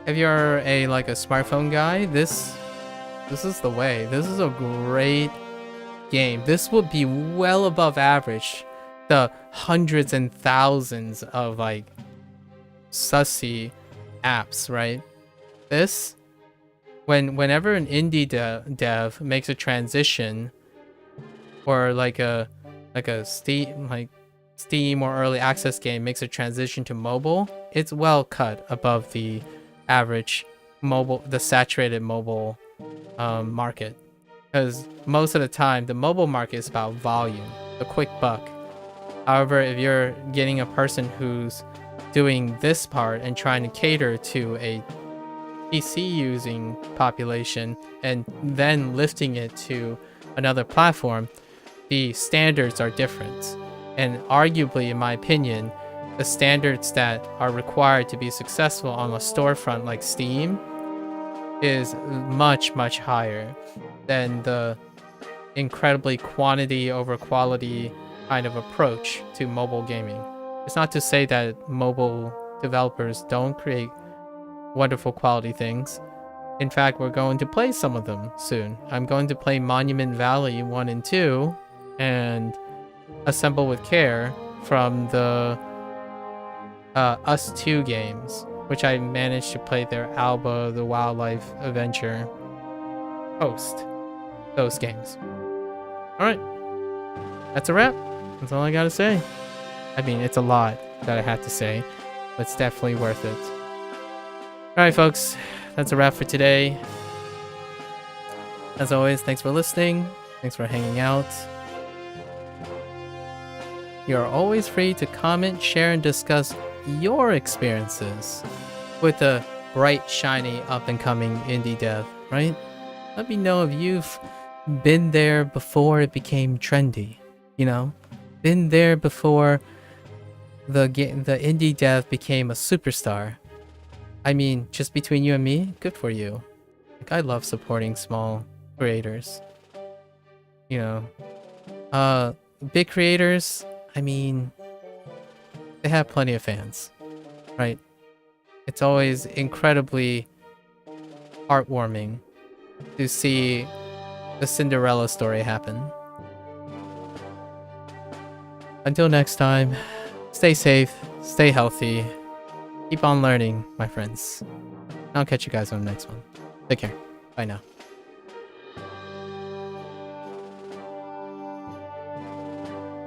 if you're a smartphone guy, this is the way. This is a great game. This would be well above average. The hundreds and thousands of sussy apps, right? This, whenever an indie dev makes a transition, or like a Steam or early access game makes a transition to mobile, it's well cut above the average the saturated mobile market. Because most of the time, the mobile market is about volume, a quick buck. However, if you're getting a person who's doing this part and trying to cater to a PC using population and then lifting it to another platform, the standards are different. And arguably, in my opinion, the standards that are required to be successful on a storefront like Steam is much, much higher than the incredibly quantity over quality kind of approach to mobile gaming. It's not to say that mobile developers don't create wonderful quality things. In fact, we're going to play some of them soon. I'm going to play Monument Valley 1 and 2 and Assemble with Care from the Us 2 games, which I managed to play their Alba, the Wildlife Adventure post those games. Alright, that's a wrap. That's all I gotta say. I mean, it's a lot that I have to say, but it's definitely worth it. Alright, folks, that's a wrap for today. As always, thanks for listening. Thanks for hanging out. You are always free to comment, share, and discuss your experiences with a bright, shiny, up-and-coming indie dev, right? Let me know if you've been there before it became trendy, you know? Been there before the indie dev became a superstar. I mean, just between you and me, good for you. Like, I love supporting small creators. You know, big creators, I mean, they have plenty of fans, right? It's always incredibly heartwarming to see the Cinderella story happen. Until next time, stay safe, stay healthy, keep on learning, my friends. I'll catch you guys on the next one. Take care. Bye now.